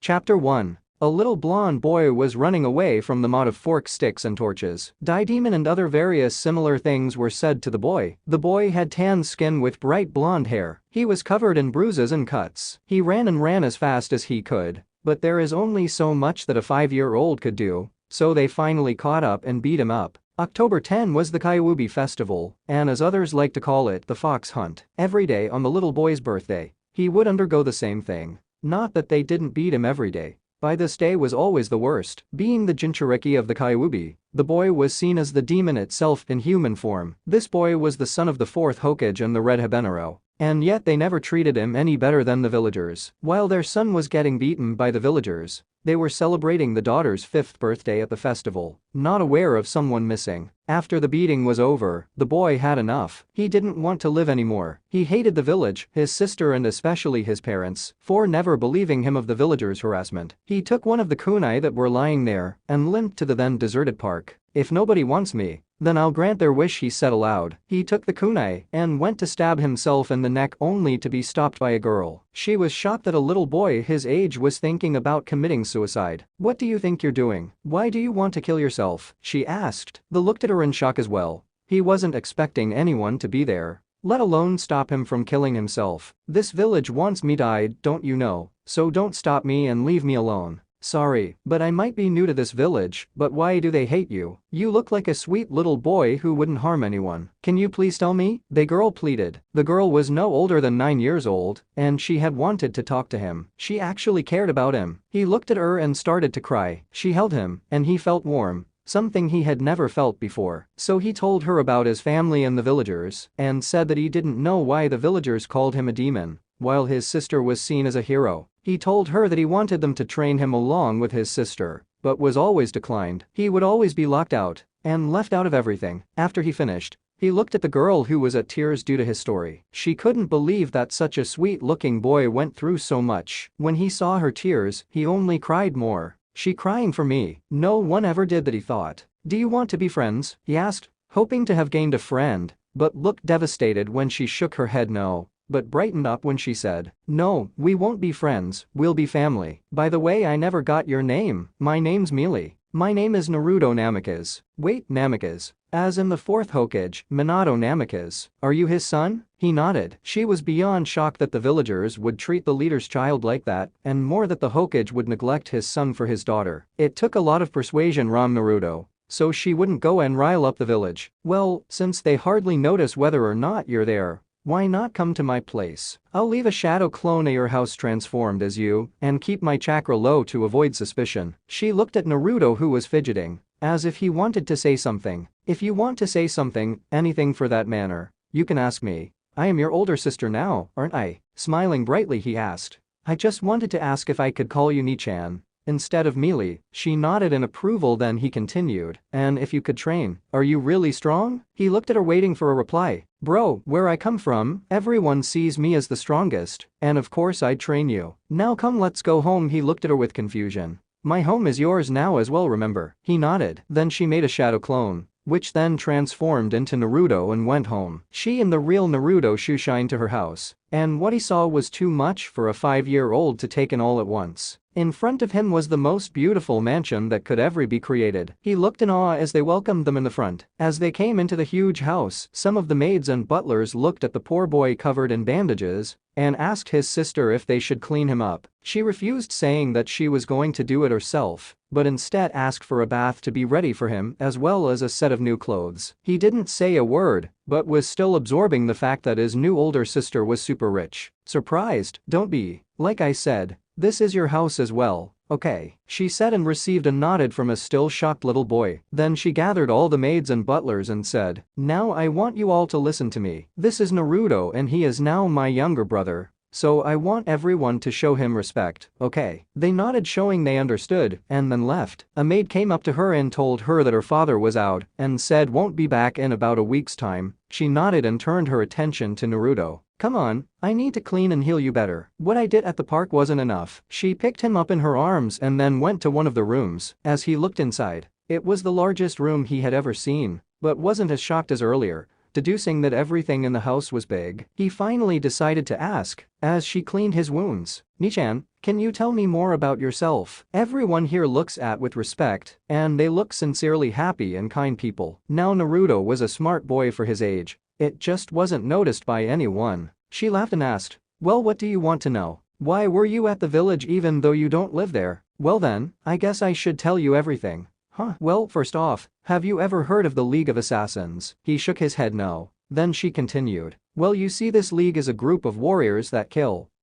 Chapter 1. A little blonde boy was running away from the mob of forks, sticks and torches. Die demon and other various similar things were said to the boy. The boy had tan skin with bright blonde hair. He was covered in bruises and cuts. He ran and ran as fast as he could. But there is only so much that a 5-year-old could do, so they finally caught up and beat him up. October 10 was the Kaiwubi festival, and as others like to call it, the fox hunt. Every day on the little boy's birthday, he would undergo the same thing. Not that they didn't beat him every day. By this day was always the worst. Being the Jinchuriki of the Kaiwubi, the boy was seen as the demon itself in human form. This boy was the son of the 4th Hokage and the Red Habanero. And yet they never treated him any better than the villagers. While their son was getting beaten by the villagers, they were celebrating the daughter's 5th birthday at the festival, not aware of someone missing. After the beating was over, the boy had enough. He didn't want to live anymore. He hated the village, his sister and especially his parents, for never believing him of the villagers' harassment. He took one of the kunai that were lying there and limped to the then deserted park. "If nobody wants me, then I'll grant their wish," he said aloud. He took the kunai and went to stab himself in the neck only to be stopped by a girl. She was shocked that a little boy his age was thinking about committing suicide. "What do you think you're doing? Why do you want to kill yourself?" she asked. The looked at her in shock as well. He wasn't expecting anyone to be there, let alone stop him from killing himself. "This village wants me dead, don't you know? So don't stop me and leave me alone." "Sorry, but I might be new to this village, but why do they hate you? You look like a sweet little boy who wouldn't harm anyone. Can you please tell me?" the girl pleaded. The girl was no older than 9 years old, and she had wanted to talk to him. She actually cared about him. He looked at her and started to cry. She held him, and he felt warm. Something he had never felt before. So he told her about his family and the villagers, and said that he didn't know why the villagers called him a demon, while his sister was seen as a hero. He told her that he wanted them to train him along with his sister, but was always declined. He would always be locked out and left out of everything. After he finished, he looked at the girl who was at tears due to his story. She couldn't believe that such a sweet-looking boy went through so much. When he saw her tears, he only cried more. "She crying for me. No one ever did that," he thought. "Do you want to be friends?" he asked, hoping to have gained a friend, but looked devastated when she shook her head no, but brightened up when she said, "No, we won't be friends, we'll be family. By the way, I never got your name." "My name's Mealy. My name is Naruto Namikaze." "Wait, Namikaze? As in the 4th Hokage, Minato Namikaze. Are you his son?" He nodded. She was beyond shocked that the villagers would treat the leader's child like that, and more that the Hokage would neglect his son for his daughter. It took a lot of persuasion from Naruto, so she wouldn't go and rile up the village. "Well, since they hardly notice whether or not you're there, why not come to my place? I'll leave a shadow clone at your house transformed as you, and keep my chakra low to avoid suspicion." She looked at Naruto, who was fidgeting, as if he wanted to say something. "If you want to say something, anything for that matter, you can ask me. I am your older sister now, aren't I?" Smiling brightly, he asked. "I just wanted to ask if I could call you Nichan instead of Mealy." She nodded in approval, then he continued, "And if you could train, are you really strong?" He looked at her waiting for a reply. "Bro, where I come from, everyone sees me as the strongest, and of course I'd train you. Now come, let's go home." He looked at her with confusion. "My home is yours now as well, remember?" He nodded. Then she made a shadow clone, which then transformed into Naruto and went home. She and the real Naruto shoeshined to her house, and what he saw was too much for a 5-year-old to take in all at once. In front of him was the most beautiful mansion that could ever be created. He looked in awe as they welcomed them in the front. As they came into the huge house, some of the maids and butlers looked at the poor boy covered in bandages and asked his sister if they should clean him up. She refused, saying that she was going to do it herself, but instead asked for a bath to be ready for him as well as a set of new clothes. He didn't say a word, but was still absorbing the fact that his new older sister was super rich. "Surprised? Don't be. Like I said, this is your house as well, okay?" she said, and received a nod from a still shocked little boy. Then she gathered all the maids and butlers and said, "Now I want you all to listen to me. This is Naruto and he is now my younger brother. So I want everyone to show him respect, okay?" They nodded, showing they understood, and then left. A maid came up to her and told her that her father was out and said won't be back in about a week's time. She nodded and turned her attention to Naruto. "Come on, I need to clean and heal you better. What I did at the park wasn't enough." She picked him up in her arms and then went to one of the rooms. As he looked inside, it was the largest room he had ever seen, but wasn't as shocked as earlier deducing that everything in the house was big. He finally decided to ask, as she cleaned his wounds. "Nichan, can you tell me more about yourself?" Everyone here looks at with respect, and they look sincerely happy and kind people. Now Naruto was a smart boy for his age. It just wasn't noticed by anyone. She laughed and asked, "Well, what do you want to know? Why were you at the village even though you don't live there?" "Well then, I guess I should tell you everything." "Huh? Well, first off, have you ever heard of the League of Assassins?" He shook his head no. Then she continued, "Well, you see, this league is a group of warriors that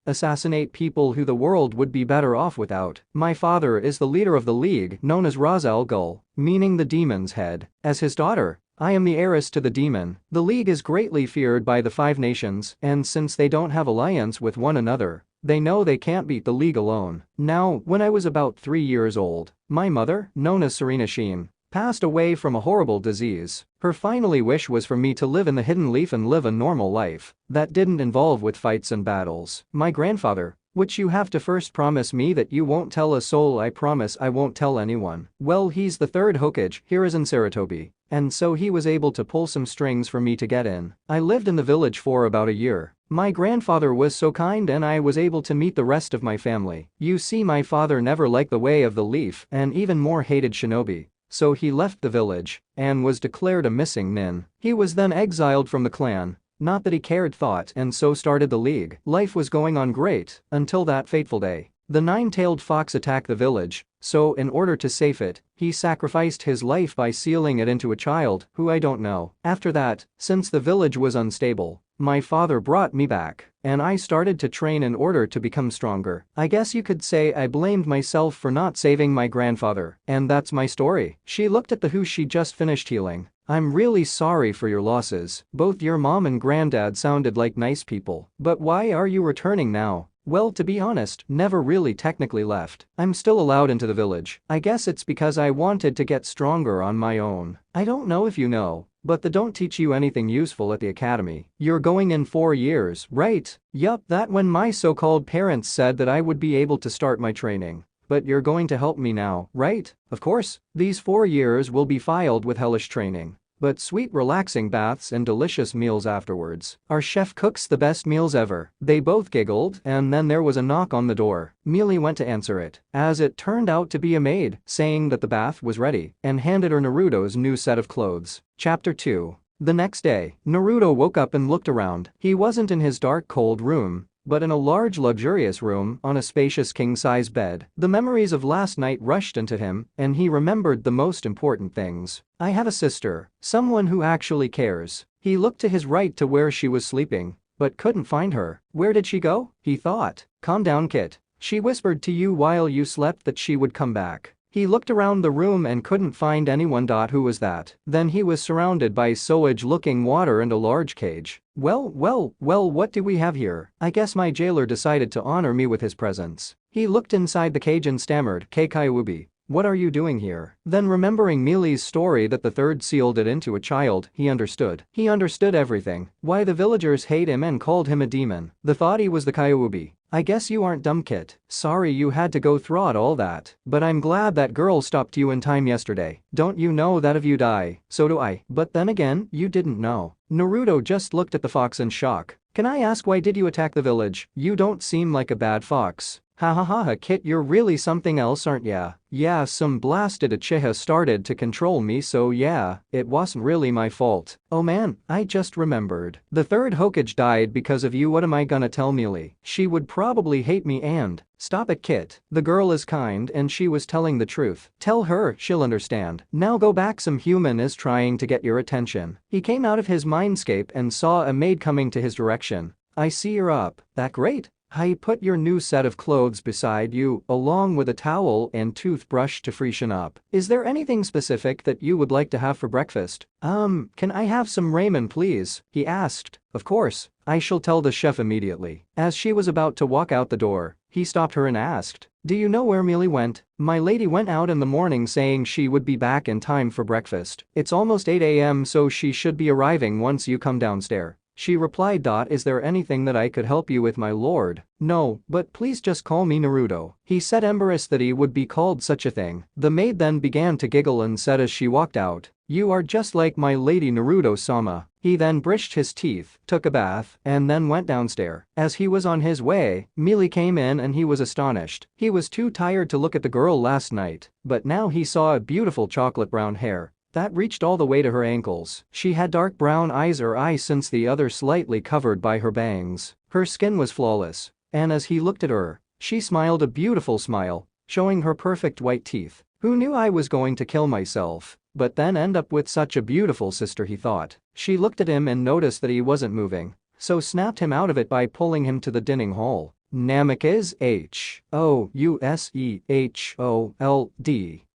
assassinate people who the world would be better off without. My father is the leader of the league, known as Ras Al Ghul, meaning the demon's head. As his daughter, I am the heiress to the demon. The league is greatly feared by the 5 nations, and since they don't have alliance with one another, they know they can't beat the league alone. Now, when I was about 3 years old, my mother, known as Serena Sheen, passed away from a horrible disease. Her final wish was for me to live in the Hidden Leaf and live a normal life that didn't involve with fights and battles. My grandfather, which you have to first promise me that you won't tell a soul. I promise I won't tell anyone. Well, he's the third Hokage here is in Saratobi, and so he was able to pull some strings for me to get in. I lived in the village for about a year. My grandfather was so kind and I was able to meet the rest of my family. You see, my father never liked the way of the leaf and even more hated shinobi. So he left the village and was declared a missing nin. He was then exiled from the clan, not that he cared thought, and so started the league. Life was going on great until that fateful day. The 9-tailed fox attacked the village, so in order to save it, he sacrificed his life by sealing it into a child who I don't know. After that, since the village was unstable, my father brought me back, and I started to train in order to become stronger. I guess you could say I blamed myself for not saving my grandfather, and that's my story. She looked at the who she just finished healing. I'm really sorry for your losses. Both your mom and granddad sounded like nice people. But why are you returning now? Well, to be honest, never really technically left. I'm still allowed into the village. I guess it's because I wanted to get stronger on my own. I don't know if you know, but they don't teach you anything useful at the academy. You're going in 4 years, right? Yup, that when my so-called parents said that I would be able to start my training. But you're going to help me now, right? Of course, these 4 years will be filled with hellish training. But sweet relaxing baths and delicious meals afterwards. Our chef cooks the best meals ever. They both giggled, and then there was a knock on the door. Mealy went to answer it, as it turned out to be a maid, saying that the bath was ready, and handed her Naruto's new set of clothes. Chapter 2. The next day, Naruto woke up and looked around. He wasn't in his dark, cold room, but in a large luxurious room on a spacious king-size bed. The memories of last night rushed into him, and he remembered the most important things. I have a sister, someone who actually cares. He looked to his right to where she was sleeping, but couldn't find her. Where did she go? He thought. Calm down, Kit. She whispered to you while you slept that she would come back. He looked around the room and couldn't find anyone. Who was that? Then he was surrounded by sewage-looking water and a large cage. Well, what do we have here? I guess my jailer decided to honor me with his presence. He looked inside the cage and stammered, "Kaiubi, what are you doing here?" Then remembering Mealy's story that the third sealed it into a child, he understood. He understood everything. Why the villagers hate him and called him a demon. They thought he was the Kaiubi. I guess you aren't dumb, Kit. Sorry you had to go through all that. But I'm glad that girl stopped you in time yesterday. Don't you know that if you die, so do I. But then again, you didn't know. Naruto just looked at the fox in shock. Can I ask why did you attack the village? You don't seem like a bad fox. Ha ha ha ha, Kit, you're really something else, aren't ya? Yeah, some blasted Uchiha started to control me, so yeah, it wasn't really my fault. Oh man, I just remembered. The third Hokage died because of you. What am I gonna tell Mealy? She would probably hate me and… Stop it, Kit. The girl is kind and she was telling the truth. Tell her, she'll understand. Now go back, some human is trying to get your attention. He came out of his mindscape and saw a maid coming to his direction. I see you're up. That great? I put your new set of clothes beside you, along with a towel and toothbrush to freshen up. Is there anything specific that you would like to have for breakfast? Can I have some ramen please? He asked. Of course, I shall tell the chef immediately. As she was about to walk out the door, he stopped her and asked, do you know where Mealy went? My lady went out in the morning saying she would be back in time for breakfast. It's almost 8 a.m. so she should be arriving once you come downstairs. She replied. Is there anything that I could help you with, my lord? No, but please just call me Naruto. He said, embarrassed that he would be called such a thing. The maid then began to giggle and said as she walked out, you are just like my lady Naruto-sama. He then brushed his teeth, took a bath, and then went downstairs. As he was on his way, Mealy came in and he was astonished. He was too tired to look at the girl last night, but now he saw a beautiful chocolate brown hair that reached all the way to her ankles. She had dark brown eyes, her eyes since the other slightly covered by her bangs. Her skin was flawless, and as he looked at her, she smiled a beautiful smile, showing her perfect white teeth. Who knew I was going to kill myself, but then end up with such a beautiful sister, he thought. She looked at him and noticed that he wasn't moving, so snapped him out of it by pulling him to the dining hall. Namikaze Household.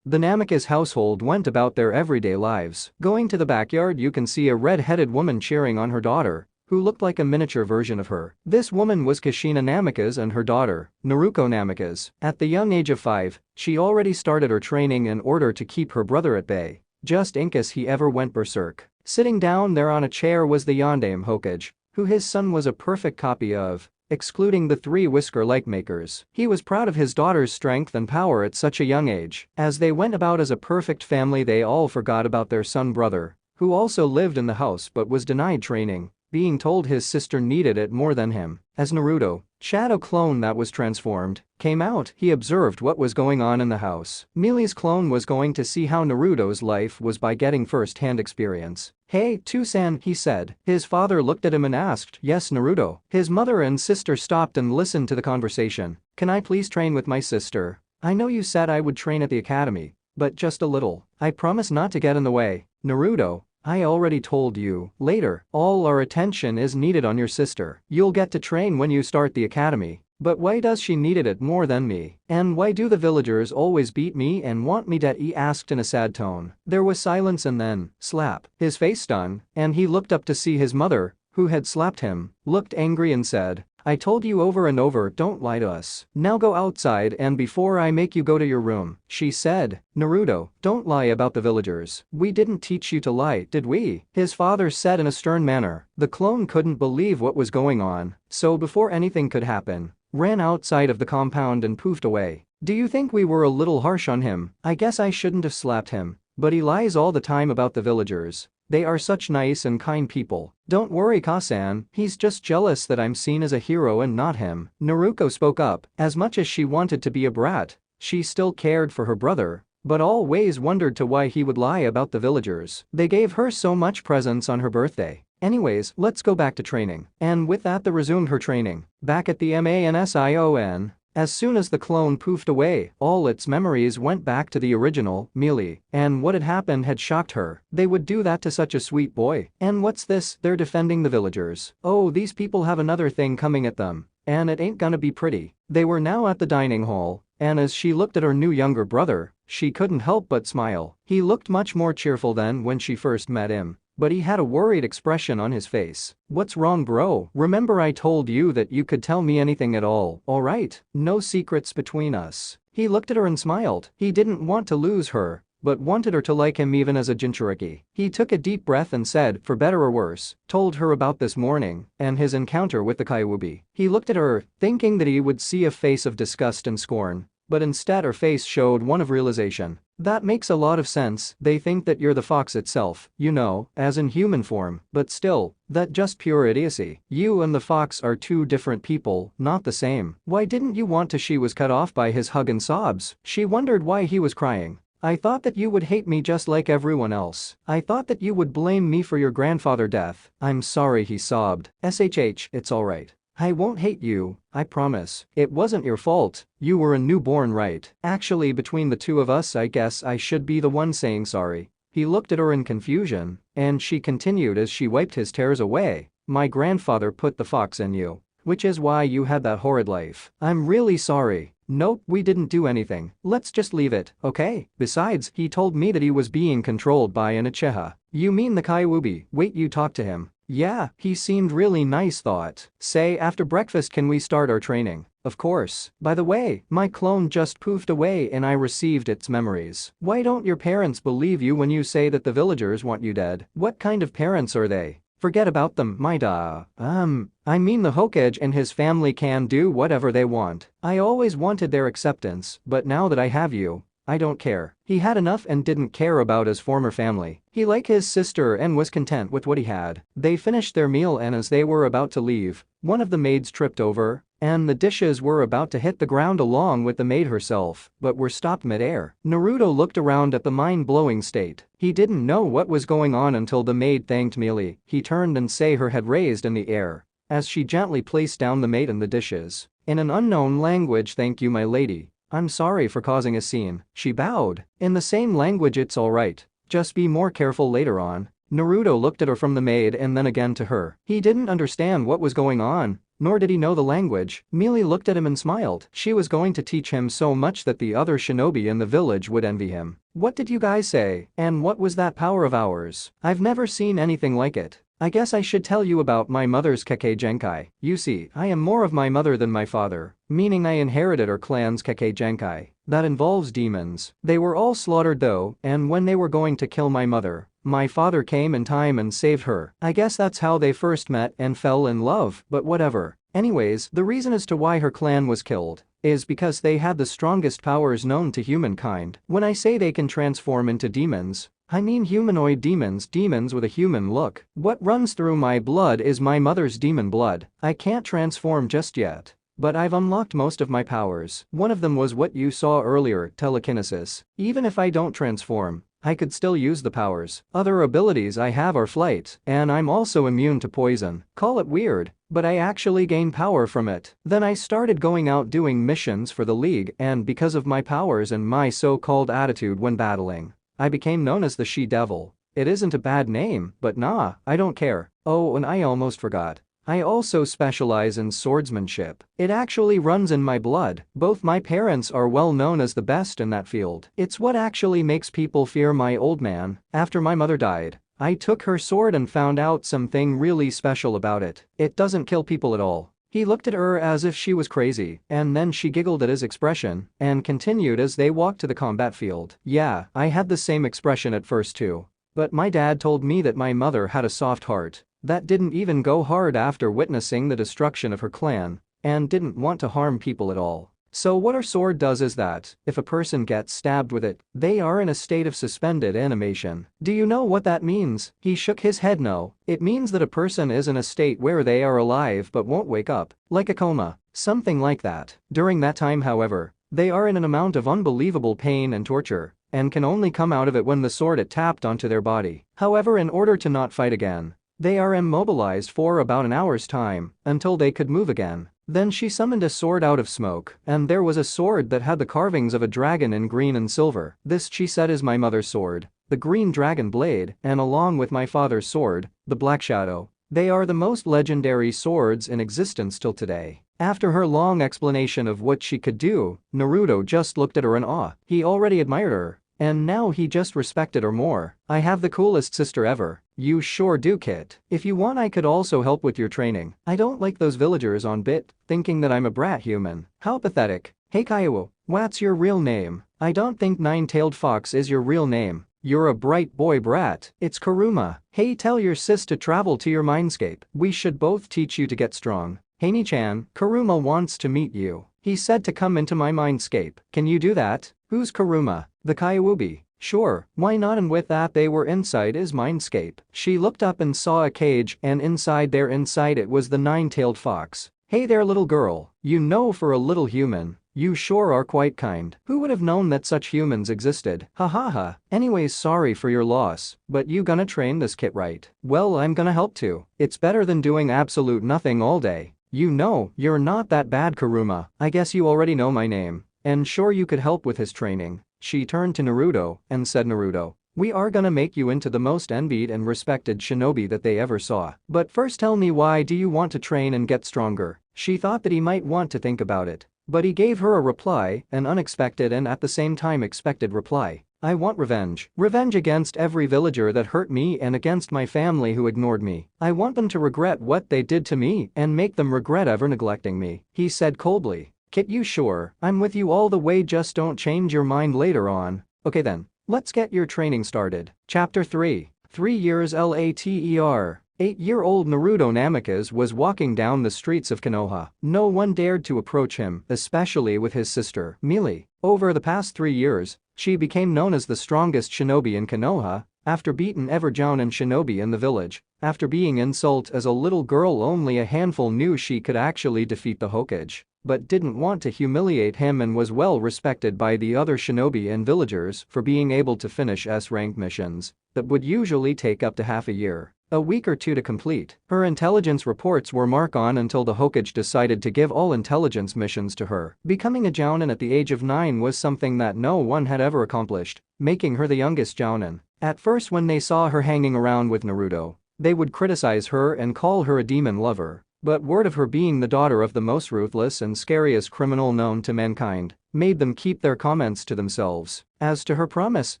The Namikaze household went about their everyday lives. Going to the backyard, you can see a red-headed woman cheering on her daughter, who looked like a miniature version of her. This woman was Kushina Namikaze and her daughter, Naruto Namikaze. At the young age of 5, she already started her training in order to keep her brother at bay, just in case he ever went berserk. Sitting down there on a chair was the Yondaime Hokage, who his son was a perfect copy of, excluding the 3 whisker-like makers. He was proud of his daughter's strength and power at such a young age. As they went about as a perfect family, they all forgot about their son brother, who also lived in the house but was denied training, being told his sister needed it more than him. As Naruto, shadow clone that was transformed, came out, he observed what was going on in the house. Mealy's clone was going to see how Naruto's life was by getting first-hand experience. "Hey, Tusan," he said. His father looked at him and asked, "Yes, Naruto." His mother and sister stopped and listened to the conversation. "Can I please train with my sister? I know you said I would train at the academy, but just a little. I promise not to get in the way." "Naruto, I already told you. Later, all our attention is needed on your sister. You'll get to train when you start the academy. But why does she needed it more than me? And why do the villagers always beat me and want me dead?" he asked in a sad tone. There was silence and then, slap. His face stung, and he looked up to see his mother, who had slapped him, looked angry and said, "I told you over and over, don't lie to us. Now go outside and before I make you go to your room." She said, "Naruto, don't lie about the villagers. We didn't teach you to lie, did we?" His father said in a stern manner. The clone couldn't believe what was going on, so before anything could happen, ran outside of the compound and poofed away. "Do you think we were a little harsh on him? I guess I shouldn't have slapped him, but he lies all the time about the villagers. They are such nice and kind people. Don't worry, Kasan, he's just jealous that I'm seen as a hero and not him." Naruto spoke up. As much as she wanted to be a brat, she still cared for her brother, but always wondered to why he would lie about the villagers. They gave her so much presents on her birthday. Anyways, let's go back to training. And with that they resumed her training. Back at the Mansion. As soon as the clone poofed away, all its memories went back to the original, Mealy, and what had happened had shocked her. They would do that to such a sweet boy. And what's this? They're defending the villagers. Oh, these people have another thing coming at them, and it ain't gonna be pretty. They were now at the dining hall, and as she looked at her new younger brother, she couldn't help but smile. He looked much more cheerful than when she first met him, but he had a worried expression on his face. "What's wrong, bro? Remember I told you that you could tell me anything at all, alright? No secrets between us." He looked at her and smiled. He didn't want to lose her, but wanted her to like him even as a Jinchuriki. He took a deep breath and said, for better or worse, told her about this morning and his encounter with the Kaiwubi. He looked at her, thinking that he would see a face of disgust and scorn, but instead her face showed one of realization. "That makes a lot of sense. They think that you're the fox itself, you know, as in human form, but still, that just pure idiocy. You and the fox are two different people, not the same. Why didn't you want to?" She was cut off by his hug and sobs. She wondered why he was crying. "I thought that you would hate me just like everyone else. I thought that you would blame me for your grandfather's death." "I'm sorry," he sobbed. It's alright. I won't hate you, I promise. It wasn't your fault. You were a newborn, right? Actually, between the two of us, I guess I should be the one saying sorry." He looked at her in confusion, and she continued as she wiped his tears away. "My grandfather put the fox in you, which is why you had that horrid life. I'm really sorry." "Nope, we didn't do anything. Let's just leave it, okay? Besides, he told me that he was being controlled by an Uchiha." "You mean the Kaiwubi? Wait, you talked to him?" "Yeah, he seemed really nice, thought. Say, after breakfast can we start our training?" "Of course. By the way, my clone just poofed away and I received its memories." "Why don't your parents believe you when you say that the villagers want you dead?" "What kind of parents are they?" "Forget about them, my da. I mean the Hokage and his family can do whatever they want. I always wanted their acceptance, but now that I have you, I don't care. He had enough and didn't care about his former family. He liked his sister and was content with what he had. They finished their meal and as they were about to leave, one of the maids tripped over, and the dishes were about to hit the ground along with the maid herself, but were stopped mid-air. Naruto looked around at the mind-blowing state. He didn't know what was going on until the maid thanked Mealy. He turned and saw her head raised in the air as she gently placed down the maid and the dishes. In an unknown language, "Thank you, my lady. I'm sorry for causing a scene." She bowed. In the same language, "It's alright. Just be more careful later on." Naruto looked at her from the maid and then again to her. He didn't understand what was going on, nor did he know the language. Mealy looked at him and smiled. She was going to teach him so much that the other shinobi in the village would envy him. "What did you guys say? And what was that power of ours? I've never seen anything like it. I guess I should tell you about my mother's Kekkei Genkai. You see, I am more of my mother than my father, meaning I inherited her clan's Kekkei Genkai. That involves demons. They were all slaughtered though, and when they were going to kill my mother, my father came in time and saved her. I guess that's how they first met and fell in love, but whatever. Anyways, the reason as to why her clan was killed is because they had the strongest powers known to humankind. When I say they can transform into demons, I mean humanoid demons, demons with a human look. What runs through my blood is my mother's demon blood. I can't transform just yet, but I've unlocked most of my powers. One of them was what you saw earlier, telekinesis. Even if I don't transform, I could still use the powers. Other abilities I have are flight, and I'm also immune to poison. Call it weird, but I actually gain power from it. Then I started going out doing missions for the League, and because of my powers and my so-called attitude when battling, I became known as the She-Devil. It isn't a bad name, but nah, I don't care. Oh, and I almost forgot. I also specialize in swordsmanship. It actually runs in my blood. Both my parents are well known as the best in that field. It's what actually makes people fear my old man. After my mother died, I took her sword and found out something really special about it. It doesn't kill people at all. He looked at her as if she was crazy, and then she giggled at his expression and continued as they walked to the combat field. Yeah, I had the same expression at first too. But my dad told me that my mother had a soft heart that didn't even go hard after witnessing the destruction of her clan and didn't want to harm people at all. So what her sword does is that, if a person gets stabbed with it, they are in a state of suspended animation. Do you know what that means? He shook his head. No. It means that a person is in a state where they are alive but won't wake up, like a coma, something like that. During that time, however, they are in an amount of unbelievable pain and torture, and can only come out of it when the sword is tapped onto their body. However, in order to not fight again, they are immobilized for about an hour's time, until they could move again. Then she summoned a sword out of smoke, and there was a sword that had the carvings of a dragon in green and silver. This, she said, is my mother's sword, the green dragon blade, and along with my father's sword, the Black Shadow, they are the most legendary swords in existence till today. After her long explanation of what she could do, Naruto just looked at her in awe. He already admired her, and now he just respected her more. I have the coolest sister ever. You sure do, Kit. If you want, I could also help with your training. I don't like those villagers on bit thinking that I'm a brat human. How pathetic. Hey Kaiwo, what's your real name? I don't think Nine-Tailed Fox is your real name. You're a bright boy brat. It's Kuruma. Hey, tell your sis to travel to your mindscape. We should both teach you to get strong. Hey Ni-chan, Kuruma wants to meet you. He said to come into my mindscape. Can you do that? Who's Kuruma? The Kaiwubi. Sure, why not? And with that, they were inside his mindscape. She looked up and saw a cage, and inside it was the Nine-Tailed Fox. Hey there, little girl. You know, for a little human, you sure are quite kind. Who would have known that such humans existed? Ha ha ha. Anyways, sorry for your loss, but you gonna train this kid, right? Well, I'm gonna help too. It's better than doing absolute nothing all day. You know, you're not that bad, Kuruma. I guess you already know my name, and sure you could help with his training. She turned to Naruto and said, Naruto, we are gonna make you into the most envied and respected shinobi that they ever saw. But first tell me, why do you want to train and get stronger? She thought that he might want to think about it, but he gave her a reply, an unexpected and at the same time expected reply. I want revenge. Revenge against every villager that hurt me and against my family who ignored me. I want them to regret what they did to me and make them regret ever neglecting me, he said coldly. Kit, you sure? I'm with you all the way, just don't change your mind later on. Okay then, let's get your training started. Chapter 3. 3 years later. 8-year-old Naruto Namikaze was walking down the streets of Konoha. No one dared to approach him, especially with his sister, Mealy. Over the past 3 years, She became known as the strongest shinobi in Konoha after beating every jounin shinobi in the village. After being insulted as a little girl, only a handful knew she could actually defeat the Hokage, but didn't want to humiliate him, and was well respected by the other shinobi and villagers for being able to finish S-rank missions that would usually take up to half a year, a week or two to complete. Her intelligence reports were marked on until the Hokage decided to give all intelligence missions to her. Becoming a jounin at the age of 9 was something that no one had ever accomplished, making her the youngest jounin. At first, when they saw her hanging around with Naruto, they would criticize her and call her a demon lover, but word of her being the daughter of the most ruthless and scariest criminal known to mankind made them keep their comments to themselves. As to her promise,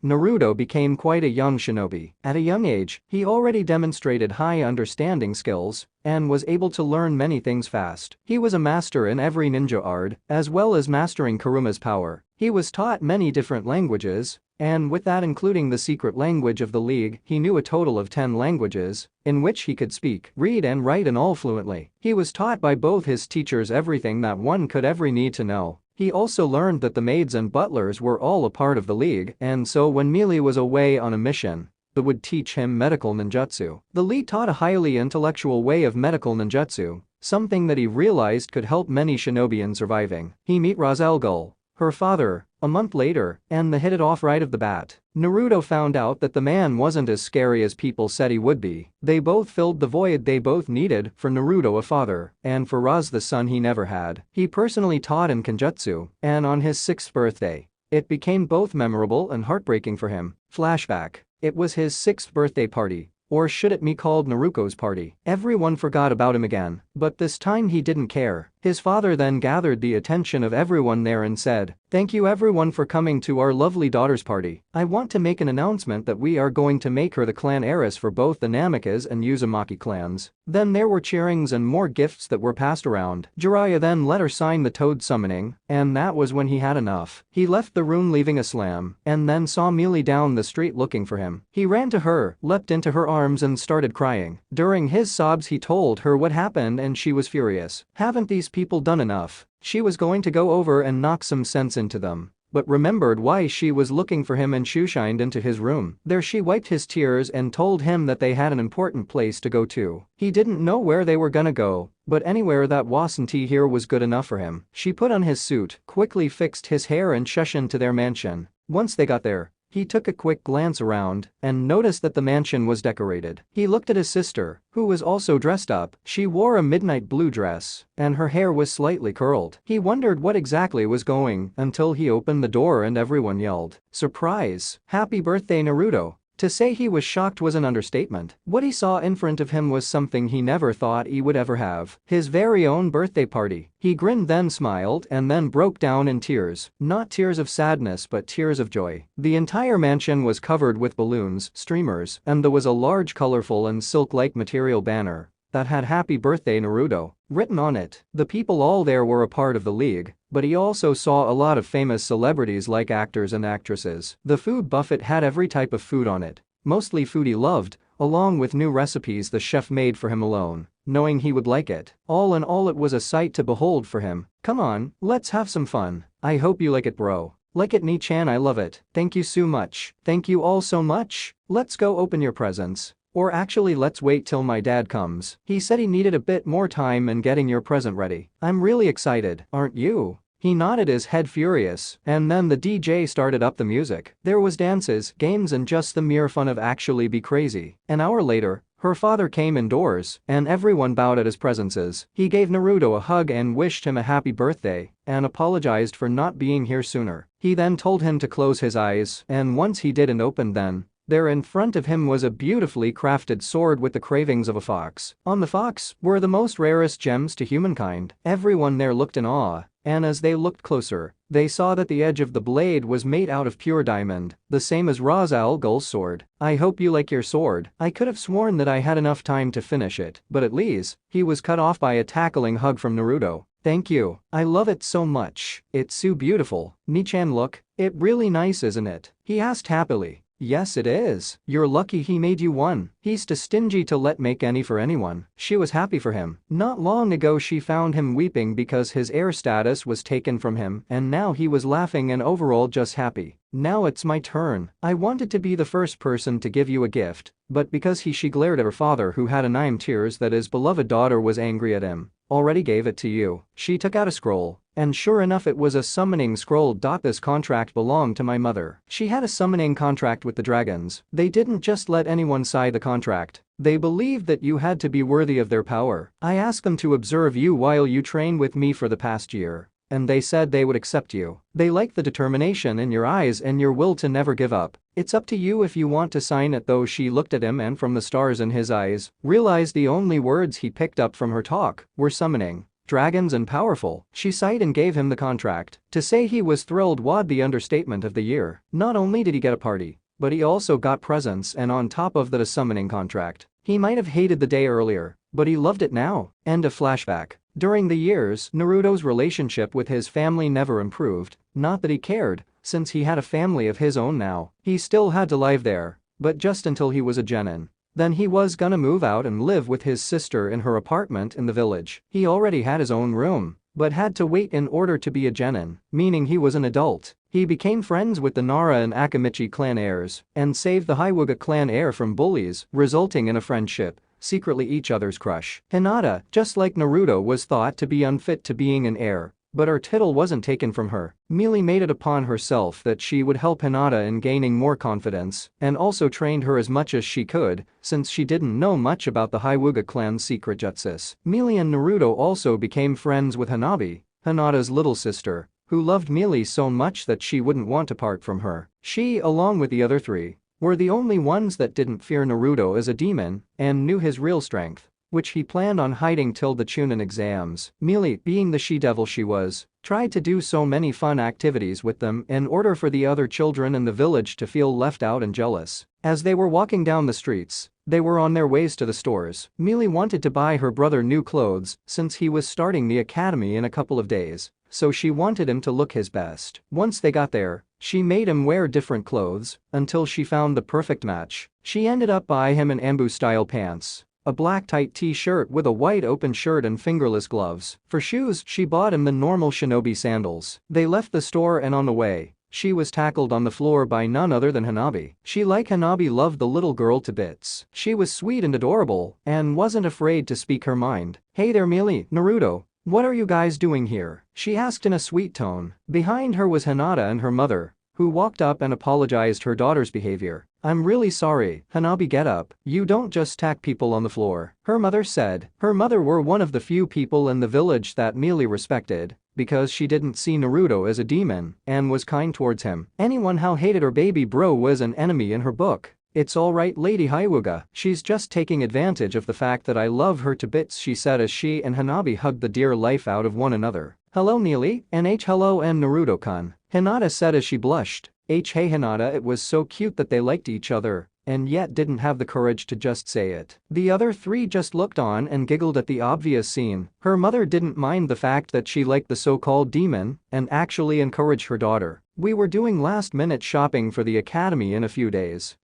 Naruto became quite a young shinobi. At a young age, he already demonstrated high understanding skills and was able to learn many things fast. He was a master in every ninja art, as well as mastering Karuma's power. He was taught many different languages, and with that including the secret language of the League, he knew a total of 10 languages in which he could speak, read and write and all fluently. He was taught by both his teachers everything that one could ever need to know. He also learned that the maids and butlers were all a part of the League, and so when Mealy was away on a mission, they would teach him medical ninjutsu. The League taught a highly intellectual way of medical ninjutsu, something that he realized could help many shinobi in surviving. He met Ra's al Ghul, her father, a month later, and they hit it off right off the bat. Naruto found out that the man wasn't as scary as people said he would be. They both filled the void they both needed, for Naruto a father, and for Raz the son he never had. He personally taught him Kenjutsu, and on his 6th birthday, it became both memorable and heartbreaking for him. Flashback. It was his 6th birthday party. Or should it be called Naruto's party? Everyone forgot about him again, but this time he didn't care. His father then gathered the attention of everyone there and said, "Thank you everyone for coming to our lovely daughter's party. I want to make an announcement that we are going to make her the clan heiress for both the Namikaze and Uzumaki clans." Then there were cheerings and more gifts that were passed around. Jiraiya then let her sign the toad summoning, and that was when he had enough. He left the room leaving a slam, and then saw Mealy down the street looking for him. He ran to her, leapt into her arms and started crying. During his sobs he told her what happened, and she was furious. Haven't these people done enough? She was going to go over and knock some sense into them, but remembered why she was looking for him and shoeshined into his room. There she wiped his tears and told him that they had an important place to go to. He didn't know where they were gonna go, but anywhere that wasn't here was good enough for him. She put on his suit, quickly fixed his hair and shushed to their mansion. Once they got there, he took a quick glance around and noticed that the mansion was decorated. He looked at his sister, who was also dressed up. She wore a midnight blue dress, and her hair was slightly curled. He wondered what exactly was going until he opened the door and everyone yelled, "Surprise! Happy birthday, Naruto!" To say he was shocked was an understatement. What he saw in front of him was something he never thought he would ever have. His very own birthday party. He grinned, then smiled, and then broke down in tears. Not tears of sadness but tears of joy. The entire mansion was covered with balloons, streamers, and there was a large colorful and silk-like material banner that had "Happy Birthday Naruto" written on it. The people all there were a part of the League, but he also saw a lot of famous celebrities like actors and actresses. The food buffet had every type of food on it, mostly food he loved, along with new recipes the chef made for him alone, knowing he would like it. All in all, it was a sight to behold for him. "Come on, let's have some fun. I hope you like it, bro. Like it, Ni-chan, I love it. Thank you so much. Thank you all so much. Let's go open your presents. Or actually, let's wait till my dad comes. He said he needed a bit more time in getting your present ready. I'm really excited, aren't you?" He nodded his head furious, and then the DJ started up the music. There was dances, games and just the mere fun of actually be crazy. An hour later, her father came indoors, and everyone bowed at his presences. He gave Naruto a hug and wished him a happy birthday, and apologized for not being here sooner. He then told him to close his eyes, and once he did and opened them, there in front of him was a beautifully crafted sword with the cravings of a fox. On the fox were the most rarest gems to humankind. Everyone there looked in awe, and as they looked closer, they saw that the edge of the blade was made out of pure diamond, the same as Ra's al Ghul's sword. "I hope you like your sword. I could have sworn that I had enough time to finish it, but at least," he was cut off by a tackling hug from Naruto. "Thank you. I love it so much. It's so beautiful. Ni-chan, look. It really nice, isn't it?" he asked happily. "Yes, it is. You're lucky he made you one. He's too stingy to let make any for anyone." She was happy for him. Not long ago she found him weeping because his heir status was taken from him, and now he was laughing and overall just happy. Now it's my turn. I wanted to be the first person to give you a gift, but because she glared at her father who had in tears that his beloved daughter was angry at him. Already gave it to you. She took out a scroll, and sure enough it was a summoning scroll. This contract belonged to my mother. She had a summoning contract with the dragons. They didn't just let anyone sign the contract. They believed that you had to be worthy of their power. I asked them to observe you while you trained with me for the past year. And they said they would accept you. They liked the determination in your eyes and your will to never give up. It's up to you if you want to sign it though. She looked at him and from the stars in his eyes, realized the only words he picked up from her talk were summoning, dragons and powerful. She sighed and gave him the contract. To say he was thrilled was the understatement of the year. Not only did he get a party, but he also got presents and on top of that a summoning contract. He might have hated the day earlier, but he loved it now. End of flashback. During the years, Naruto's relationship with his family never improved, not that he cared, since he had a family of his own now. He still had to live there, but just until he was a genin. Then he was gonna move out and live with his sister in her apartment in the village. He already had his own room, but had to wait in order to be a genin, meaning he was an adult. He became friends with the Nara and Akamichi clan heirs, and saved the Hyuga clan heir from bullies, resulting in a friendship. Secretly each other's crush. Hinata, just like Naruto, was thought to be unfit to being an heir, but her title wasn't taken from her. Mealy made it upon herself that she would help Hinata in gaining more confidence, and also trained her as much as she could, since she didn't know much about the Hyuga clan's secret jutsus. Mealy and Naruto also became friends with Hanabi, Hinata's little sister, who loved Mealy so much that she wouldn't want to part from her. She, along with the other three, were the only ones that didn't fear Naruto as a demon and knew his real strength, which he planned on hiding till the Chunin exams. Mealy, being the she-devil she was, tried to do so many fun activities with them in order for the other children in the village to feel left out and jealous. As they were walking down the streets, they were on their ways to the stores. Mealy wanted to buy her brother new clothes since he was starting the academy in a couple of days, so she wanted him to look his best. Once they got there, she made him wear different clothes until she found the perfect match. She ended up buying him an ambu-style pants, a black tight t-shirt with a white open shirt and fingerless gloves. For shoes, she bought him the normal shinobi sandals. They left the store and on the way, she was tackled on the floor by none other than Hanabi. She, like Hanabi, loved the little girl to bits. She was sweet and adorable and wasn't afraid to speak her mind. "Hey there Mealy, Naruto. What are you guys doing here?" she asked in a sweet tone. Behind her was Hinata and her mother, who walked up and apologized her daughter's behavior. "I'm really sorry, Hanabi, get up. You don't just tack people on the floor," her mother said. Her mother were one of the few people in the village that Mealy respected, because she didn't see Naruto as a demon and was kind towards him. Anyone who hated her baby bro was an enemy in her book. "It's alright Lady Hyuga, she's just taking advantage of the fact that I love her to bits," she said as she and Hanabi hugged the dear life out of one another. "Hello Mealy, hello and Naruto-kun," Hinata said as she blushed. Hey Hinata, it was so cute that they liked each other, and yet didn't have the courage to just say it. The other three just looked on and giggled at the obvious scene. Her mother didn't mind the fact that she liked the so-called demon and actually encouraged her daughter. "We were doing last-minute shopping for the academy in a few days.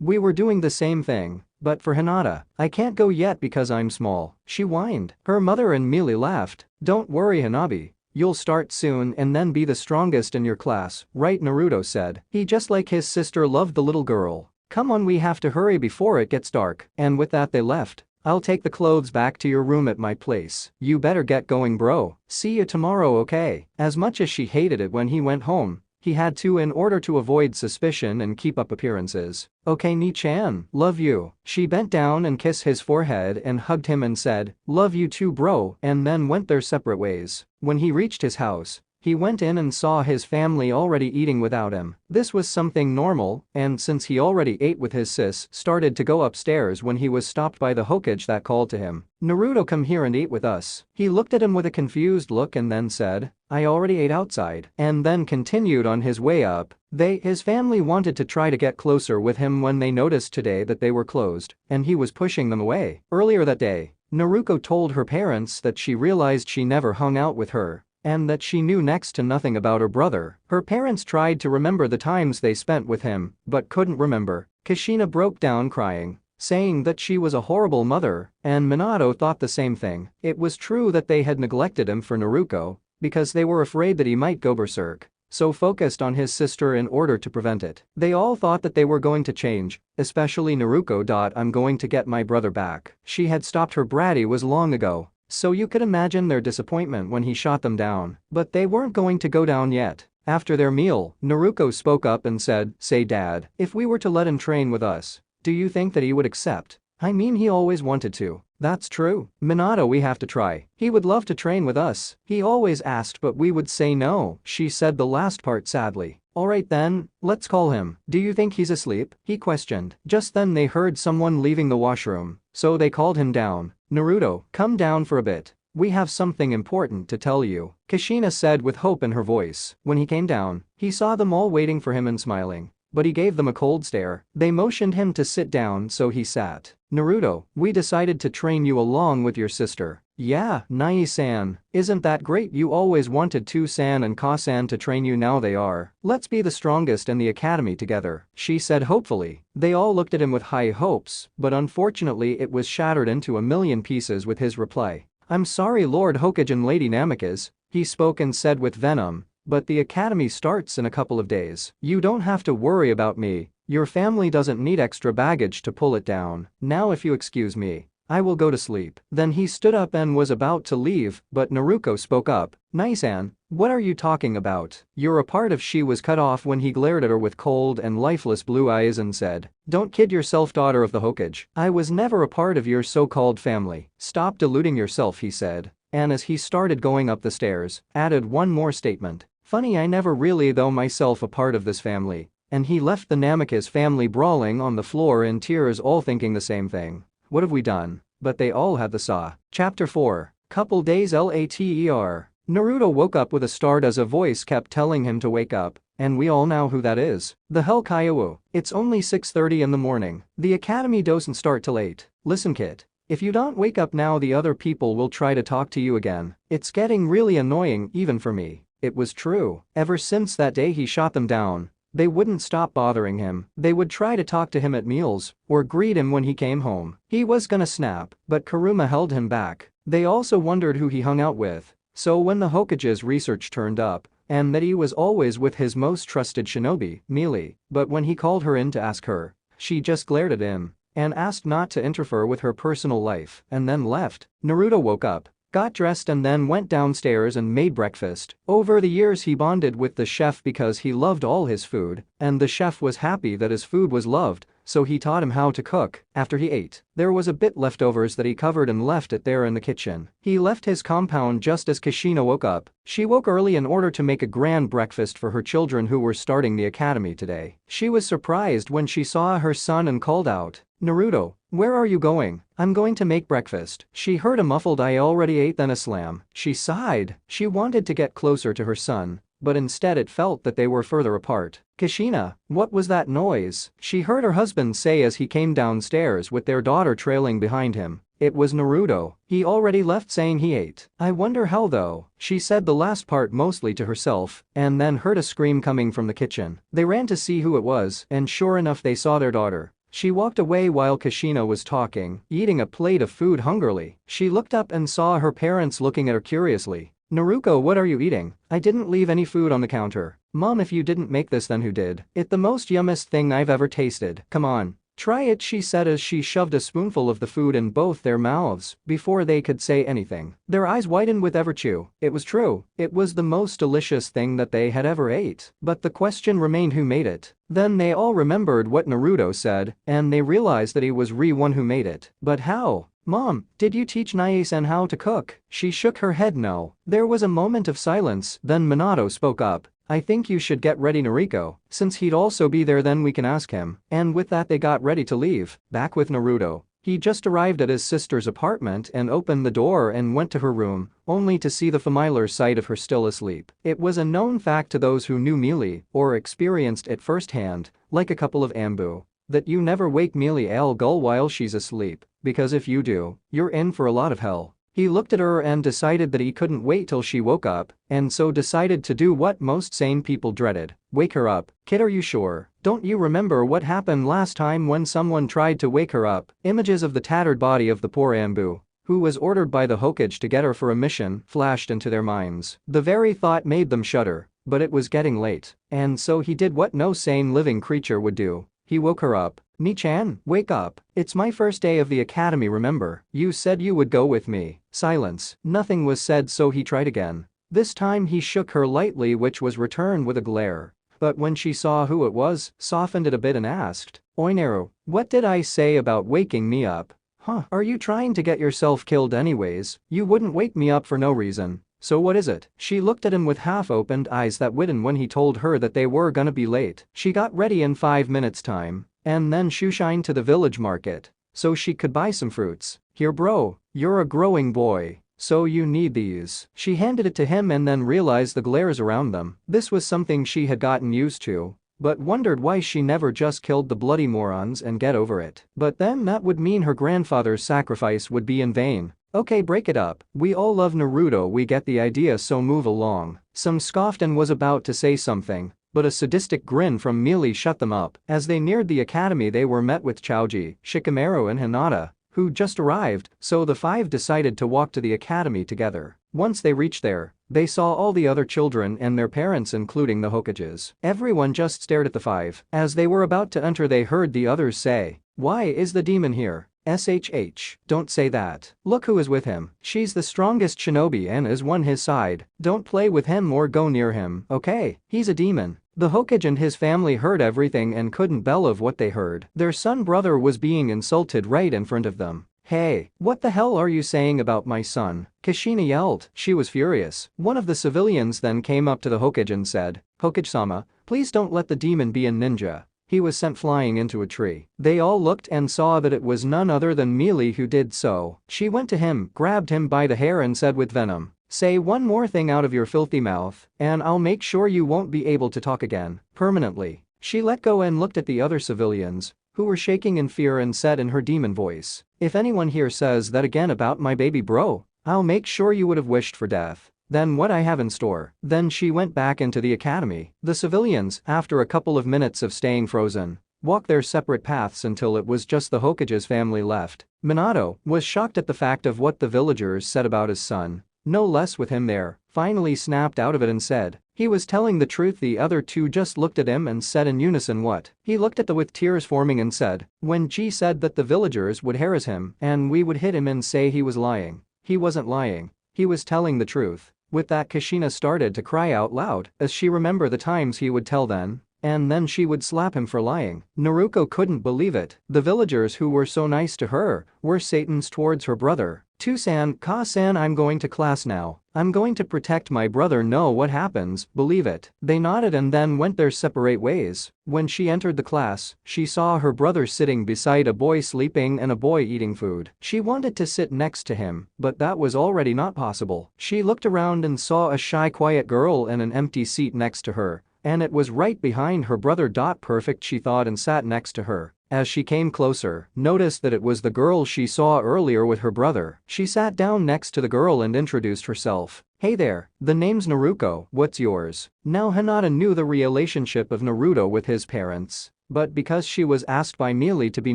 We were doing the same thing, but for Hinata, I can't go yet because I'm small," she whined. Her mother and Mealy laughed. "Don't worry Hanabi. You'll start soon and then be the strongest in your class, right?" Naruto said. He, just like his sister, loved the little girl. "Come on, we have to hurry before it gets dark." And with that they left. "I'll take the clothes back to your room at my place. You better get going bro. See you tomorrow, okay?" As much as she hated it when he went home, he had to in order to avoid suspicion and keep up appearances. "Okay Ni-chan, love you." She bent down and kissed his forehead and hugged him and said, "Love you too bro," and then went their separate ways. When he reached his house, he went in and saw his family already eating without him. This was something normal, and since he already ate with his sis, started to go upstairs when he was stopped by the Hokage that called to him. "Naruto, come here and eat with us." He looked at him with a confused look and then said, "I already ate outside," and then continued on his way up. His family wanted to try to get closer with him when they noticed today that they were closed, and he was pushing them away. Earlier that day, Naruto told her parents that she realized she never hung out with her, and that she knew next to nothing about her brother. Her parents tried to remember the times they spent with him, but couldn't remember. Kushina broke down crying, saying that she was a horrible mother, and Minato thought the same thing. It was true that they had neglected him for Naruto, because they were afraid that he might go berserk. so focused on his sister in order to prevent it. They all thought that they were going to change, especially Naruko. I'm going to get my brother back. She had stopped her bratty was long ago, so you could imagine their disappointment when he shot them down. But they weren't going to go down yet. After their meal, Naruko spoke up and said, "Say Dad, if we were to let him train with us, do you think that he would accept? I mean, he always wanted to." "That's true. Minato, we have to try. He would love to train with us. He always asked but we would say no." She said the last part sadly. "Alright then, let's call him. Do you think he's asleep?" he questioned. Just then they heard someone leaving the washroom, so they called him down. "Naruto, come down for a bit. We have something important to tell you," Kushina said with hope in her voice. When he came down, he saw them all waiting for him and smiling. But he gave them a cold stare. They motioned him to sit down, so he sat. "Naruto, we decided to train you along with your sister." "Yeah, Nai-san, isn't that great? You always wanted To-san and Ka-san to train you, now they are. Let's be the strongest in the academy together," she said hopefully. They all looked at him with high hopes, but unfortunately it was shattered into a million pieces with his reply. "I'm sorry, Lord Hokage and Lady Namikaze," he spoke and said with venom, "but the academy starts in a couple of days. You don't have to worry about me. Your family doesn't need extra baggage to pull it down. Now if you excuse me, I will go to sleep." Then he stood up and was about to leave, but Naruko spoke up. "Nai-san, what are you talking about? You're a part of." She was cut off when he glared at her with cold and lifeless blue eyes and said, "Don't kid yourself, daughter of the Hokage. I was never a part of your so-called family. Stop deluding yourself," he said. And as he started going up the stairs, added one more statement. "Funny, I never really though myself a part of this family." And he left the Namikaze family brawling on the floor in tears, all thinking the same thing. What have we done? But they all had the saw. Chapter 4. Couple days later. Naruto woke up with a start as a voice kept telling him to wake up, and we all know who that is. The hell, Kyowu? It's only 6:30 in the morning. The academy doesn't start till 8. Listen, kid. If you don't wake up now, the other people will try to talk to you again. It's getting really annoying even for me." It was true. Ever since that day he shot them down, they wouldn't stop bothering him. They would try to talk to him at meals or greet him when he came home. He was gonna snap, but Kuruma held him back. They also wondered who he hung out with. So when the Hokage's research turned up, and that he was always with his most trusted shinobi, Mealy, but when he called her in to ask her, she just glared at him and asked not to interfere with her personal life and then left. Naruto woke up, got dressed and then went downstairs and made breakfast. Over the years he bonded with the chef because he loved all his food, and the chef was happy that his food was loved, so he taught him how to cook. After he ate, there was a bit leftovers that he covered and left it there in the kitchen. He left his compound just as Kushina woke up. She woke early in order to make a grand breakfast for her children who were starting the academy today. She was surprised when she saw her son and called out, "Naruto, where are you going?" "I'm going to make breakfast." She heard a muffled "I already ate," then a slam. She sighed. She wanted to get closer to her son, but instead it felt that they were further apart. "Kushina, what was that noise?" she heard her husband say as he came downstairs with their daughter trailing behind him. It was Naruto. He already left saying he ate. "I wonder how though," she said the last part mostly to herself, and then heard a scream coming from the kitchen. They ran to see who it was, and sure enough they saw their daughter. She walked away while Kushina was talking, eating a plate of food hungrily. She looked up and saw her parents looking at her curiously. "Naruko, what are you eating?" "I didn't leave any food on the counter." "Mom, if you didn't make this, then who did?" "It's the most yummiest thing I've ever tasted. Come on. Try it," she said as she shoved a spoonful of the food in both their mouths before they could say anything. Their eyes widened with everchew. It was true. It was the most delicious thing that they had ever ate. But the question remained, who made it? Then they all remembered what Naruto said, and they realized that he was one who made it. But how? "Mom, did you teach Nai-san how to cook?" She shook her head no. There was a moment of silence, then Minato spoke up. "I think you should get ready, Noriko. Since he'd also be there, then we can ask him." And with that they got ready to leave. Back with Naruto. He just arrived at his sister's apartment and opened the door and went to her room, only to see the familiar sight of her still asleep. It was a known fact to those who knew Mealy or experienced it firsthand, like a couple of Ambu, that you never wake Mealy Al Gull while she's asleep, because if you do, you're in for a lot of hell. He looked at her and decided that he couldn't wait till she woke up, and so decided to do what most sane people dreaded. Wake her up. "Kid, are you sure? Don't you remember what happened last time when someone tried to wake her up?" Images of the tattered body of the poor Ambu, who was ordered by the Hokage to get her for a mission, flashed into their minds. The very thought made them shudder. but it was getting late. And so he did what no sane living creature would do. He woke her up. "Ni-chan, wake up. It's my first day of the academy, remember? You said you would go with me." Silence. Nothing was said, so he tried again. This time he shook her lightly, which was returned with a glare. But when she saw who it was, softened it a bit and asked, "Oinaru, what did I say about waking me up? Huh, are you trying to get yourself killed anyways? You wouldn't wake me up for no reason. So what is it?" She looked at him with half-opened eyes that widened when he told her that they were gonna be late. She got ready in 5 minutes time, and then shoeshined to the village market so she could buy some fruits. "Here bro, you're a growing boy, so you need these." She handed it to him and then realized the glares around them. This was something she had gotten used to, but wondered why she never just killed the bloody morons and get over it. But then that would mean her grandfather's sacrifice would be in vain. "Okay, break it up. We all love Naruto, we get the idea, so move along." Some scoffed and was about to say something, but a sadistic grin from Mealy shut them up. As they neared the academy, they were met with Choji, Shikamaru and Hinata, who just arrived, so the five decided to walk to the academy together. Once they reached there, they saw all the other children and their parents, including the Hokages. Everyone just stared at the five. As they were about to enter, they heard the others say, "Why is the demon here? SHH, don't say that. Look who is with him. She's the strongest shinobi and has won his side. Don't play with him or go near him, okay? He's a demon." The Hokage and his family heard everything and couldn't believe what they heard. Their son brother was being insulted right in front of them. "Hey, what the hell are you saying about my son?" Kushina yelled. She was furious. One of the civilians then came up to the Hokage and said, "Hokage-sama, please don't let the demon be a ninja. He was sent flying into a tree." They all looked and saw that it was none other than Mealy who did so. She went to him, grabbed him by the hair and said with venom, "Say one more thing out of your filthy mouth, and I'll make sure you won't be able to talk again, permanently." She let go and looked at the other civilians, who were shaking in fear, and said in her demon voice, "If anyone here says that again about my baby bro, I'll make sure you would have wished for death. Then what I have in store." Then she went back into the academy. The civilians, after a couple of minutes of staying frozen, walked their separate paths until it was just the Hokage's family left. Minato was shocked at the fact of what the villagers said about his son, no less with him there, finally snapped out of it and said he was telling the truth. The other two just looked at him and said in unison what? He looked at them with tears forming and said, "When G said that the villagers would harass him and we would hit him and say he was lying, he wasn't lying. He was telling the truth." With that, Kushina started to cry out loud as she remembered the times he would tell then, and then she would slap him for lying. Naruto couldn't believe it. The villagers who were so nice to her were Satans towards her brother. "Tusan, Ka-san, I'm going to class now. I'm going to protect my brother, know what happens, believe it." They nodded and then went their separate ways. When she entered the class, she saw her brother sitting beside a boy sleeping and a boy eating food. She wanted to sit next to him, but that was already not possible. She looked around and saw a shy, quiet girl in an empty seat next to her, and it was right behind her brother. Perfect, she thought, and sat next to her. As she came closer, noticed that it was the girl she saw earlier with her brother. She sat down next to the girl and introduced herself. "Hey there, the name's Naruto, what's yours?" Now Hinata knew the relationship of Naruto with his parents, but because she was asked by Mealy to be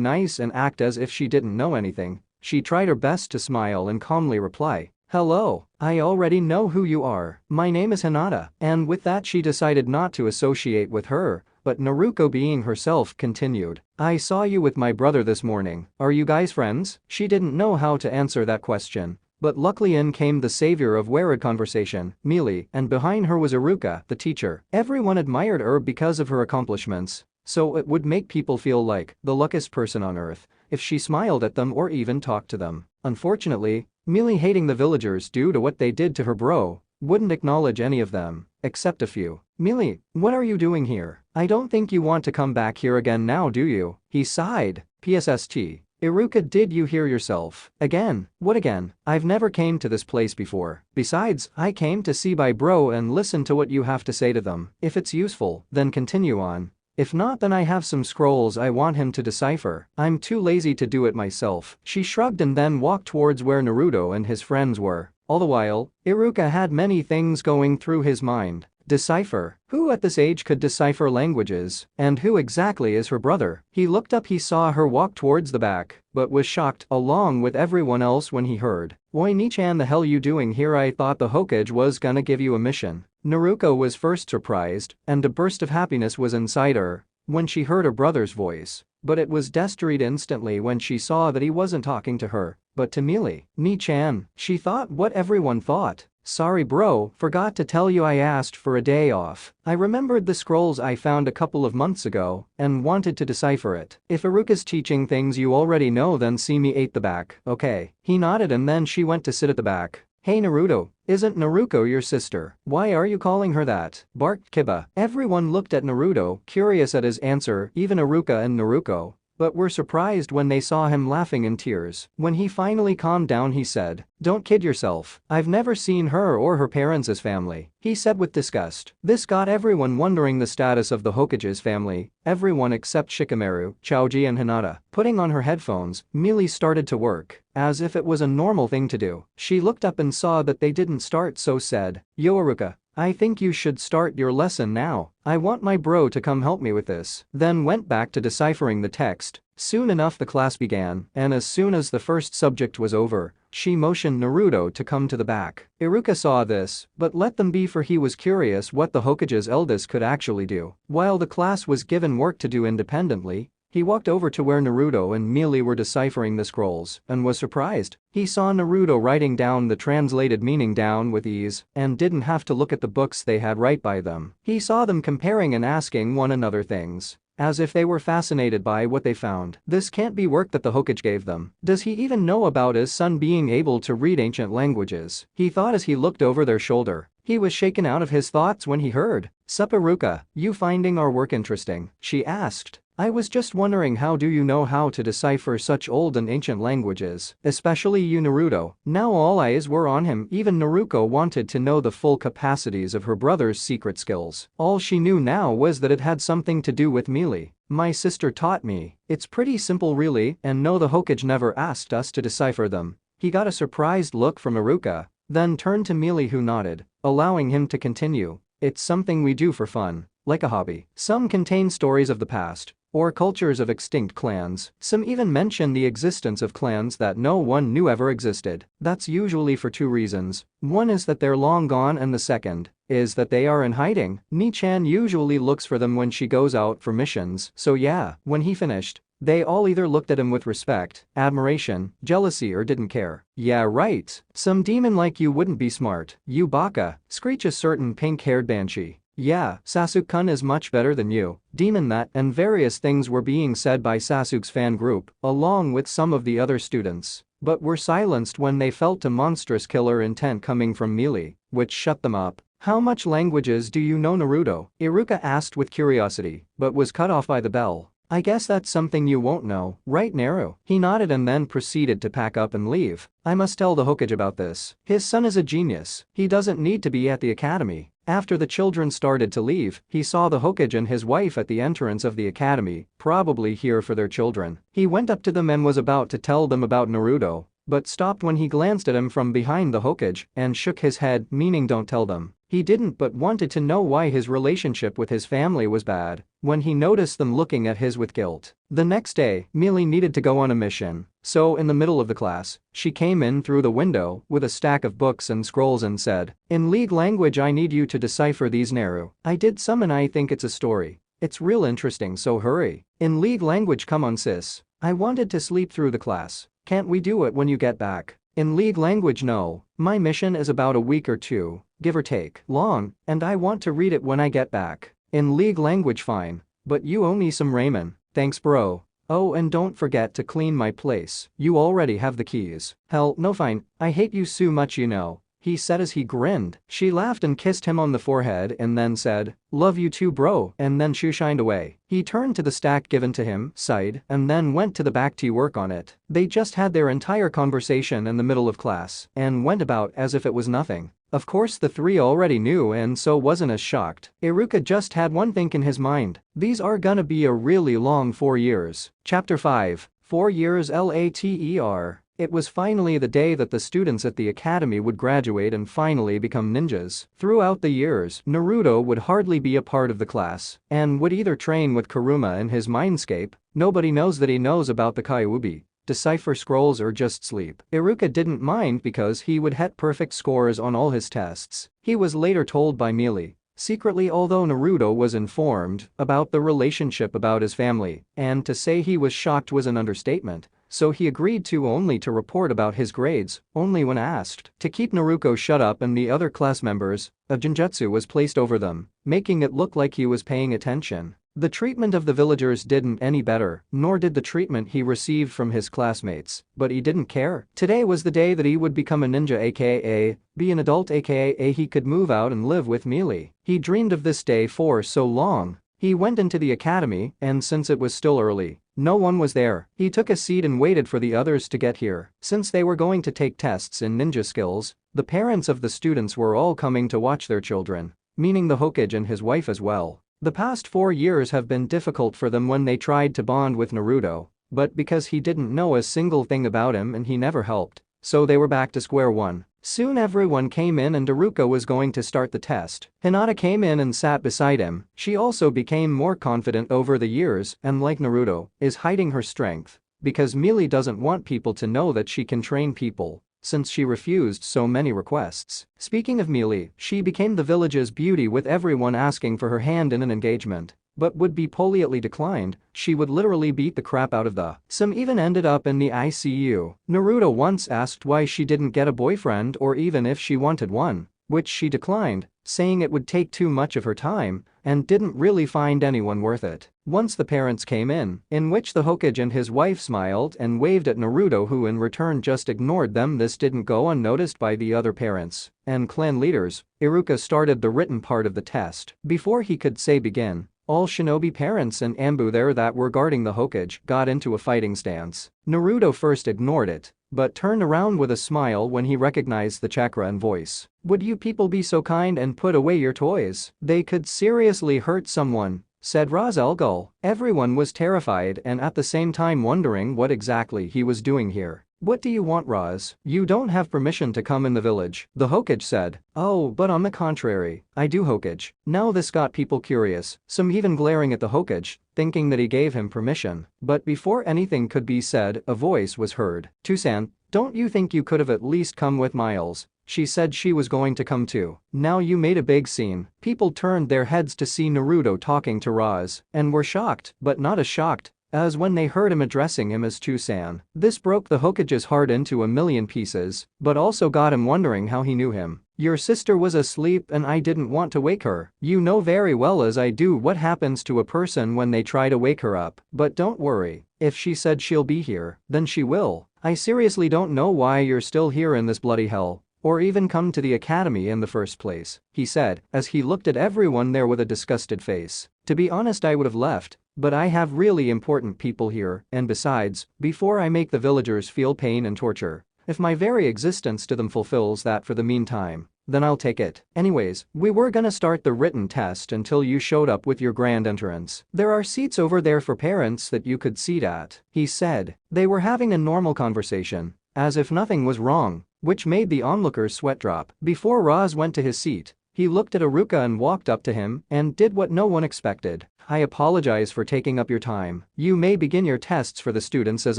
nice and act as if she didn't know anything, she tried her best to smile and calmly reply, "Hello, I already know who you are. My name is Hinata." And with that, she decided not to associate with her. But Naruto, being herself, continued, "I saw you with my brother this morning. Are you guys friends?" She didn't know how to answer that question, but luckily in came the savior of weird conversation, Mealy, and behind her was Iruka, the teacher. Everyone admired her because of her accomplishments, so it would make people feel like the luckiest person on earth if she smiled at them or even talked to them. Unfortunately, Mealy, hating the villagers due to what they did to her bro, wouldn't acknowledge any of them, except a few. "Mealy, what are you doing here? I don't think you want to come back here again now, do you?" He sighed. "PSST. Iruka, did you hear yourself? Again? What again? I've never came to this place before. Besides, I came to see my bro and listen to what you have to say to them. If it's useful, then continue on. If not, then I have some scrolls I want him to decipher. I'm too lazy to do it myself." She shrugged and then walked towards where Naruto and his friends were. All the while, Iruka had many things going through his mind. Decipher? Who at this age could decipher languages? And who exactly is her brother? He looked up, he saw her walk towards the back. but was shocked along with everyone else when he heard, "Oi Ni-chan, the hell you doing here? I thought the Hokage was gonna give you a mission." Naruko was first surprised, and a burst of happiness was inside her when she heard her brother's voice, but it was destroyed instantly when she saw that he wasn't talking to her, but to Mealy. "Ni-chan," she thought what everyone thought. "Sorry bro, forgot to tell you I asked for a day off. I remembered the scrolls I found a couple of months ago and wanted to decipher it. If Iruka's teaching things you already know then see me at the back, okay?" He nodded and then she went to sit at the back. "Hey Naruto, isn't Naruko your sister? Why are you calling her that?" barked Kiba. Everyone looked at Naruto, curious at his answer, even Iruka and Naruko, but were surprised when they saw him laughing in tears. When he finally calmed down he said, "Don't kid yourself, I've never seen her or her parents' family," he said with disgust. This got everyone wondering the status of the Hokage's family, everyone except Shikamaru, Choji and Hinata. Putting on her headphones, Mealy started to work, as if it was a normal thing to do. She looked up and saw that they didn't start so said, "Yo Iruka, I think you should start your lesson now. I want my bro to come help me with this." Then went back to deciphering the text. Soon enough the class began, and as soon as the first subject was over, she motioned Naruto to come to the back. Iruka saw this, but let them be for he was curious what the Hokage's eldest could actually do. While the class was given work to do independently, he walked over to where Naruto and Mealy were deciphering the scrolls and was surprised. He saw Naruto writing down the translated meaning down with ease and didn't have to look at the books they had right by them. He saw them comparing and asking one another things, as if they were fascinated by what they found. This can't be work that the Hokage gave them. Does he even know about his son being able to read ancient languages? He thought as he looked over their shoulder. He was shaken out of his thoughts when he heard, "Sup Iruka, you finding our work interesting?" she asked. "I was just wondering how do you know how to decipher such old and ancient languages, especially you Naruto." Now all eyes were on him, even Naruko wanted to know the full capacities of her brother's secret skills. All she knew now was that it had something to do with Mealy. "My sister taught me. It's pretty simple really, and no the Hokage never asked us to decipher them." He got a surprised look from Iruka, then turned to Mealy who nodded, allowing him to continue. "It's something we do for fun, like a hobby. Some contain stories of the past or cultures of extinct clans. Some even mention the existence of clans that no one knew ever existed. That's usually for two reasons. One is that they're long gone and the second is that they are in hiding. Ni-chan usually looks for them when she goes out for missions, so yeah." When he finished, they all either looked at him with respect, admiration, jealousy or didn't care. "Yeah right. Some demon like you wouldn't be smart, you baka," screech a certain pink-haired banshee. "Yeah, Sasuke-kun is much better than you, demon that," and various things were being said by Sasuke's fan group, along with some of the other students, but were silenced when they felt a monstrous killer intent coming from Mealy, which shut them up. "How much languages do you know Naruto?" Iruka asked with curiosity, but was cut off by the bell. "I guess that's something you won't know, right Naru?" He nodded and then proceeded to pack up and leave. "I must tell the Hokage about this. His son is a genius. He doesn't need to be at the academy." After the children started to leave, he saw the Hokage and his wife at the entrance of the academy, probably here for their children. He went up to them and was about to tell them about Naruto, but stopped when he glanced at him from behind the Hokage and shook his head, meaning don't tell them. He didn't but wanted to know why his relationship with his family was bad when he noticed them looking at his with guilt. The next day, Mealy needed to go on a mission, so in the middle of the class, she came in through the window with a stack of books and scrolls and said, "In League language I need you to decipher these Naru. I did some and I think it's a story. It's real interesting so hurry." "In League language come on sis. I wanted to sleep through the class. Can't we do it when you get back?" "In League language no. My mission is about a week or two, give or take, long, and I want to read it when I get back." "In League language fine. But you owe me some ramen." "Thanks bro. Oh and don't forget to clean my place. You already have the keys." "Hell no fine. I hate you so much you know," he said as he grinned. She laughed and kissed him on the forehead and then said, "Love you too bro," and then shined away. He turned to the stack given to him, sighed, and then went to the back to work on it. They just had their entire conversation in the middle of class and went about as if it was nothing. Of course the three already knew and so wasn't as shocked. Iruka just had one thing in his mind. These are gonna be a really long 4 years. Chapter 5. 4 years later. It was finally the day that the students at the academy would graduate and finally become ninjas. Throughout the years, Naruto would hardly be a part of the class and would either train with Kuruma in his mindscape. Nobody knows that he knows about the Kyuubi, decipher scrolls or just sleep. Iruka didn't mind because he would hit perfect scores on all his tests. He was later told by Mealy, secretly, although Naruto was informed about the relationship about his family, and to say he was shocked was an understatement. So he agreed to only to report about his grades, only when asked. To keep Naruto shut up and the other class members, a genjutsu was placed over them, making it look like he was paying attention. The treatment of the villagers didn't any better, nor did the treatment he received from his classmates, but he didn't care. Today was the day that he would become a ninja, aka be an adult, aka he could move out and live with Mealy. He dreamed of this day for so long. He went into the academy, and since it was still early, no one was there. He took a seat and waited for the others to get here. Since they were going to take tests in ninja skills, the parents of the students were all coming to watch their children, meaning the Hokage and his wife as well. The past 4 years have been difficult for them when they tried to bond with Naruto, but because he didn't know a single thing about him and he never helped, so they were back to square one. Soon everyone came in and Iruka was going to start the test. Hinata came in and sat beside him. She also became more confident over the years and, like Naruto, is hiding her strength because Mealy doesn't want people to know that she can train people, since she refused so many requests. Speaking of Mealy, she became the village's beauty with everyone asking for her hand in an engagement, but would be politely declined. She would literally beat the crap out of them. Some even ended up in the ICU. Naruto once asked why she didn't get a boyfriend or even if she wanted one, which she declined, saying it would take too much of her time and didn't really find anyone worth it. Once the parents came in which the Hokage and his wife smiled and waved at Naruto, who in return just ignored them. This didn't go unnoticed by the other parents and clan leaders. Iruka started the written part of the test. Before he could say begin, all shinobi parents and Ambu there that were guarding the Hokage got into a fighting stance. Naruto first ignored it, but turned around with a smile when he recognized the chakra and voice. "Would you people be so kind and put away your toys? They could seriously hurt someone," said Raz Al Ghul. Everyone was terrified and at the same time wondering what exactly he was doing here. "What do you want, Raz? You don't have permission to come in the village," the Hokage said. "Oh, but on the contrary, I do, Hokage." Now this got people curious, some even glaring at the Hokage, thinking that he gave him permission. But before anything could be said, a voice was heard. "Tusan, don't you think you could have at least come with Miles? She said she was going to come too." Now you made a big scene. People turned their heads to see Naruto talking to Raz and were shocked, but not as shocked as when they heard him addressing him as Tusan. This broke the Hokage's heart into a million pieces, but also got him wondering how he knew him. "Your sister was asleep and I didn't want to wake her. You know very well as I do what happens to a person when they try to wake her up. But don't worry, if she said she'll be here, then she will. I seriously don't know why you're still here in this bloody hell, or even come to the academy in the first place," he said, as he looked at everyone there with a disgusted face. "To be honest, I would have left, but I have really important people here, and besides, before I make the villagers feel pain and torture, if my very existence to them fulfills that for the meantime, then I'll take it. Anyways, we were gonna start the written test until you showed up with your grand entrance. There are seats over there for parents that you could seat at," he said. They were having a normal conversation, as if nothing was wrong, which made the onlookers sweat drop. Before Raz went to his seat, he looked at Iruka and walked up to him and did what no one expected. "I apologize for taking up your time. You may begin your tests for the students as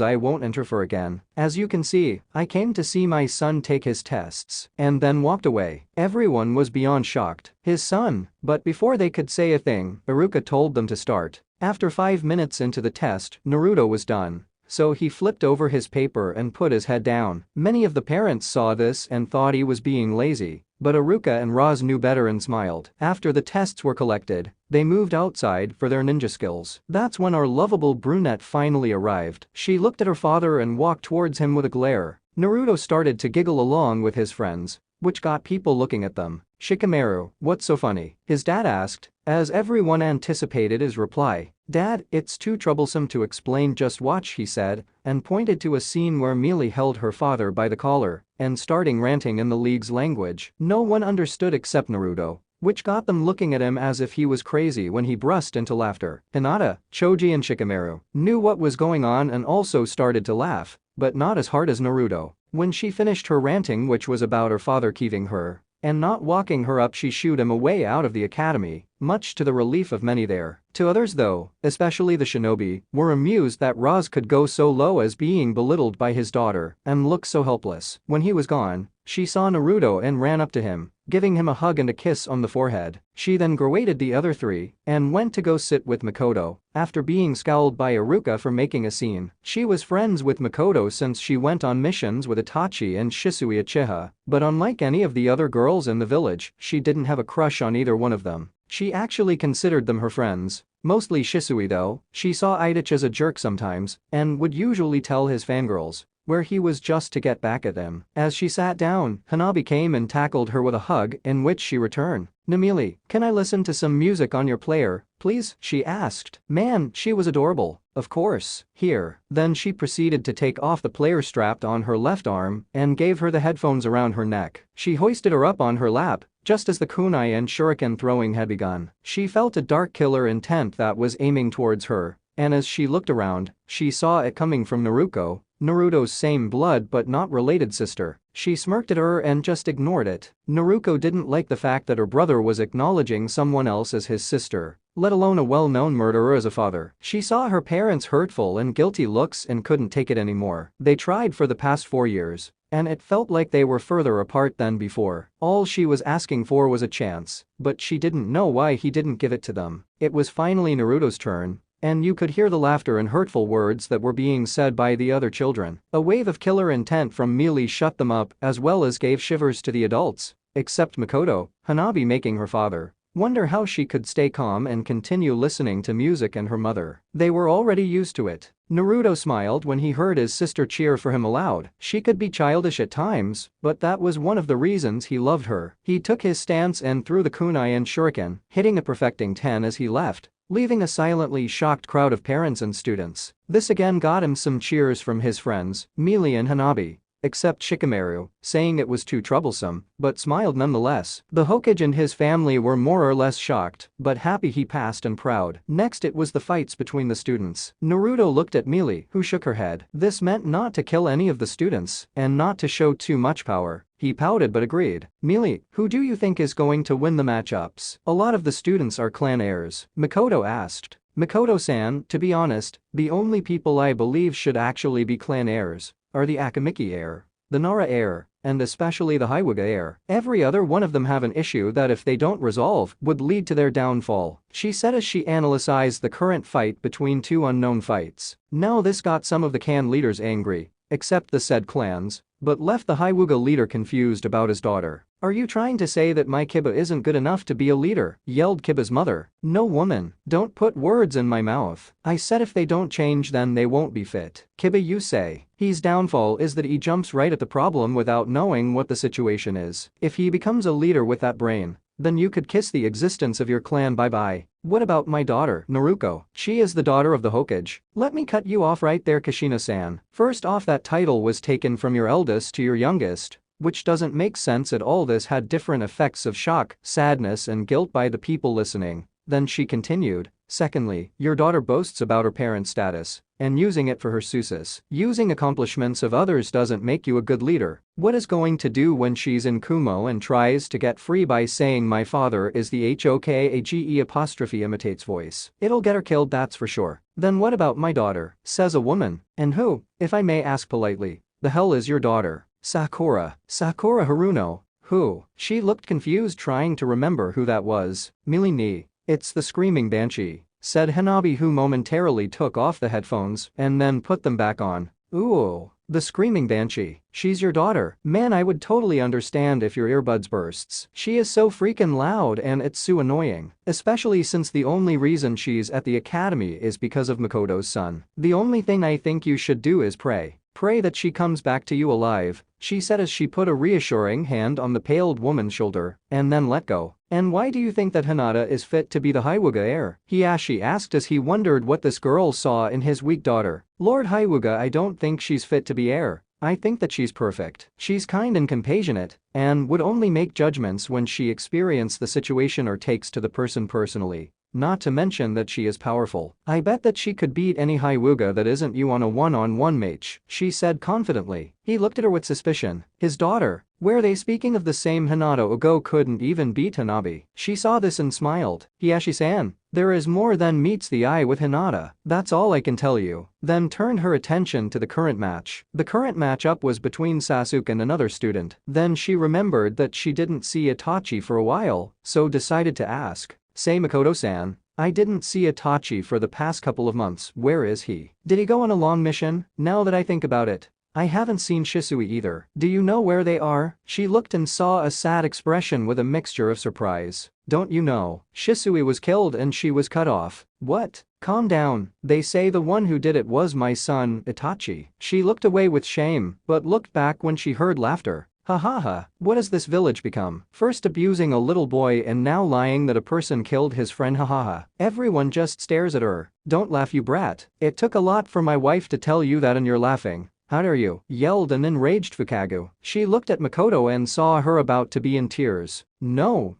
I won't interfere again. As you can see, I came to see my son take his tests," and then walked away. Everyone was beyond shocked. His son, but before they could say a thing, Iruka told them to start. After 5 minutes into the test, Naruto was done. So he flipped over his paper and put his head down. Many of the parents saw this and thought he was being lazy, but Iruka and Raz knew better and smiled. After the tests were collected, they moved outside for their ninja skills. That's when our lovable brunette finally arrived. She looked at her father and walked towards him with a glare. Naruto started to giggle along with his friends, which got people looking at them. "Shikamaru, what's so funny?" his dad asked, as everyone anticipated his reply. "Dad, it's too troublesome to explain, just watch," he said, and pointed to a scene where Mealy held her father by the collar and starting ranting in the league's language. No one understood except Naruto, which got them looking at him as if he was crazy when he burst into laughter. Hinata, Choji and Shikamaru knew what was going on and also started to laugh, but not as hard as Naruto. When she finished her ranting, which was about her father keeping her and not walking her up, she shooed him away out of the academy. much to the relief of many there. To others though, especially the shinobi, were amused that Roz could go so low as being belittled by his daughter and look so helpless. When he was gone, she saw Naruto and ran up to him, giving him a hug and a kiss on the forehead. She then graduated the other three and went to go sit with Makoto. After being scowled by Iruka for making a scene, she was friends with Makoto since she went on missions with Itachi and Shisui Uchiha, but unlike any of the other girls in the village, she didn't have a crush on either one of them. She actually considered them her friends. Mostly Shisui though, she saw Itachi as a jerk sometimes and would usually tell his fangirls where he was just to get back at them. As she sat down, Hanabi came and tackled her with a hug in which she returned. "Namili, can I listen to some music on your player, please?" she asked. Man, she was adorable. Of course, here. Then she proceeded to take off the player strapped on her left arm and gave her the headphones around her neck. She hoisted her up on her lap just as the kunai and shuriken throwing had begun. She felt a dark killer intent that was aiming towards her, and as she looked around, she saw it coming from Naruto's same blood but not related sister. She smirked at her and just ignored it. Naruto didn't like the fact that her brother was acknowledging someone else as his sister, let alone a well-known murderer as a father. She saw her parents' hurtful and guilty looks and couldn't take it anymore. They tried for the past 4 years, and it felt like they were further apart than before. All she was asking for was a chance, but she didn't know why he didn't give it to them. It was finally Naruto's turn, and you could hear the laughter and hurtful words that were being said by the other children. A wave of killer intent from Mealy shut them up as well as gave shivers to the adults, except Makoto, Hanabi making her father wonder how she could stay calm and continue listening to music and her mother. They were already used to it. Naruto smiled when he heard his sister cheer for him aloud. She could be childish at times, but that was one of the reasons he loved her. He took his stance and threw the kunai and shuriken, hitting a perfecting 10 as he left, leaving a silently shocked crowd of parents and students. This again got him some cheers from his friends, Mealy and Hanabi, except Shikamaru, saying it was too troublesome, but smiled nonetheless. The Hokage and his family were more or less shocked, but happy he passed and proud. Next it was the fights between the students. Naruto looked at Mealy, who shook her head. This meant not to kill any of the students, and not to show too much power. He pouted but agreed. "Mealy, who do you think is going to win the matchups? A lot of the students are clan heirs," Makoto asked. Makoto-san, to be honest, the only people I believe should actually be clan heirs are the Akamiki heir, the Nara heir, and especially the Hyuga heir. Every other one of them have an issue that if they don't resolve would lead to their downfall, she said as she analyzed the current fight between two unknown fights. Now this got some of the clan leaders angry, except the said clans, but left the Hyuga leader confused about his daughter. "Are you trying to say that my Kiba isn't good enough to be a leader?" yelled Kiba's mother. "No woman, don't put words in my mouth. I said if they don't change then they won't be fit. Kiba, you say. His downfall is that he jumps right at the problem without knowing what the situation is. If he becomes a leader with that brain, then you could kiss the existence of your clan bye-bye. What about my daughter, Naruko? She is the daughter of the Hokage." "Let me cut you off right there, Kashina-san. First off, that title was taken from your eldest to your youngest, which doesn't make sense at all. This had different effects of shock, sadness and guilt by the people listening." Then she continued, "Secondly, your daughter boasts about her parents' status and using it for her success. Using accomplishments of others doesn't make you a good leader. What is going to do when she's in Kumo and tries to get free by saying my father is the Hokage apostrophe imitates voice? It'll get her killed, that's for sure." "Then what about my daughter?" says a woman. "And who, if I may ask politely, the hell is your daughter?" Sakura Haruno. Who? She looked confused trying to remember who that was. "Millie, it's the screaming banshee," said Hanabi, who momentarily took off the headphones and then put them back on. "Ooh, the screaming banshee. She's your daughter. Man, I would totally understand if your earbuds bursts. She is so freaking loud and it's so annoying, especially since the only reason she's at the academy is because of Makoto's son. The only thing I think you should do is pray. Pray that she comes back to you alive," she said as she put a reassuring hand on the paled woman's shoulder and then let go. "And why do you think that Hinata is fit to be the Hyuga heir?" she asked as he wondered what this girl saw in his weak daughter. "Lord Hyuga, I don't think she's fit to be heir. I think that she's perfect. She's kind and compassionate and would only make judgments when she experienced the situation or takes to the person personally. not to mention that she is powerful. I bet that she could beat any Hyuga that isn't you on a one-on-one match, she said confidently. He looked at her with suspicion. His daughter? Were they speaking of the same Hinata Ugo couldn't even beat Hanabi? She saw this and smiled. Hiyashi-san, there is more than meets the eye with Hinata, that's all I can tell you. Then turned her attention to the current match. The current matchup was between Sasuke and another student. Then she remembered that she didn't see Itachi for a while, so decided to ask. Say Makoto-san, I didn't see Itachi for the past couple of months, where is he? Did he go on a long mission? Now that I think about it, I haven't seen Shisui either. Do you know where they are? She looked and saw a sad expression with a mixture of surprise. Don't you know? Shisui was killed and she was cut off. What? Calm down. They say the one who did it was my son, Itachi. She looked away with shame, but looked back when she heard laughter. Ha ha ha, what has this village become? First abusing a little boy and now lying that a person killed his friend, ha ha ha. Everyone just stares at her. Don't laugh, you brat. It took a lot for my wife to tell you that and you're laughing. How dare you? Yelled an enraged Fukagu. She looked at Makoto and saw her about to be in tears. No,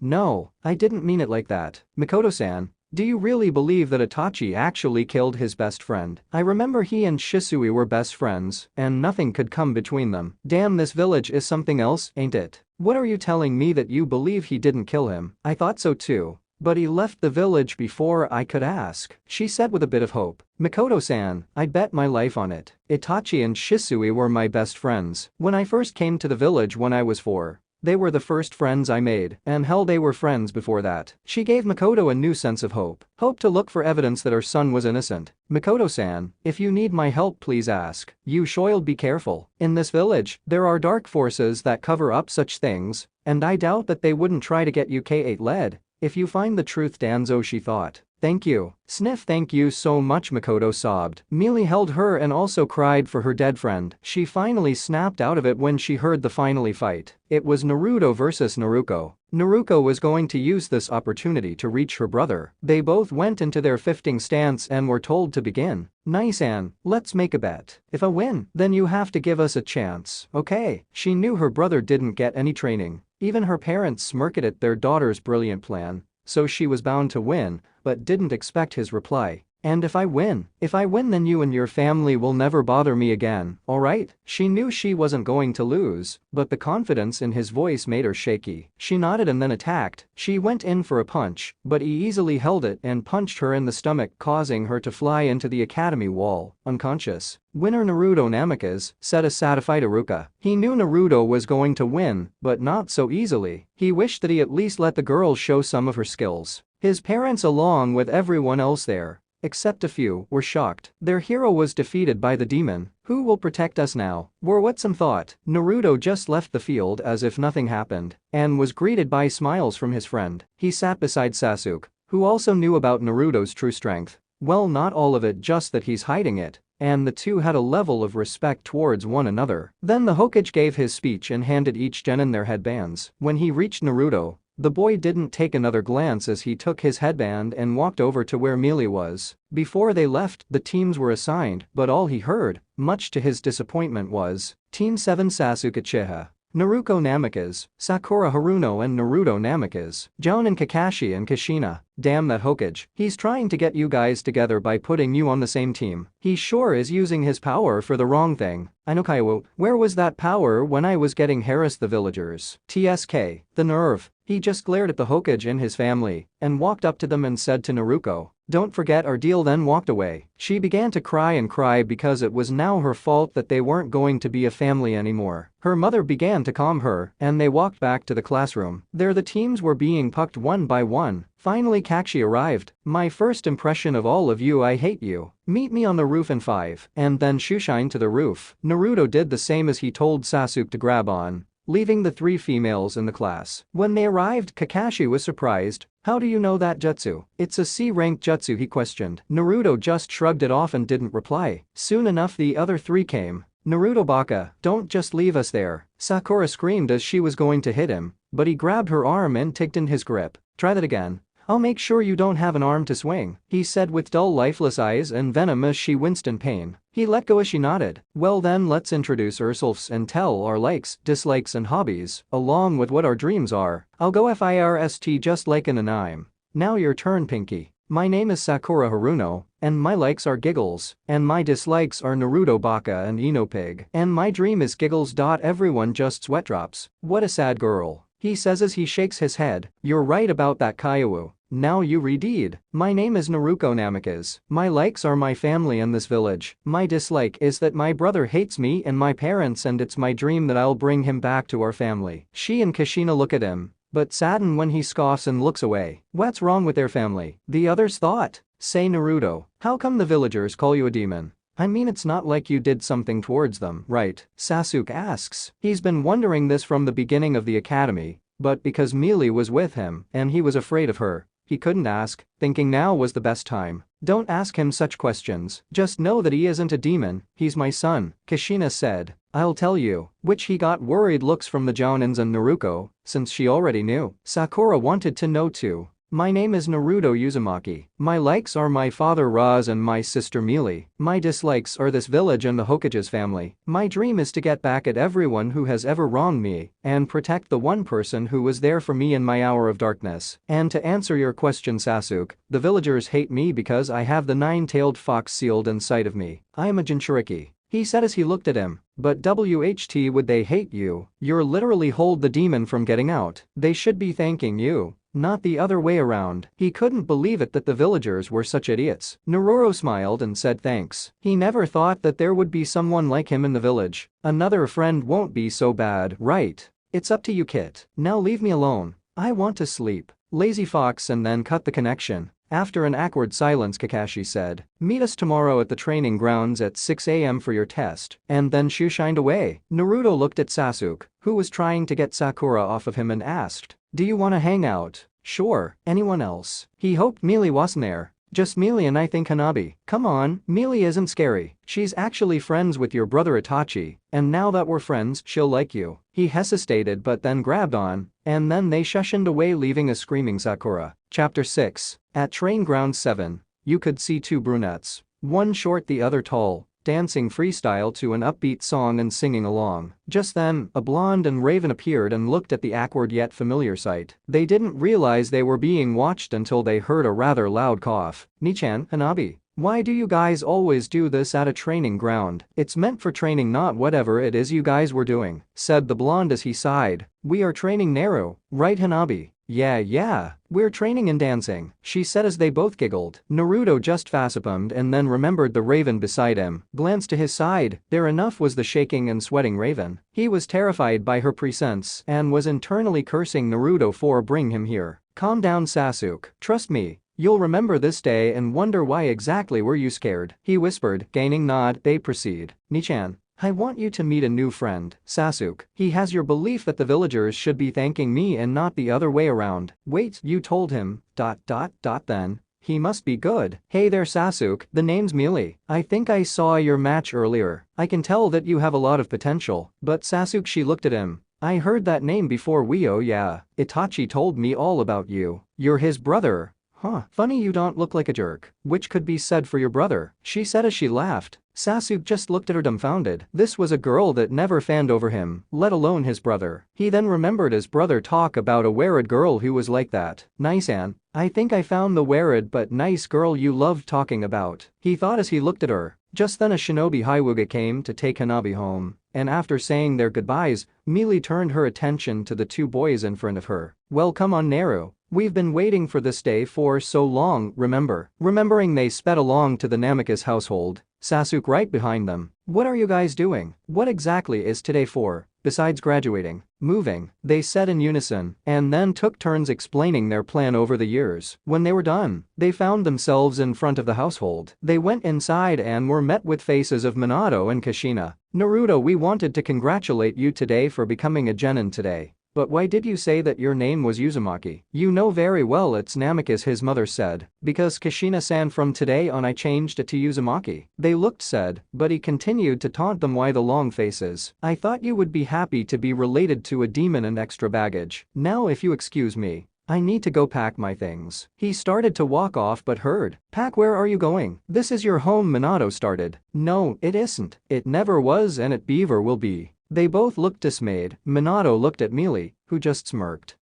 I didn't mean it like that. Makoto-san, do you really believe that Itachi actually killed his best friend? I remember he and Shisui were best friends, and nothing could come between them. Damn, this village is something else, ain't it? What are you telling me that you believe he didn't kill him? I thought so too. But he left the village before I could ask, she said with a bit of hope. Makoto-san, I'd bet my life on it. Itachi and Shisui were my best friends. When I first came to the village when I was 4. They were the first friends I made, and hell, they were friends before that. She gave Makoto a new sense of hope. Hope to look for evidence that her son was innocent. Makoto-san, if you need my help, please ask. You should be careful. In this village, there are dark forces that cover up such things, and I doubt that they wouldn't try to get you K8 led. If you find the truth, Danzo, she thought. Thank you. Sniff, thank you so much, Makoto sobbed. Mealy held her and also cried for her dead friend. She finally snapped out of it when she heard the finally fight. It was Naruto versus Naruto. Naruto was going to use this opportunity to reach her brother. They both went into their 15 stance and were told to begin. Nice-an, let's make a bet. If I win, then you have to give us a chance, okay? She knew her brother didn't get any training. Even her parents smirked at their daughter's brilliant plan, so she was bound to win, but didn't expect his reply. And if I win, then you and your family will never bother me again, alright? She knew she wasn't going to lose, but the confidence in his voice made her shaky. She nodded and then attacked. She went in for a punch, but he easily held it and punched her in the stomach, causing her to fly into the academy wall, unconscious. Winner Naruto Namikaze, said a satisfied Iruka. He knew Naruto was going to win, but not so easily. He wished that he at least let the girl show some of her skills. His parents, along with everyone else there, except a few, were shocked. Their hero was defeated by the demon. Who will protect us now? Were what some thought. Naruto just left the field as if nothing happened and was greeted by smiles from his friend. He sat beside Sasuke, who also knew about Naruto's true strength. Well, not all of it, just that he's hiding it. And the two had a level of respect towards one another. Then the Hokage gave his speech and handed each genin their headbands. When he reached Naruto, the boy didn't take another glance as he took his headband and walked over to where Mealy was. Before they left, the teams were assigned, but all he heard, much to his disappointment, was Team 7 Sasuke Uchiha, Naruto Namikaze, Sakura Haruno and Naruto Namikaze, Jounin Kakashi and Kushina. Damn that Hokage. He's trying to get you guys together by putting you on the same team. He sure is using his power for the wrong thing. I know, Kaiwo, where was that power when I was getting harassed the villagers? TSK, the nerve. He just glared at the Hokage and his family and walked up to them and said to Naruto, "Don't forget our deal," then walked away. She began to cry and cry because it was now her fault that they weren't going to be a family anymore. Her mother began to calm her and they walked back to the classroom. There the teams were being pucked one by one. Finally Kakashi arrived. "My first impression of all of you, I hate you. Meet me on the roof in 5. And then Shushine to the roof. Naruto did the same as he told Sasuke to grab on, leaving the 3 females in the class. When they arrived, Kakashi was surprised. "How do you know that jutsu? It's a C-ranked jutsu," he questioned. Naruto just shrugged it off and didn't reply. Soon enough the other 3 came. "Naruto baka, don't just leave us there," Sakura screamed as she was going to hit him, but he grabbed her arm and tightened his grip. "Try that again. I'll make sure you don't have an arm to swing," he said with dull lifeless eyes and venom as she winced in pain. He let go as she nodded. "Well then, let's introduce ourselves and tell our likes, dislikes and hobbies, along with what our dreams are. I'll go first just like an anime. Now your turn, Pinky." My name is Sakura Haruno, and my likes are giggles, and my dislikes are Naruto Baka and Ino Pig, and my dream is giggles. Everyone just sweat drops. What a sad girl. He says as he shakes his head. You're right about that, Kaiwu. Now you read. My name is Naruto Namikaze. My likes are my family and this village. My dislike is that my brother hates me and my parents, and it's my dream that I'll bring him back to our family. She and Kushina look at him, but sadden when he scoffs and looks away. What's wrong with their family? The others thought. Say Naruto, how come the villagers call you a demon? I mean, it's not like you did something towards them, right? Sasuke asks. He's been wondering this from the beginning of the academy, but because Mealy was with him and he was afraid of her, he couldn't ask, thinking now was the best time. Don't ask him such questions, just know that he isn't a demon, he's my son, Kushina said. I'll tell you, which he got worried looks from the Jounins and Naruto, since she already knew. Sakura wanted to know too. My name is Naruto Uzumaki. My likes are my father Raz and my sister Mealy. My dislikes are this village and the Hokage's family. My dream is to get back at everyone who has ever wronged me and protect the one person who was there for me in my hour of darkness. And to answer your question, Sasuke, the villagers hate me because I have the nine-tailed fox sealed inside of me. I am a Jinchuriki. He said as he looked at him, but WHT would they hate you? You're literally hold the demon from getting out. They should be thanking you, not the other way around. He couldn't believe it that the villagers were such idiots. Naruto smiled and said thanks. He never thought that there would be someone like him in the village. Another friend won't be so bad, right? It's up to you, Kit. Now leave me alone. I want to sleep. Lazy fox, and then cut the connection. After an awkward silence, Kakashi said, meet us tomorrow at the training grounds at 6 a.m. for your test. And then Shu shined away. Naruto looked at Sasuke, who was trying to get Sakura off of him, and asked, do you want to hang out? Sure. Anyone else? He hoped Mealy wasn't there. Just Mealy and I think Hanabi. Come on, Mealy isn't scary. She's actually friends with your brother Itachi, and now that we're friends, she'll like you. He hesitated but then grabbed on, and then they shushed away, leaving a screaming Sakura. Chapter 6. At Train Ground 7, you could see two brunettes, one short the other tall, dancing freestyle to an upbeat song and singing along. Just then, a blonde and Raven appeared and looked at the awkward yet familiar sight. They didn't realize they were being watched until they heard a rather loud cough. Nichan, Hanabi, why do you guys always do this at a training ground? It's meant for training, not whatever it is you guys were doing, said the blonde as he sighed. We are training Naru, right Hanabi? Yeah, we're training and dancing, she said as they both giggled. Naruto just facepalmed and then remembered the Raven beside him, glanced to his side. There enough was the shaking and sweating Raven. He was terrified by her presence and was internally cursing Naruto for bringing him here. Calm down, Sasuke, trust me. You'll remember this day and wonder why exactly were you scared, he whispered, gaining nod. They proceed. Nichan, I want you to meet a new friend, Sasuke. He has your belief that the villagers should be thanking me and not the other way around. Wait, you told him, then. He must be good. Hey there, Sasuke, the name's Mealy. I think I saw your match earlier. I can tell that you have a lot of potential. But Sasuke, she looked at him. I heard that name before. Oh yeah, Itachi told me all about you. You're his brother. Huh, funny you don't look like a jerk, which could be said for your brother, she said as she laughed. Sasuke just looked at her dumbfounded. This was a girl that never fanned over him, let alone his brother. He then remembered his brother talk about a weird girl who was like that. Nice-an, I think I found the weird but nice girl you loved talking about, he thought as he looked at her. Just then a shinobi Hyuga came to take Hanabi home, and after saying their goodbyes, Mealy turned her attention to the two boys in front of her. Well, come on Naru. We've been waiting for this day for so long, remember? Remembering, they sped along to the Namikaze household, Sasuke right behind them. What are you guys doing? What exactly is today for, besides graduating? Moving, they said in unison, and then took turns explaining their plan over the years. When they were done, they found themselves in front of the household. They went inside and were met with faces of Minato and Kushina. Naruto, we wanted to congratulate you today for becoming a genin today. But why did you say that your name was Uzumaki? You know very well it's Namikaze, his mother said. Because Kushina-san, from today on I changed it to Uzumaki. They looked sad, but he continued to taunt them. Why the long faces? I thought you would be happy to be related to a demon and extra baggage. Now if you excuse me, I need to go pack my things. He started to walk off but heard. Pack, where are you going? This is your home, Minato started. No, it isn't. It never was and it never will be. They both looked dismayed. Minato looked at Mealy, who just smirked.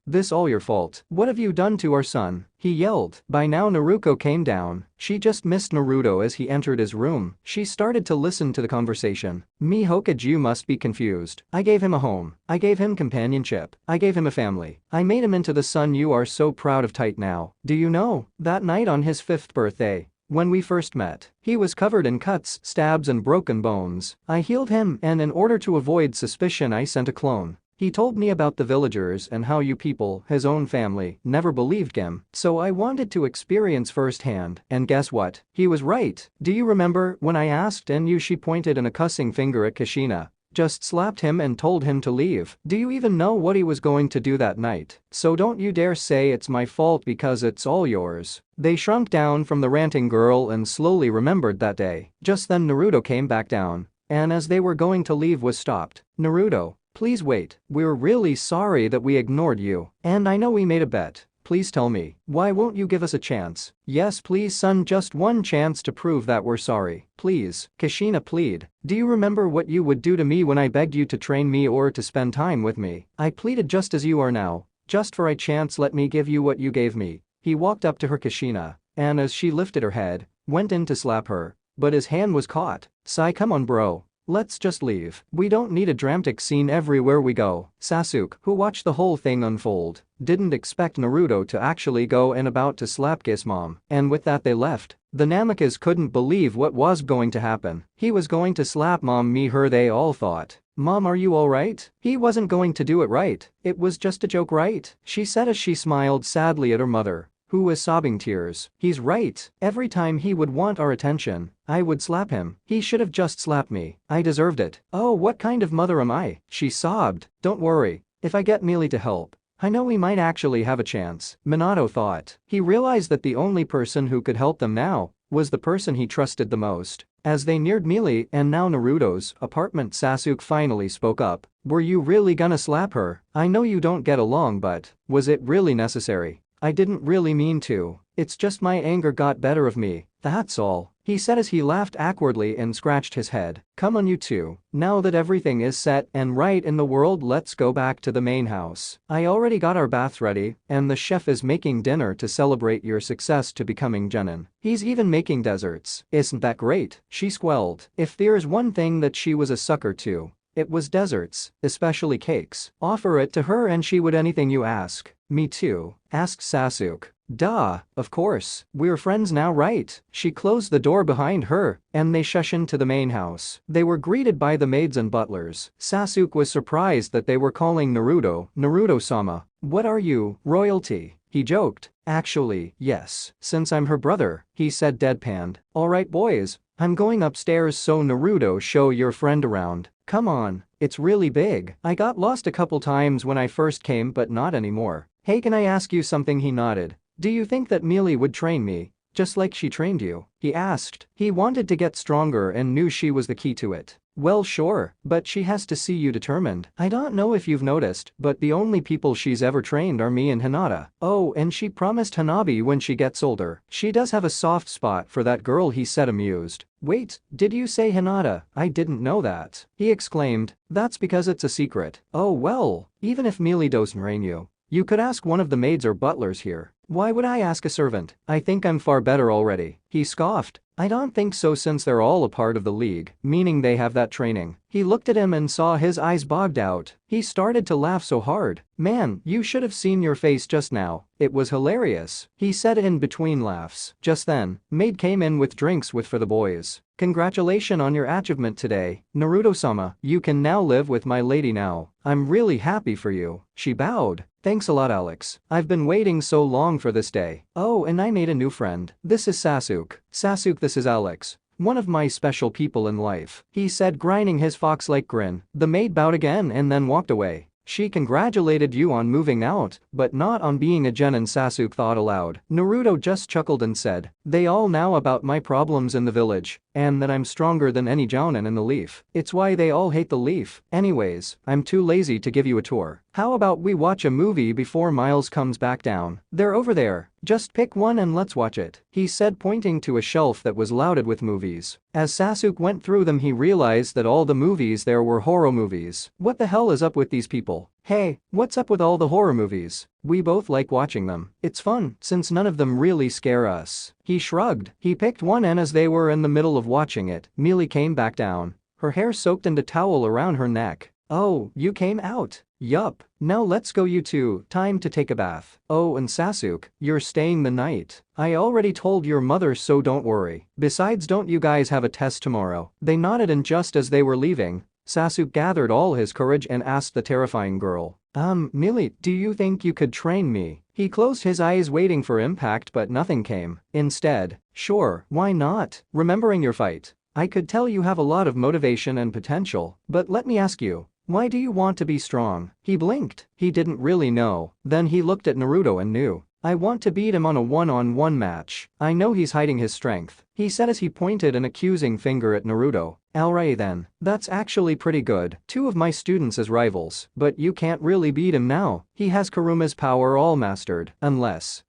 This all your fault. What have you done to our son?" he yelled. By now Naruto came down. She just missed Naruto as he entered his room. She started to listen to the conversation. "Me Hokage, you must be confused. I gave him a home. I gave him companionship. I gave him a family. I made him into the son you are so proud of tight now. Do you know, that night on his 5th birthday, when we first met, he was covered in cuts, stabs and broken bones. I healed him and in order to avoid suspicion I sent a clone. He told me about the villagers and how you people, his own family, never believed him, so I wanted to experience firsthand, and guess what? He was right. Do you remember when I asked and she pointed in a cussing finger at Kushina, just slapped him and told him to leave? Do you even know what he was going to do that night? So don't you dare say it's my fault because it's all yours." They shrunk down from the ranting girl and slowly remembered that day. Just then Naruto came back down, and as they were going to leave was stopped. "Naruto, please wait, we're really sorry that we ignored you, and I know we made a bet. Please tell me, why won't you give us a chance?" "Yes please son, just one chance to prove that we're sorry, please," Kushina pleaded. "Do you remember what you would do to me when I begged you to train me or to spend time with me? I pleaded just as you are now, just for a chance let me give you what you gave me." He walked up to her Kushina, and as she lifted her head, went in to slap her, but his hand was caught. "Sai, come on bro. Let's just leave. We don't need a dramatic scene everywhere we go." Sasuke, who watched the whole thing unfold, didn't expect Naruto to actually go and about to slap his mom, and with that they left. The Namikas couldn't believe what was going to happen. He was going to slap mom her they all thought. "Mom, are you alright? He wasn't going to do it, right? It was just a joke, right?" she said as she smiled sadly at her mother, who was sobbing tears. "He's right. Every time he would want our attention, I would slap him. He should have just slapped me. I deserved it. Oh, what kind of mother am I?" she sobbed. "Don't worry, if I get Mealy to help, I know we might actually have a chance," Minato thought. He realized that the only person who could help them now was the person he trusted the most. As they neared Mealy and now Naruto's apartment, Sasuke finally spoke up. "Were you really gonna slap her? I know you don't get along, but was it really necessary? I didn't really mean to. It's just my anger got better of me, that's all," he said as he laughed awkwardly and scratched his head. "Come on you two, now that everything is set and right in the world, let's go back to the main house. I already got our baths ready and the chef is making dinner to celebrate your success to becoming Genin. He's even making desserts. Isn't that great?" she squealed. If there's one thing that she was a sucker to, it was desserts, especially cakes. "Offer it to her and she would anything you ask." "Me too?" asked Sasuke. "Duh, of course, we're friends now, right?" She closed the door behind her, and they shushed into the main house. They were greeted by the maids and butlers. Sasuke was surprised that they were calling Naruto, Naruto-sama. "What are you, royalty?" he joked. "Actually, yes, since I'm her brother," he said deadpanned. "Alright boys, I'm going upstairs so Naruto show your friend around. Come on, it's really big. I got lost a couple times when I first came but not anymore. Hey, can I ask you something?" He nodded. "Do you think that Mealy would train me, just like she trained you?" he asked. He wanted to get stronger and knew she was the key to it. "Well sure, but she has to see you determined. I don't know if you've noticed, but the only people she's ever trained are me and Hinata. Oh, and she promised Hanabi when she gets older. She does have a soft spot for that girl," he said amused. "Wait, did you say Hinata? I didn't know that," he exclaimed. "That's because it's a secret." "Oh well, even if Mealy doesn't train you, you could ask one of the maids or butlers here." "Why would I ask a servant? I think I'm far better already," he scoffed. "I don't think so since they're all a part of the league, meaning they have that training." He looked at him and saw his eyes bogged out. He started to laugh so hard. "Man, you should have seen your face just now. It was hilarious," he said in between laughs. Just then, maid came in with drinks for the boys. "Congratulations on your achievement today, Naruto-sama. You can now live with my lady now. I'm really happy for you." She bowed. "Thanks a lot, Alex. I've been waiting so long for this day. Oh, and I made a new friend. This is Sasuke. Sasuke, this is Alex. One of my special people in life," he said, grinding his fox-like grin. The maid bowed again and then walked away. She congratulated you on moving out, but not on being a genin, Sasuke thought aloud. Naruto just chuckled and said, "They all know about my problems in the village, and that I'm stronger than any jounin in the leaf. It's why they all hate the leaf. Anyways, I'm too lazy to give you a tour. How about we watch a movie before Miles comes back down? They're over there. Just pick one and let's watch it, he said, pointing to a shelf that was loaded with movies. As Sasuke went through them, he realized that all the movies there were horror movies. What the hell is up with these people? Hey, what's up with all the horror movies? We both like watching them. It's fun, since none of them really scare us. He shrugged. He picked one, and as they were in the middle of watching it, Mealy came back down. Her hair soaked and a towel around her neck. Oh, you came out? Yup. Now let's go, you two. Time to take a bath. Oh, and Sasuke, you're staying the night. I already told your mother, so don't worry. Besides, don't you guys have a test tomorrow? They nodded, and just as they were leaving, Sasuke gathered all his courage and asked the terrifying girl. Mealy, do you think you could train me? He closed his eyes waiting for impact, but nothing came. Instead, sure, why not? Remembering your fight, I could tell you have a lot of motivation and potential, but let me ask you, why do you want to be strong? He blinked. He didn't really know. Then he looked at Naruto and knew. I want to beat him on a one-on-one match. I know he's hiding his strength, he said as he pointed an accusing finger at Naruto. Alright then, that's actually pretty good. Two of my students as rivals, but you can't really beat him now. He has Kuruma's power all mastered. Unless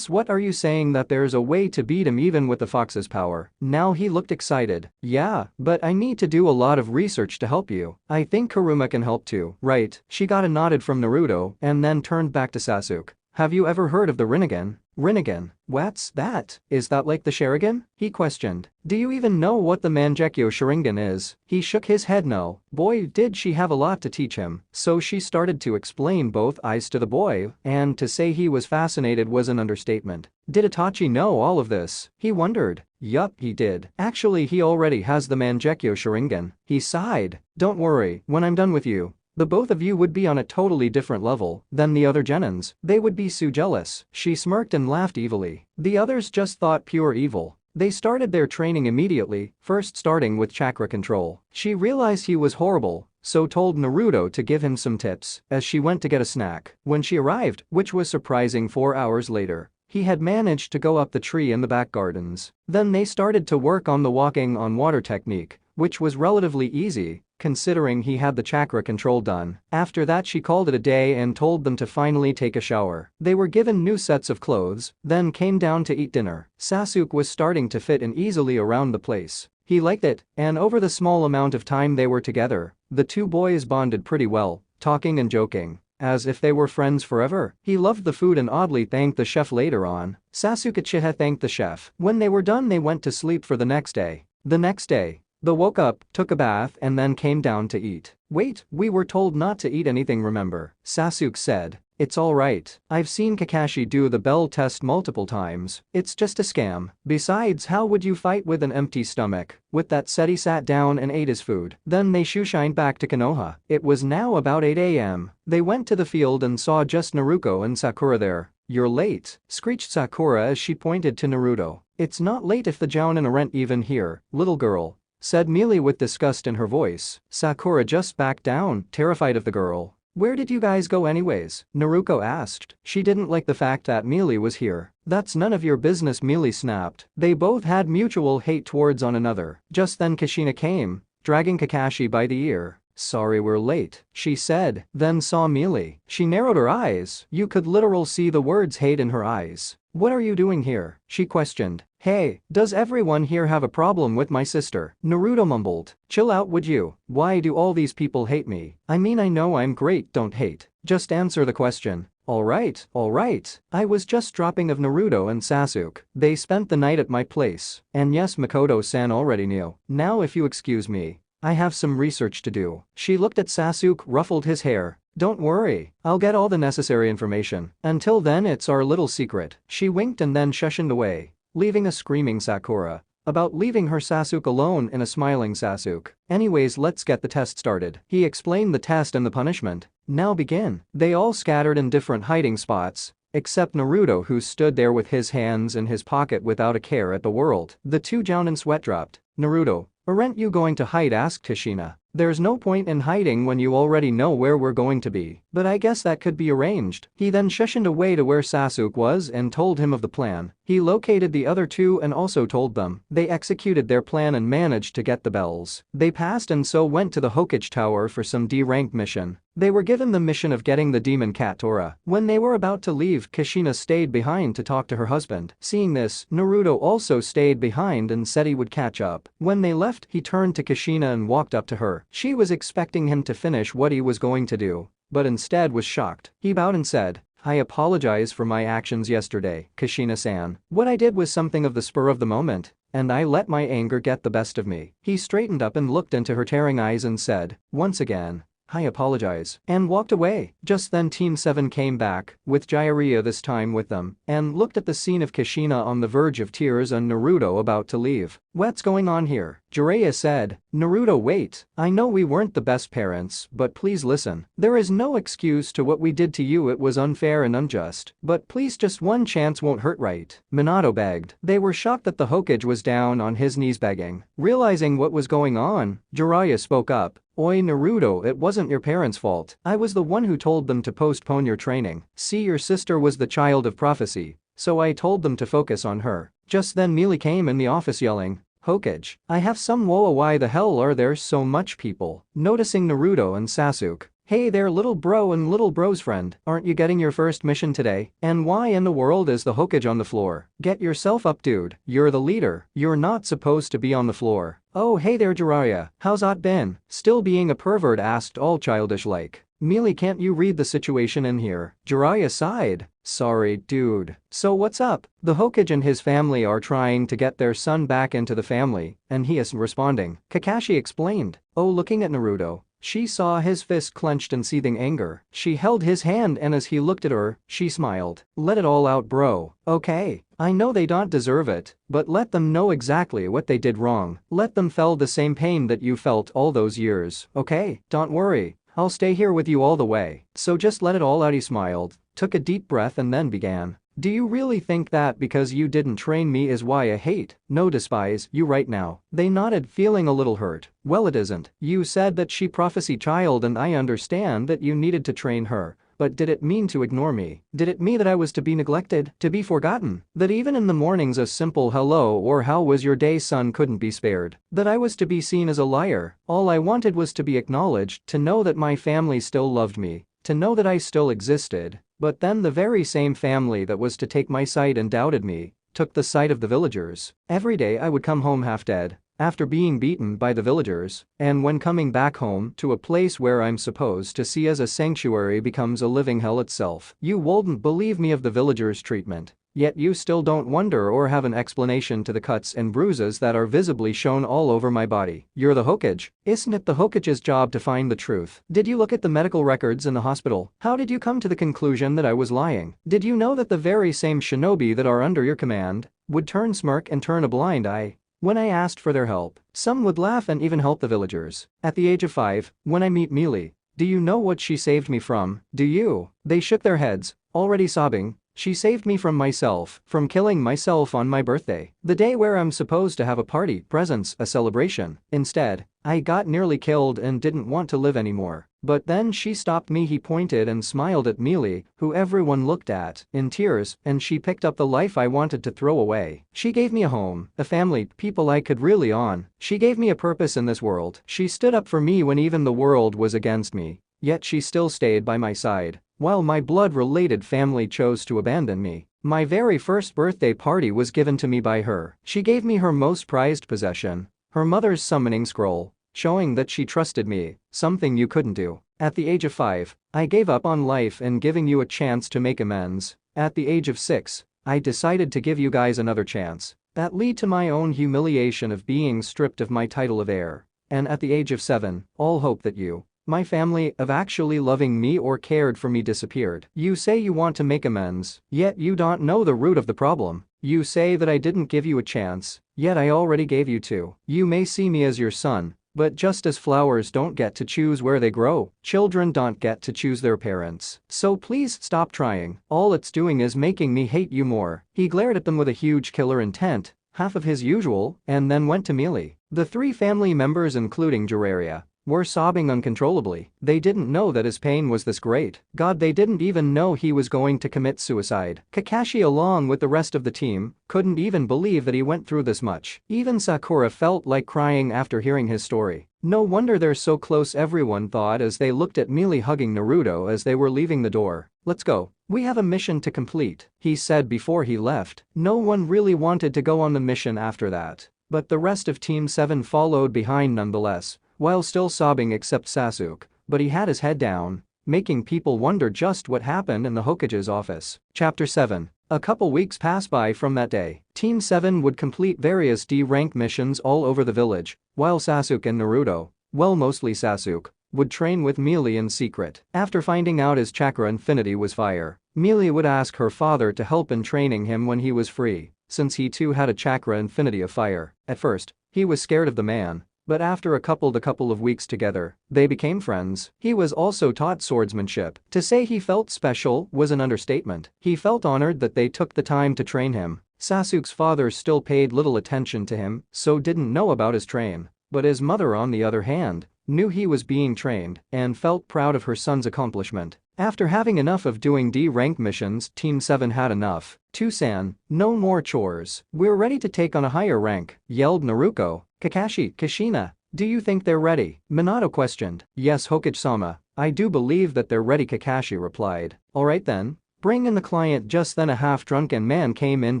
what are you saying, that there's a way to beat him even with the fox's power? Now he looked excited. Yeah, but I need to do a lot of research to help you. I think Kuruma can help too. Right, she got a nodded from Naruto and then turned back to Sasuke. Have you ever heard of the Rinnegan? Rinnegan? What's that? Is that like the Sharingan? He questioned. Do you even know what the Mangekyo Sharingan is? He shook his head no. Boy, did she have a lot to teach him. So she started to explain both eyes to the boy, and to say he was fascinated was an understatement. Did Itachi know all of this? He wondered. Yup, he did. Actually, he already has the Mangekyo Sharingan. He sighed. Don't worry, when I'm done with you, the both of you would be on a totally different level than the other genins. They would be so jealous. She smirked and laughed evilly. The others just thought pure evil. They started their training immediately, first starting with chakra control. She realized he was horrible, so told Naruto to give him some tips as she went to get a snack. When she arrived, which was surprising 4 hours later, he had managed to go up the tree in the back gardens. Then they started to work on the walking on water technique, which was relatively easy, considering he had the chakra control done. After that, she called it a day and told them to finally take a shower. They were given new sets of clothes, then came down to eat dinner. Sasuke was starting to fit in easily around the place. He liked it, and over the small amount of time they were together, the two boys bonded pretty well, talking and joking, as if they were friends forever. He loved the food and oddly thanked the chef later on. Sasuke Uchiha thanked the chef. When they were done, they went to sleep for the next day. The next day, they woke up, took a bath and then came down to eat. Wait, we were told not to eat anything, remember? Sasuke said. It's alright. I've seen Kakashi do the bell test multiple times. It's just a scam. Besides, how would you fight with an empty stomach? With that said, he sat down and ate his food. Then they shooshined back to Konoha. It was now about 8 a.m. They went to the field and saw just Naruto and Sakura there. You're late, screeched Sakura as she pointed to Naruto. It's not late if the Jounin aren't even here, little girl, said Mealy with disgust in her voice. Sakura just backed down, terrified of the girl. Where did you guys go anyways? Naruto asked. She didn't like the fact that Mealy was here. That's none of your business, Mealy snapped. They both had mutual hate towards one another. Just then Kushina came, dragging Kakashi by the ear. Sorry we're late, she said, then saw Mealy. She narrowed her eyes. You could literally see the words hate in her eyes. What are you doing here? She questioned. Hey, does everyone here have a problem with my sister? Naruto mumbled. Chill out, would you? Why do all these people hate me? I mean, I know I'm great, don't hate. Just answer the question. Alright. I was just dropping of Naruto and Sasuke. They spent the night at my place. And yes, Makoto-san already knew. Now if you excuse me, I have some research to do. She looked at Sasuke, ruffled his hair. Don't worry, I'll get all the necessary information. Until then, it's our little secret. She winked and then shushed away, leaving a screaming Sakura. About leaving her Sasuke alone and a smiling Sasuke. Anyways, let's get the test started. He explained the test and the punishment. Now begin. They all scattered in different hiding spots, except Naruto, who stood there with his hands in his pocket without a care at the world. The two Jounin sweat dropped. Naruto, aren't you going to hide? Asked Kushina. There's no point in hiding when you already know where we're going to be. But I guess that could be arranged. He then shushed away to where Sasuke was and told him of the plan. He located the other two and also told them. They executed their plan and managed to get the bells. They passed and so went to the Hokage Tower for some D-rank mission. They were given the mission of getting the demon cat Tora. When they were about to leave, Kushina stayed behind to talk to her husband. Seeing this, Naruto also stayed behind and said he would catch up. When they left, he turned to Kushina and walked up to her. She was expecting him to finish what he was going to do, but instead was shocked. He bowed and said, "I apologize for my actions yesterday, Kushina-san. What I did was something of the spur of the moment, and I let my anger get the best of me." He straightened up and looked into her tearing eyes and said, "Once again, I apologize," and walked away. Just then Team 7 came back, with Jiraiya this time with them, and looked at the scene of Kushina on the verge of tears and Naruto about to leave. "What's going on here?" Jiraiya said. "Naruto, wait. I know we weren't the best parents, but please listen. There is no excuse to what we did to you. It was unfair and unjust, but please, just one chance won't hurt, right?" Minato begged. They were shocked that the Hokage was down on his knees begging. Realizing what was going on, Jiraiya spoke up. "Oi Naruto, it wasn't your parents' fault. I was the one who told them to postpone your training. See, your sister was the child of prophecy, so I told them to focus on her." Just then Mealy came in the office yelling, "Hokage, I have some woe. Why the hell are there so much people?" Noticing Naruto and Sasuke. "Hey there, little bro and little bro's friend, aren't you getting your first mission today? And why in the world is the Hokage on the floor? Get yourself up, dude. You're the leader. You're not supposed to be on the floor." "Oh hey there Jiraiya, how's that been? Still being a pervert?" asked all childish like. "Mealy, can't you read the situation in here?" Jiraiya sighed. "Sorry, dude. So what's up?" The Hokage and his family are trying to get their son back into the family, and he isn't responding. Kakashi explained. Oh, looking at Naruto, she saw his fist clenched in seething anger. She held his hand and as he looked at her, she smiled. "Let it all out, bro, okay? I know they don't deserve it, but let them know exactly what they did wrong. Let them feel the same pain that you felt all those years, okay? Don't worry. I'll stay here with you all the way. So just let it all out." He smiled, took a deep breath and then began. "Do you really think that because you didn't train me is why I hate, no despise, you right now?" They nodded, feeling a little hurt. "Well, it isn't. You said that she prophecy child and I understand that you needed to train her. But did it mean to ignore me? Did it mean that I was to be neglected, to be forgotten? That even in the mornings a simple hello or how was your day son couldn't be spared? That I was to be seen as a liar? All I wanted was to be acknowledged, to know that my family still loved me, to know that I still existed. But then the very same family that was to take my side and doubted me, took the side of the villagers. Every day I would come home half dead, after being beaten by the villagers, and when coming back home to a place where I'm supposed to see as a sanctuary becomes a living hell itself. You wouldn't believe me of the villagers' treatment. Yet you still don't wonder or have an explanation to the cuts and bruises that are visibly shown all over my body. You're the Hokage. Isn't it the Hokage's job to find the truth? Did you look at the medical records in the hospital? How did you come to the conclusion that I was lying? Did you know that the very same shinobi that are under your command would turn smirk and turn a blind eye when I asked for their help? Some would laugh and even help the villagers. At the age of 5, when I meet Mealy, do you know what she saved me from? Do you?" They shook their heads, already sobbing. "She saved me from myself, from killing myself on my birthday. The day where I'm supposed to have a party, presents, a celebration. Instead, I got nearly killed and didn't want to live anymore. But then she stopped me." He pointed and smiled at Mealy, who everyone looked at, in tears, "and she picked up the life I wanted to throw away. She gave me a home, a family, people I could rely on. She gave me a purpose in this world. She stood up for me when even the world was against me. Yet she still stayed by my side, while my blood-related family chose to abandon me. My very first birthday party was given to me by her. She gave me her most prized possession, her mother's summoning scroll, showing that she trusted me, something you couldn't do. At the age of 5, I gave up on life and giving you a chance to make amends. At the age of 6, I decided to give you guys another chance. That led to my own humiliation of being stripped of my title of heir. And at the age of 7, all hope that you, my family, of actually loving me or cared for me disappeared. You say you want to make amends, yet you don't know the root of the problem. You say that I didn't give you a chance, yet I already gave you two. You may see me as your son, but just as flowers don't get to choose where they grow, children don't get to choose their parents. So please stop trying. All it's doing is making me hate you more." He glared at them with a huge killer intent, half of his usual, and then went to Mealy. The 3 family members including Jiraiya were sobbing uncontrollably. They didn't know that his pain was this great. God, they didn't even know he was going to commit suicide. Kakashi, along with the rest of the team, couldn't even believe that he went through this much. Even Sakura felt like crying after hearing his story. No wonder they're so close, everyone thought as they looked at Mealy hugging Naruto as they were leaving the door. Let's go. We have a mission to complete, he said before he left. No one really wanted to go on the mission after that. But the rest of Team 7 followed behind nonetheless, while still sobbing except Sasuke, but he had his head down, making people wonder just what happened in the Hokage's office. Chapter 7. A couple weeks passed by from that day. Team 7 would complete various D-rank missions all over the village, while Sasuke and Naruto, well mostly Sasuke, would train with Mealy in secret. After finding out his chakra infinity was fire, Mealy would ask her father to help in training him when he was free, since he too had a chakra infinity of fire. At first, he was scared of the man, but after a couple of weeks together, they became friends. He was also taught swordsmanship. To say he felt special was an understatement. He felt honored that they took the time to train him. Sasuke's father still paid little attention to him, so didn't know about his train, but his mother, on the other hand, knew he was being trained and felt proud of her son's accomplishment. After having enough of doing D-rank missions, Team 7 had enough. "Tusan, no more chores. We're ready to take on a higher rank," yelled Naruto. "Kakashi, Kushina, do you think they're ready?" Minato questioned. "Yes, Hokage-sama, I do believe that they're ready," Kakashi replied. "Alright then. Bring in the client." Just then a half-drunken man came in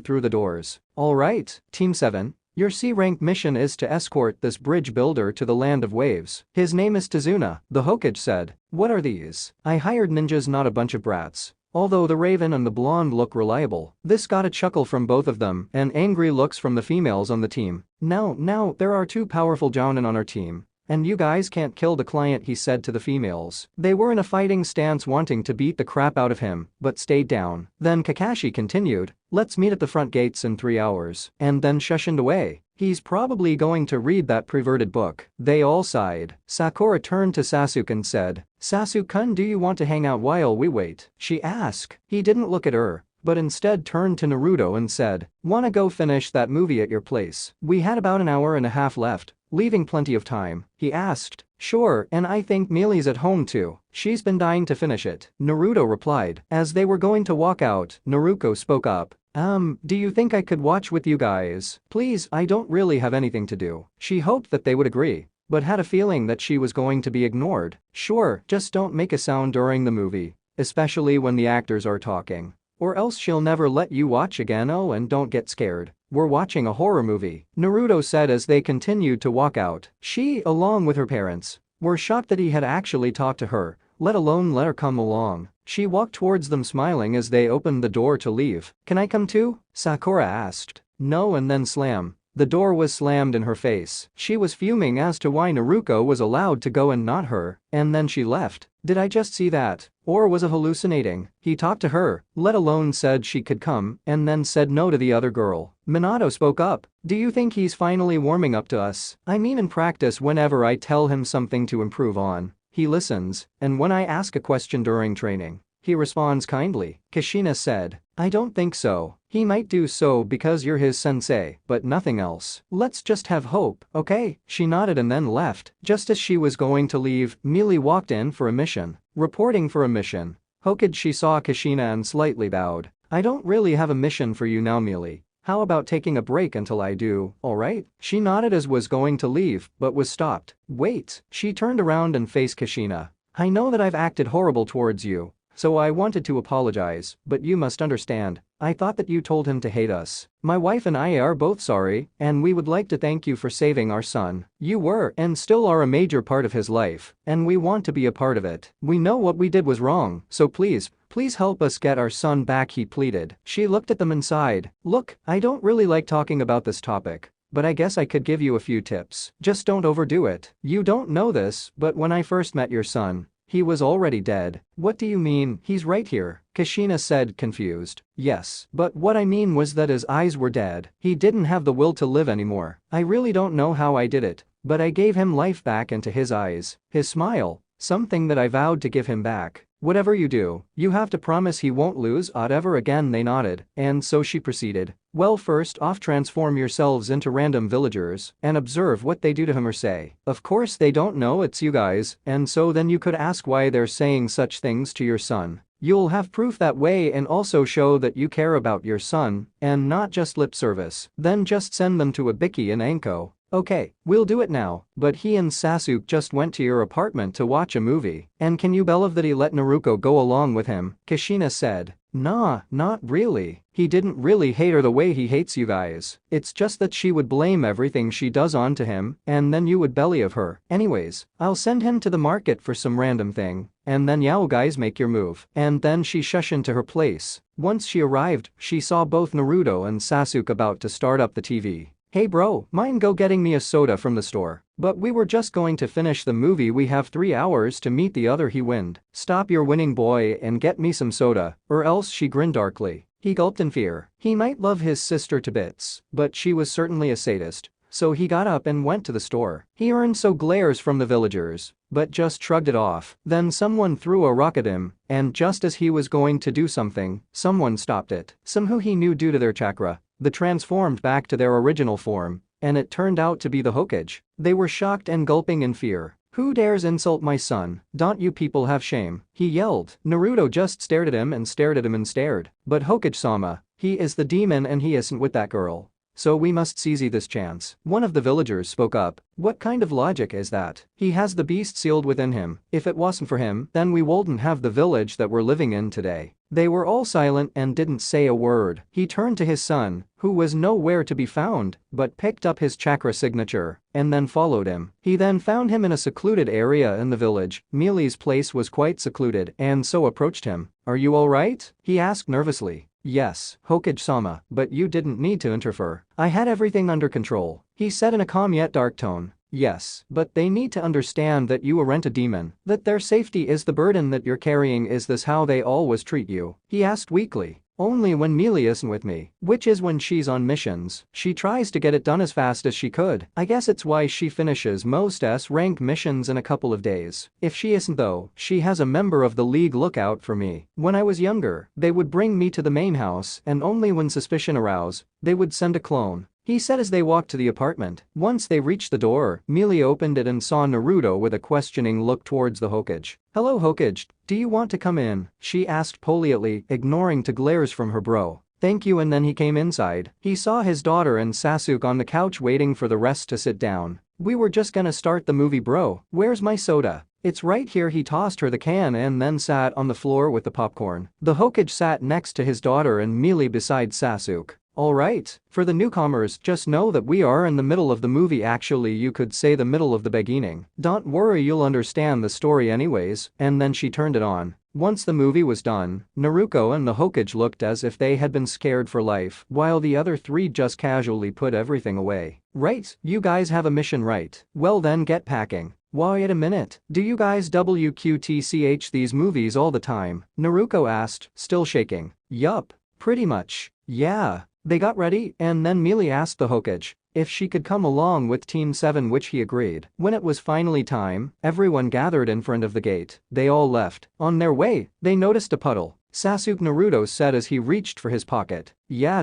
through the doors. "Alright, Team 7. Your C-rank mission is to escort this bridge builder to the land of waves. His name is Tazuna," the Hokage said. "What are these? I hired ninjas, not a bunch of brats." Although the raven and the blonde look reliable, this got a chuckle from both of them and angry looks from the females on the team. Now, there are two powerful jounin on our team, and you guys can't kill the client," he said to the females. They were in a fighting stance wanting to beat the crap out of him, but stayed down. Then Kakashi continued, "Let's meet at the front gates in 3 hours," and then shushed away. He's probably going to read that perverted book. They all sighed. Sakura turned to Sasuke and said, "Sasuke-kun, do you want to hang out while we wait?" she asked. He didn't look at her, but instead turned to Naruto and said, "Wanna go finish that movie at your place? We had about an hour and a half left, leaving plenty of time," he asked. "Sure, and I think Mealy's at home too. She's been dying to finish it," Naruto replied. As they were going to walk out, Naruto spoke up. Do you think I could watch with you guys? Please, I don't really have anything to do." She hoped that they would agree, but had a feeling that she was going to be ignored. "Sure, just don't make a sound during the movie, especially when the actors are talking, or else she'll never let you watch again. Oh, and don't get scared. We're watching a horror movie," Naruto said as they continued to walk out. She, along with her parents, were shocked that he had actually talked to her, let alone let her come along. She walked towards them smiling as they opened the door to leave. "Can I come too?" Sakura asked. "No," and then slam. The door was slammed in her face. She was fuming as to why Naruto was allowed to go and not her, and then she left. Did I just see that? Or was it hallucinating? He talked to her, let alone said she could come, and then said no to the other girl. Minato spoke up. "Do you think he's finally warming up to us? I mean, in practice, whenever I tell him something to improve on, he listens, and when I ask a question during training, he responds kindly." Kushina said, "I don't think so. He might do so because you're his sensei, but nothing else. Let's just have hope, okay?" She nodded and then left. Just as she was going to leave, Mealy walked in for a mission. Reporting for a mission. Hokage, she saw Kushina and slightly bowed. "I don't really have a mission for you now, Mealy. How about taking a break until I do, alright?" She nodded as was going to leave, but was stopped. "Wait." She turned around and faced Kushina. "I know that I've acted horrible towards you, so I wanted to apologize, but you must understand, I thought that you told him to hate us. My wife and I are both sorry, and we would like to thank you for saving our son. You were and still are a major part of his life, and we want to be a part of it. We know what we did was wrong, so please help us get our son back," he pleaded. She looked at them and sighed. "Look, I don't really like talking about this topic, but I guess I could give you a few tips. Just don't overdo it. You don't know this, but when I first met your son, he was already dead." "What do you mean? He's right here," Kushina said, confused. "Yes, but what I mean was that his eyes were dead. He didn't have the will to live anymore. I really don't know how I did it, but I gave him life back into his eyes, his smile, something that I vowed to give him back." Whatever you do, you have to promise he won't lose ever again. They nodded, and so she proceeded. Well, first off, transform yourselves into random villagers and observe what they do to him or say. Of course they don't know it's you guys, and so then you could ask why they're saying such things to your son. You'll have proof that way and also show that you care about your son and not just lip service. Then just send them to Ibiki and Anko. Okay, we'll do it now, but he and Sasuke just went to your apartment to watch a movie. And can you believe that he let Naruto go along with him? Kushina said. Nah, not really. He didn't really hate her the way he hates you guys. It's just that she would blame everything she does onto him, and then you would belly of her. Anyways, I'll send him to the market for some random thing, and then you guys make your move. And then she shushed into her place. Once she arrived, she saw both Naruto and Sasuke about to start up the TV. Hey bro, mind go getting me a soda from the store? But we were just going to finish the movie. We have 3 hours to meet the other. He winned. Stop your winning, boy, and get me some soda, or else. She grinned darkly. He gulped in fear. He might love his sister to bits, but she was certainly a sadist. So he got up and went to the store. He earned so glares from the villagers, but just shrugged it off. Then someone threw a rock at him, and just as he was going to do something, someone stopped it. Some who he knew due to their chakra. They transformed back to their original form, and it turned out to be the Hokage. They were shocked and gulping in fear. Who dares insult my son? Don't you people have shame? He yelled. Naruto just stared at him and stared at him and stared. But Hokage-sama, he is the demon and he isn't with that girl. So we must seize this chance. One of the villagers spoke up. What kind of logic is that? He has the beast sealed within him. If it wasn't for him, then we wouldn't have the village that we're living in today. They were all silent and didn't say a word. He turned to his son, who was nowhere to be found, but picked up his chakra signature and then followed him. He then found him in a secluded area in the village. Mealy's place was quite secluded and so approached him. Are you alright? He asked nervously. Yes, Hokage-sama, but you didn't need to interfere. I had everything under control, he said in a calm yet dark tone. Yes, but they need to understand that you aren't a demon, that their safety is the burden that you're carrying. Is this how they always treat you? He asked weakly. Only when Mealy isn't with me, which is when she's on missions. She tries to get it done as fast as she could. I guess it's why she finishes most S-rank missions in a couple of days. If she isn't though, she has a member of the league look out for me. When I was younger, they would bring me to the main house and only when suspicion arose, they would send a clone. He said as they walked to the apartment. Once they reached the door, Mealy opened it and saw Naruto with a questioning look towards the Hokage. Hello Hokage, do you want to come in? She asked politely, ignoring the glares from her bro. Thank you. And then he came inside. He saw his daughter and Sasuke on the couch waiting for the rest to sit down. We were just gonna start the movie, bro. Where's my soda? It's right here. He tossed her the can and then sat on the floor with the popcorn. The Hokage sat next to his daughter and Mealy beside Sasuke. Alright, for the newcomers, just know that we are in the middle of the movie. Actually, you could say the middle of the beginning. Don't worry, you'll understand the story anyways. And then she turned it on. Once the movie was done, Naruto and the Hokage looked as if they had been scared for life, while the other 3 just casually put everything away. Right, you guys have a mission, right? Well then get packing. Wait a minute, do you guys WQTCH these movies all the time? Naruto asked, still shaking. Yup, pretty much, yeah. They got ready and then Mealy asked the Hokage if she could come along with Team 7, which he agreed. When it was finally time, everyone gathered in front of the gate. They all left. On their way, they noticed a puddle. Sasuke, Naruto said as he reached for his pocket. Yeah,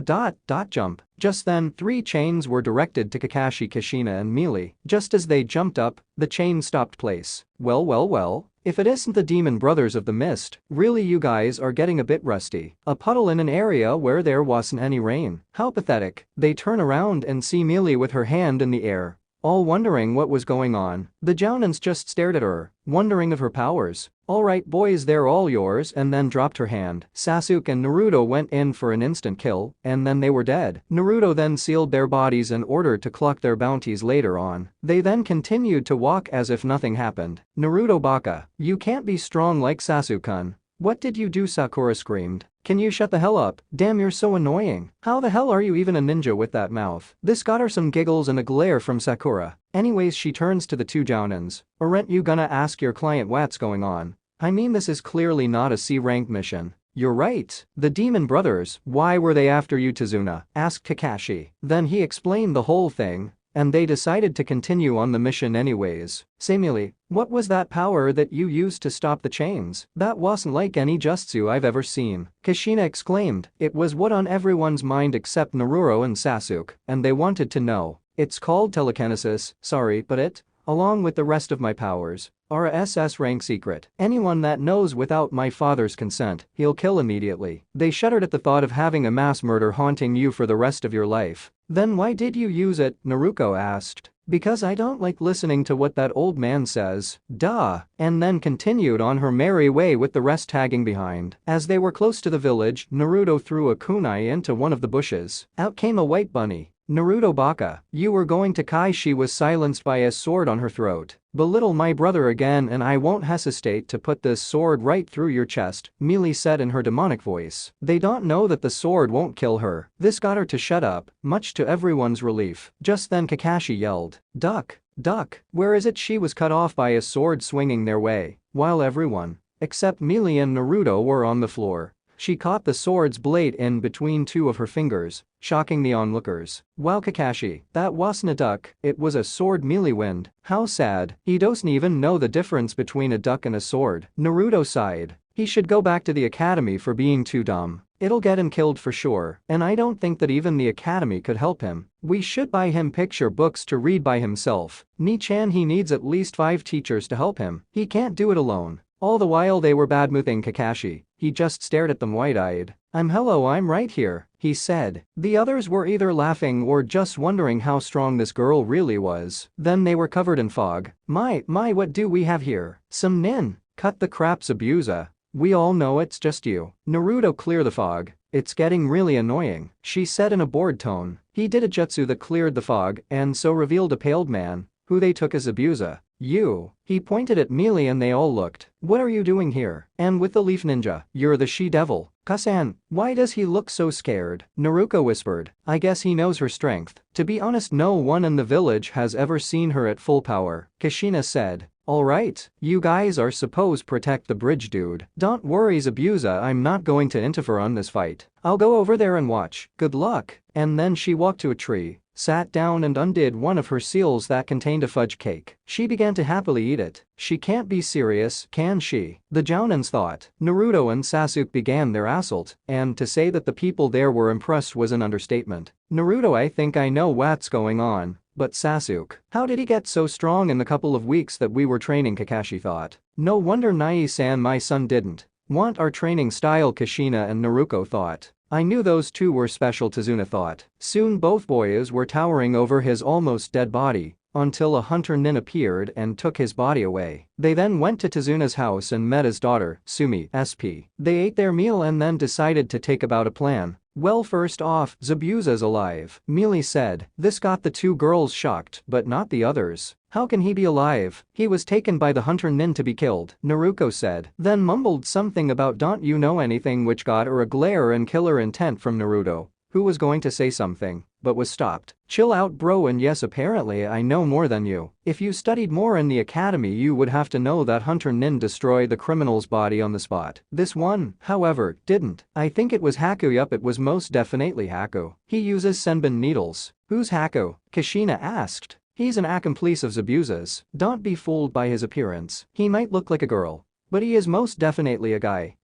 jump. Just then, 3 chains were directed to Kakashi, Kushina and Mealy. Just as they jumped up, the chain stopped place. Well. If it isn't the Demon Brothers of the Mist, really you guys are getting a bit rusty. A puddle in an area where there wasn't any rain. How pathetic. They turn around and see Mealy with her hand in the air. All wondering what was going on. The Jounins just stared at her, wondering of her powers. Alright boys, they're all yours, and then dropped her hand. Sasuke and Naruto went in for an instant kill, and then they were dead. Naruto then sealed their bodies in order to collect their bounties later on. They then continued to walk as if nothing happened. Naruto baka, you can't be strong like Sasuke-kun. What did you do? Sakura screamed. Can you shut the hell up? Damn, you're so annoying. How the hell are you even a ninja with that mouth? This got her some giggles and a glare from Sakura. Anyways, she turns to the 2 Jounins. Aren't you gonna ask your client what's going on? I mean, this is clearly not a C-rank mission. You're right. The Demon Brothers, why were they after you, Tazuna? Asked Kakashi. Then he explained the whole thing. and they decided to continue on the mission anyways. Say Mealy, what was that power that you used to stop the chains? That wasn't like any jutsu I've ever seen. Kushina exclaimed. It was what on everyone's mind except Naruto and Sasuke, and they wanted to know. It's called telekinesis, sorry, but it, along with the rest of my powers, are a SS rank secret. Anyone that knows without my father's consent, he'll kill immediately. They shuddered at the thought of having a mass murder haunting you for the rest of your life. Then why did you use it? Naruto asked. Because I don't like listening to what that old man says, duh, and then continued on her merry way with the rest tagging behind. As they were close to the village, Naruto threw a kunai into one of the bushes. Out came a white bunny. Naruto baka, you were going to Kai. She was silenced by a sword on her throat. Belittle my brother again and I won't hesitate to put this sword right through your chest, Mealy said in her demonic voice. They don't know that the sword won't kill her. This got her to shut up, much to everyone's relief. Just then Kakashi yelled, duck, duck, where is it? She was cut off by a sword swinging their way, while everyone, except Mealy and Naruto, were on the floor. She caught the sword's blade in between two of her fingers, shocking the onlookers. Wow Kakashi, that wasn't a duck, it was a sword. Mealy wind. How sad, he doesn't even know the difference between a duck and a sword. Naruto sighed. He should go back to the academy for being too dumb. It'll get him killed for sure, and I don't think that even the academy could help him. We should buy him picture books to read by himself. Ni-chan, he needs at least 5 teachers to help him. He can't do it alone. All the while they were badmouthing Kakashi, he just stared at them wide-eyed. I'm right here, he said. The others were either laughing or just wondering how strong this girl really was. Then they were covered in fog. My, what do we have here? Some nin? Cut the crap, Zabuza. We all know it's just you. Naruto, clear the fog. It's getting really annoying, she said in a bored tone. He did a jutsu that cleared the fog and so revealed a paled man, who they took as Zabuza. You. He pointed at Mealy and they all looked. What are you doing here? And with the leaf ninja, you're the she-devil. Kasan, why does he look so scared? Naruto whispered. I guess he knows her strength. To be honest, no one in the village has ever seen her at full power, Kushina said. Alright, you guys are supposed protect the bridge, dude. Don't worry, Zabuza, I'm not going to interfere on this fight. I'll go over there and watch. Good luck. And then she walked to a tree, sat down and undid one of her seals that contained a fudge cake. She began to happily eat it. She can't be serious, can she? The Jounins thought. Naruto and Sasuke began their assault, and to say that the people there were impressed was an understatement. Naruto, I think I know what's going on. But Sasuke, how did he get so strong in the couple of weeks that we were training? Kakashi thought. No wonder Nai-san, my son, didn't want our training style, Kushina and Naruto thought. I knew those two were special, Tazuna thought. Soon both boys were towering over his almost dead body, until a hunter nin appeared and took his body away. They then went to Tazuna's house and met his daughter, Sumi, SP. They ate their meal and then decided to take about a plan. Well, first off, Zabuza's alive, Mealy said. This got the two girls shocked, but not the others. How can he be alive? He was taken by the hunter nin to be killed, Naruto said. Then mumbled something about don't you know anything, which got her a glare and killer intent from Naruto, who was going to say something, but was stopped. Chill out, bro, and yes, apparently I know more than you. If you studied more in the academy, you would have to know that hunter nin destroyed the criminal's body on the spot. This one, however, didn't. I think it was Haku. Yup, it was most definitely Haku. He uses senbon needles. Who's Haku? Kushina asked. He's an accomplice of Zabuza's. Don't be fooled by his appearance. He might look like a girl, but he is most definitely a guy.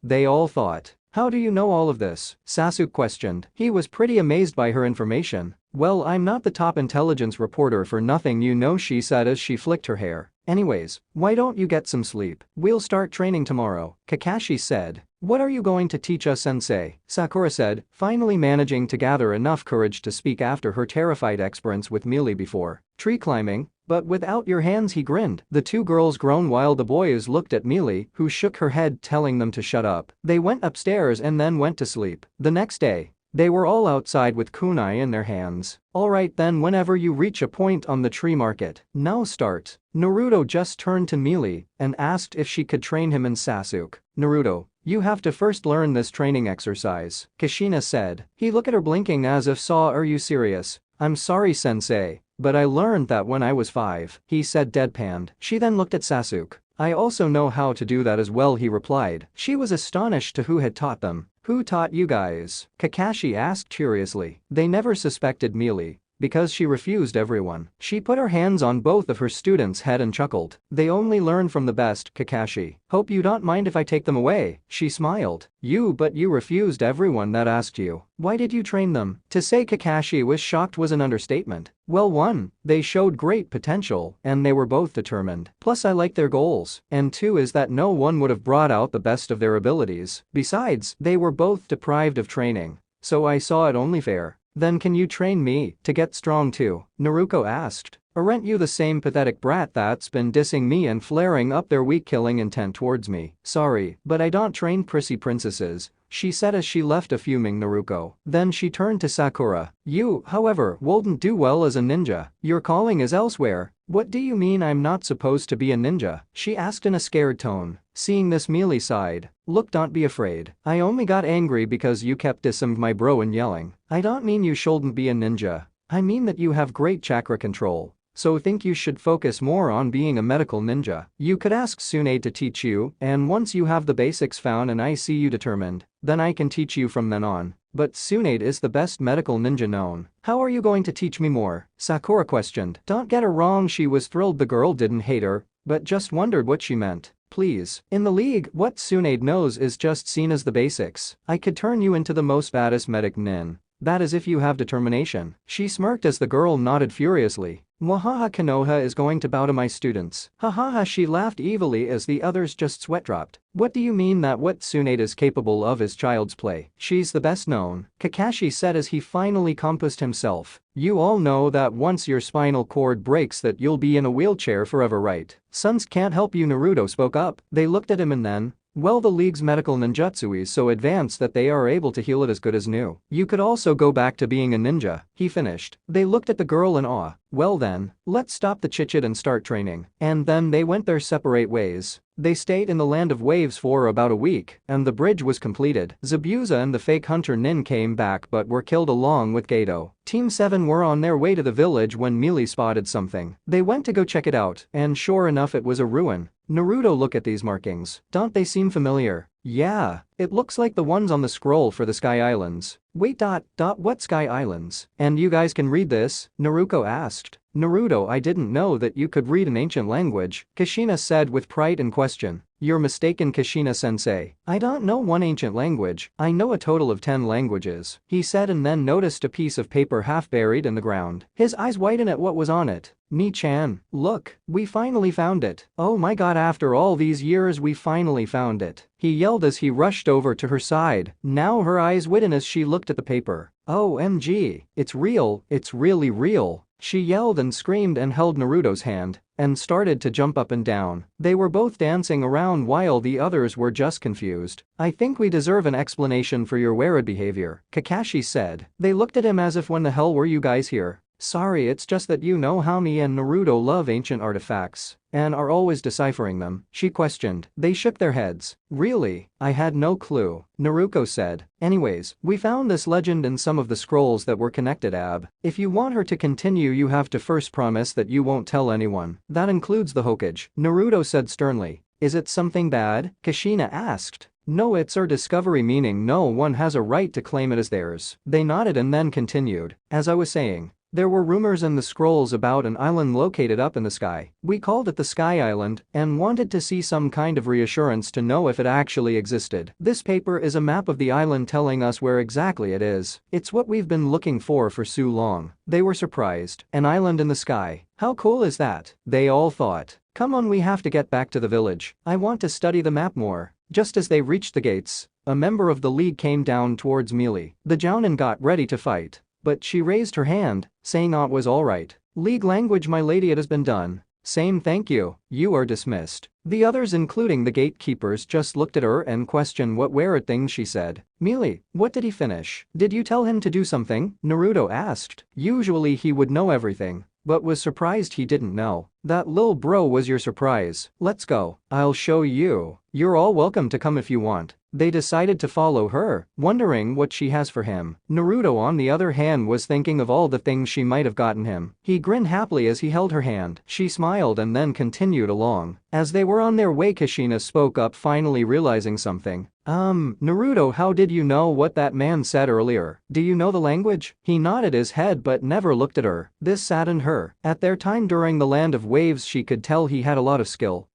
They all thought. How do you know all of this? Sasuke questioned. He was pretty amazed by her information. Well, I'm not the top intelligence reporter for nothing, you know, she said as she flicked her hair. Anyways, why don't you get some sleep? We'll start training tomorrow, Kakashi said. What are you going to teach us, sensei? Sakura said, finally managing to gather enough courage to speak after her terrified experience with Mealy before. Tree climbing? But without your hands, he grinned. The two girls groaned while the boys looked at Mealy, who shook her head telling them to shut up. They went upstairs and then went to sleep. The next day, they were all outside with kunai in their hands. Alright then, whenever you reach a point on the tree market, now start. Naruto just turned to Mealy and asked if she could train him and Sasuke. Naruto, you have to first learn this training exercise, Kushina said. He looked at her blinking as if are you serious? I'm sorry, sensei, but I learned that when I was 5, he said deadpanned. She then looked at Sasuke. I also know how to do that as well, he replied. She was astonished to who had taught them. Who taught you guys? Kakashi asked curiously. They never suspected Mealy, because she refused everyone. She put her hands on both of her students' head and chuckled. They only learn from the best, Kakashi. Hope you don't mind if I take them away, she smiled. But you refused everyone that asked you. Why did you train them? To say Kakashi was shocked was an understatement. Well, 1, they showed great potential, and they were both determined. Plus I like their goals. And 2 is that no one would have brought out the best of their abilities. Besides, they were both deprived of training. So I saw it only fair. Then can you train me to get strong too? Naruto asked. Aren't you the same pathetic brat that's been dissing me and flaring up their weak killing intent towards me? Sorry, but I don't train prissy princesses, she said as she left a fuming Naruto. Then she turned to Sakura. You, however, wouldn't do well as a ninja. Your calling is elsewhere. What do you mean I'm not supposed to be a ninja? She asked in a scared tone. Seeing this, Mealy sighed. Look, don't be afraid. I only got angry because you kept dissing my bro and yelling. I don't mean you shouldn't be a ninja. I mean that you have great chakra control. So think you should focus more on being a medical ninja. You could ask Tsunade to teach you, and once you have the basics found and I see you determined, then I can teach you from then on. But Tsunade is the best medical ninja known. How are you going to teach me more? Sakura questioned. Don't get her wrong, she was thrilled the girl didn't hate her, but just wondered what she meant. Please. In the league, what Tsunade knows is just seen as the basics. I could turn you into the most baddest medic nin. That is if you have determination. She smirked as the girl nodded furiously. Wahaha, Konoha is going to bow to my students. Hahaha, she laughed evilly as the others just sweat dropped. What do you mean that what Tsunade is capable of is child's play? She's the best known, Kakashi said as he finally composed himself. You all know that once your spinal cord breaks that you'll be in a wheelchair forever, right? Sons can't help you, Naruto spoke up. They looked at him and then, well, the league's medical ninjutsu is so advanced that they are able to heal it as good as new. You could also go back to being a ninja, he finished. They looked at the girl in awe. Well then, let's stop the chit-chat and start training. And then they went their separate ways. They stayed in the land of waves for about a week, and the bridge was completed. Zabuza and the fake hunter Nin came back but were killed along with Gato. Team 7 were on their way to the village when Mealy spotted something. They went to go check it out, and sure enough it was a ruin. Naruto, look at these markings. Don't they seem familiar? Yeah, it looks like the ones on the scroll for the Sky Islands. Wait, what Sky Islands? And you guys can read this? Naruto asked. Naruto, I didn't know that you could read an ancient language, Kushina said with pride and question. You're mistaken, Kushina-sensei. I don't know one ancient language, I know a total of 10 languages, he said and then noticed a piece of paper half buried in the ground. His eyes widened at what was on it. Ni-chan, look, we finally found it. Oh my god, after all these years we finally found it, he yelled as he rushed over to her side. Now her eyes widened as she looked at the paper. OMG, it's real, it's really real. She yelled and screamed and held Naruto's hand and started to jump up and down. They were both dancing around while the others were just confused. I think we deserve an explanation for your weird behavior, Kakashi said. They looked at him as if when the hell were you guys here? Sorry, it's just that you know how me and Naruto love ancient artifacts and are always deciphering them, she questioned. They shook their heads. Really? I had no clue, Naruto said. Anyways, we found this legend in some of the scrolls that were connected, Ab. If you want her to continue you have to first promise that you won't tell anyone. That includes the Hokage, Naruto said sternly. Is it something bad? Kushina asked. No, it's our discovery, meaning no one has a right to claim it as theirs. They nodded and then continued. As I was saying, there were rumors in the scrolls about an island located up in the sky. We called it the Sky Island and wanted to see some kind of reassurance to know if it actually existed. This paper is a map of the island telling us where exactly it is. It's what we've been looking for so long. They were surprised. An island in the sky. How cool is that? They all thought. Come on, we have to get back to the village. I want to study the map more. Just as they reached the gates, a member of the league came down towards Mealy. The Jounin got ready to fight, but she raised her hand, saying it was alright. League language, my lady, it has been done. Same, thank you, you are dismissed. The others, including the gatekeepers, just looked at her and questioned what weird things she said. Mealy, what did he finish? Did you tell him to do something? Naruto asked. Usually he would know everything, but was surprised he didn't know. That lil bro was your surprise. Let's go. I'll show you. You're all welcome to come if you want. They decided to follow her, wondering what she has for him. Naruto, on the other hand, was thinking of all the things she might have gotten him. He grinned happily as he held her hand. She smiled and then continued along. As they were on their way, Kushina spoke up, finally realizing something. Naruto, how did you know what that man said earlier? Do you know the language? He nodded his head but never looked at her. This saddened her. At their time during the Land of Waves she could tell he had a lot of skill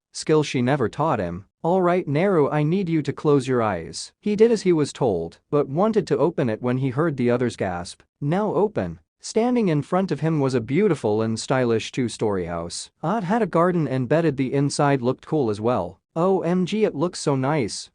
she never taught him. Alright Naru, I need you to close your eyes. He did as he was told, but wanted to open it when he heard the others gasp. Now open. Standing in front of him was a beautiful and stylish two-story house. It had a garden embedded, the inside looked cool as well. OMG, it looks so nice.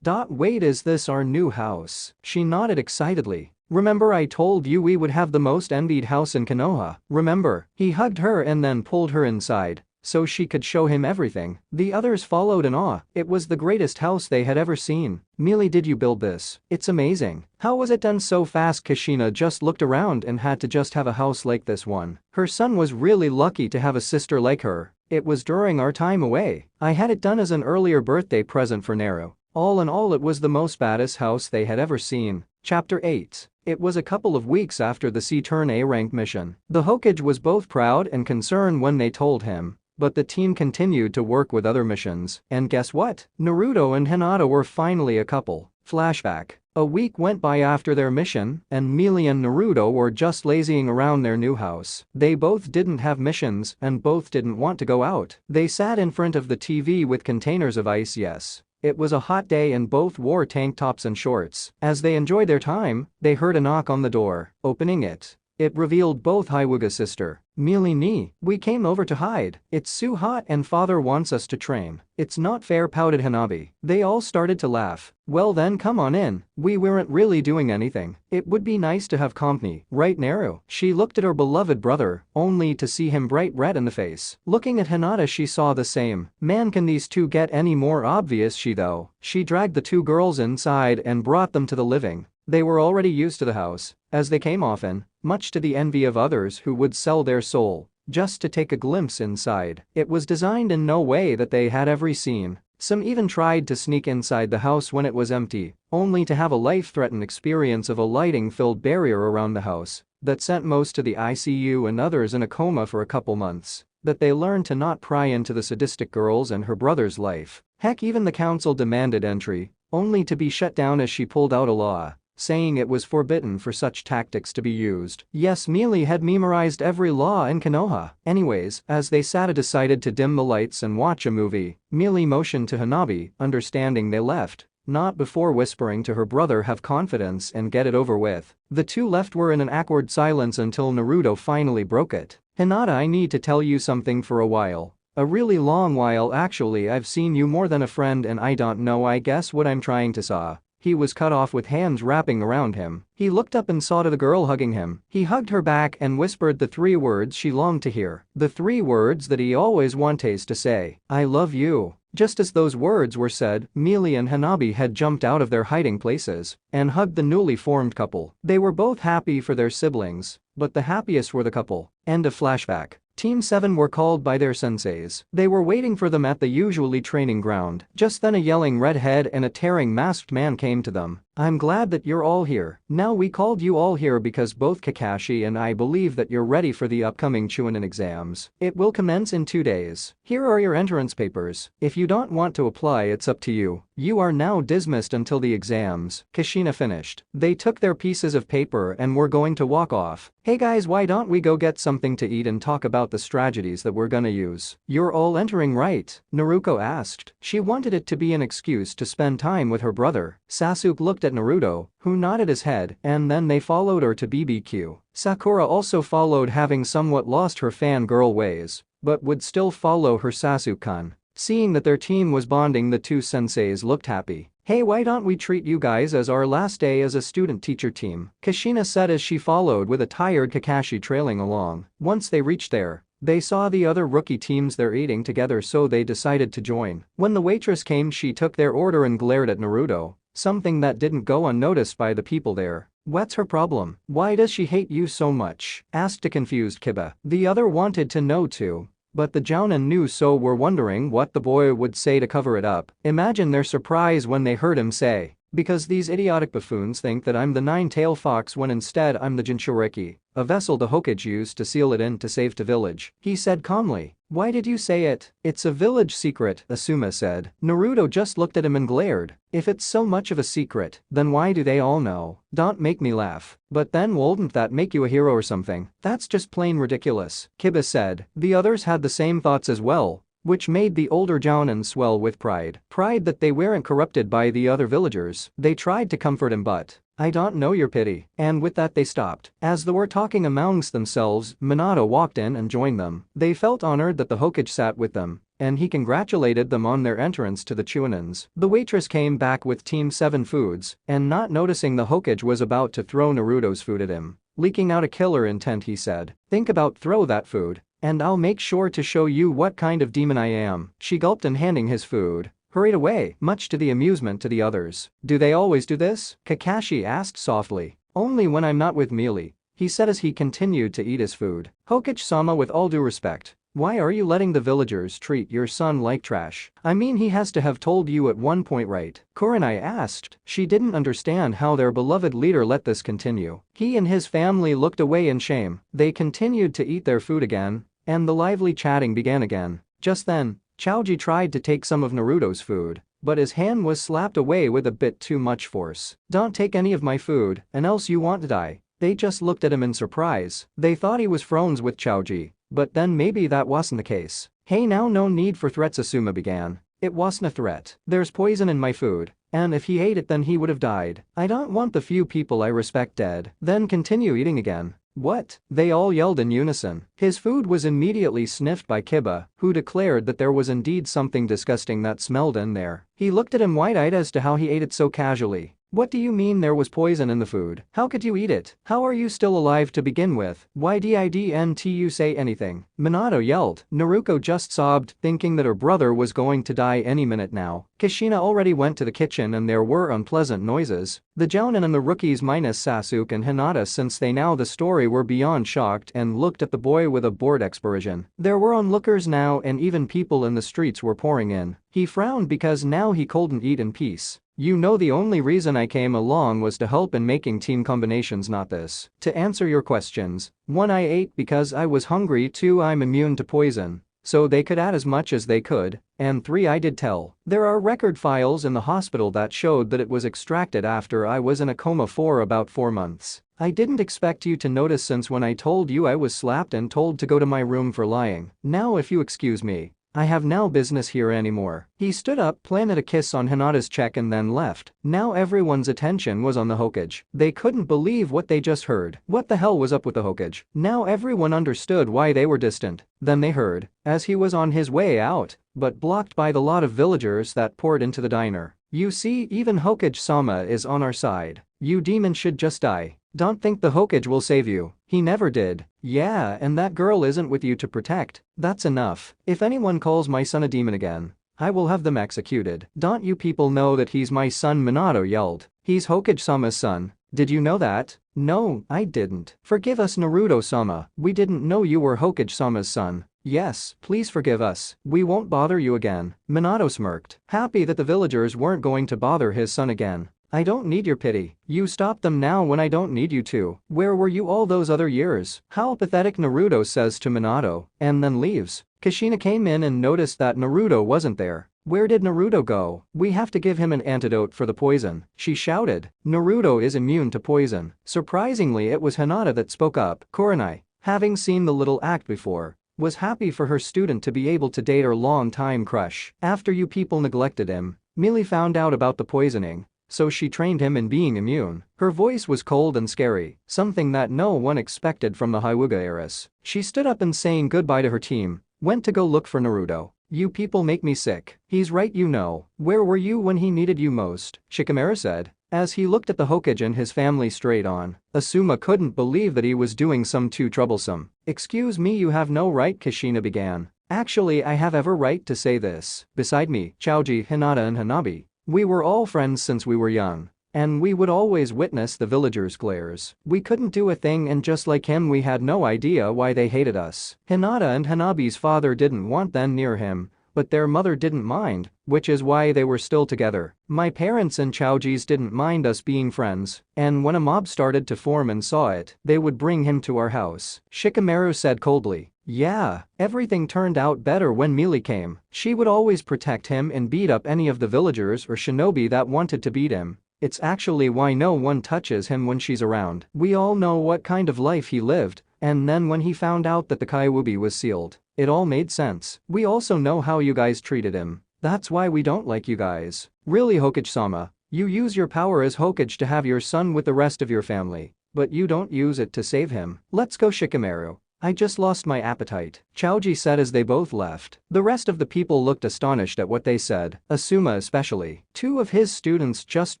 Wait, is this our new house? She nodded excitedly. Remember I told you we would have the most envied house in Konoha? Remember? He hugged her and then pulled her inside so she could show him everything. The others followed in awe. It was the greatest house they had ever seen. Mealy, did you build this? It's amazing. How was it done so fast? Kushina just looked around and had to just have a house like this one. Her son was really lucky to have a sister like her. It was during our time away. I had it done as an earlier birthday present for Naru. All in all, it was the most badass house they had ever seen. Chapter 8. It was a couple of weeks after the C-Turn A rank mission. The Hokage was both proud and concerned when they told him. But the team continued to work with other missions. And guess what? Naruto and Hinata were finally a couple. Flashback. A week went by after their mission, and Mealy and Naruto were just lazying around their new house. They both didn't have missions and both didn't want to go out. They sat in front of the TV with containers of ice. Yes. It was a hot day and both wore tank tops and shorts. As they enjoyed their time, they heard a knock on the door. Opening it revealed both Hyuga's sister, Mealy ni. We came over to hide. It's too hot and father wants us to train. It's not fair, pouted Hanabi. They all started to laugh. Well then come on in. We weren't really doing anything. It would be nice to have company, right Naru? She looked at her beloved brother, only to see him bright red in the face. Looking at Hinata she saw the same. Man, can these two get any more obvious? She dragged the two girls inside and brought them to the living. They were already used to the house, as they came often, much to the envy of others who would sell their soul just to take a glimpse inside. It was designed in no way that they had ever seen. Some even tried to sneak inside the house when it was empty, only to have a life-threatening experience of a lighting-filled barrier around the house that sent most to the ICU and others in a coma for a couple months. That they learned to not pry into the sadistic girl's and her brother's life. Heck, even the council demanded entry, only to be shut down as she pulled out a law saying it was forbidden for such tactics to be used. Yes, Mealy had memorized every law in Konoha. Anyways, as they sat decided to dim the lights and watch a movie, Mealy motioned to Hanabi, understanding they left. Not before whispering to her brother, have confidence and get it over with. The two left were in an awkward silence until Naruto finally broke it. Hinata, I need to tell you something for a while. A really long while actually. I've seen you more than a friend and I don't know, I guess what I'm trying to say. He was cut off with hands wrapping around him. He looked up and saw the girl hugging him. He hugged her back and whispered the three words she longed to hear. The three words that he always wanted to say. I love you. Just as those words were said, Mealy and Hanabi had jumped out of their hiding places and hugged the newly formed couple. They were both happy for their siblings, but the happiest were the couple. End of flashback. Team 7 were called by their senseis. They were waiting for them at the usually training ground. Just then a yelling redhead and a tearing masked man came to them. I'm glad that you're all here. Now we called you all here because both Kakashi and I believe that you're ready for the upcoming Chunin exams. It will commence in 2 days. Here are your entrance papers. If you don't want to apply, it's up to you. You are now dismissed until the exams. Kushina finished. They took their pieces of paper and were going to walk off. Hey guys, why don't we go get something to eat and talk about the strategies that we're gonna use? You're all entering, right? Naruko asked. She wanted it to be an excuse to spend time with her brother. Sasuke looked at Naruto, who nodded his head, and then they followed her to BBQ. Sakura also followed, having somewhat lost her fangirl ways, but would still follow her Sasuke-kun. Seeing that their team was bonding, the two senseis looked happy. Hey, why don't we treat you guys as our last day as a student-teacher team? Kushina said as she followed with a tired Kakashi trailing along. Once they reached there, they saw the other rookie teams there eating together, so they decided to join. When the waitress came, she took their order and glared at Naruto, something that didn't go unnoticed by the people there. What's her problem? Why does she hate you so much? Asked a confused Kiba. The other wanted to know too. But the Jounin knew, so were wondering what the boy would say to cover it up. Imagine their surprise when they heard him say, Because these idiotic buffoons think that I'm the nine-tailed fox when instead I'm the Jinchuriki, a vessel the Hokage used to seal it in to save the village," he said calmly. "Why did you say it? It's a village secret," Asuma said. Naruto just looked at him and glared. "If it's so much of a secret, then why do they all know? Don't make me laugh. But then wouldn't that make you a hero or something? That's just plain ridiculous," Kiba said. The others had the same thoughts as well, which made the older Jounin swell with pride. Pride that they weren't corrupted by the other villagers. They tried to comfort him but, "I don't know your pity," and with that they stopped. As they were talking amongst themselves, Minato walked in and joined them. They felt honored that the Hokage sat with them, and he congratulated them on their entrance to the Chunin's. The waitress came back with Team 7 foods, and not noticing the Hokage was about to throw Naruto's food at him. Leaking out a killer intent, he said, "Think about throw that food, and I'll make sure to show you what kind of demon I am." She gulped and handing his food, hurried away, much to the amusement to the others. "Do they always do this?" Kakashi asked softly. "Only when I'm not with Mealy," he said as he continued to eat his food. "Hokage-sama, with all due respect, why are you letting the villagers treat your son like trash? I mean, he has to have told you at one point, right?" Kurenai asked. She didn't understand how their beloved leader let this continue. He and his family looked away in shame. They continued to eat their food again, and the lively chatting began again. Just then, Chaoji tried to take some of Naruto's food, but his hand was slapped away with a bit too much force. "Don't take any of my food, and else you want to die." They just looked at him in surprise. They thought he was friends with Chaoji, but then maybe that wasn't the case. "Hey, now no need for threats," Asuma began. "It wasn't a threat. There's poison in my food, and if he ate it then he would have died. I don't want the few people I respect dead." Then continue eating again. "What?" they all yelled in unison. His food was immediately sniffed by Kiba, who declared that there was indeed something disgusting that smelled in there. He looked at him wide-eyed as to how he ate it so casually. "What do you mean there was poison in the food? How could you eat it? How are you still alive to begin with? Why didn't you say anything?" Minato yelled. Naruto just sobbed, thinking that her brother was going to die any minute now. Kushina already went to the kitchen and there were unpleasant noises. The Jounin and the rookies minus Sasuke and Hinata, since they know the story, were beyond shocked and looked at the boy with a bored expression. There were onlookers now and even people in the streets were pouring in. He frowned because now he couldn't eat in peace. "You know, the only reason I came along was to help in making team combinations, not this. To answer your questions, 1. I ate because I was hungry. 2. I'm immune to poison, so they could add as much as they could, and 3. I did tell. There are record files in the hospital that showed that it was extracted after I was in a coma for about 4 months. I didn't expect you to notice since when I told you I was slapped and told to go to my room for lying. Now if you excuse me, I have no business here anymore." He stood up, planted a kiss on Hinata's cheek and then left. Now everyone's attention was on the Hokage. They couldn't believe what they just heard. What the hell was up with the Hokage? Now everyone understood why they were distant. Then they heard, as he was on his way out, but blocked by the lot of villagers that poured into the diner. "You see, even Hokage-sama is on our side. You demon should just die. Don't think the Hokage will save you. He never did. Yeah, and that girl isn't with you to protect. That's enough. If anyone calls my son a demon again, I will have them executed. Don't you people know that he's my son?" Minato yelled. "He's Hokage-sama's son. Did you know that?" "No, I didn't." "Forgive us, Naruto-sama. We didn't know you were Hokage-sama's son." "Yes, please forgive us. We won't bother you again." Minato smirked, happy that the villagers weren't going to bother his son again. "I don't need your pity. You stop them now when I don't need you to. Where were you all those other years?" "How pathetic," Naruto says to Minato, and then leaves. Kushina came in and noticed that Naruto wasn't there. "Where did Naruto go? We have to give him an antidote for the poison," she shouted. "Naruto is immune to poison." Surprisingly, it was Hinata that spoke up. Kurenai, having seen the little act before, was happy for her student to be able to date her long-time crush. "After you people neglected him, Mealy found out about the poisoning, so she trained him in being immune." Her voice was cold and scary, something that no one expected from the Hyuga heiress. She stood up and saying goodbye to her team, went to go look for Naruto. "You people make me sick." "He's right, you know. Where were you when he needed you most?" Shikamaru said, as he looked at the Hokage and his family straight on. Asuma couldn't believe that he was doing some too troublesome. "Excuse me, you have no right," Kushina began. "Actually, I have every right to say this. Beside me, Chaoji, Hinata and Hanabi. We were all friends since we were young, and we would always witness the villagers' glares. We couldn't do a thing, and just like him, we had no idea why they hated us. Hinata and Hanabi's father didn't want them near him, but their mother didn't mind, which is why they were still together. My parents and Chaoji's didn't mind us being friends, and when a mob started to form and saw it, they would bring him to our house," Shikamaru said coldly. "Yeah, everything turned out better when Mealy came. She would always protect him and beat up any of the villagers or shinobi that wanted to beat him. It's actually why no one touches him when she's around. We all know what kind of life he lived, and then when he found out that the Kaiwubi was sealed, it all made sense. We also know how you guys treated him. That's why we don't like you guys. Really, Hokage-sama, you use your power as Hokage to have your son with the rest of your family, but you don't use it to save him. Let's go, Shikamaru. I just lost my appetite," Chaoji said as they both left. The rest of the people looked astonished at what they said, Asuma especially. Two of his students just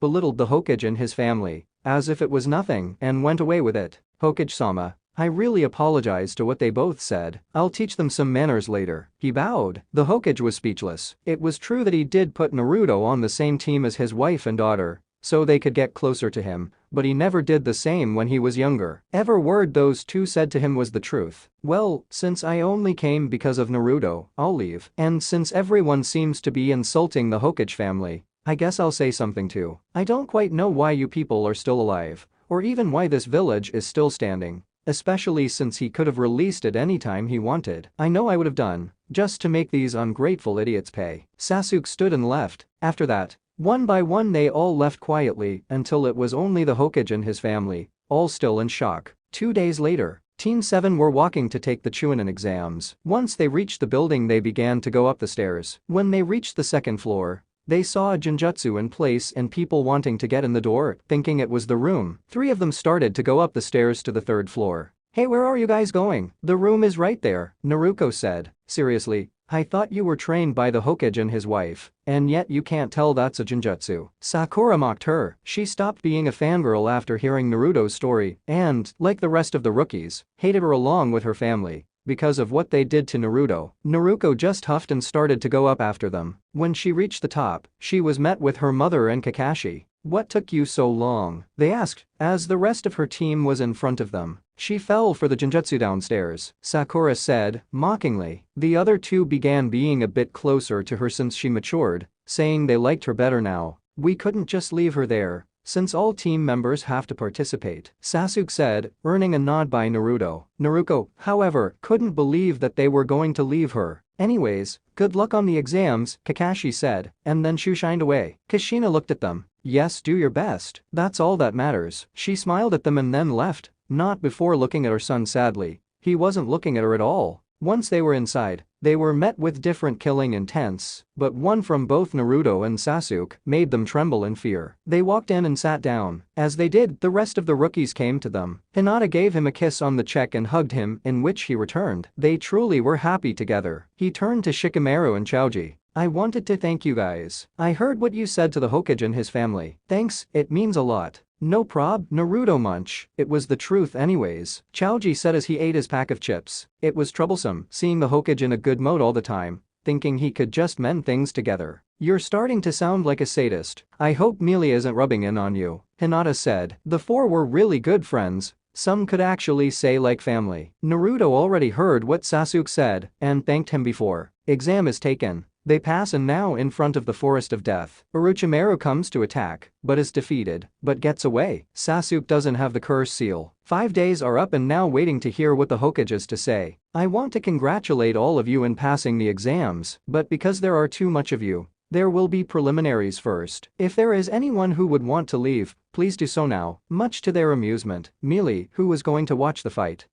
belittled the Hokage and his family, as if it was nothing, and went away with it. "Hokage-sama, I really apologize to what they both said. I'll teach them some manners later." He bowed. The Hokage was speechless. It was true that he did put Naruto on the same team as his wife and daughter, so they could get closer to him, but he never did the same when he was younger. Every word those two said to him was the truth. "Well, since I only came because of Naruto, I'll leave. And since everyone seems to be insulting the Hokage family, I guess I'll say something too. I don't quite know why you people are still alive, or even why this village is still standing. Especially since he could have released it anytime he wanted. I know I would have done, just to make these ungrateful idiots pay." Sasuke stood and left. After that, one by one they all left quietly until it was only the Hokage and his family, all still in shock. 2 days later, Teen 7 were walking to take the Chunin exams. Once they reached the building they began to go up the stairs. When they reached the second floor, they saw a genjutsu in place and people wanting to get in the door, thinking it was the room. 3 of them started to go up the stairs to the 3rd floor. "Hey, where are you guys going? The room is right there," Naruto said. "Seriously, I thought you were trained by the Hokage and his wife, and yet you can't tell that's a genjutsu." Sakura mocked her. She stopped being a fangirl after hearing Naruto's story and, like the rest of the rookies, hated her along with her family because of what they did to Naruto. Naruto just huffed and started to go up after them. When she reached the top, she was met with her mother and Kakashi. "What took you so long?" they asked, as the rest of her team was in front of them. "She fell for the genjutsu downstairs," Sakura said, mockingly. The other two began being a bit closer to her since she matured, saying they liked her better now. "We couldn't just leave her there, since all team members have to participate," Sasuke said, earning a nod by Naruto. Naruto, however, couldn't believe that they were going to leave her. "Anyways, good luck on the exams," Kakashi said, and then shined away. Kushina looked at them. "Yes, do your best. That's all that matters." She smiled at them and then left, not before looking at her son sadly. He wasn't looking at her at all. Once they were inside, they were met with different killing intents, but one from both Naruto and Sasuke made them tremble in fear. They walked in and sat down. As they did, the rest of the rookies came to them. Hinata gave him a kiss on the cheek and hugged him, in which he returned. They truly were happy together. He turned to Shikamaru and Chaoji. "I wanted to thank you guys. I heard what you said to the Hokage and his family. Thanks, it means a lot." "No prob, Naruto munch. It was the truth anyways," Chaoji said as he ate his pack of chips. It was troublesome seeing the Hokage in a good mood all the time, thinking he could just mend things together. "You're starting to sound like a sadist. I hope Mealy isn't rubbing in on you," Hinata said. The 4 were really good friends. Some could actually say like family. Naruto already heard what Sasuke said and thanked him before. Exam is taken. They pass and now in front of the Forest of Death. Orochimaru comes to attack, but is defeated, but gets away. Sasuke doesn't have the curse seal. 5 days are up and now waiting to hear what the Hokage has to say. "I want to congratulate all of you in passing the exams, but because there are too much of you, there will be preliminaries first. If there is anyone who would want to leave, please do so now." Much to their amusement, Mealy, who was going to watch the fight,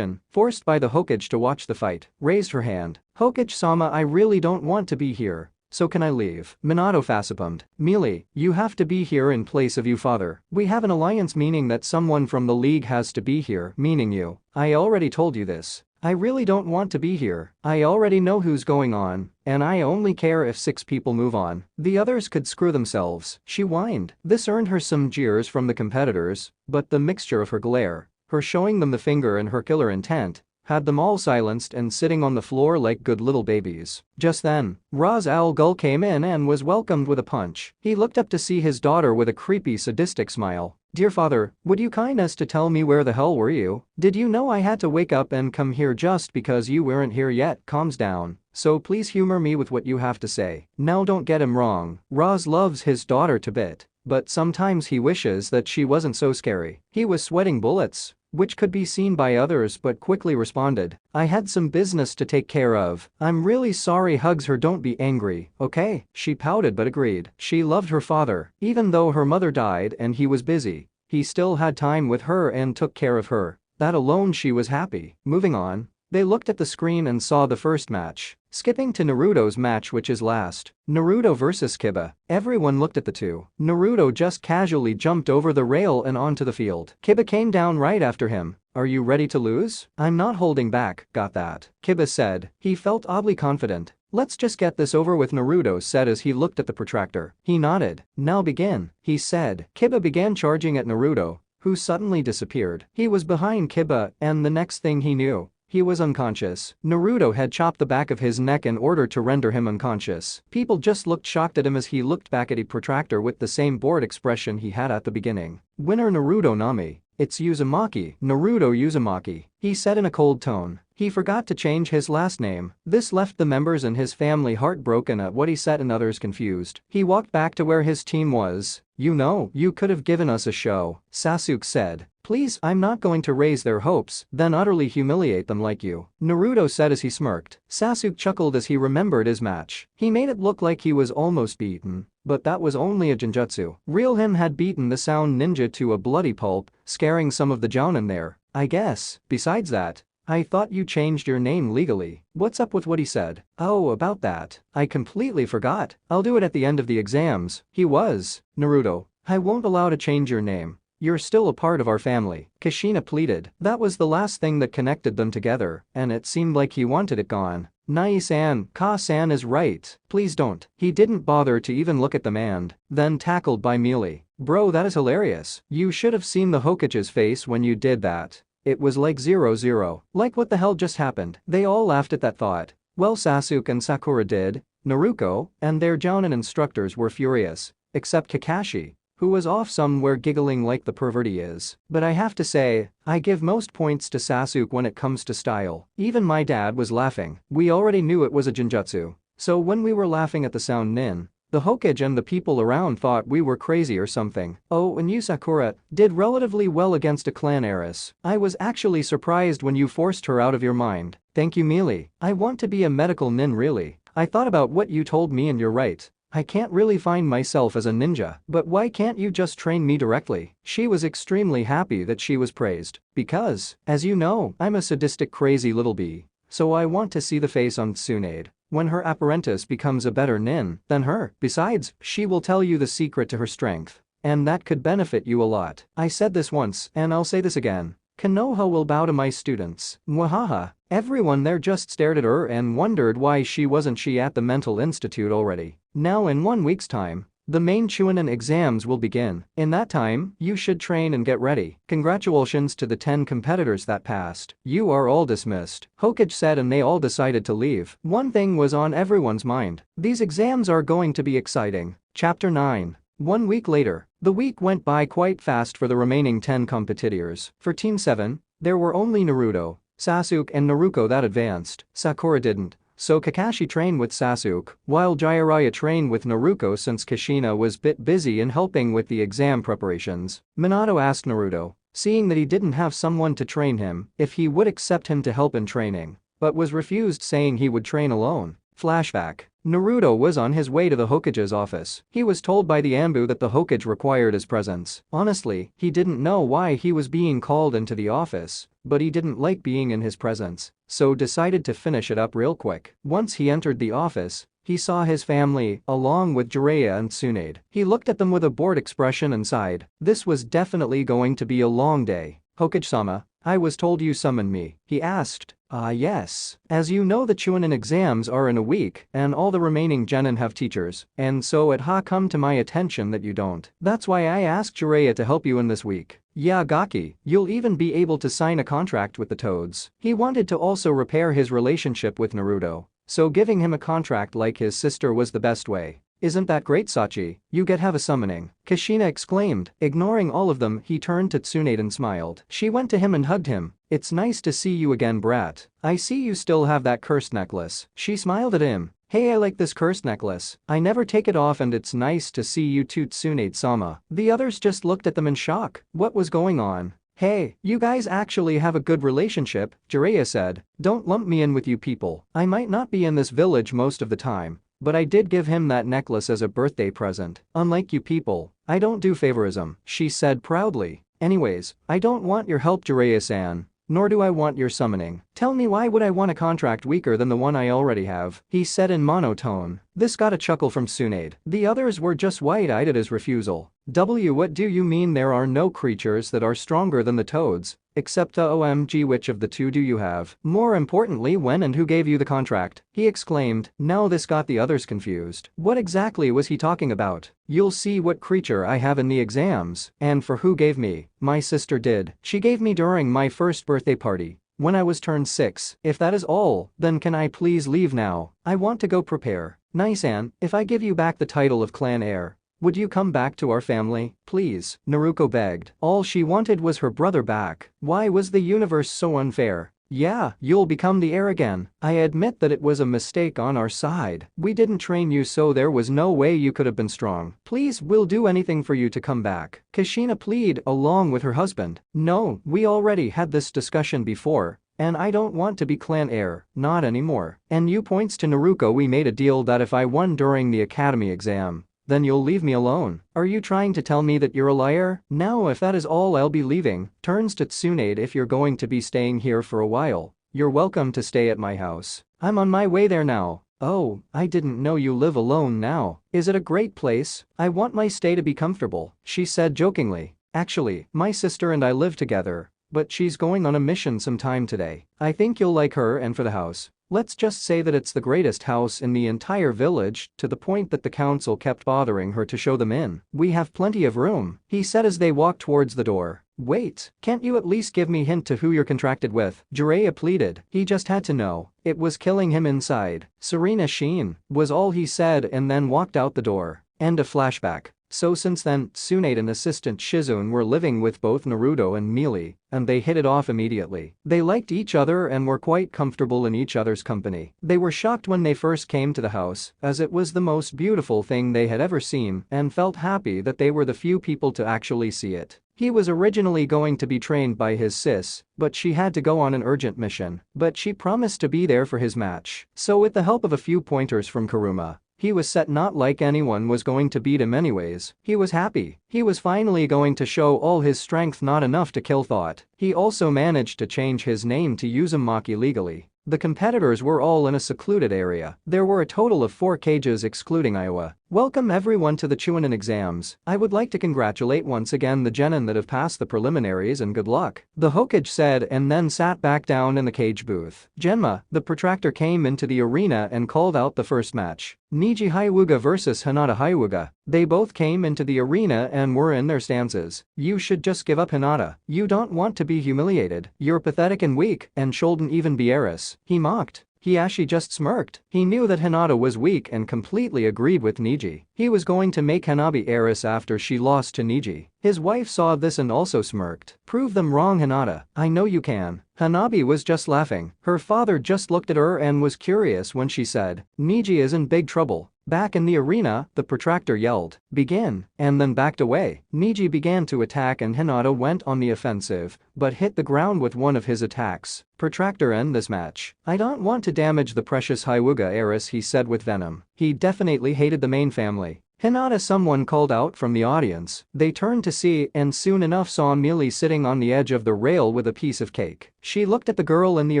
forced by the Hokage to watch the fight, raised her hand. "Hokage-sama, I really don't want to be here, so can I leave?" Minato facepalmed. "Mealy, you have to be here in place of you father. We have an alliance meaning that someone from the league has to be here, meaning you. I already told you this. I really don't want to be here. I already know who's going on, and I only care if 6 people move on. The others could screw themselves," she whined. This earned her some jeers from the competitors, but the mixture of her glare, her showing them the finger and her killer intent, had them all silenced and sitting on the floor like good little babies. Just then, Ra's al Ghul came in and was welcomed with a punch. He looked up to see his daughter with a creepy sadistic smile. "Dear father, would you kindness to tell me where the hell were you? Did you know I had to wake up and come here just because you weren't here yet?" Calms down. "So please humor me with what you have to say." Now don't get him wrong, Raz loves his daughter to bit, but sometimes he wishes that she wasn't so scary. He was sweating bullets, which could be seen by others, but quickly responded, "I had some business to take care of. I'm really sorry." Hugs her. "Don't be angry, okay?" She pouted but agreed. She loved her father. Even though her mother died and he was busy, he still had time with her and took care of her. That alone she was happy. Moving on. They looked at the screen and saw the first match. Skipping to Naruto's match, which is last. Naruto vs Kiba. Everyone looked at the two. Naruto just casually jumped over the rail and onto the field. Kiba came down right after him. "Are you ready to lose?" "I'm not holding back, got that," Kiba said. He felt oddly confident. "Let's just get this over with," Naruto said as he looked at the protractor. He nodded. "Now begin," he said. Kiba began charging at Naruto, who suddenly disappeared. He was behind Kiba, and the next thing he knew, he was unconscious. Naruto had chopped the back of his neck in order to render him unconscious. People just looked shocked at him as he looked back at a protractor with the same bored expression he had at the beginning. "Winner Naruto Nami. It's Uzumaki, Naruto Uzumaki," he said in a cold tone. He forgot to change his last name. This left the members and his family heartbroken at what he said and others confused. He walked back to where his team was. "You know, you could have given us a show," Sasuke said. "Please, I'm not going to raise their hopes, then utterly humiliate them like you," Naruto said as he smirked. Sasuke chuckled as he remembered his match. He made it look like he was almost beaten, but that was only a genjutsu. Real him had beaten the sound ninja to a bloody pulp, scaring some of the jounin there, I guess. Besides that, I thought you changed your name legally. What's up with what he said? Oh, about that. I completely forgot. I'll do it at the end of the exams. He was. Naruto, I won't allow to change your name. You're still a part of our family, Kushina pleaded. That was the last thing that connected them together, and it seemed like he wanted it gone. Nai-san, Ka-san is right. Please don't. He didn't bother to even look at them and then tackled by Mealy. Bro, that is hilarious. You should have seen the Hokage's face when you did that. It was like 0-0. Like what the hell just happened? They all laughed at that thought. Well, Sasuke and Sakura did. Naruto and their jounin instructors were furious, except Kakashi, who was off somewhere giggling like the pervert he is. But I have to say, I give most points to Sasuke when it comes to style. Even my dad was laughing. We already knew it was a genjutsu. So when we were laughing at the sound nin, the Hokage and the people around thought we were crazy or something. Oh, and you Sakura did relatively well against a clan heiress. I was actually surprised when you forced her out of your mind. Thank you, Mealy. I want to be a medical nin really. I thought about what you told me and you're right. I can't really find myself as a ninja, but why can't you just train me directly? She was extremely happy that she was praised. Because, as you know, I'm a sadistic crazy little bee. So I want to see the face on Tsunade when her apprentice becomes a better nin than her. Besides, she will tell you the secret to her strength. And that could benefit you a lot. I said this once, and I'll say this again. Konoha will bow to my students. Mwahaha. Everyone there just stared at her and wondered why she wasn't at the mental institute already. Now in 1 week's time, the main Chunin exams will begin. In that time, you should train and get ready. Congratulations to the 10 competitors that passed. You are all dismissed, Hokage said, and they all decided to leave. One thing was on everyone's mind. These exams are going to be exciting. Chapter 9. 1 week later, the week went by quite fast for the remaining 10 competitors. For Team 7, there were only Naruto, Sasuke and Naruto that advanced. Sakura didn't. So Kakashi trained with Sasuke, while Jiraiya trained with Naruto since Kushina was bit busy in helping with the exam preparations. Minato asked Naruto, seeing that he didn't have someone to train him, if he would accept him to help in training, but was refused, saying he would train alone. Flashback. Naruto was on his way to the Hokage's office. He was told by the Anbu that the Hokage required his presence. Honestly, he didn't know why he was being called into the office, but he didn't like being in his presence, so decided to finish it up real quick. Once he entered the office, he saw his family, along with Jiraiya and Tsunade. He looked at them with a bored expression and sighed. This was definitely going to be a long day. Hokage-sama, I was told you summoned me, he asked. Yes. As you know, the Chunin exams are in a week, and all the remaining genin have teachers, and so it ha come to my attention that you don't. That's why I asked Jiraiya to help you in this week. Yeah, Gaki, you'll even be able to sign a contract with the Toads. He wanted to also repair his relationship with Naruto, so giving him a contract like his sister was the best way. Isn't that great, Sachi? You get have a summoning. Kushina exclaimed. Ignoring all of them, he turned to Tsunade and smiled. She went to him and hugged him. It's nice to see you again, brat. I see you still have that cursed necklace. She smiled at him. Hey, I like this cursed necklace. I never take it off and it's nice to see you too, Tsunade-sama. The others just looked at them in shock. What was going on? Hey, you guys actually have a good relationship, Jiraiya said. Don't lump me in with you people. I might not be in this village most of the time, but I did give him that necklace as a birthday present. Unlike you people, I don't do favorism, she said proudly. Anyways, I don't want your help, Jiraiya-san. Nor do I want your summoning. Tell me, why would I want a contract weaker than the one I already have? He said in monotone. This got a chuckle from Tsunade. The others were just wide-eyed at his refusal. What do you mean there are no creatures that are stronger than the Toads? Except OMG, which of the two do you have? More importantly, when and who gave you the contract? He exclaimed. Now this got the others confused. What exactly was he talking about? You'll see what creature I have in the exams. And for who gave me? My sister did. She gave me during my first birthday party, when I was turned 6. If that is all, then can I please leave now? I want to go prepare. Nice-an, if I give you back the title of clan heir, would you come back to our family, please? Naruto begged. All she wanted was her brother back. Why was the universe so unfair? Yeah, you'll become the heir again. I admit that it was a mistake on our side. We didn't train you, so there was no way you could have been strong. Please, we'll do anything for you to come back. Kushina pleaded along with her husband. No, we already had this discussion before. And I don't want to be clan heir, not anymore. And you points to Naruto. We made a deal that if I won during the academy exam, then you'll leave me alone. Are you trying to tell me that you're a liar? Now if that is all, I'll be leaving. Turns to Tsunade. If you're going to be staying here for a while, you're welcome to stay at my house. I'm on my way there now. Oh, I didn't know you live alone now. Is it a great place? I want my stay to be comfortable, she said jokingly. Actually, my sister and I live together, but she's going on a mission sometime today. I think you'll like her, and for the house, let's just say that it's the greatest house in the entire village, to the point that the council kept bothering her to show them in. We have plenty of room, he said as they walked towards the door. Wait, can't you at least give me a hint to who you're contracted with? Jiraiya pleaded. He just had to know. It was killing him inside. Serena Sheen, was all he said, and then walked out the door. End of flashback. So since then, Tsunade and assistant Shizune were living with both Naruto and Mealy, and they hit it off immediately. They liked each other and were quite comfortable in each other's company. They were shocked when they first came to the house, as it was the most beautiful thing they had ever seen, and felt happy that they were the few people to actually see it. He was originally going to be trained by his sis, but she had to go on an urgent mission, but she promised to be there for his match. So with the help of a few pointers from Kuruma, he was set. Not like anyone was going to beat him anyways. He was happy. He was finally going to show all his strength, not enough to kill thought. He also managed to change his name to Uzumaki legally. The competitors were all in a secluded area. There were a total of 4 cages excluding Iowa. Welcome everyone to the Chunin exams. I would like to congratulate once again the genin that have passed the preliminaries, and good luck, the Hokage said, and then sat back down in the cage booth. Genma, the protractor, came into the arena and called out the first match. Niji Hyuga versus Hinata Hyuga. They both came into the arena and were in their stances. You should just give up, Hinata. You don't want to be humiliated. You're pathetic and weak, and shouldn't even be heiress, he mocked. Hiashi just smirked. He knew that Hinata was weak and completely agreed with Niji. He was going to make Hanabi heiress after she lost to Niji. His wife saw this and also smirked. Prove them wrong, Hinata. I know you can. Hanabi was just laughing. Her father just looked at her and was curious when she said, Niji is in big trouble. Back in the arena, the protractor yelled, begin, and then backed away. Niji began to attack and Hinata went on the offensive, but hit the ground with one of his attacks. Protractor, end this match. I don't want to damage the precious Hyuga heiress, he said with venom. He definitely hated the main family. Hinata, someone called out from the audience. They turned to see and soon enough saw Mealy sitting on the edge of the rail with a piece of cake. She looked at the girl in the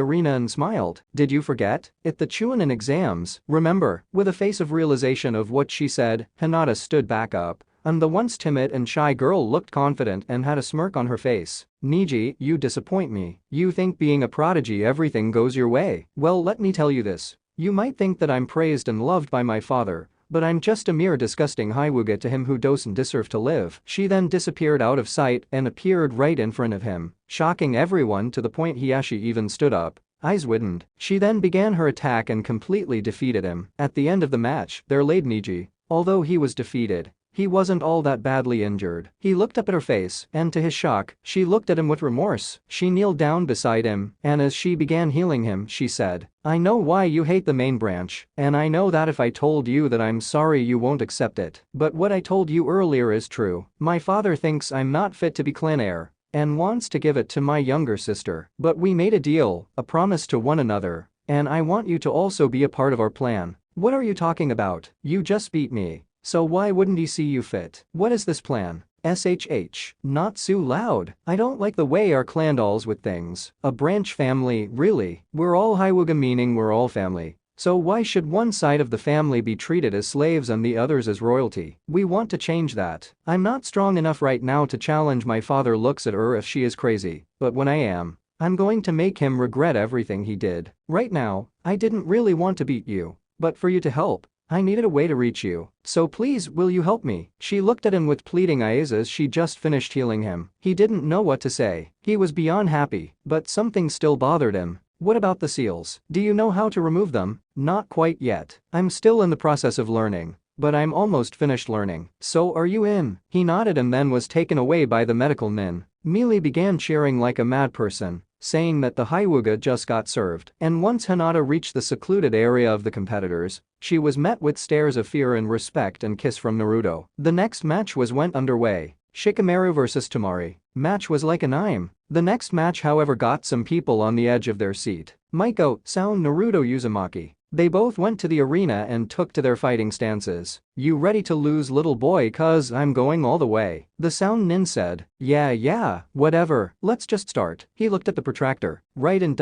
arena and smiled. Did you forget? At the Chunin exams, remember? With a face of realization of what she said, Hinata stood back up, and the once timid and shy girl looked confident and had a smirk on her face. Niji, you disappoint me. You think being a prodigy everything goes your way. Well, let me tell you this. You might think that I'm praised and loved by my father, but I'm just a mere disgusting Hyuga to him who doesn't deserve to live. She then disappeared out of sight and appeared right in front of him, shocking everyone to the point Hiyashi even stood up. Eyes widened. She then began her attack and completely defeated him. At the end of the match, there laid Niji. Although he was defeated, he wasn't all that badly injured. He looked up at her face, and to his shock, she looked at him with remorse. She kneeled down beside him, and as she began healing him, she said, "I know why you hate the main branch, and I know that if I told you that I'm sorry you won't accept it. But what I told you earlier is true. My father thinks I'm not fit to be clan heir and wants to give it to my younger sister. But we made a deal, a promise to one another, and I want you to also be a part of our plan." "What are you talking about? You just beat me. So why wouldn't he see you fit? What is this plan?" SHH. Not so loud. I don't like the way our clan deals with things. A branch family, really? We're all Hyuga, meaning we're all family. So why should one side of the family be treated as slaves and the others as royalty? We want to change that. I'm not strong enough right now to challenge my father. Looks at her if she is crazy. But when I am, I'm going to make him regret everything he did. Right now, I didn't really want to beat you. But for you to help, I needed a way to reach you. So please, will you help me? She looked at him with pleading eyes as she just finished healing him. He didn't know what to say. He was beyond happy, but something still bothered him. What about the seals? Do you know how to remove them? Not quite yet. I'm still in the process of learning, but I'm almost finished learning. So are you in? He nodded and then was taken away by the medical nin. Mealy began cheering like a mad person, saying that the Hyuga just got served. And once Hinata reached the secluded area of the competitors, she was met with stares of fear and respect and kiss from Naruto. The next match went underway. Shikamaru vs Tamari. Match was like an anime. The next match, however, got some people on the edge of their seat. Maiko, Sound, Naruto, Uzumaki. They both went to the arena and took to their fighting stances. "You ready to lose, little boy? Cause I'm going all the way." The Sound Nin said, Yeah, whatever, let's just start." He looked at the protractor. "Right and ...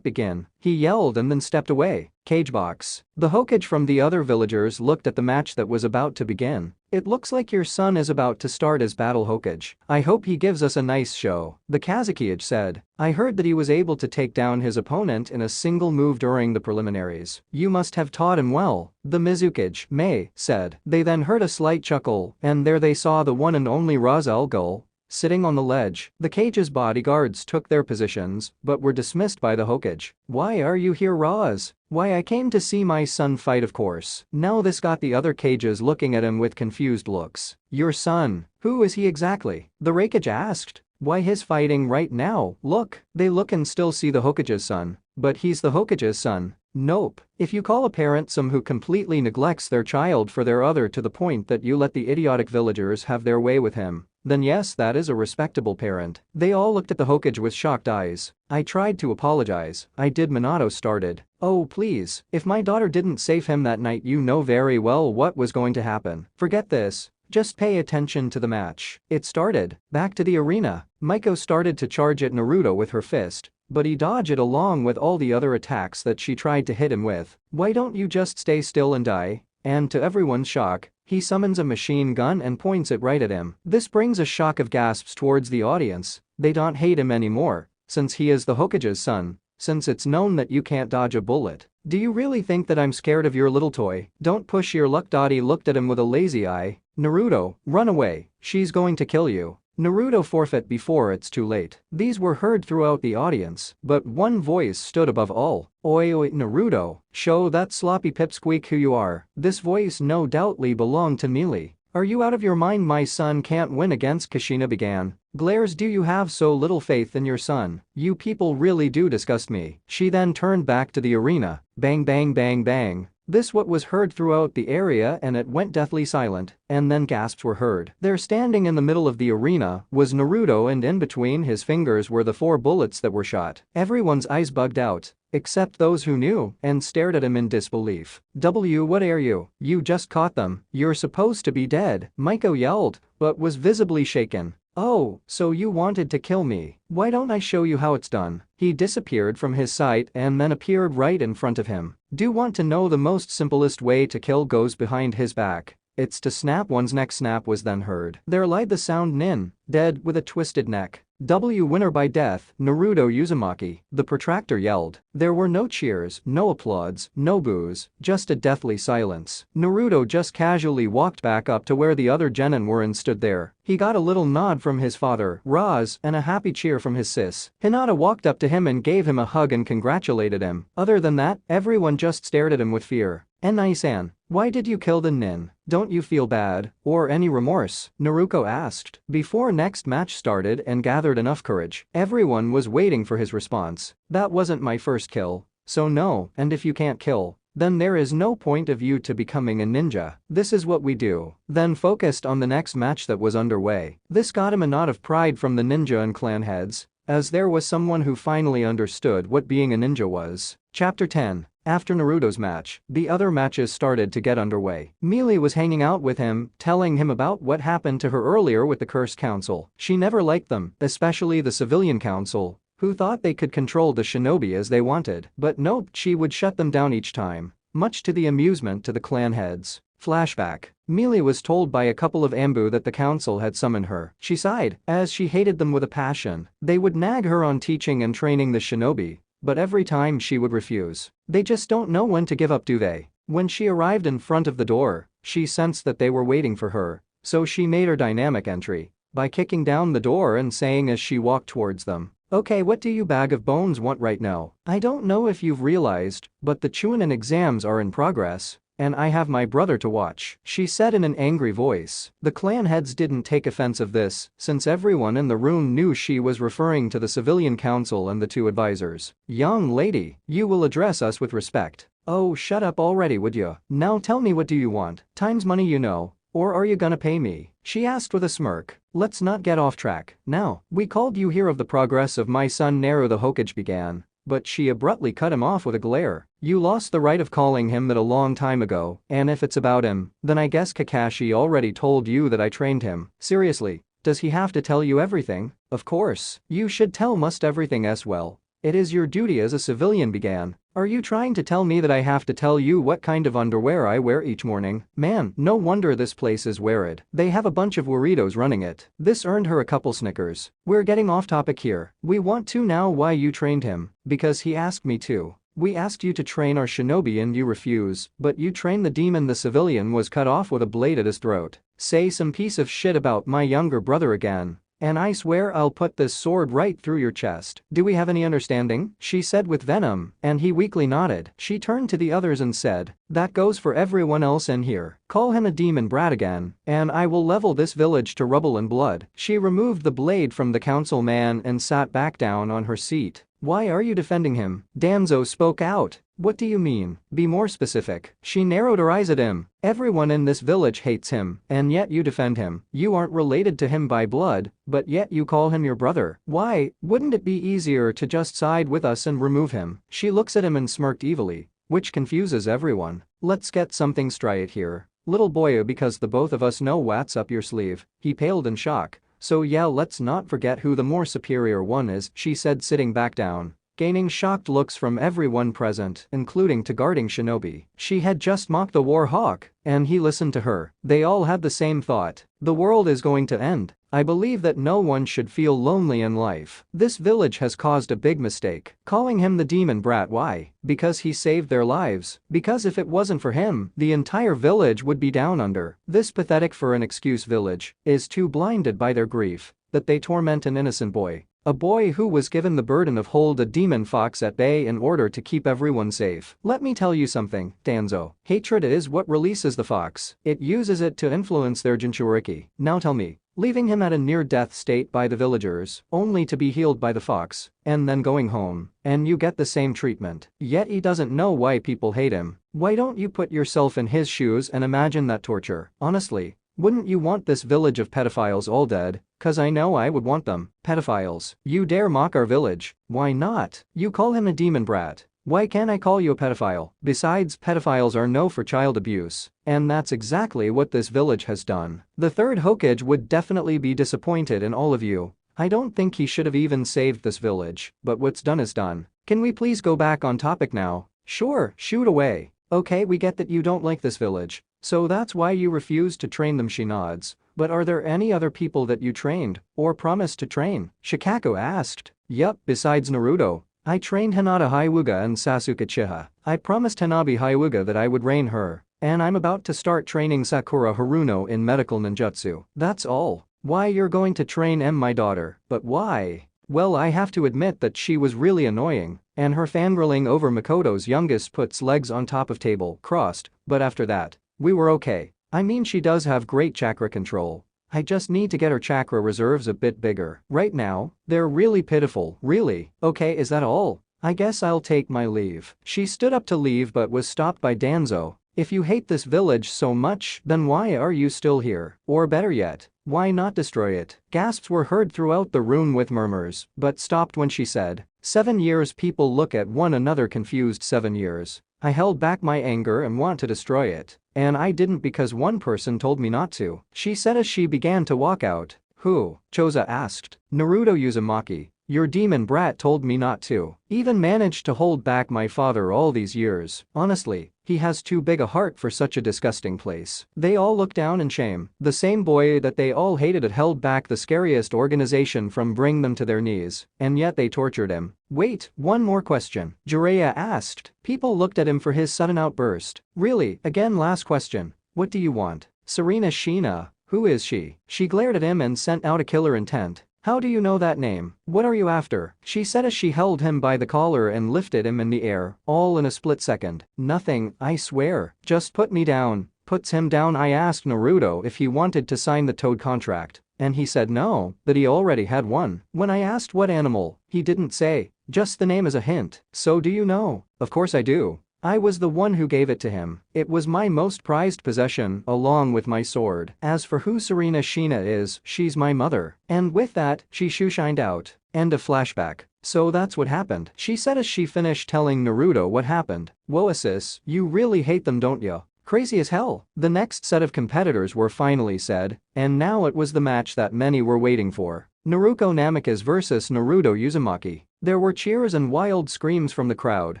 begin." He yelled and then stepped away. Cage box. The Hokage from the other villagers looked at the match that was about to begin. "It looks like your son is about to start as Battle Hokage. I hope he gives us a nice show." The Kazekage said, "I heard that he was able to take down his opponent in a single move during the preliminaries. You must have taught him well." The Mizukage, May, said. They then heard a slight chuckle, and there they saw the one and only Ra's al Ghul sitting on the ledge. The cage's bodyguards took their positions, but were dismissed by the Hokage. "Why are you here, Raz?" "Why, I came to see my son fight, of course." Now this got the other cages looking at him with confused looks. "Your son? Who is he exactly?" The Raikage asked. "Why, he's fighting right now, look." They look and still see the Hokage's son. "But he's the Hokage's son." "Nope. If you call a parent someone who completely neglects their child for their other to the point that you let the idiotic villagers have their way with him, then yes, that is a respectable parent." They all looked at the Hokage with shocked eyes. "I tried to apologize. I did." Minato started. "Oh please, if my daughter didn't save him that night, you know very well what was going to happen. Forget this. Just pay attention to the match." It started. Back to the arena. Maiko started to charge at Naruto with her fist, but he dodged it along with all the other attacks that she tried to hit him with. "Why don't you just stay still and die?" And to everyone's shock, he summons a machine gun and points it right at him. This brings a shock of gasps towards the audience. They don't hate him anymore, since he is the Hokage's son, since it's known that you can't dodge a bullet. "Do you really think that I'm scared of your little toy? Don't push your luck." He looked at him with a lazy eye. "Naruto, run away, she's going to kill you." Naruto, forfeit before it's too late. These were heard throughout the audience, but one voice stood above all. Oi, Naruto, show that sloppy pipsqueak who you are." This voice no doubtly belonged to Mealy. "Are you out of your mind? My son can't win against Kushina." Began. Glares, "Do you have so little faith in your son? You people really do disgust me." She then turned back to the arena. Bang bang bang bang. This what was heard throughout the area, and it went deathly silent, and then gasps were heard. There, standing in the middle of the arena, was Naruto, and in between his fingers were the 4 bullets that were shot. Everyone's eyes bugged out, except those who knew, and stared at him in disbelief. What are you? You just caught them. You're supposed to be dead." Maiko yelled, but was visibly shaken. "Oh, so you wanted to kill me? Why don't I show you how it's done?" He disappeared from his sight and then appeared right in front of him. Do want to know the most simplest way to kill goes behind his back. It's to snap one's neck. Snap was then heard. There lied the Sound Nin, dead with a twisted neck. Winner by death, Naruto Uzumaki, the protractor yelled. There were no cheers, no applauds, no boos, just a deathly silence. Naruto just casually walked back up to where the other genin were and stood there. He got a little nod from his father, Roz, and a happy cheer from his sis. Hinata walked up to him and gave him a hug and congratulated him. Other than that, everyone just stared at him with fear. Nai-san, why did you kill the nin? Don't you feel bad, or any remorse? Naruto asked. Before next match started and gathered enough courage, everyone was waiting for his response. That wasn't my first kill. So no, and if you can't kill, then there is no point of you to becoming a ninja. This is what we do. Then focused on the next match that was underway. This got him a nod of pride from the ninja and clan heads, as there was someone who finally understood what being a ninja was. Chapter 10. After Naruto's match, the other matches started to get underway. Mealy was hanging out with him, telling him about what happened to her earlier with the Cursed Council. She never liked them, especially the Civilian Council, who thought they could control the shinobi as they wanted. But nope, she would shut them down each time, much to the amusement to the clan heads. Flashback. Mealy was told by a couple of Ambu that the council had summoned her. She sighed, as she hated them with a passion. They would nag her on teaching and training the shinobi, but every time she would refuse. They just don't know when to give up, do they? When she arrived in front of the door, she sensed that they were waiting for her, so she made her dynamic entry by kicking down the door and saying as she walked towards them, "Okay, what do you bag of bones want right now? I don't know if you've realized, but the Chunin exams are in progress, and I have my brother to watch," she said in an angry voice. The clan heads didn't take offense of this, since everyone in the room knew she was referring to the Civilian Council and the two advisors. "Young lady, you will address us with respect." "Oh, shut up already, would you? Now tell me, what do you want? Time's money, you know. Or are you gonna pay me?" she asked with a smirk. "Let's not get off track. Now, we called you here of the progress of my son Naru," the Hokage began. But she abruptly cut him off with a glare. "You lost the right of calling him that a long time ago, and if it's about him, then I guess Kakashi already told you that I trained him. Seriously, does he have to tell you everything?" "Of course, you should tell must everything as well. It is your duty as a civilian," began. "Are you trying to tell me that I have to tell you what kind of underwear I wear each morning? Man, no wonder this place is weird. They have a bunch of weirdos running it." This earned her a couple snickers. "We're getting off topic here. We want to know why you trained him." "Because he asked me to. We asked you to train our shinobi and you refuse, but you train the demon." The civilian was cut off with a blade at his throat. "Say some piece of shit about my younger brother again, and I swear I'll put this sword right through your chest. Do we have any understanding?" she said with venom, and he weakly nodded. She turned to the others and said, "That goes for everyone else in here. Call him a demon brat again, and I will level this village to rubble and blood." She removed the blade from the council man and sat back down on her seat. "Why are you defending him?" Danzo spoke out. "What do you mean? Be more specific." She narrowed her eyes at him. "Everyone in this village hates him, and yet you defend him. You aren't related to him by blood, but yet you call him your brother. Why, wouldn't it be easier to just side with us and remove him?" She looks at him and smirked evilly, which confuses everyone. "Let's get something straight here, little boy, because the both of us know what's up your sleeve." He paled in shock. "So yeah, let's not forget who the more superior one is," she said, sitting back down, gaining shocked looks from everyone present, including to guarding shinobi. She had just mocked the war hawk, and he listened to her. They all had the same thought. The world is going to end. I believe that no one should feel lonely in life. This village has caused a big mistake, calling him the demon brat. Why? Because he saved their lives. Because if it wasn't for him, the entire village would be down under. This pathetic for an excuse village is too blinded by their grief that they torment an innocent boy. A boy who was given the burden of hold a demon fox at bay in order to keep everyone safe. Let me tell you something, Danzo. Hatred is what releases the fox. It uses it to influence their Jinchuriki. Now tell me, leaving him at a near-death state by the villagers, only to be healed by the fox, and then going home, and you get the same treatment. Yet he doesn't know why people hate him. Why don't you put yourself in his shoes and imagine that torture? Honestly, wouldn't you want this village of pedophiles all dead? 'Cause I know I would want them. Pedophiles. You dare mock our village? Why not? You call him a demon brat. Why can't I call you a pedophile? Besides, pedophiles are no for child abuse, and that's exactly what this village has done. The third Hokage would definitely be disappointed in all of you. I don't think he should have even saved this village, but what's done is done. Can we please go back on topic now? Sure, shoot away. Okay, we get that you don't like this village, so that's why you refuse to train them. She nods. But are there any other people that you trained or promised to train? Shikaku asked. Yup, besides Naruto. I trained Hinata Hyuga and Sasuke Uchiha. I promised Hanabi Hyuga that I would train her. And I'm about to start training Sakura Haruno in medical ninjutsu. That's all. Why you're going to train my daughter, but why? Well, I have to admit that she was really annoying, and her fangirling over Makoto's youngest puts legs on top of table crossed, but after that, we were okay. I mean, she does have great chakra control. I just need to get her chakra reserves a bit bigger. Right now, they're really pitiful. Really? Okay, is that all? I guess I'll take my leave. She stood up to leave but was stopped by Danzo. If you hate this village so much, then why are you still here? Or better yet, why not destroy it? Gasps were heard throughout the room with murmurs, but stopped when she said, 7 years. People look at one another confused. 7 years. I held back my anger and want to destroy it. And I didn't because one person told me not to, she said as she began to walk out. Who? Choza asked. Naruto Uzumaki. Your demon brat told me not to. Even managed to hold back my father all these years. Honestly, he has too big a heart for such a disgusting place. They all looked down in shame. The same boy that they all hated had held back the scariest organization from bringing them to their knees, and yet they tortured him. Wait, one more question, Jiraiya asked. People looked at him for his sudden outburst. Really, again, last question. What do you want? Serena Sheena. Who is she? She glared at him and sent out a killer intent. How do you know that name? What are you after? She said as she held him by the collar and lifted him in the air, all in a split second. Nothing, I swear. Just put me down. Puts him down. I asked Naruto if he wanted to sign the Toad contract, and he said no, that he already had one. When I asked what animal, he didn't say, just the name as a hint. So do you know? Of course I do. I was the one who gave it to him. It was my most prized possession, along with my sword. As for who Serena Sheena is, she's my mother. And with that, she shooshined out. End of flashback. So that's what happened, she said as she finished telling Naruto what happened. Whoa sis, you really hate them, don't you? Crazy as hell. The next set of competitors were finally said, and now it was the match that many were waiting for. Naruto Namikaze vs Naruto Uzumaki. There were cheers and wild screams from the crowd.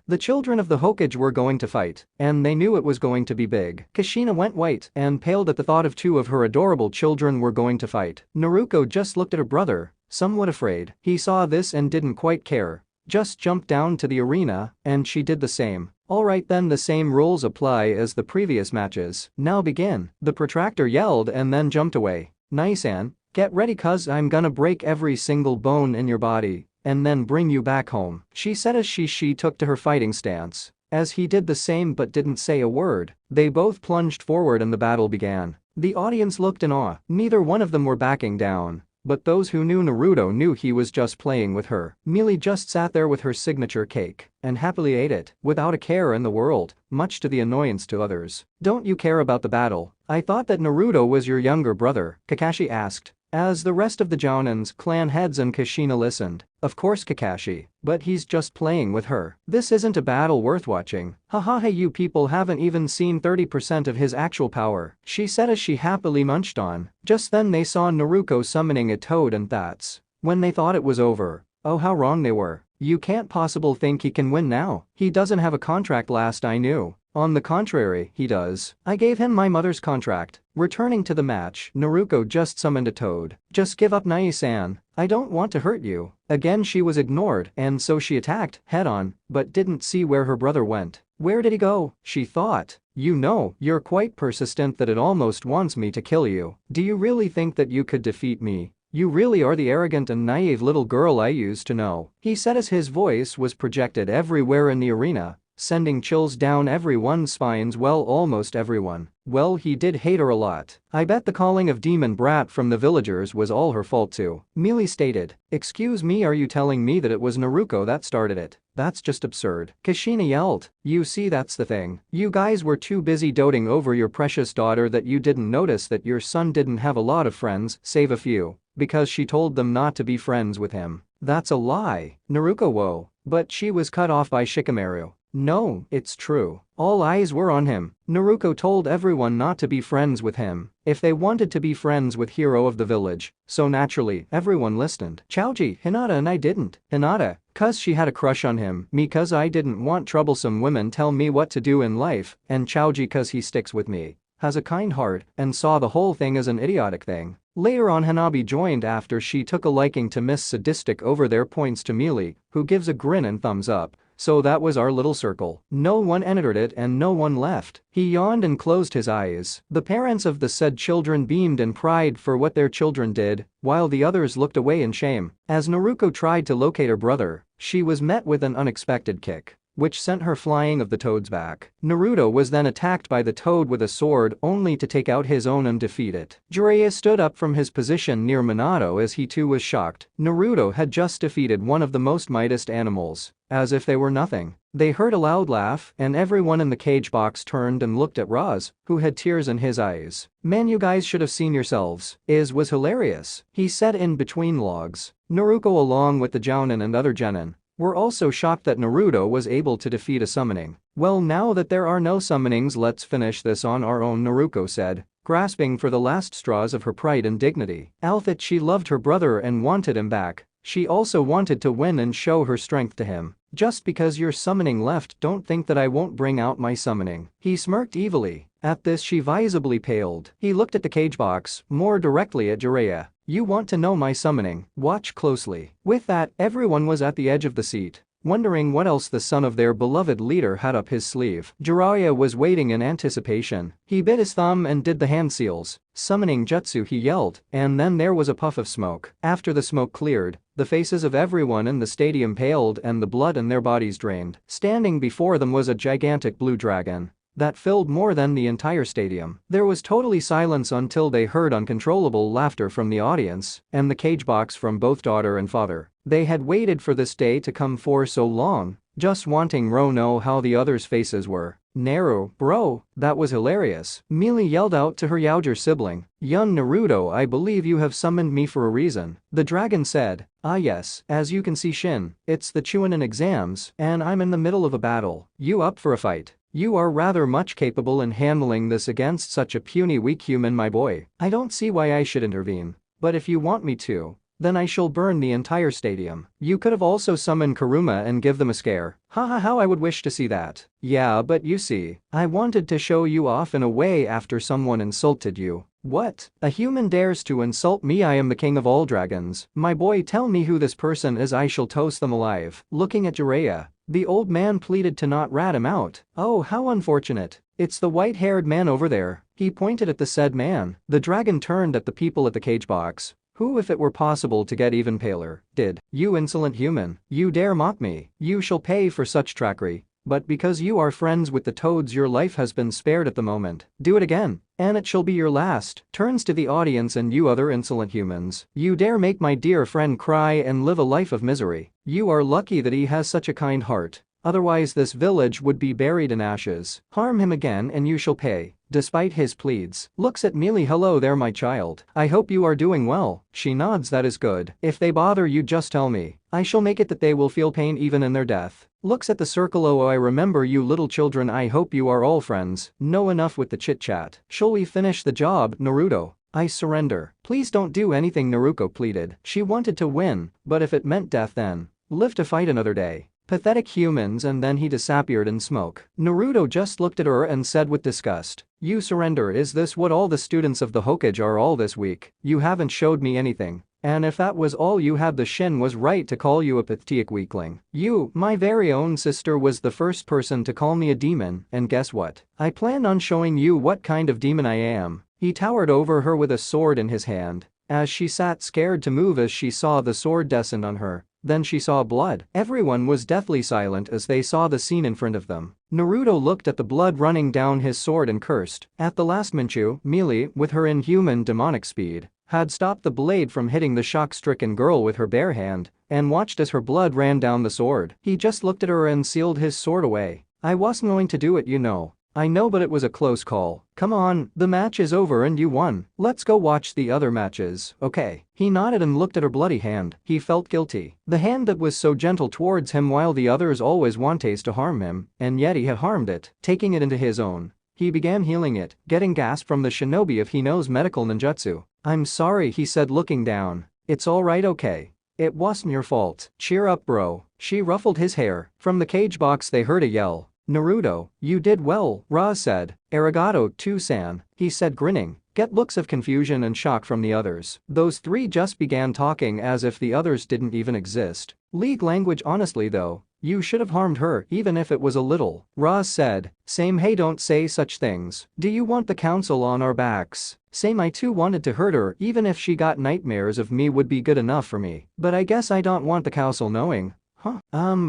The children of the Hokage were going to fight, and they knew it was going to be big. Kushina went white and paled at the thought of 2 of her adorable children were going to fight. Naruto just looked at her brother, somewhat afraid. He saw this and didn't quite care. Just jumped down to the arena, and she did the same. Alright then, the same rules apply as the previous matches. Now begin. The protractor yelled and then jumped away. Nice-an. Get ready cuz I'm gonna break every single bone in your body and then bring you back home, she said as she took to her fighting stance. As he did the same but didn't say a word, they both plunged forward and the battle began. The audience looked in awe. Neither one of them were backing down. But those who knew Naruto knew he was just playing with her. Mealy just sat there with her signature cake and happily ate it without a care in the world, much to the annoyance to others. Don't you care about the battle? I thought that Naruto was your younger brother, Kakashi asked. As the rest of the Jonin's clan heads and Kushina listened. Of course Kakashi, but he's just playing with her. This isn't a battle worth watching. Haha, hey, you people haven't even seen 30% of his actual power, she said as she happily munched on. Just then they saw Naruto summoning a toad and that's when they thought it was over. Oh, how wrong they were. You can't possibly think he can win now. He doesn't have a contract last I knew. On the contrary, he does. I gave him my mother's contract. Returning to the match, Naruto just summoned a toad. Just give up, Nai-san. I don't want to hurt you. Again she was ignored and so she attacked head-on, but didn't see where her brother went. Where did he go? She thought. You know, you're quite persistent that it almost wants me to kill you. Do you really think that you could defeat me? You really are the arrogant and naive little girl I used to know, he said as his voice was projected everywhere in the arena, sending chills down everyone's spines. Well, almost everyone. Well, he did hate her a lot. I bet the calling of demon brat from the villagers was all her fault too, Mealy stated. Excuse me, are you telling me that it was Naruto that started it? That's just absurd, Kushina yelled. You see, that's the thing. You guys were too busy doting over your precious daughter that you didn't notice that your son didn't have a lot of friends, save a few, because she told them not to be friends with him. That's a lie. Naruto, whoa. But she was cut off by Shikamaru. No, it's true. All eyes were on him. Naruto told everyone not to be friends with him if they wanted to be friends with hero of the village, so naturally, everyone listened. Chouji, Hinata and I didn't. Hinata, cause she had a crush on him. Me cause I didn't want troublesome women tell me what to do in life, and Chouji cause he sticks with me. has a kind heart, and saw the whole thing as an idiotic thing. Later on Hanabi joined after she took a liking to Miss Sadistic over there points to Mealy, who gives a grin and thumbs up. So that was our little circle. No one entered it and no one left. He yawned and closed his eyes. The parents of the said children beamed in pride for what their children did, while the others looked away in shame. As Naruko tried to locate her brother, she was met with an unexpected kick, which sent her flying of the toad's back. Naruto was then attacked by the toad with a sword only to take out his own and defeat it. Jiraiya stood up from his position near Minato as he too was shocked. Naruto had just defeated one of the most mightiest animals, as if they were nothing. They heard a loud laugh and everyone in the cage box turned and looked at Roz, who had tears in his eyes. "Man, you guys should have seen yourselves. It was hilarious," he said in between logs. Naruko along with the Jounin and other genin were also shocked that Naruto was able to defeat a summoning. "Well, now that there are no summonings, let's finish this on our own," Naruko said, grasping for the last straws of her pride and dignity. Although she loved her brother and wanted him back, she also wanted to win and show her strength to him. "Just because your summoning left, don't think that I won't bring out my summoning." He smirked evilly. At this she visibly paled. He looked at the cage box, more directly at Jiraiya. "You want to know my summoning? Watch closely." With that, everyone was at the edge of the seat, wondering what else the son of their beloved leader had up his sleeve. Jiraiya was waiting in anticipation. He bit his thumb and did the hand seals. "Summoning jutsu," he yelled, and then there was a puff of smoke. After the smoke cleared, the faces of everyone in the stadium paled and the blood in their bodies drained. Standing before them was a gigantic blue dragon that filled more than the entire stadium. There was totally silence until they heard uncontrollable laughter from the audience and the cage box from both daughter and father. They had waited for this day to come for so long, just wanting to know how the others' faces were. "Naru, bro, that was hilarious," Mealy yelled out to her younger sibling. "Young Naruto, I believe you have summoned me for a reason." The dragon said, "Ah yes, as you can see Shin, it's the Chunin exams and I'm in the middle of a battle. You up for a fight? You are rather much capable in handling this against such a puny weak human, my boy. I don't see why I should intervene, but if you want me to, then I shall burn the entire stadium." You could have also summoned Kuruma and give them a scare. Haha, how I would wish to see that. Yeah, but you see, I wanted to show you off in a way after someone insulted you. What? A human dares to insult me? I am the king of all dragons. My boy, tell me who this person is, I shall toast them alive. Looking at Jiraiya, the old man pleaded to not rat him out. "Oh, how unfortunate. It's the white-haired man over there." He pointed at the said man. The dragon turned at the people at the cage box, who, if it were possible to get even paler, did. "You insolent human, you dare mock me. You shall pay for such trickery. But because you are friends with the toads, your life has been spared at the moment. Do it again, and it shall be your last." Turns to the audience, "And you other insolent humans, you dare make my dear friend cry and live a life of misery. You are lucky that he has such a kind heart. Otherwise this village would be buried in ashes. Harm him again and you shall pay." Despite his pleads, looks at Mealy. "Hello there, my child. I hope you are doing well." She nods. "That is good. If they bother you, just tell me. I shall make it that they will feel pain even in their death." Looks at the circle. "Oh, I remember you little children. I hope you are all friends. No, enough with the chit-chat. Shall we finish the job, Naruto? I surrender." "Please don't do anything," Naruto pleaded. She wanted to win, but if it meant death, then live to fight another day. Pathetic humans. And then he disappeared in smoke. Naruto just looked at her and said with disgust, "You surrender? Is this what all the students of the Hokage are all this week? You haven't showed me anything. And if that was all you had, the Shin was right to call you a pathetic weakling. You, my very own sister, was the first person to call me a demon, and guess what? I plan on showing you what kind of demon I am." He towered over her with a sword in his hand, as she sat scared to move as she saw the sword descend on her. Then she saw blood. Everyone was deathly silent as they saw the scene in front of them. Naruto looked at the blood running down his sword and cursed. At the last, Minchu, Mealy, with her inhuman demonic speed, had stopped the blade from hitting the shock-stricken girl with her bare hand and watched as her blood ran down the sword. He just looked at her and sealed his sword away. "I wasn't going to do it, you know. I know, but it was a close call. Come on, the match is over and you won. Let's go watch the other matches, okay?" He nodded and looked at her bloody hand. He felt guilty. The hand that was so gentle towards him while the others always wanted to harm him, and yet he had harmed it. Taking it into his own, he began healing it, getting gasp from the shinobi of Hino's medical ninjutsu. "I'm sorry," he said, looking down. "It's alright, okay? It wasn't your fault. Cheer up, bro." She ruffled his hair. From the cage box they heard a yell. Naruto, you did well, Ra said. Arigato too-san, he said grinning. Get looks of confusion and shock from the others. Those three just began talking as if the others didn't even exist. League language honestly though. You should have harmed her even if it was a little, Ra said. Same, hey, don't say such things. Do you want the council on our backs? Same, I too wanted to hurt her, even if she got nightmares of me would be good enough for me. But I guess I don't want the council knowing. Huh?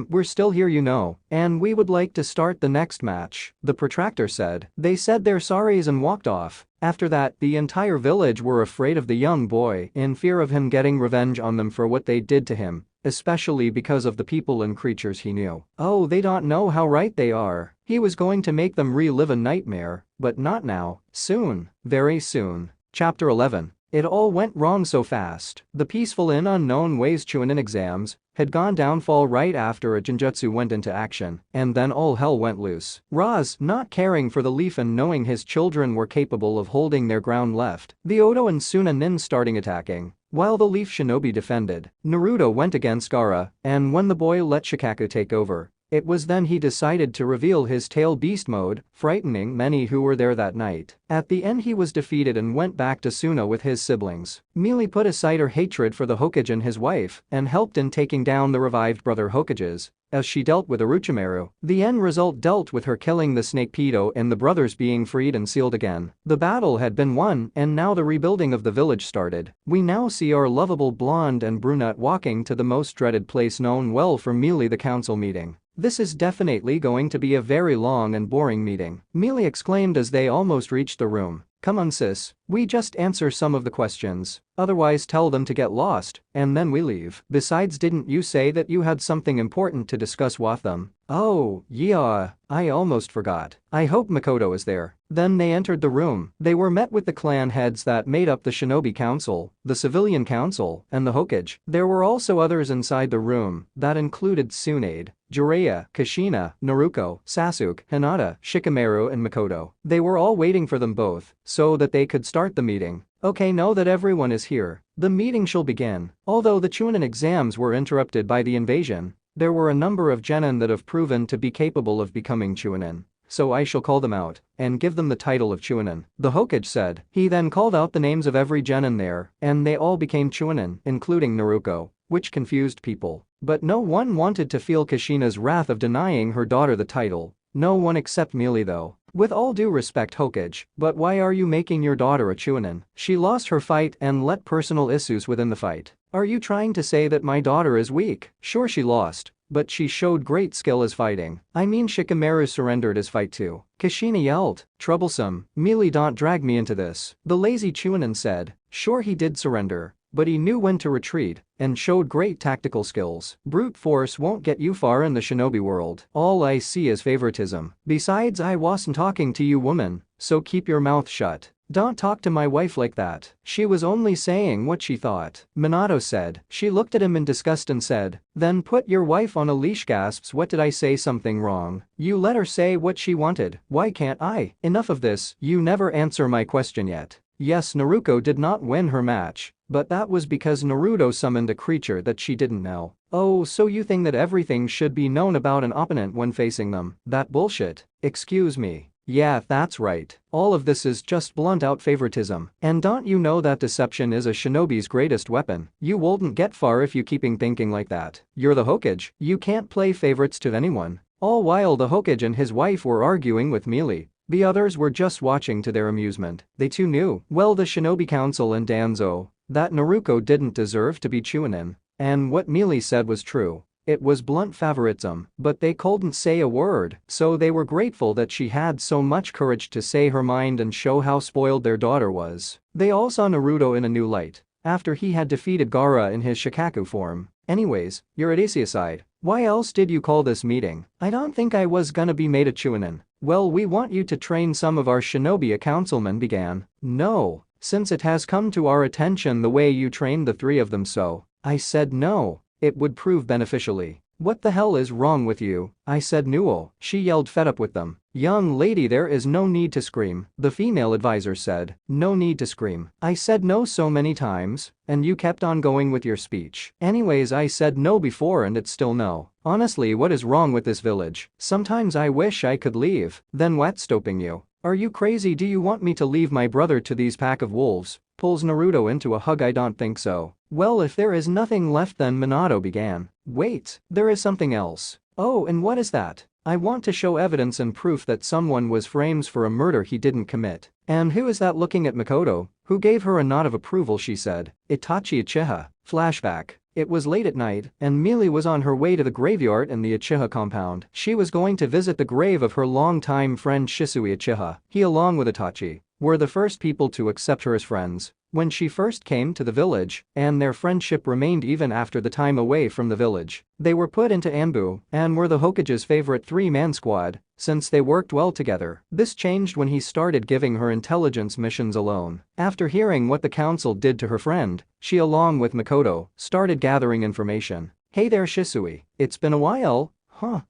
We're still here, you know, and we would like to start the next match, the protractor said. They said their sorries and walked off. After that, the entire village were afraid of the young boy, in fear of him getting revenge on them for what they did to him, especially because of the people and creatures he knew. Oh, they don't know how right they are. He was going to make them relive a nightmare, but not now. Soon, very soon. Chapter 11. It all went wrong so fast. The peaceful in unknown ways Chunin exams had gone downfall right after a genjutsu went into action, and then all hell went loose. Raz, not caring for the leaf and knowing his children were capable of holding their ground, left the Odo and Sunanin starting attacking. While the leaf shinobi defended, Naruto went against Gaara, and when the boy let Shikaku take over, it was then he decided to reveal his tail beast mode, frightening many who were there that night. At the end he was defeated and went back to Suna with his siblings. Mealy put aside her hatred for the Hokage and his wife and helped in taking down the revived brother Hokages. As she dealt with Orochimaru, the end result dealt with her killing the snake pedo and the brothers being freed and sealed again. The battle had been won and now the rebuilding of the village started. We now see our lovable blonde and brunette walking to the most dreaded place known well for Mealy, the council meeting. This is definitely going to be a very long and boring meeting, Mealy exclaimed as they almost reached the room. Come on sis, we just answer some of the questions, otherwise tell them to get lost, and then we leave. Besides, didn't you say that you had something important to discuss with them? Oh, yeah, I almost forgot. I hope Makoto is there. Then they entered the room. They were met with the clan heads that made up the Shinobi Council, the Civilian Council, and the Hokage. There were also others inside the room that included Tsunade, Jiraiya, Kushina, Naruto, Sasuke, Hinata, Shikamaru and Makoto. They were all waiting for them both so that they could start the meeting. Okay, now that everyone is here, the meeting shall begin. Although the Chunin exams were interrupted by the invasion, there were a number of genin that have proven to be capable of becoming Chunin. So I shall call them out and give them the title of Chunin, the Hokage said. He then called out the names of every genin there, and they all became Chunin, including Naruto, which confused people. But no one wanted to feel Kushina's wrath of denying her daughter the title. No one except Mealy though. With all due respect, Hokage, but why are you making your daughter a Chunin? She lost her fight and let personal issues within the fight. Are you trying to say that my daughter is weak? Sure, she lost, but she showed great skill as fighting. I mean, Shikamaru surrendered his fight too. Kushina yelled. Troublesome, Mealy, don't drag me into this. The lazy Chunin said. Sure, he did surrender, but he knew when to retreat and showed great tactical skills. Brute force won't get you far in the shinobi world. All I see is favoritism. Besides, I wasn't talking to you, woman, so keep your mouth shut. Don't talk to my wife like that. She was only saying what she thought, Minato said. She looked at him in disgust and said, then put your wife on a leash. Gasps. What, did I say something wrong? You let her say what she wanted. Why can't I? Enough of this, you never answer my question yet. Yes, Naruto did not win her match, but that was because Naruto summoned a creature that she didn't know. Oh, so you think that everything should be known about an opponent when facing them? That bullshit. Excuse me. Yeah, that's right. All of this is just blunt out favoritism. And don't you know that deception is a shinobi's greatest weapon? You won't get far if you keeping thinking like that. You're the Hokage. You can't play favorites to anyone. All while the Hokage and his wife were arguing with Mealy, the others were just watching to their amusement. They too knew, well, the Shinobi Council and Danzo, that Naruto didn't deserve to be Chunin. And what Mealy said was true. It was blunt favoritism, but they couldn't say a word, so they were grateful that she had so much courage to say her mind and show how spoiled their daughter was. They all saw Naruto in a new light after he had defeated Gaara in his Shikaku form. Anyways, you're at Isia side. Why else did you call this meeting? I don't think I was gonna be made a Chunin. Well, we want you to train some of our shinobi, a councilman began. No, since it has come to our attention the way you trained the three of them, so I said no, it would prove beneficially. "What the hell is wrong with you?" I said no. She yelled, fed up with them. "Young lady, there is no need to scream," the female advisor said. "No need to scream. I said no so many times, and you kept on going with your speech. Anyways, I said no before and it's still no. Honestly, what is wrong with this village? Sometimes I wish I could leave." "Then what's stopping you? Are you crazy? Do you want me to leave my brother to these pack of wolves?" Pulls Naruto into a hug. "I don't think so." "Well, if there is nothing left, then," Minato began. "Wait, there is something else." "Oh, and what is that?" "I want to show evidence and proof that someone was framed for a murder he didn't commit." "And who is that?" Looking at Makoto, who gave her a nod of approval, she said, "Itachi Uchiha." Flashback. It was late at night, and Mealy was on her way to the graveyard in the Uchiha compound. She was going to visit the grave of her longtime friend Shisui Uchiha. He, along with Itachi, were the first people to accept her as friends when she first came to the village, and their friendship remained even after the time away from the village. They were put into Anbu and were the Hokage's favorite three-man squad since they worked well together. This changed when he started giving her intelligence missions alone. After hearing what the council did to her friend, she, along with Makoto, started gathering information. "Hey there, Shisui. It's been a while."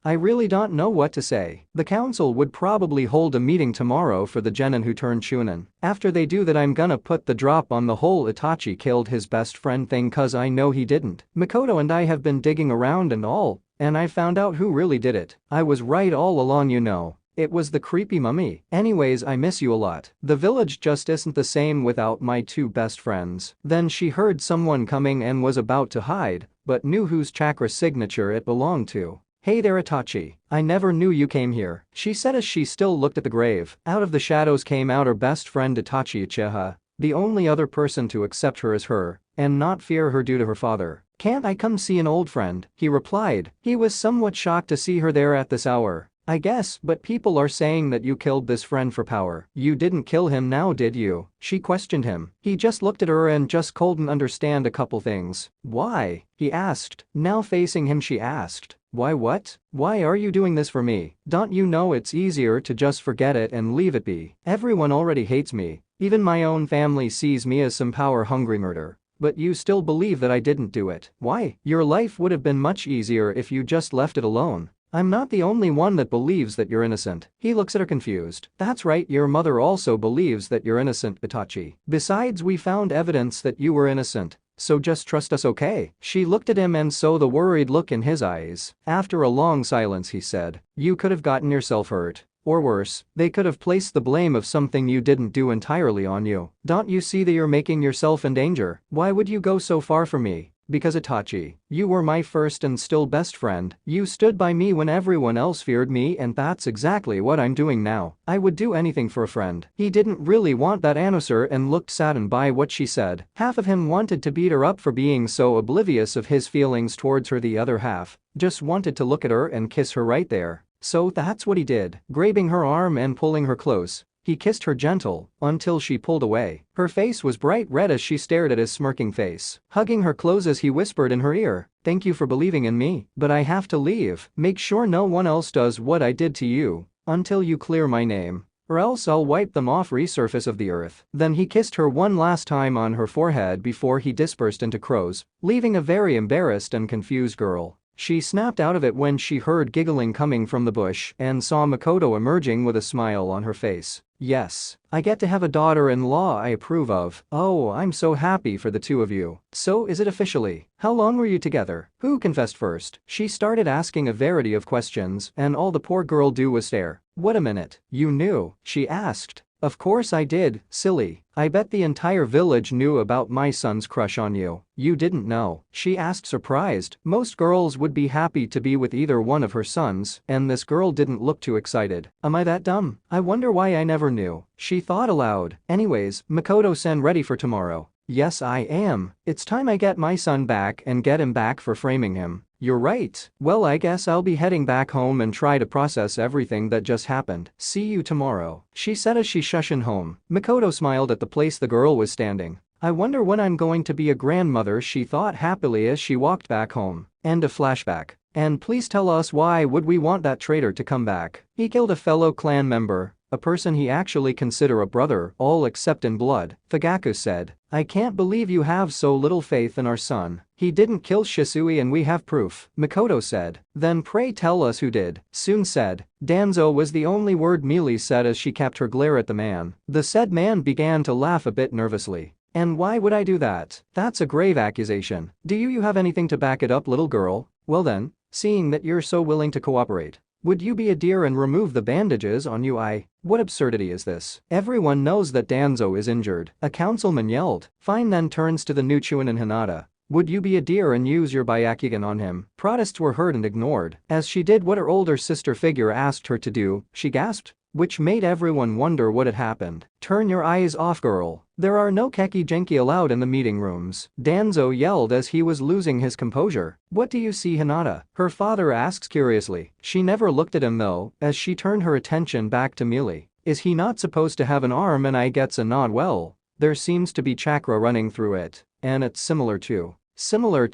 I really don't know what to say. The council would probably hold a meeting tomorrow for the genin who turned Chunin. After they do that, I'm gonna put the drop on the whole Itachi killed his best friend thing, cause I know he didn't. Makoto and I have been digging around and all, and I found out who really did it. I was right all along, you know. It was the creepy mummy. Anyways, I miss you a lot. The village just isn't the same without my two best friends." Then she heard someone coming and was about to hide, but knew whose chakra signature it belonged to. "Hey there, Itachi. I never knew you came here," she said as she still looked at the grave. Out of the shadows came out her best friend Itachi Uchiha, the only other person to accept her as her and not fear her due to her father. "Can't I come see an old friend?" he replied. He was somewhat shocked to see her there at this hour. "I guess, but people are saying that you killed this friend for power." "You didn't kill him now, did you?" she questioned him. He just looked at her and just couldn't understand a couple things. "Why?" he asked. Now facing him, she asked, "Why what? Why are you doing this for me? Don't you know it's easier to just forget it and leave it be? Everyone already hates me. Even my own family sees me as some power-hungry murderer. But you still believe that I didn't do it. Why? Your life would have been much easier if you just left it alone. I'm not the only one that believes that you're innocent." He looks at her confused. "That's right, your mother also believes that you're innocent, Itachi. Besides, we found evidence that you were innocent. So just trust us, okay?" She looked at him and saw the worried look in his eyes. After a long silence, he said, "You could have gotten yourself hurt. Or worse, they could have placed the blame of something you didn't do entirely on you. Don't you see that you're making yourself in danger? Why would you go so far for me? Because Itachi, you were my first and still best friend. You stood by me when everyone else feared me, and that's exactly what I'm doing now. I would do anything for a friend." He didn't really want that answer and looked saddened by what she said. Half of him wanted to beat her up for being so oblivious of his feelings towards her, the other half just wanted to look at her and kiss her right there. So that's what he did. Grabbing her arm and pulling her close, he kissed her gentle until she pulled away. Her face was bright red as she stared at his smirking face. Hugging her close as he whispered in her ear, "Thank you for believing in me, but I have to leave. Make sure no one else does what I did to you until you clear my name, or else I'll wipe them off resurface of the earth." Then he kissed her one last time on her forehead before he dispersed into crows, leaving a very embarrassed and confused girl. She snapped out of it when she heard giggling coming from the bush and saw Makoto emerging with a smile on her face. "Yes, I get to have a daughter-in-law I approve of. Oh, I'm so happy for the two of you. So is it officially? How long were you together? Who confessed first?" She started asking a variety of questions and all the poor girl do was stare. "What a minute, you knew?" she asked. "Of course I did, silly. I bet the entire village knew about my son's crush on you." "You didn't know?" she asked, surprised. Most girls would be happy to be with either one of her sons, and this girl didn't look too excited. "Am I that dumb? I wonder why I never knew," she thought aloud. "Anyways, Makoto-san, ready for tomorrow?" "Yes, I am. It's time I get my son back and get him back for framing him." "You're right. Well, I guess I'll be heading back home and try to process everything that just happened. See you tomorrow," she said as she shushed home. Makoto smiled at the place the girl was standing. "I wonder when I'm going to be a grandmother," she thought happily as she walked back home. End of flashback. And please tell us, why would we want that traitor to come back? He killed a fellow clan member a person he actually consider a brother, all except in blood. Fugaku said, I can't believe you have so little faith in our son. He didn't kill Shisui and we have proof. Makoto said. Then pray tell us who did. Sun said. Danzo was the only word Mealy said as she kept her glare at the man. The said man began to laugh a bit nervously. And why would I do that? That's a grave accusation. Do you have anything to back it up, little girl? Well then, seeing that you're so willing to cooperate, would you be a dear and remove the bandages on you? What absurdity is this? Everyone knows that Danzo is injured. A councilman yelled. Fine, then turns to the Nuchuan and Hinata. Would you be a dear and use your Byakugan on him? Protests were heard and ignored. As she did what her older sister figure asked her to do, she gasped, which made everyone wonder what had happened. Turn your eyes off, girl. There are no keki genki allowed in the meeting rooms. Danzo yelled as he was losing his composure. What do you see, Hinata? Her father asks curiously. She never looked at him though, as she turned her attention back to Mealy. Is he not supposed to have an arm? And I gets a nod. Well, there seems to be chakra running through it, and it's similar to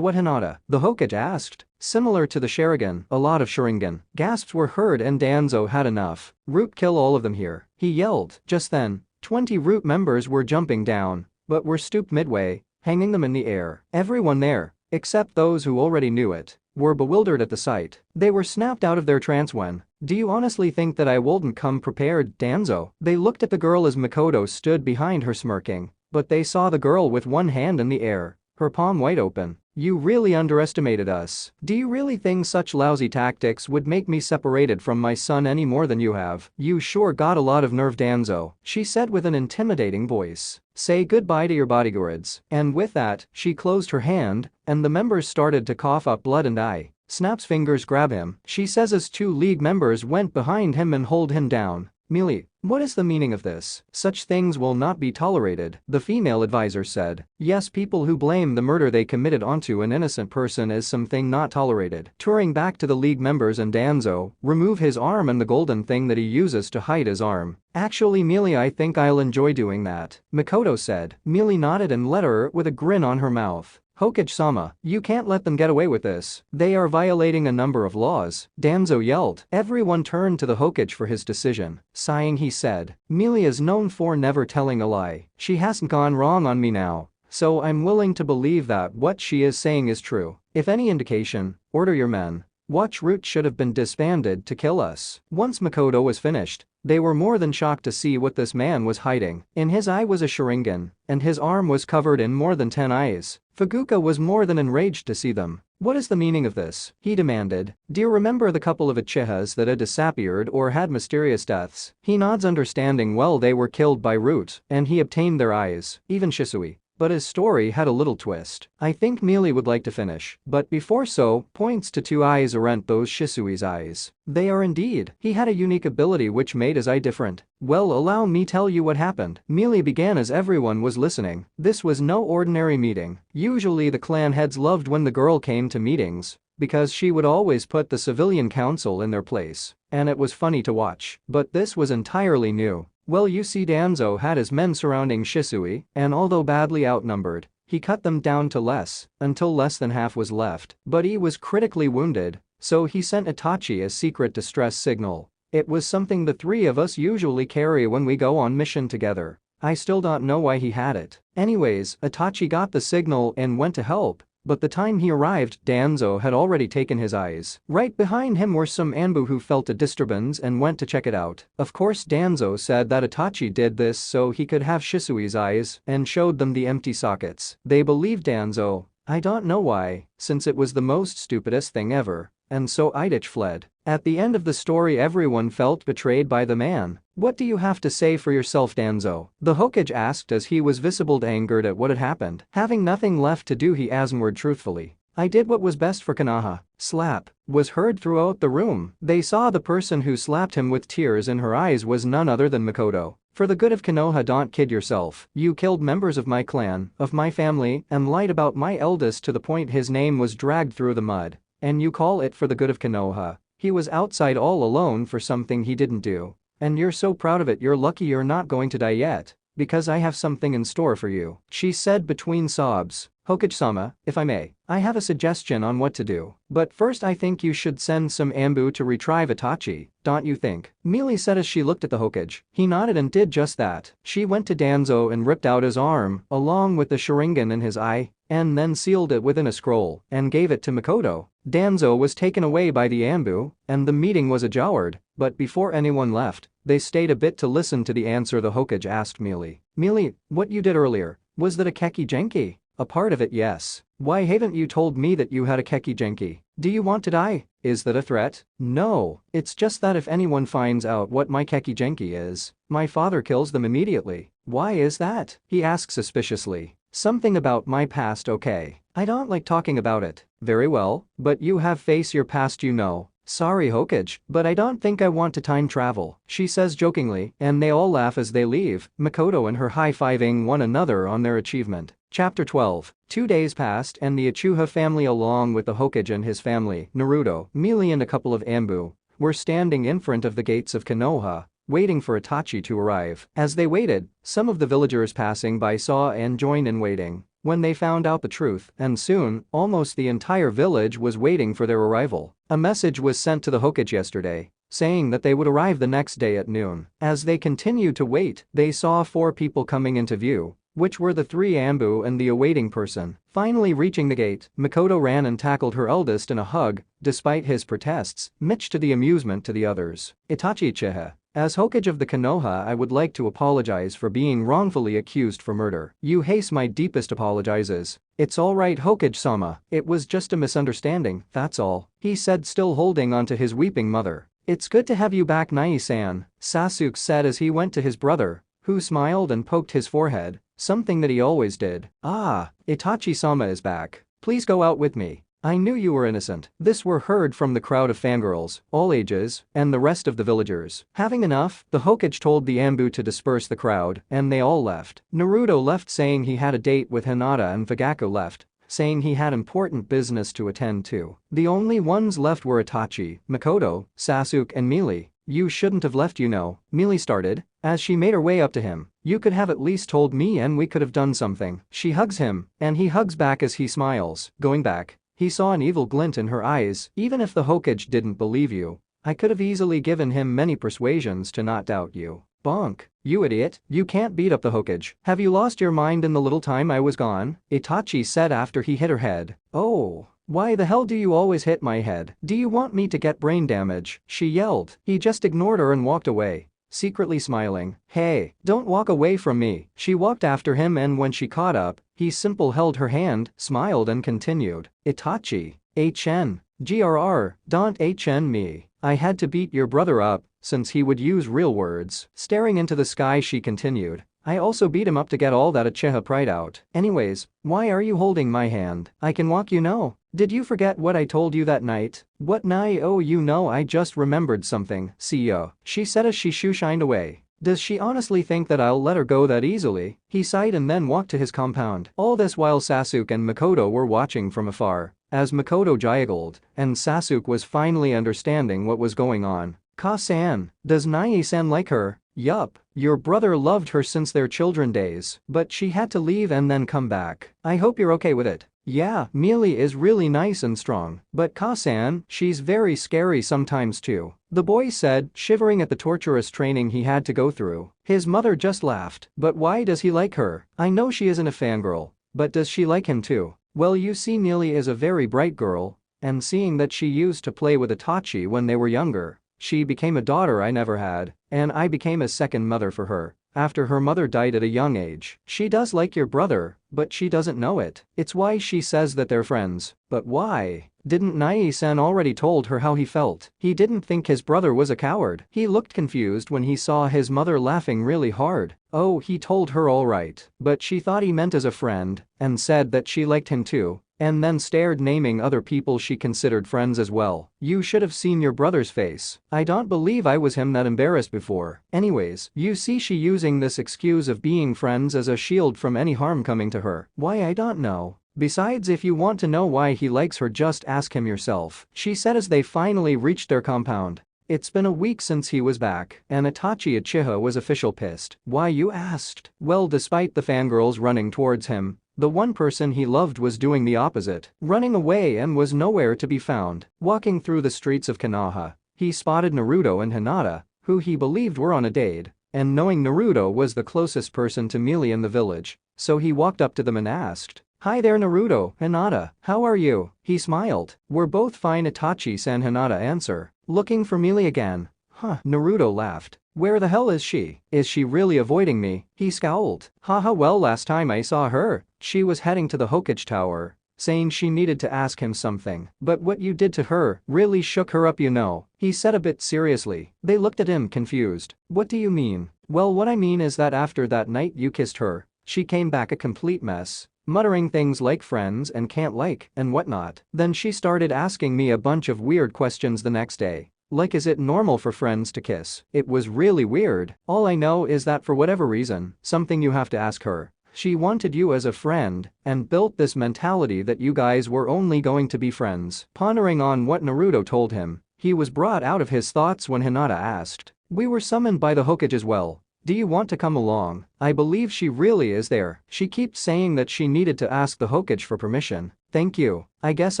what Hinata? The Hokage asked. Similar to the Sharingan, a lot of Sharingan. Gasps were heard and Danzo had enough. Root, kill all of them here, he yelled. Just then, 20 Root members were jumping down, but were stooped midway, hanging them in the air. Everyone there, except those who already knew it, were bewildered at the sight. They were snapped out of their trance when, do you honestly think that I wouldn't come prepared, Danzo? They looked at the girl as Makoto stood behind her smirking, but they saw the girl with one hand in the air, her palm wide open. You really underestimated us. Do you really think such lousy tactics would make me separated from my son any more than you have? You sure got a lot of nerve, Danzo, she said with an intimidating voice. Say goodbye to your bodyguards. And with that, she closed her hand, and the members started to cough up blood and Snap's fingers grab him, she says as 2 league members went behind him and hold him down. Mealy, what is the meaning of this? Such things will not be tolerated, the female advisor said. Yes, people who blame the murder they committed onto an innocent person is something not tolerated. Touring back to the league members and Danzo, remove his arm and the golden thing that he uses to hide his arm. Actually, Mealy, I think I'll enjoy doing that, Makoto said. Mealy nodded and let her with a grin on her mouth. Hokage-sama, you can't let them get away with this. They are violating a number of laws, Danzo yelled. Everyone turned to the Hokage for his decision. Sighing, he said, Mealy is known for never telling a lie. She hasn't gone wrong on me now, so I'm willing to believe that what she is saying is true. If any indication, order your men. Watch Root should have been disbanded to kill us. Once Makoto was finished, they were more than shocked to see what this man was hiding. In his eye was a Sharingan, and his arm was covered in more than 10 eyes. Fugaku was more than enraged to see them. What is the meaning of this? He demanded. Do you remember the couple of Uchihas that had disappeared or had mysterious deaths? He nods, understanding well they were killed by Root, and he obtained their eyes, even Shisui. But his story had a little twist. I think Mealy would like to finish, but before so, points to 2 eyes aren't those Shisui's eyes. They are indeed. He had a unique ability which made his eye different. Well, allow me tell you what happened. Mealy began as everyone was listening. This was no ordinary meeting. Usually the clan heads loved when the girl came to meetings, because she would always put the civilian council in their place, and it was funny to watch. But this was entirely new. Well, you see, Danzo had his men surrounding Shisui, and although badly outnumbered, he cut them down to less, until less than half was left. But he was critically wounded, so he sent Itachi a secret distress signal. It was something the 3 of us usually carry when we go on mission together. I still don't know why he had it. Anyways, Itachi got the signal and went to help. But the time he arrived, Danzo had already taken his eyes. Right behind him were some Anbu who felt a disturbance and went to check it out. Of course, Danzo said that Itachi did this so he could have Shisui's eyes and showed them the empty sockets. They believed Danzo. I don't know why, since it was the most stupidest thing ever. And so Idich fled. At the end of the story, everyone felt betrayed by the man. What do you have to say for yourself, Danzo? The Hokage asked as he was visibly angered at what had happened. Having nothing left to do, he answered truthfully. I did what was best for Konoha. Slap was heard throughout the room. They saw the person who slapped him with tears in her eyes was none other than Makoto. For the good of Konoha, don't kid yourself. You killed members of my clan, of my family, and lied about my eldest to the point his name was dragged through the mud. And you call it for the good of Konoha. He was outside all alone for something he didn't do. And you're so proud of it, you're lucky you're not going to die yet. because I have something in store for you," she said between sobs. "Hokage-sama, if I may, I have a suggestion on what to do. But first I think you should send some Ambu to retrieve Itachi, don't you think?" Mealy said as she looked at the Hokage. He nodded and did just that. She went to Danzo and ripped out his arm, along with the Sharingan in his eye, and then sealed it within a scroll and gave it to Makoto. Danzo was taken away by the Ambu, and the meeting was adjourned, but before anyone left, they stayed a bit to listen to the answer the Hokage asked Mealy. "Mealy, what you did earlier, was that a Keki Genki?" "A part of it, yes. Why haven't you told me that you had a Keki Genki? Do you want to die? Is that a threat?" "No, it's just that if anyone finds out what my Keki Genki is, my father kills them immediately." "Why is that?" he asked suspiciously. "Something about my past, okay? I don't like talking about it." "Very well, but you have face your past, you know." "Sorry Hokage, but I don't think I want to time travel," she says jokingly, and they all laugh as they leave, Makoto and her high-fiving one another on their achievement. Chapter 12. 2 days passed and the Uchiha family along with the Hokage and his family, Naruto, Mealy and a couple of Ambu, were standing in front of the gates of Konoha, waiting for Itachi to arrive. As they waited, some of the villagers passing by saw and joined in waiting. When they found out the truth, and soon, almost the entire village was waiting for their arrival. A message was sent to the Hokage yesterday, saying that they would arrive the next day at noon. As they continued to wait, they saw 4 people coming into view, which were the 3 Ambu and the awaiting person. Finally reaching the gate, Makoto ran and tackled her eldest in a hug, despite his protests, much to the amusement to the others. "Itachi Uchiha, as Hokage of the Konoha, I would like to apologize for being wrongfully accused for murder. You haste my deepest apologizes." "It's alright Hokage-sama, it was just a misunderstanding, that's all," he said still holding onto his weeping mother. "It's good to have you back Nai-san," Sasuke said as he went to his brother, who smiled and poked his forehead, something that he always did. "Ah, Itachi-sama is back. Please go out with me. I knew you were innocent." This were heard from the crowd of fangirls, all ages, and the rest of the villagers. Having enough, the Hokage told the Ambu to disperse the crowd, and they all left. Naruto left saying he had a date with Hinata and Fugaku left, saying he had important business to attend to. The only ones left were Itachi, Makoto, Sasuke and Mealy. "You shouldn't have left, you know," Mealy started, as she made her way up to him. "You could have at least told me and we could have done something." She hugs him, and he hugs back as he smiles. Going back, he saw an evil glint in her eyes. "Even if the Hokage didn't believe you, I could have easily given him many persuasions to not doubt you." "Bonk. You idiot, you can't beat up the Hokage. Have you lost your mind in the little time I was gone?" Itachi said after he hit her head. "Oh. Why the hell do you always hit my head? Do you want me to get brain damage?" she yelled. He just ignored her and walked away, secretly smiling. "Hey, don't walk away from me." She walked after him and when she caught up, he simply held her hand, smiled and continued. "Itachi. HN. GRR, don't HN me. I had to beat your brother up, since he would use real words." Staring into the sky she continued. "I also beat him up to get all that Uchiha pride out. Anyways, why are you holding my hand? I can walk, you know. Did you forget what I told you that night?" "What Nai? Oh, you know, I just remembered something, CEO," she said as she shoo-shined away. "Does she honestly think that I'll let her go that easily?" He sighed and then walked to his compound. All this while Sasuke and Makoto were watching from afar, as Makoto giggled, and Sasuke was finally understanding what was going on. "Ka-san, does Nai-san like her?" "Yup, your brother loved her since their children days, but she had to leave and then come back. I hope you're okay with it." "Yeah, Mealy is really nice and strong, but Ka-san, she's very scary sometimes too," the boy said, shivering at the torturous training he had to go through. His mother just laughed. "But why does he like her? I know she isn't a fangirl, but does she like him too?" "Well, you see, Mealy is a very bright girl, and seeing that she used to play with Itachi when they were younger, she became a daughter I never had, and I became a second mother for her. After her mother died at a young age. She does like your brother, but she doesn't know it. It's why she says that they're friends." "But why? Didn't Nai-san already told her how he felt?" He didn't think his brother was a coward. He looked confused when he saw his mother laughing really hard. "Oh, he told her all right, but she thought he meant as a friend, and said that she liked him too." And then stared, naming other people she considered friends as well. "You should have seen your brother's face. I don't believe I was him that embarrassed before." Anyways, you see, she using this excuse of being friends as a shield from any harm coming to her. "Why, I don't know. Besides, if you want to know why he likes her, just ask him yourself," she said as they finally reached their compound. It's been a week since he was back, and Itachi Uchiha was official pissed. Why, you asked? Well, despite the fangirls running towards him, the one person he loved was doing the opposite, running away and was nowhere to be found. Walking through the streets of Konoha, he spotted Naruto and Hinata, who he believed were on a date, and knowing Naruto was the closest person to Melee in the village, so he walked up to them and asked, "Hi there Naruto, Hinata, how are you?" He smiled. "We're both fine," Itachi-san Hinata answer. "Looking for Melee again?" "Huh," Naruto laughed. "Where the hell is she? Is she really avoiding me?" He scowled. "Haha, well, last time I saw her, she was heading to the Hokage Tower, saying she needed to ask him something. But what you did to her really shook her up, you know," he said a bit seriously. They looked at him confused. "What do you mean?" "Well, what I mean is that after that night you kissed her, she came back a complete mess, muttering things like friends and can't like and whatnot. Then she started asking me a bunch of weird questions the next day. Like, is it normal for friends to kiss? It was really weird. All I know is that for whatever reason, something you have to ask her, she wanted you as a friend and built this mentality that you guys were only going to be friends." Pondering on what Naruto told him, he was brought out of his thoughts when Hinata asked, "We were summoned by the Hokage as well. Do you want to come along? I believe she really is there. She keeps saying that she needed to ask the Hokage for permission." "Thank you. I guess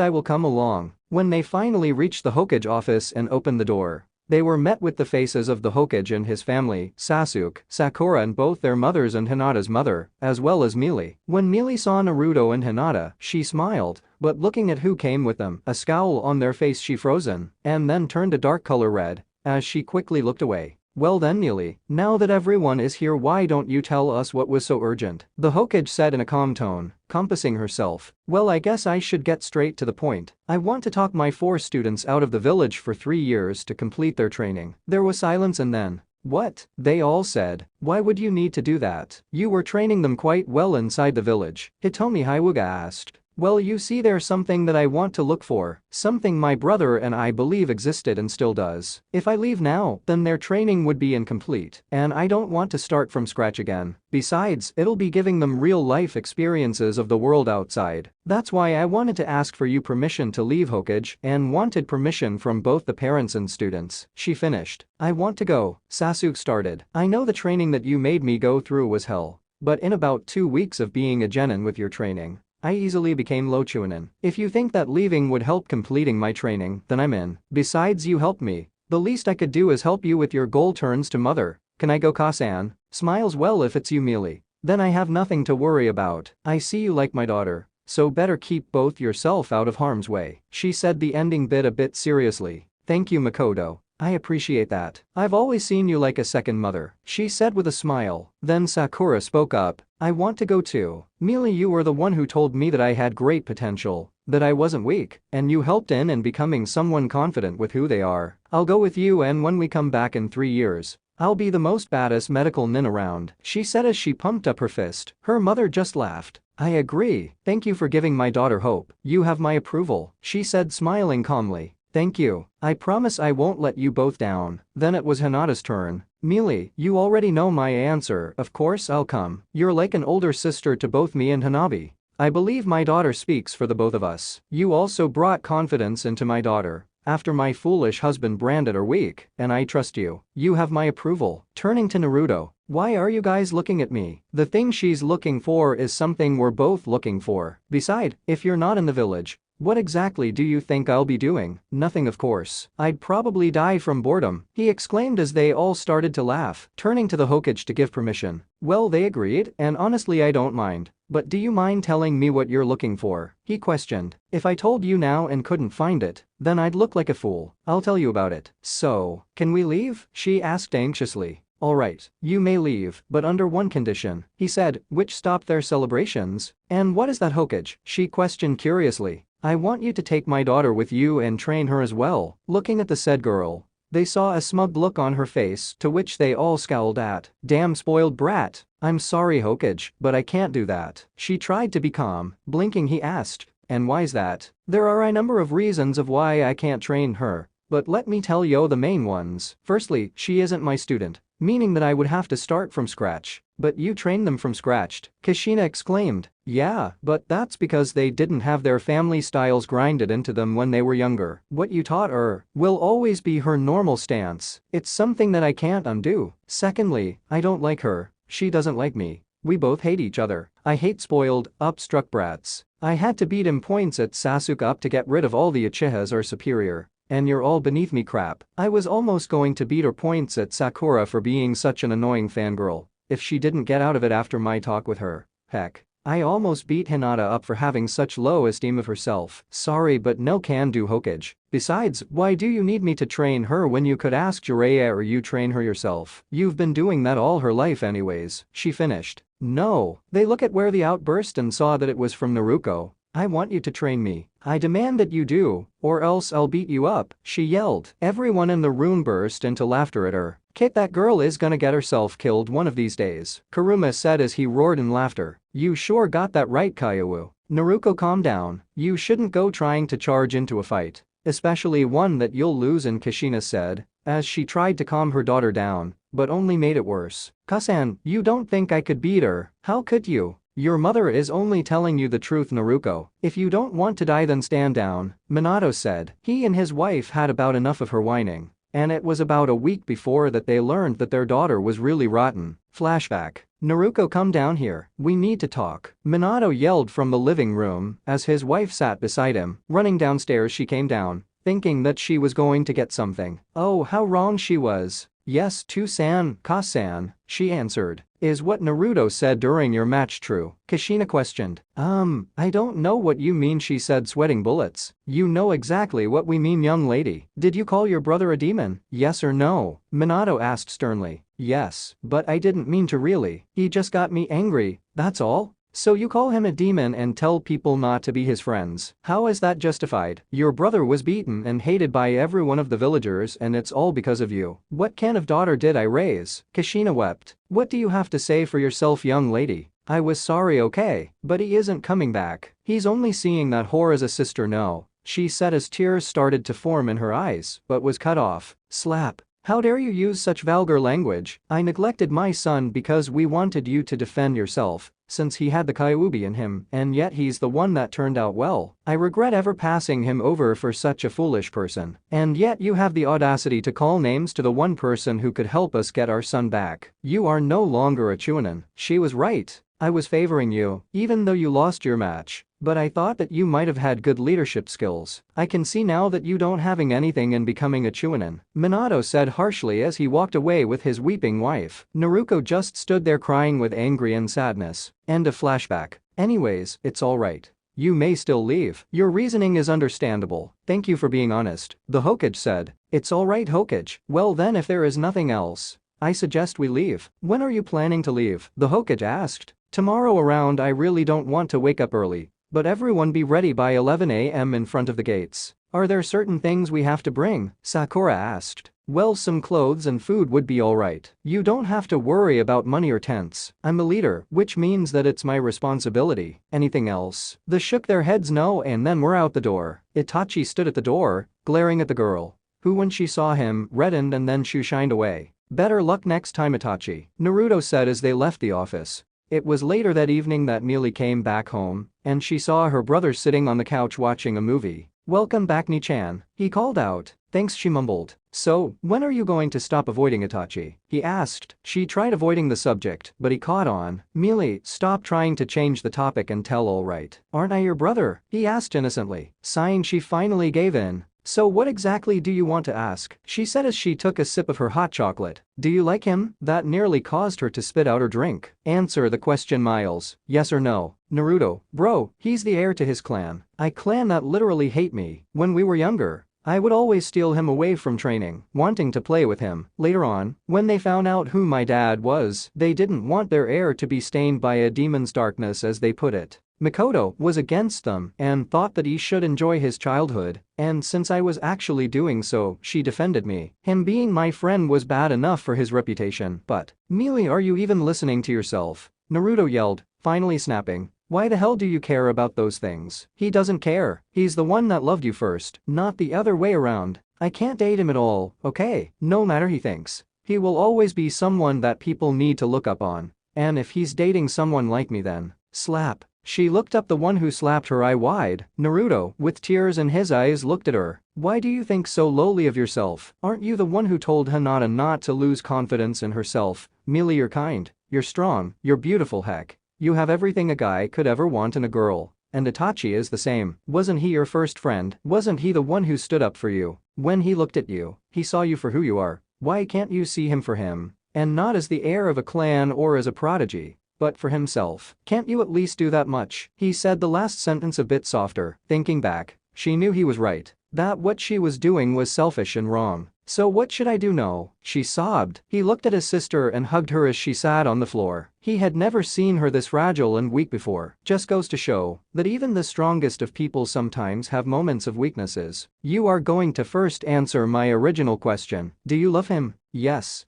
I will come along." When they finally reached the Hokage office and opened the door, they were met with the faces of the Hokage and his family, Sasuke, Sakura and both their mothers and Hinata's mother, as well as Melee. When Melee saw Naruto and Hinata, she smiled, but looking at who came with them, a scowl on their face, she frozen, and then turned a dark color red, as she quickly looked away. "Well then Melee, now that everyone is here, why don't you tell us what was so urgent?" the Hokage said in a calm tone, compassing herself. "Well, I guess I should get straight to the point. I want to talk my 4 students out of the village for 3 years to complete their training." There was silence and then, "What?" they all said. "Why would you need to do that? You were training them quite well inside the village," Hitomi Hyuga asked. "Well, you see, there's something that I want to look for, something my brother and I believe existed and still does. If I leave now, then their training would be incomplete, and I don't want to start from scratch again. Besides, it'll be giving them real-life experiences of the world outside. That's why I wanted to ask for you permission to leave Hokage and wanted permission from both the parents and students," she finished. "I want to go," Sasuke started. "I know the training that you made me go through was hell, but in about 2 weeks of being a genin with your training, I easily became low chunin. If you think that leaving would help completing my training, then I'm in. Besides, you helped me. The least I could do is help you with your goal turns to mother. Can I go, Kasan?" Smiles. "Well, if it's you, Melee, then I have nothing to worry about. I see you like my daughter, so better keep both yourself out of harm's way," she said the ending bit a bit seriously. "Thank you, Makoto. I appreciate that. I've always seen you like a second mother," she said with a smile. Then Sakura spoke up. "I want to go too. Melee, you were the one who told me that I had great potential, that I wasn't weak, and you helped in becoming someone confident with who they are. I'll go with you, and when we come back in 3 years, I'll be the most badass medical nin around," she said as she pumped up her fist. Her mother just laughed. "I agree. Thank you for giving my daughter hope. You have my approval," she said, smiling calmly. "Thank you. I promise I won't let you both down." Then it was Hinata's turn. "Melee, you already know my answer. Of course I'll come. You're like an older sister to both me and Hanabi. I believe my daughter speaks for the both of us. You also brought confidence into my daughter after my foolish husband branded her weak, and I trust you. You have my approval." Turning to Naruto, "Why are you guys looking at me? The thing she's looking for is something we're both looking for. Besides, if you're not in the village, what exactly do you think I'll be doing?" "Nothing, of course. I'd probably die from boredom," he exclaimed as they all started to laugh. Turning to the Hokage to give permission, "Well, they agreed, and honestly I don't mind. But do you mind telling me what you're looking for?" he questioned. "If I told you now and couldn't find it, then I'd look like a fool. I'll tell you about it." "So, can we leave?" she asked anxiously. "Alright, you may leave, but under one condition," he said, which stopped their celebrations. "And what is that, Hokage?" she questioned curiously. "I want you to take my daughter with you and train her as well." Looking at the said girl, they saw a smug look on her face, to which they all scowled at. "Damn spoiled brat. I'm sorry, Hokage, but I can't do that." She tried to be calm. Blinking, he asked, "And why's that?" "There are a number of reasons of why I can't train her, but let me tell you the main ones. Firstly, she isn't my student. meaning that I would have to start from scratch. But you trained them from scratch, Kushina exclaimed. Yeah, but that's because they didn't have their family styles grinded into them when they were younger. What you taught her will always be her normal stance. It's something that I can't undo. Secondly, I don't like her. She doesn't like me. We both hate each other. I hate spoiled, upstruck brats. I had to beat him points at Sasuke up to get rid of all the Uchihas are superior. And you're all beneath me crap. I was almost going to beat her points at Sakura for being such an annoying fangirl. If she didn't get out of it after my talk with her. Heck. I almost beat Hinata up for having such low esteem of herself. Sorry but no can do Hokage. Besides, why do you need me to train her when you could ask Jiraiya or you train her yourself? You've been doing that all her life anyways, she finished. No. They look at where the outburst and saw that it was from Naruto. I want you to train me. I demand that you do, or else I'll beat you up, she yelled. Everyone in the room burst into laughter at her. Kit, that girl is gonna get herself killed one of these days, Kuruma said as he roared in laughter. You sure got that right, Kyowu. Naruto, calm down. You shouldn't go trying to charge into a fight. Especially one that you'll lose, and Kushina said, as she tried to calm her daughter down, but only made it worse. Kasan, you don't think I could beat her? How could you? Your mother is only telling you the truth, Naruto. If you don't want to die then stand down, Minato said. He and his wife had about enough of her whining. And it was about a week before that they learned that their daughter was really rotten. Flashback. Naruto, come down here. We need to talk. Minato yelled from the living room as his wife sat beside him. Running downstairs she came down, thinking that she was going to get something. Oh, how wrong she was. Yes, to-san, Ka-san, she answered. Is what Naruto said during your match true? Kushina questioned. I don't know what you mean, she said, sweating bullets. You know exactly what we mean, young lady. Did you call your brother a demon? Yes or no? Minato asked sternly. Yes, but I didn't mean to really. He just got me angry, that's all. So you call him a demon and tell people not to be his friends. How is that justified? Your brother was beaten and hated by every one of the villagers and it's all because of you. What kind of daughter did I raise? Kushina wept. What do you have to say for yourself, young lady? I was sorry, okay, but he isn't coming back. He's only seeing that whore as a sister, no, she said as tears started to form in her eyes, but was cut off. Slap. How dare you use such vulgar language? I neglected my son because we wanted you to defend yourself, since he had the Kyuubi in him, and yet he's the one that turned out well. I regret ever passing him over for such a foolish person. And yet you have the audacity to call names to the one person who could help us get our son back. You are no longer a Chunin. She was right. I was favoring you, even though you lost your match. But I thought that you might have had good leadership skills. I can see now that you don't having anything and becoming a Chunin, Minato said harshly as he walked away with his weeping wife. Naruto just stood there crying with angry and sadness. End of flashback. Anyways, it's alright. You may still leave. Your reasoning is understandable. Thank you for being honest, the Hokage said. It's alright, Hokage. Well then, if there is nothing else, I suggest we leave. When are you planning to leave? The Hokage asked. Tomorrow around. I really don't want to wake up early. But everyone be ready by 11 a.m. in front of the gates. Are there certain things we have to bring? Sakura asked. Well, some clothes and food would be alright. You don't have to worry about money or tents. I'm a leader, which means that it's my responsibility. Anything else? They shook their heads no and then were out the door. Itachi stood at the door, glaring at the girl, who when she saw him reddened and then she shined away. Better luck next time, Itachi, Naruto said as they left the office. It was later that evening that Mealy came back home, and she saw her brother sitting on the couch watching a movie. Welcome back, Ni-chan, he called out. Thanks, she mumbled. So, when are you going to stop avoiding Itachi? He asked. She tried avoiding the subject, but he caught on. Mealy, stop trying to change the topic and tell all right. Aren't I your brother? He asked innocently. Sighing, she finally gave in. So what exactly do you want to ask? She said as she took a sip of her hot chocolate. Do you like him? That nearly caused her to spit out her drink. Answer the question, Miles. Yes or no? Naruto. Bro, he's the heir to his clan. A clan that literally hate me. When we were younger, I would always steal him away from training, wanting to play with him. Later on, when they found out who my dad was, they didn't want their heir to be stained by a demon's darkness, as they put it. Mikoto was against them and thought that he should enjoy his childhood, and since I was actually doing so, she defended me. Him being my friend was bad enough for his reputation, but, Mealy, are you even listening to yourself? Naruto yelled, finally snapping. Why the hell do you care about those things? He doesn't care. He's the one that loved you first, not the other way around. I can't date him at all, okay? No matter, he thinks. He will always be someone that people need to look up on. And if he's dating someone like me then, slap. She looked up the one who slapped her eye wide. Naruto, with tears in his eyes, looked at her. Why do you think so lowly of yourself? Aren't you the one who told Hinata not to lose confidence in herself? Mealy, you're kind, you're strong, you're beautiful, heck. You have everything a guy could ever want in a girl. And Itachi is the same. Wasn't he your first friend? Wasn't he the one who stood up for you? When he looked at you, he saw you for who you are. Why can't you see him for him? And not as the heir of a clan or as a prodigy, but for himself. Can't you at least do that much? He said the last sentence a bit softer. Thinking back, she knew he was right. That what she was doing was selfish and wrong. So what should I do now? She sobbed. He looked at his sister and hugged her as she sat on the floor. He had never seen her this fragile and weak before. Just goes to show that even the strongest of people sometimes have moments of weaknesses. You are going to first answer my original question. Do you love him? Yes,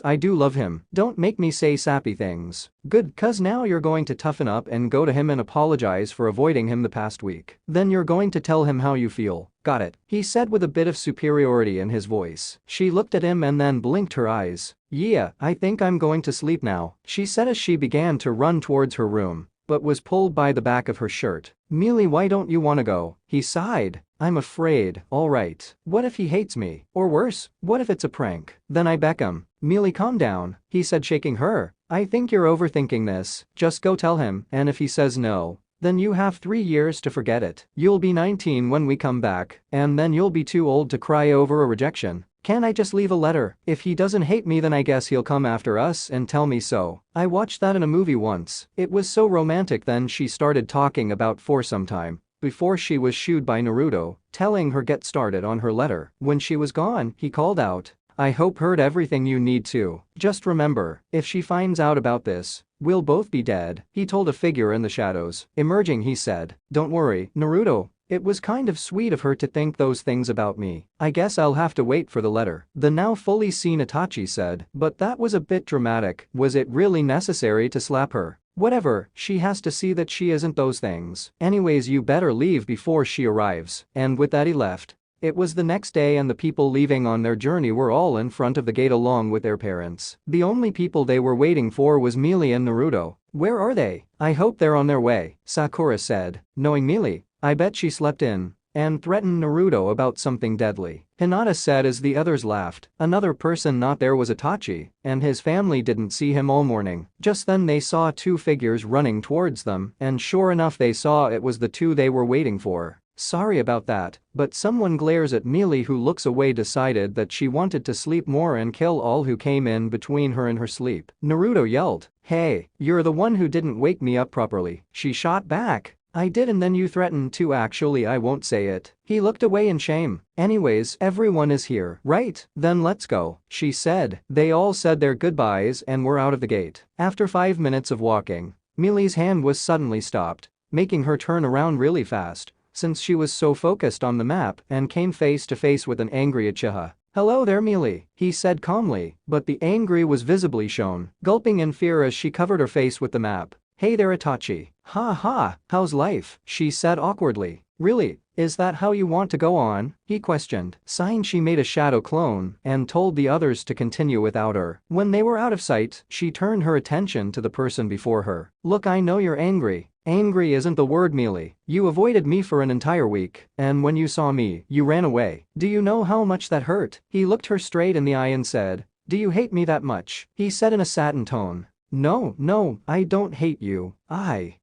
I do love him. Don't make me say sappy things. Good, cause now you're going to toughen up and go to him and apologize for avoiding him the past week. Then you're going to tell him how you feel. Got it, he said with a bit of superiority in his voice. She looked at him and then blinked her eyes. Yeah, I think I'm going to sleep now, she said as she began to run towards her room, but was pulled by the back of her shirt. Mealy, why don't you wanna go? He sighed. I'm afraid. Alright. What if he hates me? Or worse, what if it's a prank? Then I beck him. Mealy, calm down, he said, shaking her. I think you're overthinking this. Just go tell him, and if he says no, then you have 3 years to forget it. You'll be 19 when we come back, and then you'll be too old to cry over a rejection. Can't I just leave a letter? If he doesn't hate me then I guess he'll come after us and tell me so. I watched that in a movie once. It was so romantic. Then she started talking about for some time before she was shooed by Naruto, telling her get started on her letter. When she was gone, he called out, I hope heard everything you need to. Just remember, if she finds out about this, we'll both be dead. He told a figure in the shadows. Emerging, he said, don't worry, Naruto. It was kind of sweet of her to think those things about me. I guess I'll have to wait for the letter. The now fully seen Itachi said, but that was a bit dramatic. Was it really necessary to slap her? Whatever, she has to see that she isn't those things. Anyways, you better leave before she arrives. And with that he left. It was the next day and the people leaving on their journey were all in front of the gate along with their parents. The only people they were waiting for was Mealy and Naruto. Where are they? I hope they're on their way, Sakura said. Knowing Mealy, I bet she slept in and threatened Naruto about something deadly, Hinata said as the others laughed. Another person not there was Itachi, and his family didn't see him all morning. Just then they saw 2 figures running towards them, and sure enough they saw it was the 2 they were waiting for. Sorry about that, but someone glares at Mealy who looks away, decided that she wanted to sleep more and kill all who came in between her and her sleep. Naruto yelled, hey, you're the one who didn't wake me up properly. She shot back. I did, and then you threatened to. Actually, I won't say it. He looked away in shame. Anyways, everyone is here, right? Then let's go, she said. They all said their goodbyes and were out of the gate. After 5 minutes of walking, Mealy's hand was suddenly stopped, making her turn around really fast, since she was so focused on the map, and came face to face with an angry Uchiha. Hello there, Mealy, he said calmly, but the angry was visibly shown, gulping in fear as she covered her face with the map. Hey there, Itachi. Ha ha, how's life? She said awkwardly. Really, is that how you want to go on? He questioned. Sighing, she made a shadow clone and told the others to continue without her. When they were out of sight, she turned her attention to the person before her. Look, I know you're angry. Angry isn't the word, Mealy. You avoided me for an entire week, and when you saw me, you ran away. Do you know how much that hurt? He looked her straight in the eye and said, do you hate me that much? He said in a saddened tone. No, I don't hate you.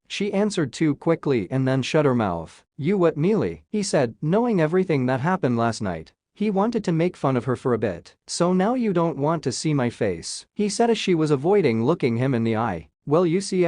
She answered too quickly and then shut her mouth. You what, Mealy? He said, knowing everything that happened last night. He wanted to make fun of her for a bit. So now you don't want to see my face? He said as she was avoiding looking him in the eye. Well, you see,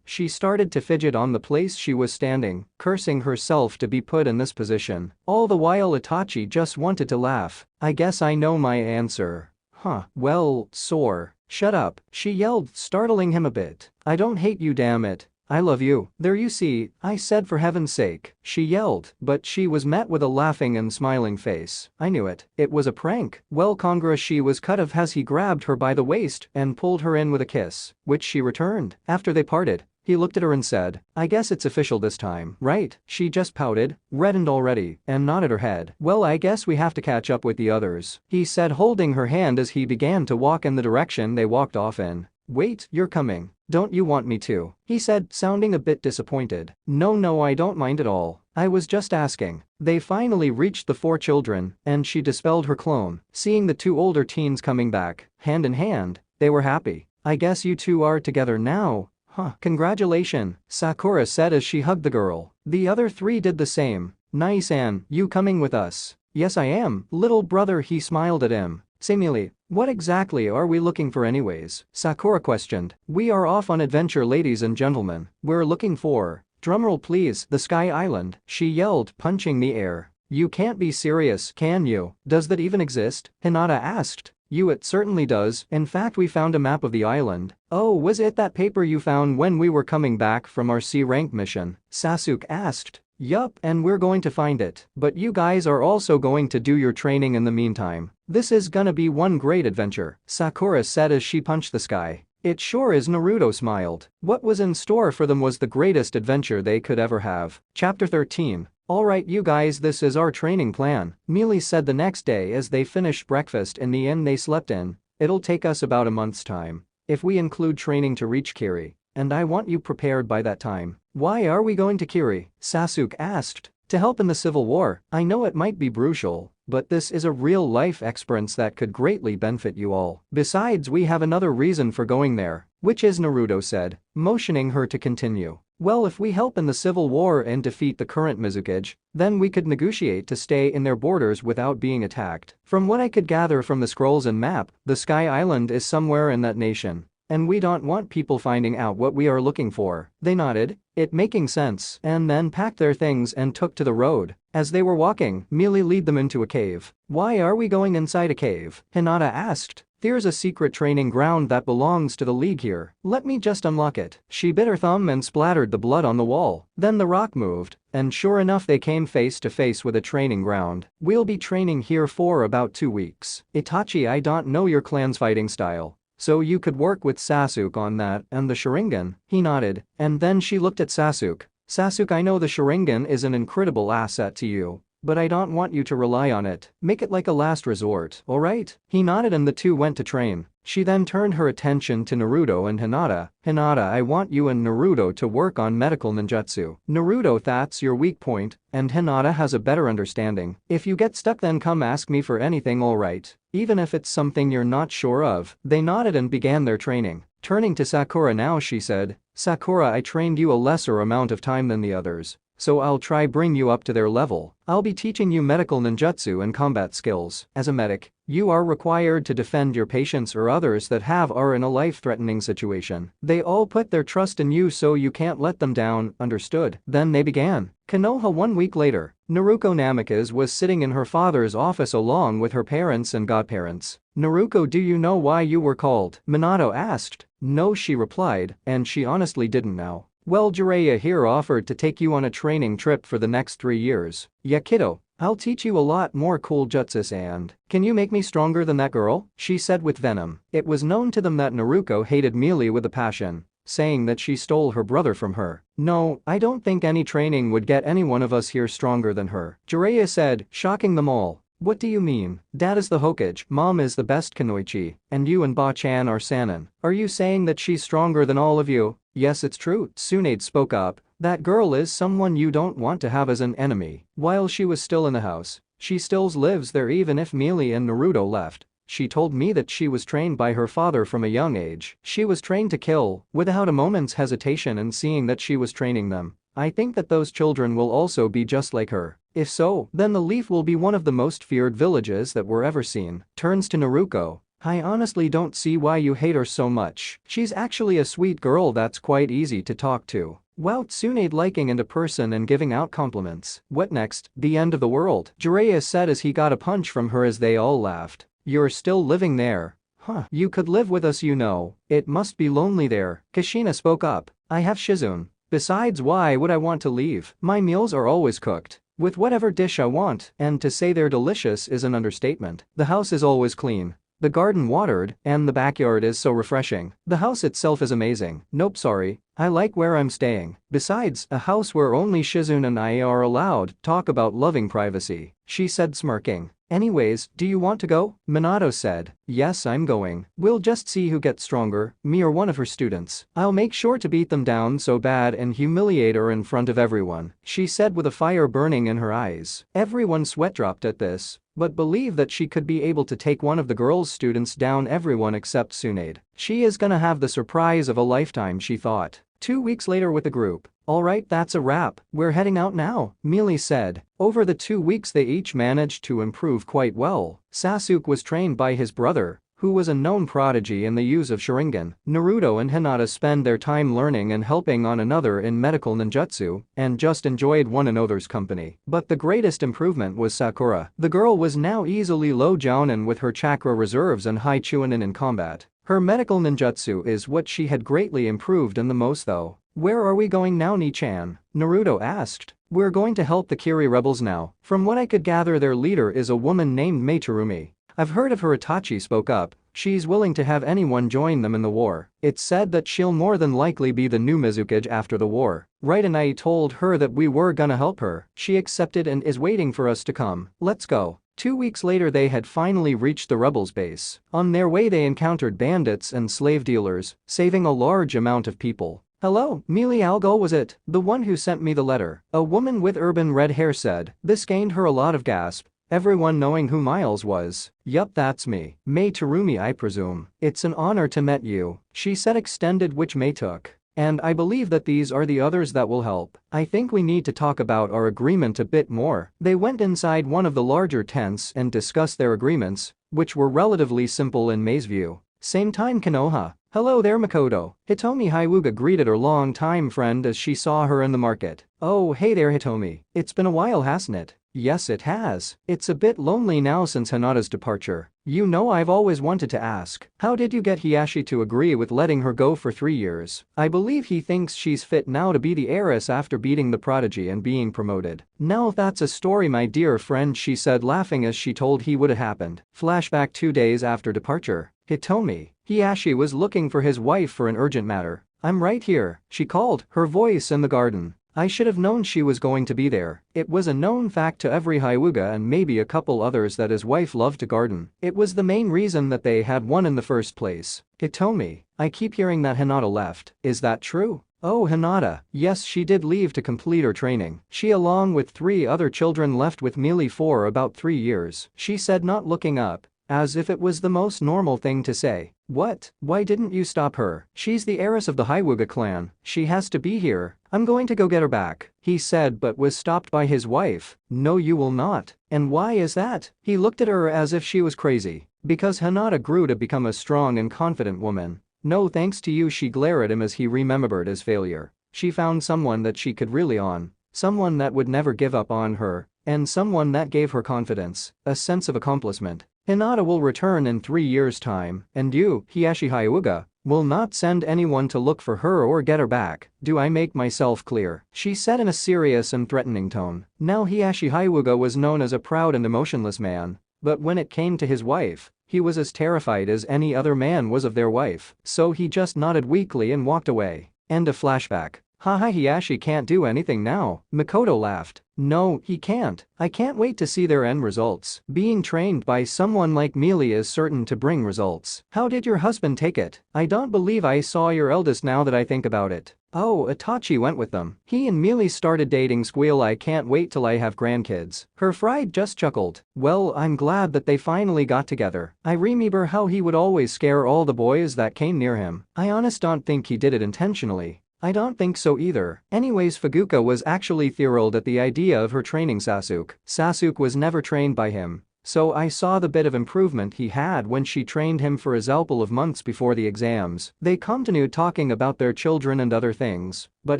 she started to fidget on the place she was standing, cursing herself to be put in this position. All the while Itachi just wanted to laugh. I guess I know my answer. Huh, well, sore. Shut up, she yelled, startling him a bit. I don't hate you, damn it. I love you. There you see, I said for heaven's sake, she yelled, but she was met with a laughing and smiling face. I knew it. It was a prank. Well, congrats, she was cut off as he grabbed her by the waist and pulled her in with a kiss, which she returned. After they parted, He looked at her and said, I guess it's official this time, right? She just pouted, reddened already, and nodded her head. Well, I guess we have to catch up with the others, he said, holding her hand as he began to walk in the direction they walked off in. Wait, you're coming. Don't you want me to? He said, sounding a bit disappointed. No, I don't mind at all. I was just asking. They finally reached the 4 children, and she dispelled her clone. Seeing the 2 older teens coming back, hand in hand, they were happy. I guess you 2 are together now? Huh. Congratulations, Sakura said as she hugged the girl. The other 3 did the same. Nice, and you coming with us? Yes, I am, little brother, he smiled at him. Seemingly, what exactly are we looking for anyways? Sakura questioned. We are off on adventure, ladies and gentlemen. We're looking for, drumroll please, the Sky Island, she yelled, punching the air. You can't be serious, can you? Does that even exist? Hinata asked. It certainly does. In fact, we found a map of the island. Oh, was it that paper you found when we were coming back from our C-rank mission? Sasuke asked. Yup, and we're going to find it. But you guys are also going to do your training in the meantime. This is gonna be one great adventure, Sakura said as she punched the sky. It sure is, Naruto smiled. What was in store for them was the greatest adventure they could ever have. Chapter 13. Alright you guys, this is our training plan, Mealy said the next day as they finished breakfast in the inn they slept in. It'll take us about a month's time, if we include training to reach Kiri, and I want you prepared by that time. Why are we going to Kiri? Sasuke asked. To help in the civil war. I know it might be brutal, but this is a real-life experience that could greatly benefit you all. Besides, we have another reason for going there, which is, Naruto said, motioning her to continue. Well, if we help in the civil war and defeat the current Mizukage, then we could negotiate to stay in their borders without being attacked. From what I could gather from the scrolls and map, the Sky Island is somewhere in that nation. And we don't want people finding out what we are looking for. They nodded, it making sense, and then packed their things and took to the road. As they were walking, Mealy led them into a cave. Why are we going inside a cave? Hinata asked. There's a secret training ground that belongs to the League here. Let me just unlock it. She bit her thumb and splattered the blood on the wall. Then the rock moved, and sure enough they came face to face with a training ground. We'll be training here for about 2 weeks. Itachi, I don't know your clan's fighting style, so you could work with Sasuke on that and the Sharingan. He nodded, and then she looked at Sasuke. Sasuke, I know the Sharingan is an incredible asset to you, but I don't want you to rely on it. Make it like a last resort, alright? He nodded and the 2 went to train. She then turned her attention to Naruto and Hinata. Hinata, I want you and Naruto to work on medical ninjutsu. Naruto, that's your weak point, and Hinata has a better understanding. If you get stuck, then come ask me for anything, alright? Even if it's something you're not sure of. They nodded and began their training. Turning to Sakura now, she said, Sakura, I trained you a lesser amount of time than the others, so I'll try bring you up to their level. I'll be teaching you medical ninjutsu and combat skills. As a medic, you are required to defend your patients or others that are in a life-threatening situation. They all put their trust in you, so you can't let them down, understood? Then they began. Konoha. 1 week later, Naruko Namikaze was sitting in her father's office along with her parents and godparents. Naruko, do you know why you were called? Minato asked. No, she replied, and she honestly didn't know. Well, Jiraiya here offered to take you on a training trip for the next 3 years. Yeah, kiddo, I'll teach you a lot more cool jutsus and can you make me stronger than that girl? She said with venom. It was known to them that Naruko hated Mealy with a passion, saying that she stole her brother from her. No, I don't think any training would get any one of us here stronger than her, Jiraiya said, shocking them all. What do you mean? Dad is the Hokage, Mom is the best Kunoichi, and you and Ba-chan are Sannin. Are you saying that she's stronger than all of you? Yes, it's true, Tsunade spoke up. That girl is someone you don't want to have as an enemy. While she was still in the house, she still lives there even if Mealy and Naruto left. She told me that she was trained by her father from a young age. She was trained to kill, without a moment's hesitation, and seeing that she was training them, I think that those children will also be just like her. If so, then the Leaf will be one of the most feared villages that were ever seen. Turns to Naruko. I honestly don't see why you hate her so much. She's actually a sweet girl that's quite easy to talk to. Wow, Tsunade liking into person and giving out compliments. What next? The end of the world, Jiraiya said as he got a punch from her as they all laughed. You're still living there? Huh, you could live with us, you know. It must be lonely there. Kushina spoke up. I have Shizune. Besides, why would I want to leave? My meals are always cooked with whatever dish I want, and to say they're delicious is an understatement. The house is always clean. the garden watered, and the backyard is so refreshing. The house itself is amazing. Nope, sorry. I like where I'm staying. Besides, a house where only Shizune and I are allowed talk about loving privacy," she said, smirking. "Anyways, do you want to go?" Minato said. "Yes, I'm going. We'll just see who gets stronger, me or one of her students. I'll make sure to beat them down so bad and humiliate her in front of everyone," she said with a fire burning in her eyes. Everyone sweat dropped at this, but believed that she could be able to take one of the girls' students down, everyone except Tsunade. She is gonna have the surprise of a lifetime, she thought. 2 weeks later with the group. "Alright, that's a wrap, we're heading out now," Mealy said. Over the 2 weeks they each managed to improve quite well. Sasuke was trained by his brother, who was a known prodigy in the use of Sharingan. Naruto and Hinata spend their time learning and helping on another in medical ninjutsu, and just enjoyed one another's company. But the greatest improvement was Sakura. The girl was now easily low Jounin with her chakra reserves and high Chunin in combat. Her medical ninjutsu is what she had greatly improved in the most though. "Where are we going now, Ni-chan?" Naruto asked. "We're going to help the Kiri rebels now. From what I could gather, their leader is a woman named Mei Terumi. I've heard of her." Itachi spoke up. "She's willing to have anyone join them in the war. It's said that she'll more than likely be the new Mizukage after the war." "Right, and I told her that we were gonna help her. She accepted and is waiting for us to come. Let's go." 2 weeks later they had finally reached the rebels' base. On their way they encountered bandits and slave dealers, saving a large amount of people. "Hello, Mealy Algo, was it? The one who sent me the letter," a woman with urban red hair said. This gained her a lot of gasp, everyone knowing who Miles was. "Yup, that's me. Mei Terumi, I presume. It's an honor to meet you," she said, extended which Mei took. "And I believe that these are the others that will help. I think we need to talk about our agreement a bit more." They went inside one of the larger tents and discussed their agreements, which were relatively simple in Mei's view. Same time, Konoha. "Hello there, Makoto." Hitomi Hyuga greeted her longtime friend as she saw her in the market. "Oh, hey there, Hitomi. It's been a while, hasn't it?" "Yes, it has. It's a bit lonely now since Hinata's departure. You know, I've always wanted to ask, how did you get Hiashi to agree with letting her go for 3 years? I believe he thinks she's fit now to be the heiress after beating the prodigy and being promoted." "Now that's a story, my dear friend," she said, laughing as she told he would have happened. Flashback 2 days after departure. "Hitomi, Hiashi was looking for his wife for an urgent matter. I'm right here," she called, her voice in the garden. "I should have known she was going to be there." It was a known fact to every Hyuga and maybe a couple others that his wife loved to garden. It was the main reason that they had one in the first place. "Hitomi, I keep hearing that Hinata left. Is that true?" "Oh, Hinata, yes, she did leave to complete her training. She along with 3 other children left with Mealy for about 3 years," she said, not looking up, as if it was the most normal thing to say. "What? Why didn't you stop her? She's the heiress of the Hyuga clan. She has to be here. I'm going to go get her back," he said, but was stopped by his wife. "No, you will not." "And why is that?" He looked at her as if she was crazy. "Because Hinata grew to become a strong and confident woman." "No thanks to you," she glared at him as he remembered his failure. She found someone that she could rely on, someone that would never give up on her, and someone that gave her confidence, a sense of accomplishment. "Hinata will return in 3 years' time, and you, Hiashi Hyuga, will not send anyone to look for her or get her back. Do I make myself clear?" she said in a serious and threatening tone. Now Hiashi Hyuga was known as a proud and emotionless man, but when it came to his wife, he was as terrified as any other man was of their wife, so he just nodded weakly and walked away. End of flashback. "Haha, Hiashi can't do anything now," Makoto laughed. "No, he can't. I can't wait to see their end results. Being trained by someone like Mealy is certain to bring results." "How did your husband take it? I don't believe I saw your eldest now that I think about it." "Oh, Itachi went with them. He and Mealy started dating. Squeal, I can't wait till I have grandkids." Her friend just chuckled. "Well, I'm glad that they finally got together. I remember how he would always scare all the boys that came near him. I honest don't think he did it intentionally." "I don't think so either." Anyways, Fukuoka was actually thrilled at the idea of her training Sasuke. Sasuke was never trained by him, so I saw the bit of improvement he had when she trained him for a couple of months before the exams. They continued talking about their children and other things, but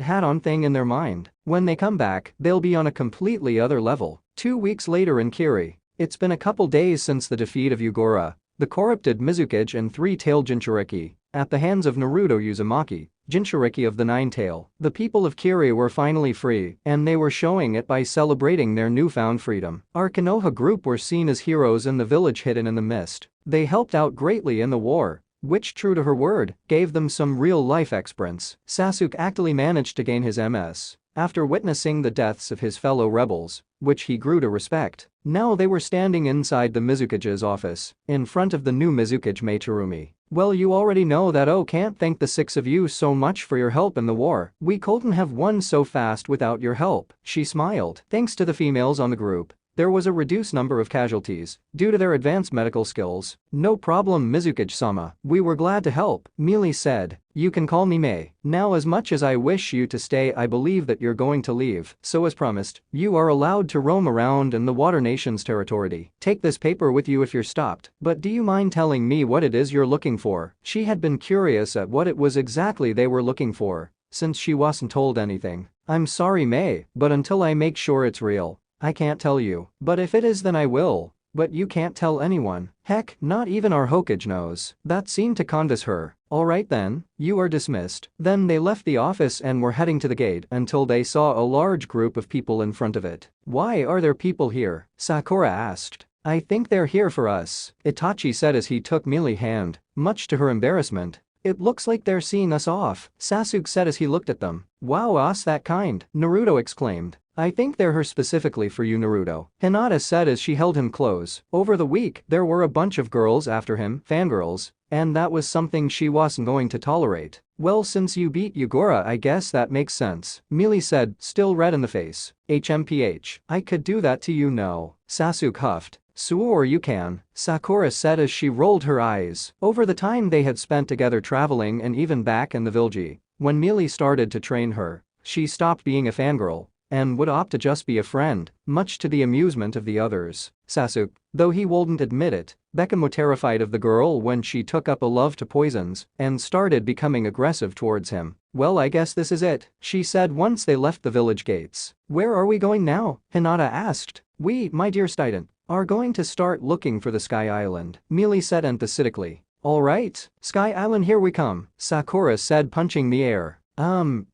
had one thing in their mind. When they come back, they'll be on a completely other level. 2 weeks later in Kiri. It's been a couple days since the defeat of Yugura, the corrupted Mizukage and 3-tailed Jinchuriki, at the hands of Naruto Uzumaki, Jinchuriki of the 9-tail. The people of Kiri were finally free, and they were showing it by celebrating their newfound freedom. Our Konoha group were seen as heroes in the village hidden in the mist. They helped out greatly in the war, which, true to her word, gave them some real-life experience. Sasuke actually managed to gain his MS after witnessing the deaths of his fellow rebels, which he grew to respect. Now they were standing inside the Mizukage's office, in front of the new Mizukage Meichirumi. Well, you already know that. Oh, can't thank the six of you so much for your help in the war. We couldn't have won so fast without your help. She smiled. Thanks to the females on the group, there was a reduced number of casualties due to their advanced medical skills. No problem, Mizukage-sama. We were glad to help, Mealy said. You can call me Mei. Now, as much as I wish you to stay, I believe that you're going to leave. So as promised, you are allowed to roam around in the Water Nation's territory. Take this paper with you if you're stopped. But do you mind telling me what it is you're looking for? She had been curious at what it was exactly they were looking for, since she wasn't told anything. I'm sorry, Mei, but until I make sure it's real, I can't tell you. But if it is, then I will. But you can't tell anyone. Heck, not even our Hokage knows. That seemed to convince her. Alright then, you are dismissed. Then they left the office and were heading to the gate until they saw a large group of people in front of it. Why are there people here? Sakura asked. I think they're here for us, Itachi said as he took Mealy's hand, much to her embarrassment. It looks like they're seeing us off, Sasuke said as he looked at them. Wow, us that kind, Naruto exclaimed. I think they're here specifically for you, Naruto, Hinata said as she held him close. Over the week, there were a bunch of girls after him, fangirls, and that was something she wasn't going to tolerate. Well, since you beat Yugura, I guess that makes sense, Mealy said, still red in the face. HMPH, I could do that to you, no, Sasuke huffed. Sure you can, Sakura said as she rolled her eyes. Over the time they had spent together traveling and even back in the village, when Mealy started to train her, she stopped being a fangirl and would opt to just be a friend, much to the amusement of the others. Sasuke, though he wouldn't admit it, became terrified of the girl when she took up a love to poisons and started becoming aggressive towards him. Well, I guess this is it, she said once they left the village gates. Where are we going now? Hinata asked. We, my dear student, are going to start looking for the Sky Island, Mealy said enthusiastically. Alright, Sky Island, here we come, Sakura said, punching the air.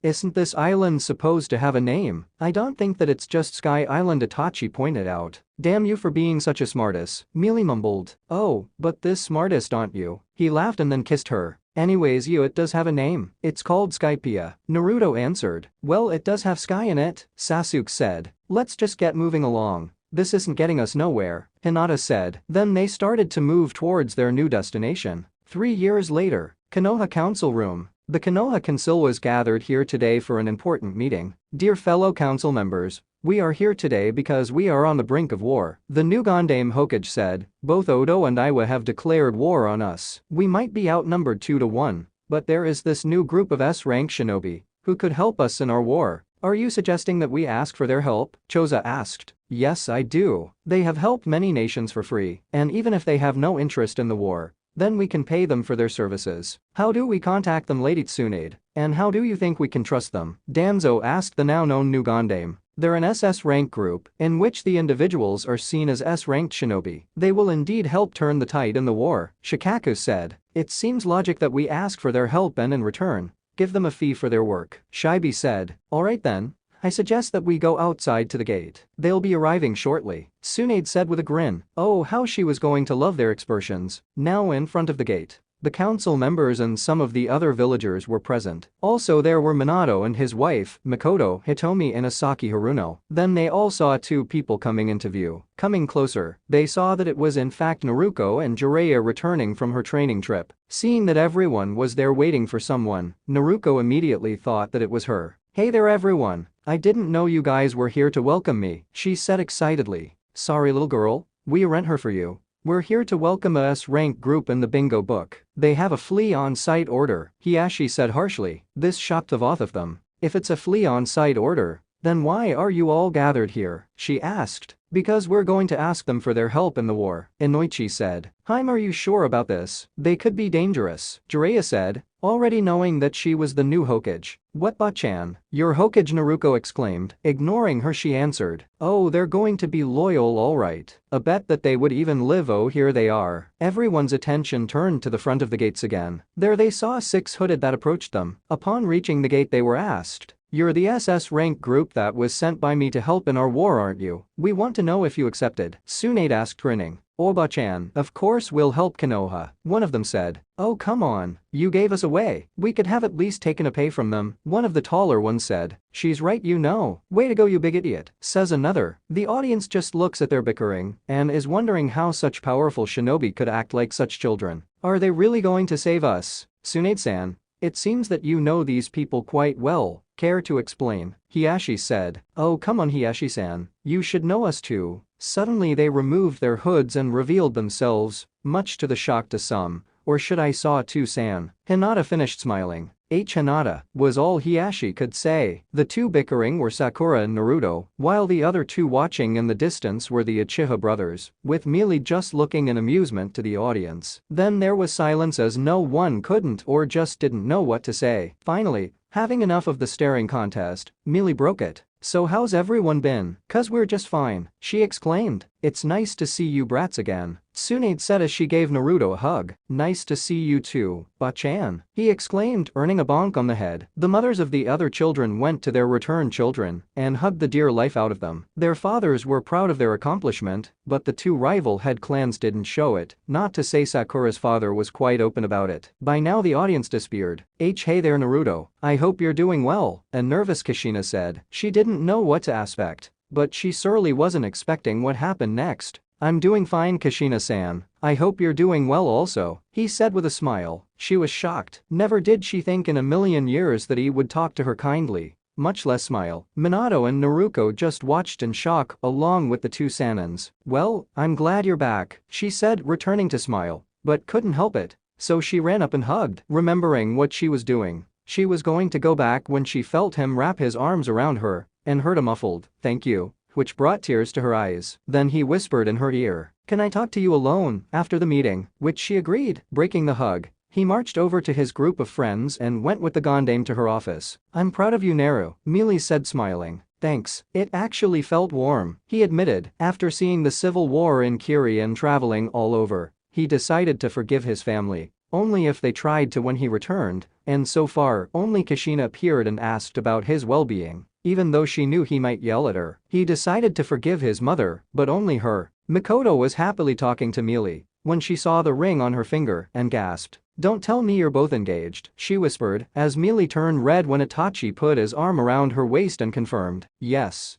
Isn't this island supposed to have a name? I don't think that it's just Sky Island, Itachi pointed out. Damn you for being such a smartass, Mealy mumbled. Oh, but this smartest aren't you? He laughed and then kissed her. Anyways, it does have a name. It's called Skypiea, Naruto answered. Well, it does have sky in it, Sasuke said. Let's just get moving along. This isn't getting us nowhere, Hinata said. Then they started to move towards their new destination. 3 years later, Konoha Council Room. The Konoha Council was gathered here today for an important meeting. Dear fellow council members, we are here today because we are on the brink of war, the new Gondame Hokage said. Both Odo and Iwa have declared war on us. We might be outnumbered 2 to 1, but there is this new group of S-rank shinobi who could help us in our war. Are you suggesting that we ask for their help? Choza asked. Yes, I do. They have helped many nations for free, and even if they have no interest in the war, then we can pay them for their services. How do we contact them, Lady Tsunade? And how do you think we can trust them? Danzo asked the now-known new Gondame. They're an SS rank group, in which the individuals are seen as S-ranked shinobi. They will indeed help turn the tide in the war, Shikaku said. It seems logic that we ask for their help and in return, give them a fee for their work, Shibi said. Alright then. I suggest that we go outside to the gate. They'll be arriving shortly, Tsunade said with a grin. Oh, how she was going to love their excursions. Now in front of the gate, the council members and some of the other villagers were present. Also there were Minato and his wife, Mikoto, Hitomi and Asaki Haruno. Then they all saw 2 people coming into view. Coming closer, they saw that it was in fact Naruko and Jiraiya returning from her training trip. Seeing that everyone was there waiting for someone, Naruko immediately thought that it was her. Hey there everyone, I didn't know you guys were here to welcome me, she said excitedly. Sorry little girl, we rent her for you. We're here to welcome a S-rank group in the bingo book. They have a flea on-site order, Hiashi said harshly. This shocked the both of them. If it's a flea on-site order, then why are you all gathered here? She asked. Because we're going to ask them for their help in the war, Inoichi said. Are you sure about this? They could be dangerous, Jiraiya said, already knowing that she was the new Hokage. What Ba-chan? Your Hokage, Naruko exclaimed. Ignoring her, she answered. Oh, they're going to be loyal, alright. A bet that they would even live. Oh, here they are. Everyone's attention turned to the front of the gates again. There they saw 6 hooded that approached them. Upon reaching the gate they were asked, You're the SS rank group that was sent by me to help in our war, aren't you? We want to know if you accepted," Tsunade asked, grinning. "Oba-chan, of course we'll help Konoha," one of them said. "Oh come on, you gave us away. We could have at least taken a pay from them," one of the taller ones said. "She's right, you know. Way to go, you big idiot," says another. The audience just looks at their bickering and is wondering how such powerful shinobi could act like such children. Are they really going to save us? Tsunade-san, it seems that you know these people quite well. Care to explain? Hiashi said. "Oh come on Hiashi-san, you should know us too." Suddenly they removed their hoods and revealed themselves, much to the shock to some. "Or should I saw too-san?" Hinata finished smiling. Hinata was all Hiashi could say. The two bickering were Sakura and Naruto, while the other two watching in the distance were the Uchiha brothers, with Mealy just looking in amusement to the audience. Then there was silence as no one couldn't or just didn't know what to say. Finally, having enough of the staring contest, Mealy broke it. "So how's everyone been? 'Cause we're just fine," she exclaimed. "It's nice to see you brats again," Tsunade said as she gave Naruto a hug. "Nice to see you too, Ba-chan," he exclaimed, earning a bonk on the head. The mothers of the other children went to their returned children and hugged the dear life out of them. Their fathers were proud of their accomplishment, but the two rival head clans didn't show it, not to say Sakura's father was quite open about it. By now the audience disappeared. Hey there Naruto, I hope you're doing well," a nervous Kushina said. She didn't know what to expect, but she surely wasn't expecting what happened next. "I'm doing fine Kushina-san, I hope you're doing well also," he said with a smile. She was shocked. Never did she think in a million years that he would talk to her kindly, much less smile. Minato and Naruto just watched in shock along with the two Sanins. "Well, I'm glad you're back," she said, returning to smile, but couldn't help it. So she ran up and hugged, remembering what she was doing. She was going to go back when she felt him wrap his arms around her and heard a muffled, "Thank you," which brought tears to her eyes. Then he whispered in her ear, "Can I talk to you alone after the meeting?" Which she agreed. Breaking the hug, he marched over to his group of friends and went with the Gondame to her office. "I'm proud of you Naru," Mealy said smiling. "Thanks, it actually felt warm," he admitted. After seeing the civil war in Kiri and traveling all over, he decided to forgive his family only if they tried to when he returned, and so far only Kushina appeared and asked about his well-being. Even though she knew he might yell at her, he decided to forgive his mother, but only her. Mikoto was happily talking to Mealy when she saw the ring on her finger and gasped. "Don't tell me you're both engaged," she whispered as Mealy turned red when Itachi put his arm around her waist and confirmed. Yes,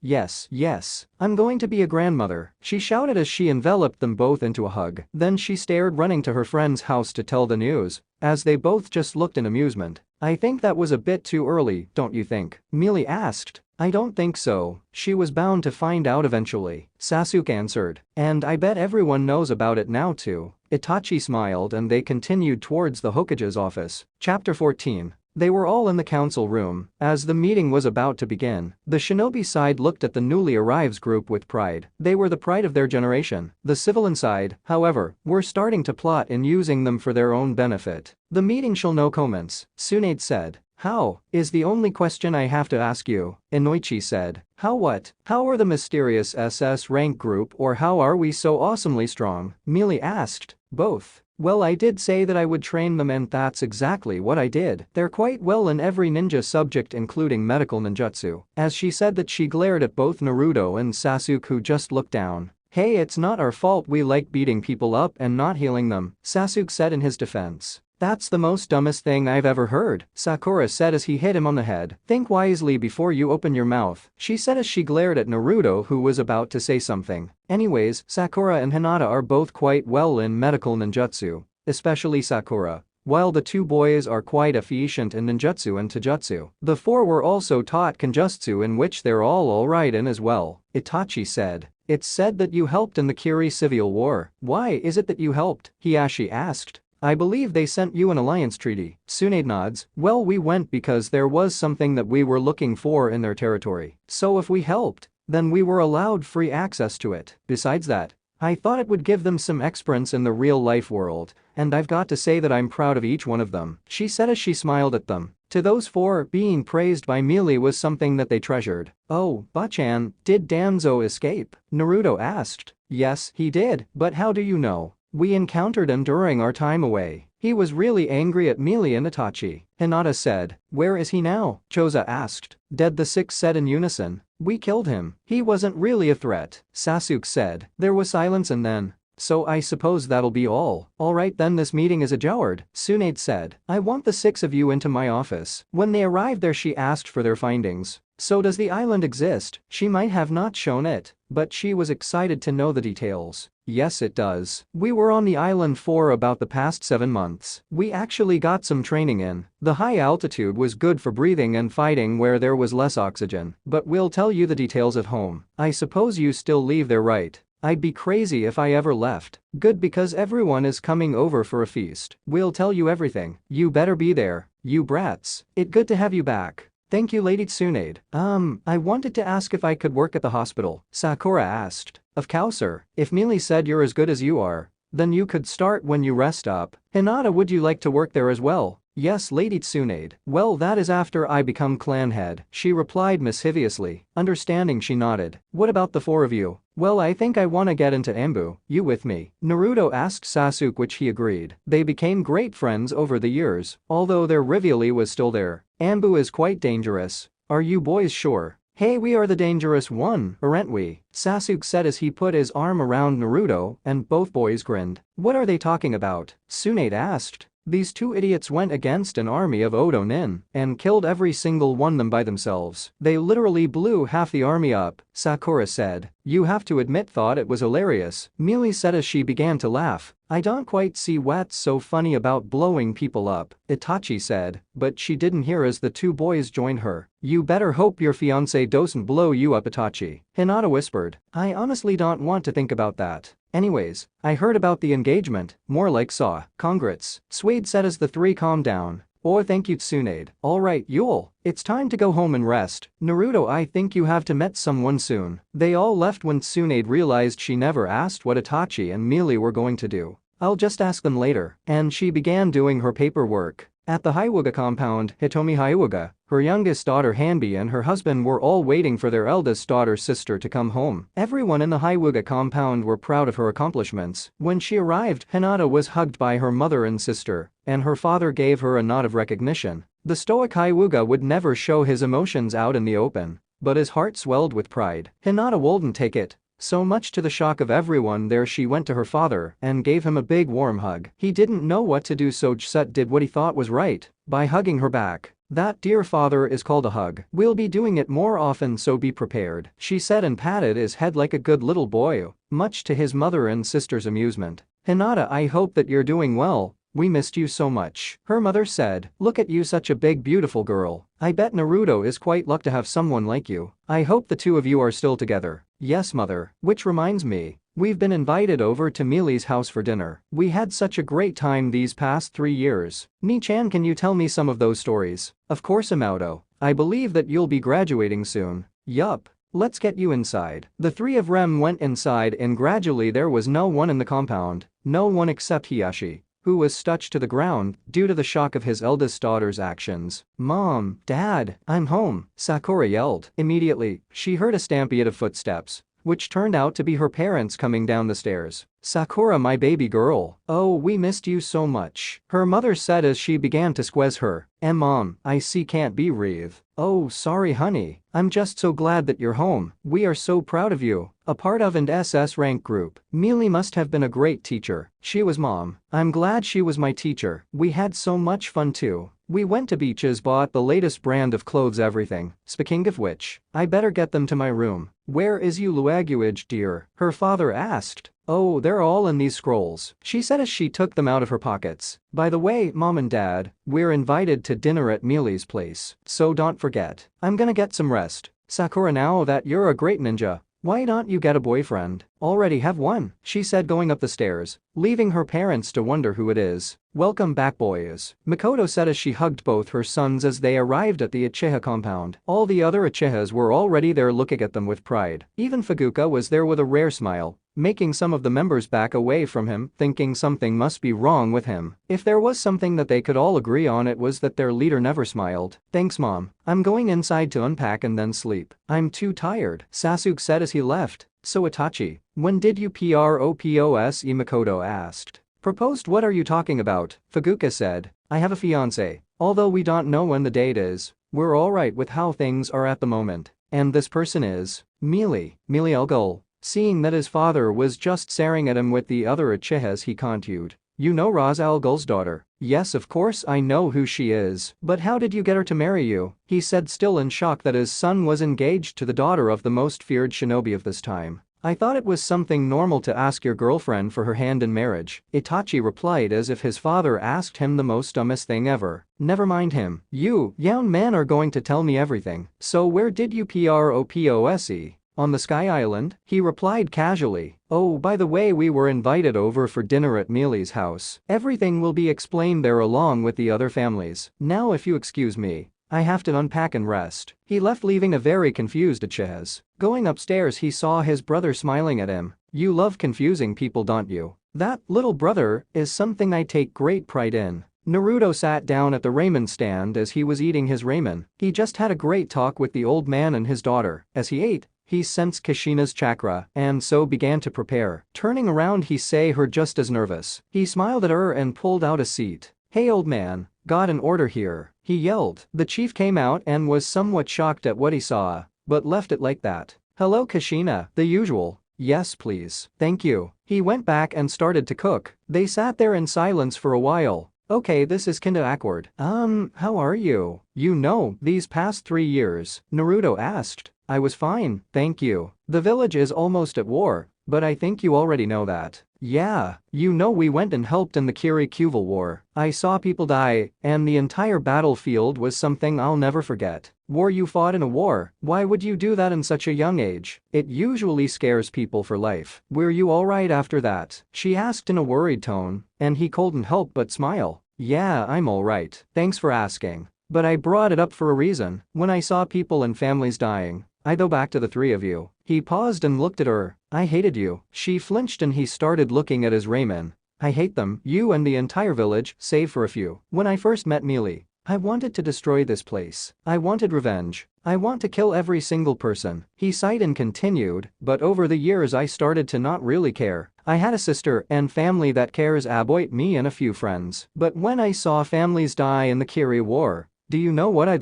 I'm going to be a grandmother," she shouted as she enveloped them both into a hug. Then she started running to her friend's house to tell the news, as they both just looked in amusement. "I think that was a bit too early, don't you think?" Mealy asked. "I don't think so, she was bound to find out eventually," Sasuke answered. "And I bet everyone knows about it now too." Itachi smiled and they continued towards the Hokage's office. Chapter 14. They were all in the council room as the meeting was about to begin. The shinobi side looked at the newly arrives group with pride. They were the pride of their generation. The civilian side, however, were starting to plot in using them for their own benefit. "The meeting shall no comments," Tsunade said. "How is the only question I have to ask you," Inoichi said. "How what? How are the mysterious SS rank group or how are we so awesomely strong?" Mealy asked. "Both. Well, I did say that I would train them and that's exactly what I did. They're quite well in every ninja subject including medical ninjutsu." As she said that she glared at both Naruto and Sasuke who just looked down. "Hey, it's not our fault we like beating people up and not healing them," Sasuke said in his defense. "That's the most dumbest thing I've ever heard," Sakura said as he hit him on the head. "Think wisely before you open your mouth," she said as she glared at Naruto who was about to say something. Anyways, Sakura and Hinata are both quite well in medical ninjutsu, especially Sakura, while the two boys are quite efficient in ninjutsu and taijutsu. The four were also taught kenjutsu in which they're all alright in as well, Itachi said. "It's said that you helped in the Kiri Civil War. Why is it that you helped?" Hiashi asked. "I believe they sent you an alliance treaty." Tsunade nods. "Well, we went because there was something that we were looking for in their territory. So if we helped, then we were allowed free access to it. Besides that, I thought it would give them some experience in the real-life world, and I've got to say that I'm proud of each one of them," she said as she smiled at them. To those four, being praised by Mealy was something that they treasured. "Oh, Ba-chan, did Danzo escape?" Naruto asked. "Yes, he did, but how do you know?" "We encountered him during our time away. He was really angry at Mealy and Itachi. Hinata said. Where is he now? Choza asked. Dead, the six said in unison. We killed him. He wasn't really a threat, Sasuke said. There was silence and then. So I suppose that'll be all. Alright then, this meeting is adjourned, Tsunade said. I want the six of you into my office. When they arrived there she asked for their findings. So does the island exist? She might have not shown it, but she was excited to know the details. Yes it does. We were on the island for about the past 7 months. We actually got some training in. The high altitude was good for breathing and fighting where there was less oxygen. But we'll tell you the details at home. I suppose you still live there, right? I'd be crazy if I ever left. Good, because everyone is coming over for a feast. We'll tell you everything. You better be there, you brats. It's good to have you back. Thank you, Lady Tsunade. I wanted to ask if I could work at the hospital, Sakura asked. Of course, sir. If Mealy said you're as good as you are, then you could start when you rest up. Hinata, would you like to work there as well? Yes, Lady Tsunade. Well, that is after I become clan head, she replied mischievously. Understanding, she nodded. What about the 4 of you? Well, I think I wanna get into Ambu. You with me? Naruto asked Sasuke, which he agreed. They became great friends over the years, although their rivalry was still there. Ambu is quite dangerous. Are you boys sure? Hey, we are the dangerous one, aren't we? Sasuke said as he put his arm around Naruto, and both boys grinned. What are they talking about? Tsunade asked. These 2 idiots went against an army of Odo Nin and killed every single one of them by themselves. They literally blew half the army up, Sakura said. You have to admit, thought it was hilarious, Mealy said as she began to laugh. I don't quite see what's so funny about blowing people up, Itachi said, but she didn't hear as the 2 boys joined her. You better hope your fiancé doesn't blow you up, Itachi, Hinata whispered. I honestly don't want to think about that. Anyways, I heard about the engagement, more like saw. Congrats, Suede said as the 3 calmed down. Oh, thank you, Tsunade. Alright, Yule, it's time to go home and rest. Naruto, I think you have to meet someone soon. They all left when Tsunade realized she never asked what Itachi and Mealy were going to do. I'll just ask them later. And she began doing her paperwork. At the Hyuga compound, Hitomi Hyuga, her youngest daughter Hanbi and her husband were all waiting for their eldest daughter's sister to come home. Everyone in the Hyuga compound were proud of her accomplishments. When she arrived, Hinata was hugged by her mother and sister, and her father gave her a nod of recognition. The stoic Hyuga would never show his emotions out in the open, but his heart swelled with pride. Hinata wouldn't take it. So much to the shock of everyone there, she went to her father and gave him a big warm hug. He didn't know what to do, so Jset did what he thought was right by hugging her back. That, dear father, is called a hug. We'll be doing it more often, so be prepared, she said and patted his head like a good little boy, much to his mother and sister's amusement. Hinata, I hope that you're doing well. We missed you so much, her mother said. Look at you, such a big beautiful girl. I bet Naruto is quite lucky to have someone like you. I hope the 2 of you are still together. Yes, mother. Which reminds me, we've been invited over to Mealy's house for dinner. We had such a great time these past 3 years. Mi-chan, can you tell me some of those stories? Of course, Amato. I believe that you'll be graduating soon. Yup. Let's get you inside. The 3 of them went inside and gradually there was no one in the compound. No one except Hiyashi, who was stuck to the ground due to the shock of his eldest daughter's actions. Mom, Dad, I'm home, Sakura yelled. Immediately, she heard a stampede of footsteps, which turned out to be her parents coming down the stairs. Sakura, my baby girl. Oh, we missed you so much, her mother said as she began to squeeze her. Mom, I see can't be breathe. Oh, sorry honey. I'm just so glad that you're home. We are so proud of you. A part of an SS rank group. Mealy must have been a great teacher. She was, Mom. I'm glad she was my teacher. We had so much fun too. We went to beaches, bought the latest brand of clothes, everything. Speaking of which, I better get them to my room. Where is you luggage, dear? Her father asked. Oh, they're all in these scrolls, she said as she took them out of her pockets. By the way, Mom and Dad, we're invited to dinner at Mealy's place, so don't forget. I'm gonna get some rest. Sakura, now that you're a great ninja, why don't you get a boyfriend? Already have one, she said going up the stairs, leaving her parents to wonder who it is. Welcome back, boys, Mikoto said as she hugged both her sons as they arrived at the Uchiha compound. All the other Uchihas were already there looking at them with pride. Even Fukuoka was there with a rare smile, making some of the members back away from him, thinking something must be wrong with him. If there was something that they could all agree on, it was that their leader never smiled. Thanks, Mom. I'm going inside to unpack and then sleep. I'm too tired, Sasuke said as he left. So Itachi, when did you propose? Mikoto asked. Proposed? What are you talking about? Fukuka said. I have a fiancé. Although we don't know when the date is, we're alright with how things are at the moment. And this person is Mealy Elgul. Seeing that his father was just staring at him with the other Uchihas, he continued. You know Raz Al Ghul's daughter? Yes, of course I know who she is. But how did you get her to marry you? He said, still in shock that his son was engaged to the daughter of the most feared shinobi of this time. I thought it was something normal to ask your girlfriend for her hand in marriage, Itachi replied as if his father asked him the most dumbest thing ever. Never mind him. You, young man, are going to tell me everything. So where did you propose? On the Sky Island, he replied casually. Oh, by the way, we were invited over for dinner at Mealy's house. Everything will be explained there along with the other families. Now if you excuse me, I have to unpack and rest. He left, leaving a very confused Uchihas. Going upstairs, he saw his brother smiling at him. You love confusing people, don't you? That, little brother, is something I take great pride in. Naruto sat down at the ramen stand as he was eating his ramen. He just had a great talk with the old man and his daughter. As he ate, he sensed Kushina's chakra and so began to prepare. Turning around, he saw her just as nervous. He smiled at her and pulled out a seat. Hey old man, got an order here, he yelled. The chief came out and was somewhat shocked at what he saw, but left it like that. Hello Kushina, the usual. Yes please. Thank you. He went back and started to cook. They sat there in silence for a while. Okay, this is kinda awkward. How are you? You know, these past 3 years, Naruto asked. I was fine, thank you. The village is almost at war, but I think you already know that. Yeah, you know we went and helped in the Kirikuval War. I saw people die, and the entire battlefield was something I'll never forget. War? You fought in a war? Why would you do that in such a young age? It usually scares people for life. Were you alright after that? She asked in a worried tone, and he couldn't help but smile. Yeah, I'm alright. Thanks for asking. But I brought it up for a reason. When I saw people and families dying, I go back to the 3 of you. He paused and looked at her. I hated you. She flinched and he started looking at his ramen. I hate them, you and the entire village, save for a few. When I first met Mealy, I wanted to destroy this place. I wanted revenge. I want to kill every single person. He sighed and continued, but over the years I started to not really care. I had a sister and family that cares about me and a few friends. But when I saw families die in the Kiri War, do you know what I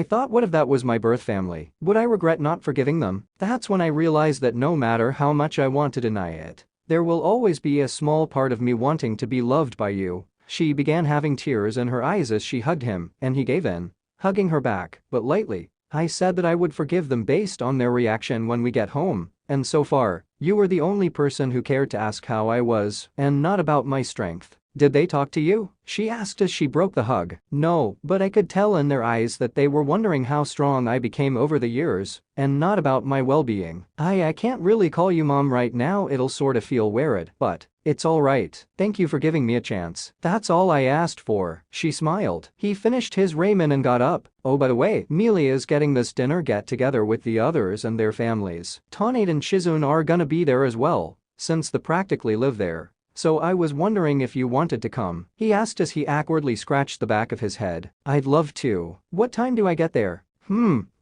thought, what if that was my birth family? Would I regret not forgiving them? That's when I realized that no matter how much I want to deny it, there will always be a small part of me wanting to be loved by you. She began having tears in her eyes as she hugged him, and he gave in, hugging her back, but lightly. I said that I would forgive them based on their reaction when we get home, and so far, you were the only person who cared to ask how I was, and not about my strength. Did they talk to you? She asked as she broke the hug. No, but I could tell in their eyes that they were wondering how strong I became over the years, and not about my well-being. I can't really call you mom right now, it'll sorta feel weird, but it's alright. Thank you for giving me a chance. That's all I asked for, she smiled. He finished his ramen and got up. Oh, by the way, Mealy is getting this dinner get-together with the others and their families. Tonade and Shizune are gonna be there as well, since they practically live there. So I was wondering if you wanted to come, he asked as he awkwardly scratched the back of his head. I'd love to. What time do I get there?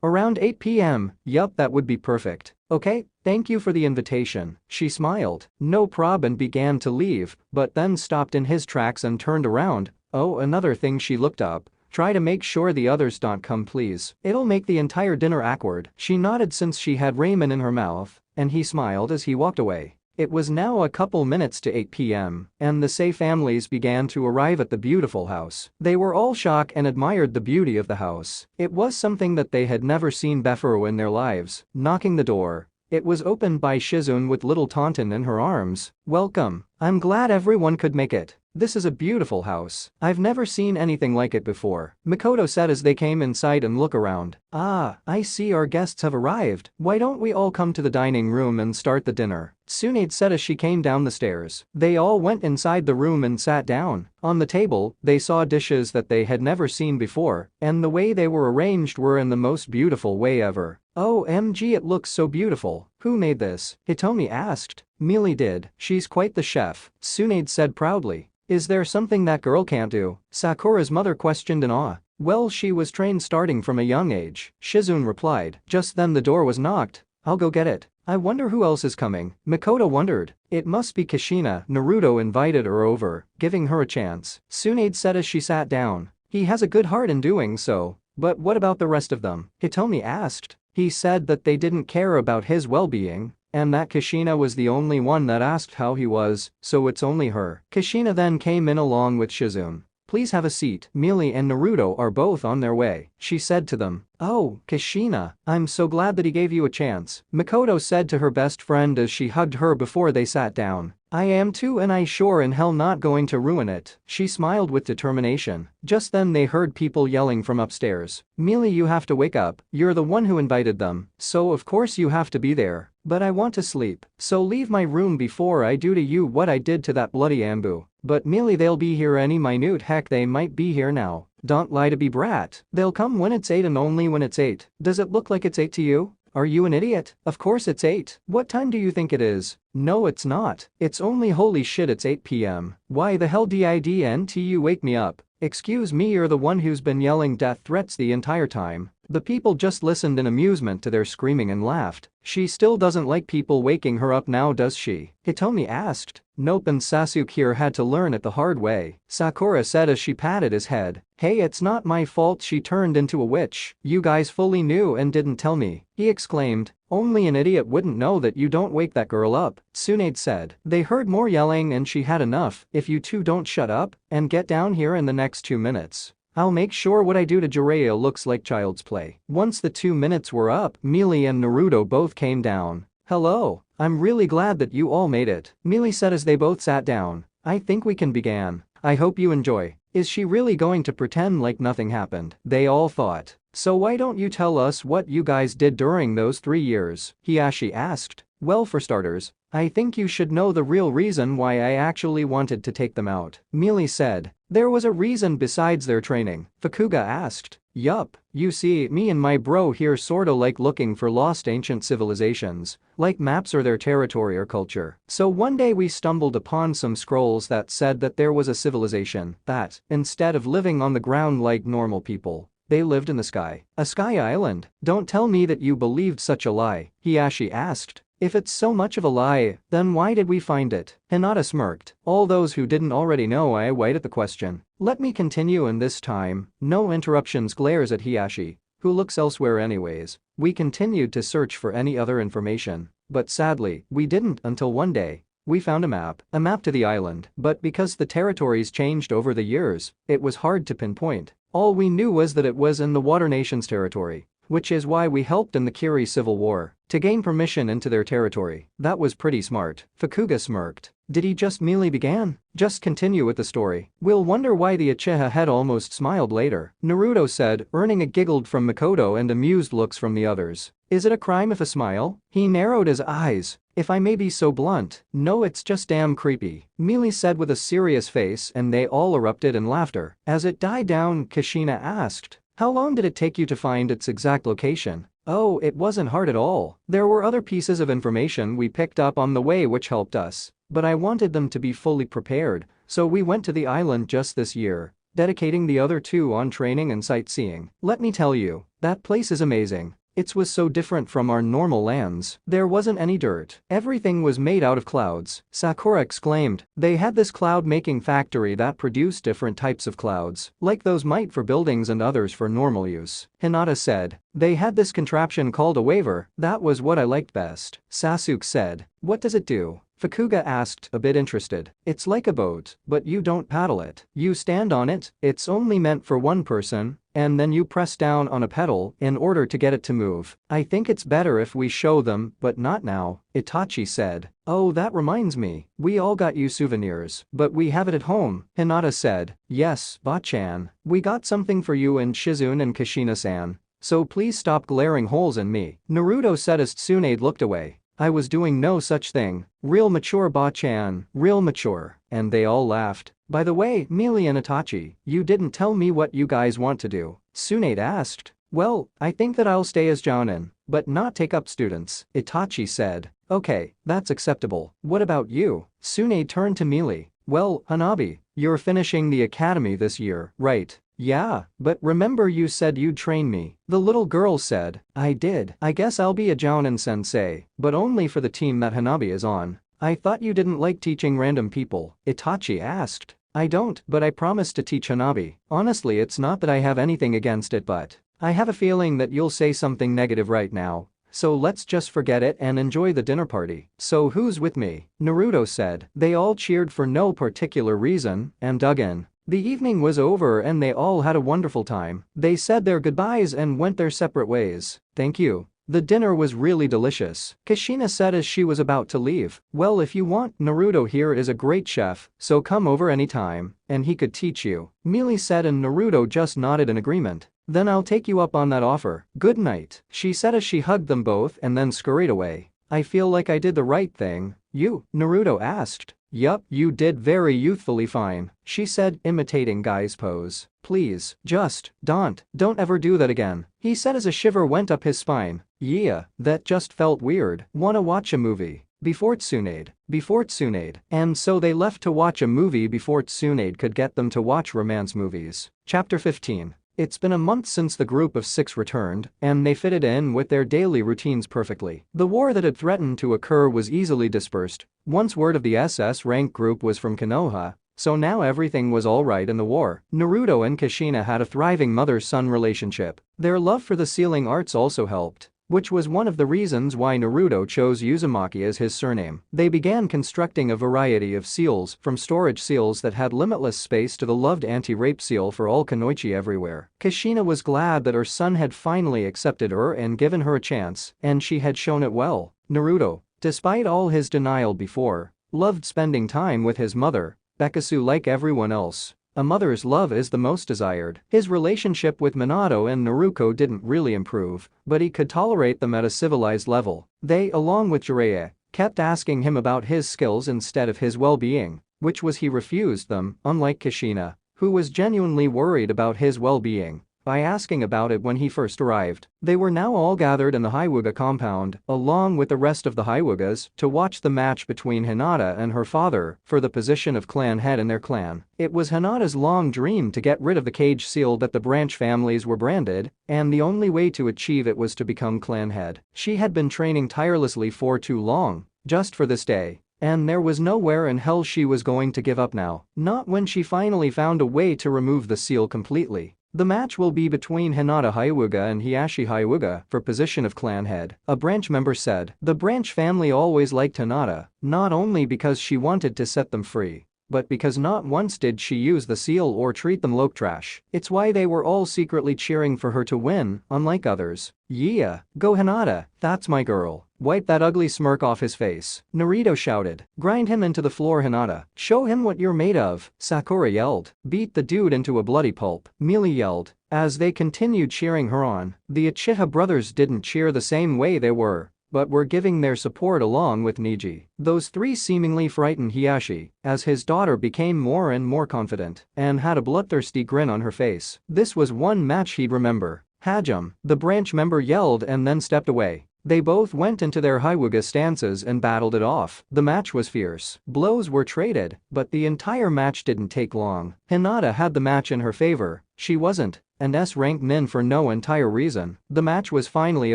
Around 8 p.m. Yup, that would be perfect. Okay, thank you for the invitation, she smiled. No prob, and began to leave, but then stopped in his tracks and turned around. Oh, another thing, she looked up. Try to make sure the others don't come, please. It'll make the entire dinner awkward. She nodded since she had ramen in her mouth, and he smiled as he walked away. It was now a couple minutes to 8 p.m., and the Sei families began to arrive at the beautiful house. They were all shocked and admired the beauty of the house. It was something that they had never seen before in their lives. Knocking the door, it was opened by Shizune with little Taunton in her arms. Welcome. I'm glad everyone could make it. This is a beautiful house. I've never seen anything like it before, Makoto said as they came inside and look around. Ah, I see our guests have arrived. Why don't we all come to the dining room and start the dinner? Tsunade said as she came down the stairs. They all went inside the room and sat down. On the table, they saw dishes that they had never seen before, and the way they were arranged were in the most beautiful way ever. OMG, it looks so beautiful. Who made this? Hitomi asked. Mealy did. She's quite the chef, Tsunade said proudly. Is there something that girl can't do? Sakura's mother questioned in awe. Well, she was trained starting from a young age, Shizune replied. Just then the door was knocked. I'll go get it. I wonder who else is coming, Makoto wondered. It must be Kushina. Naruto invited her over, giving her a chance. Tsunade said as she sat down. He has a good heart in doing so. But what about the rest of them? Hitomi asked. He said that they didn't care about his well-being, and that Kushina was the only one that asked how he was, so it's only her. Kushina then came in along with Shizune. Please have a seat. Mealy and Naruto are both on their way, she said to them. Oh, Kushina, I'm so glad that he gave you a chance, Makoto said to her best friend as she hugged her before they sat down. I am too, and I sure in hell not going to ruin it, she smiled with determination. Just then they heard people yelling from upstairs. Mealy, you have to wake up, you're the one who invited them, so of course you have to be there. But I want to sleep, so leave my room before I do to you what I did to that bloody Ambu. But Mealy, they'll be here any minute, heck they might be here now. Don't lie to be brat. They'll come when it's 8 and only when it's 8. Does it look like it's 8 to you? Are you an idiot? Of course it's 8. What time do you think it is? No, it's not. It's only holy shit, it's 8 p.m. Why the hell didn't you wake me up? Excuse me, you're the one who's been yelling death threats the entire time. The people just listened in amusement to their screaming and laughed. She still doesn't like people waking her up now, does she? Hitomi asked. Nope, and Sasuke here had to learn it the hard way, Sakura said as she patted his head. Hey, it's not my fault she turned into a witch. You guys fully knew and didn't tell me, he exclaimed. Only an idiot wouldn't know that you don't wake that girl up, Tsunade said. They heard more yelling and she had enough. If you two don't shut up and get down here in the next 2 minutes, I'll make sure what I do to Jiraiya looks like child's play. Once the 2 minutes were up, Mealy and Naruto both came down. Hello, I'm really glad that you all made it, Mealy said as they both sat down. I think we can begin. I hope you enjoy. Is she really going to pretend like nothing happened? They all thought. So why don't you tell us what you guys did during those 3 years? Hiashi asked. Well, for starters, I think you should know the real reason why I actually wanted to take them out, Mealy said. There was a reason besides their training, Fukuga asked. Yup, you see, me and my bro here sorta like looking for lost ancient civilizations, like maps or their territory or culture. So one day we stumbled upon some scrolls that said that there was a civilization that, instead of living on the ground like normal people, they lived in the sky. A sky island? Don't tell me that you believed such a lie, Hiashi asked. If it's so much of a lie, then why did we find it? Hinata smirked. All those who didn't already know, I wait at the question. Let me continue, and this time, no interruptions, glares at Hiashi, who looks elsewhere anyways. We continued to search for any other information, but sadly, we didn't until one day. We found a map to the island, but because the territories changed over the years, it was hard to pinpoint. All we knew was that it was in the Water Nation's territory, which is why we helped in the Kiri Civil War to gain permission into their territory. That was pretty smart, Fukuga smirked. Did he just merely begin? Just continue with the story. We'll wonder why the Uchiha head almost smiled later, Naruto said, earning a giggled from Makoto and amused looks from the others. Is it a crime if a smile? He narrowed his eyes. If I may be so blunt, no, it's just damn creepy, Mealy said with a serious face, and they all erupted in laughter. As it died down, Kushina asked, how long did it take you to find its exact location? Oh, it wasn't hard at all. There were other pieces of information we picked up on the way which helped us, but I wanted them to be fully prepared, so we went to the island just this year, dedicating the other 2 on training and sightseeing. Let me tell you, that place is amazing. It was so different from our normal lands. There wasn't any dirt. Everything was made out of clouds, Sakura exclaimed. They had this cloud-making factory that produced different types of clouds, like those might for buildings and others for normal use, Hinata said. They had this contraption called a waver. That was what I liked best, Sasuke said. What does it do? Fukuga asked, a bit interested. It's like a boat, but you don't paddle it. You stand on it. It's only meant for one person, and then you press down on a pedal in order to get it to move. I think it's better if we show them, but not now, Itachi said. Oh, that reminds me. We all got you souvenirs, but we have it at home, Hinata said. Yes, Ba-chan. We got something for you and Shizune and Kushina-san. So please stop glaring holes in me, Naruto said as Tsunade looked away. I was doing no such thing. Real mature, Ba-chan, real mature. And they all laughed. By the way, Mealy and Itachi, you didn't tell me what you guys want to do, Tsunade asked. Well, I think that I'll stay as Jounin, but not take up students, Itachi said. Okay, that's acceptable. What about you? Tsunade turned to Mealy. Well, Hanabi, you're finishing the academy this year, right? Yeah, but remember you said you'd train me. The little girl said. I did. I guess I'll be a Jounin sensei, but only for the team that Hanabi is on. I thought you didn't like teaching random people, Itachi asked. I don't, but I promised to teach Hanabi. Honestly, it's not that I have anything against it, but I have a feeling that you'll say something negative right now. So let's just forget it and enjoy the dinner party. So who's with me? Naruto said. They all cheered for no particular reason and dug in. The evening was over and they all had a wonderful time. They said their goodbyes and went their separate ways. Thank you. The dinner was really delicious, Kushina said as she was about to leave. Well, if you want, Naruto here is a great chef, so come over anytime, and he could teach you. Mealy said and Naruto just nodded in agreement. Then I'll take you up on that offer. Good night, she said as she hugged them both and then scurried away. I feel like I did the right thing. You? Naruto asked. Yup, you did very youthfully fine, she said, imitating Guy's pose. Please, don't ever do that again, he said as a shiver went up his spine. Yeah, that just felt weird. Wanna watch a movie? Before Tsunade. And so they left to watch a movie before Tsunade could get them to watch romance movies. Chapter 15. It's been a month since the group of 6 returned, and they fitted in with their daily routines perfectly. The war that had threatened to occur was easily dispersed. Once word of the SS rank group was from Konoha, so now everything was alright in the war. Naruto and Kushina had a thriving mother-son relationship. Their love for the sealing arts also helped, which was one of the reasons why Naruto chose Uzumaki as his surname. They began constructing a variety of seals, from storage seals that had limitless space to the loved anti-rape seal for all kunoichi everywhere. Kushina was glad that her son had finally accepted her and given her a chance, and she had shown it well. Naruto, despite all his denial before, loved spending time with his mother, Bekasu like everyone else. A mother's love is the most desired. His relationship with Minato and Naruko didn't really improve, but he could tolerate them at a civilized level. They, along with Jiraiya, kept asking him about his skills instead of his well-being, which was he refused them, unlike Kushina, who was genuinely worried about his well-being by asking about it when he first arrived. They were now all gathered in the Hyuga compound, along with the rest of the Hyugas, to watch the match between Hinata and her father for the position of clan head in their clan. It was Hinata's long dream to get rid of the cage seal that the branch families were branded, and the only way to achieve it was to become clan head. She had been training tirelessly for too long, just for this day. And there was nowhere in hell she was going to give up now, not when she finally found a way to remove the seal completely. The match will be between Hinata Hyuga and Hiashi Hyuga for position of clan head, a branch member said. The branch family always liked Hinata, not only because she wanted to set them free, but because not once did she use the seal or treat them like trash. It's why they were all secretly cheering for her to win, unlike others. Yeah, go Hinata, that's my girl. Wipe that ugly smirk off his face, Naruto shouted. Grind him into the floor, Hinata. Show him what you're made of, Sakura yelled. Beat the dude into a bloody pulp, Mealy yelled. As they continued cheering her on, the Uchiha brothers didn't cheer the same way they were, but were giving their support along with Neji. Those 3 seemingly frightened Hiashi, as his daughter became more and more confident and had a bloodthirsty grin on her face. This was one match he'd remember. Hajime, the branch member yelled and then stepped away. They both went into their Hyuga stances and battled it off. The match was fierce. Blows were traded, but the entire match didn't take long. Hinata had the match in her favor. She wasn't an S-rank nin for no entire reason. The match was finally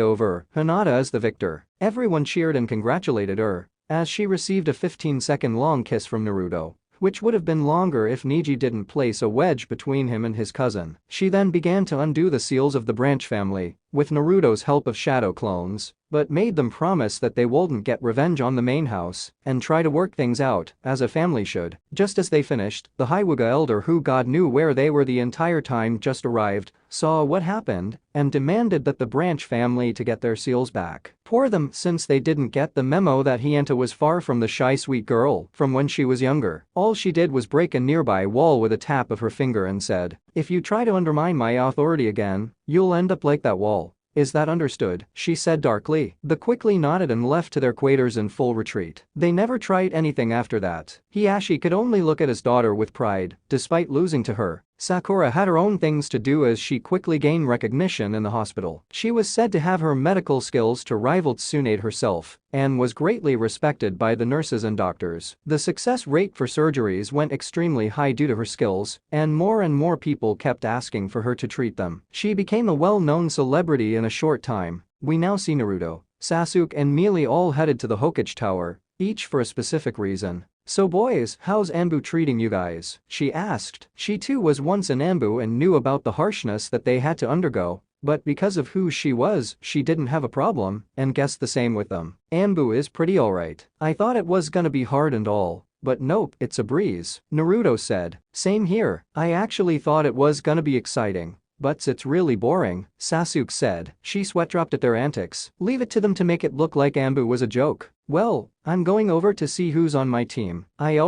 over, Hinata as the victor. Everyone cheered and congratulated her as she received a 15-second long kiss from Naruto, which would have been longer if Neji didn't place a wedge between him and his cousin. She then began to undo the seals of the branch family, with Naruto's help of shadow clones, but made them promise that they wouldn't get revenge on the main house and try to work things out, as a family should. Just as they finished, the Hyuga elder, who God knew where they were the entire time, just arrived, saw what happened, and demanded that the branch family to get their seals back. Poor them, since they didn't get the memo that Hinata was far from the shy sweet girl from when she was younger. All she did was break a nearby wall with a tap of her finger and said, "If you try to undermine my authority again, you'll end up like that wall. Is that understood?" she said darkly. They quickly nodded and left to their quarters in full retreat. They never tried anything after that. Hiashi could only look at his daughter with pride, despite losing to her. Sakura had her own things to do as she quickly gained recognition in the hospital. She was said to have her medical skills to rival Tsunade herself and was greatly respected by the nurses and doctors. The success rate for surgeries went extremely high due to her skills, and more people kept asking for her to treat them. She became a well-known celebrity in a short time. We now see Naruto, Sasuke and Melee all headed to the Hokage Tower, each for a specific reason. "So boys, how's Anbu treating you guys?" she asked. She too was once an Anbu and knew about the harshness that they had to undergo, but because of who she was, she didn't have a problem and guessed the same with them. "Anbu is pretty alright. I thought it was gonna be hard and all, but nope, it's a breeze," Naruto said. "Same here, I actually thought it was gonna be exciting. But it's really boring," Sasuke said. She sweat-dropped at their antics. "Leave it to them to make it look like Anbu was a joke. Well, I'm going over to see who's on my team. I have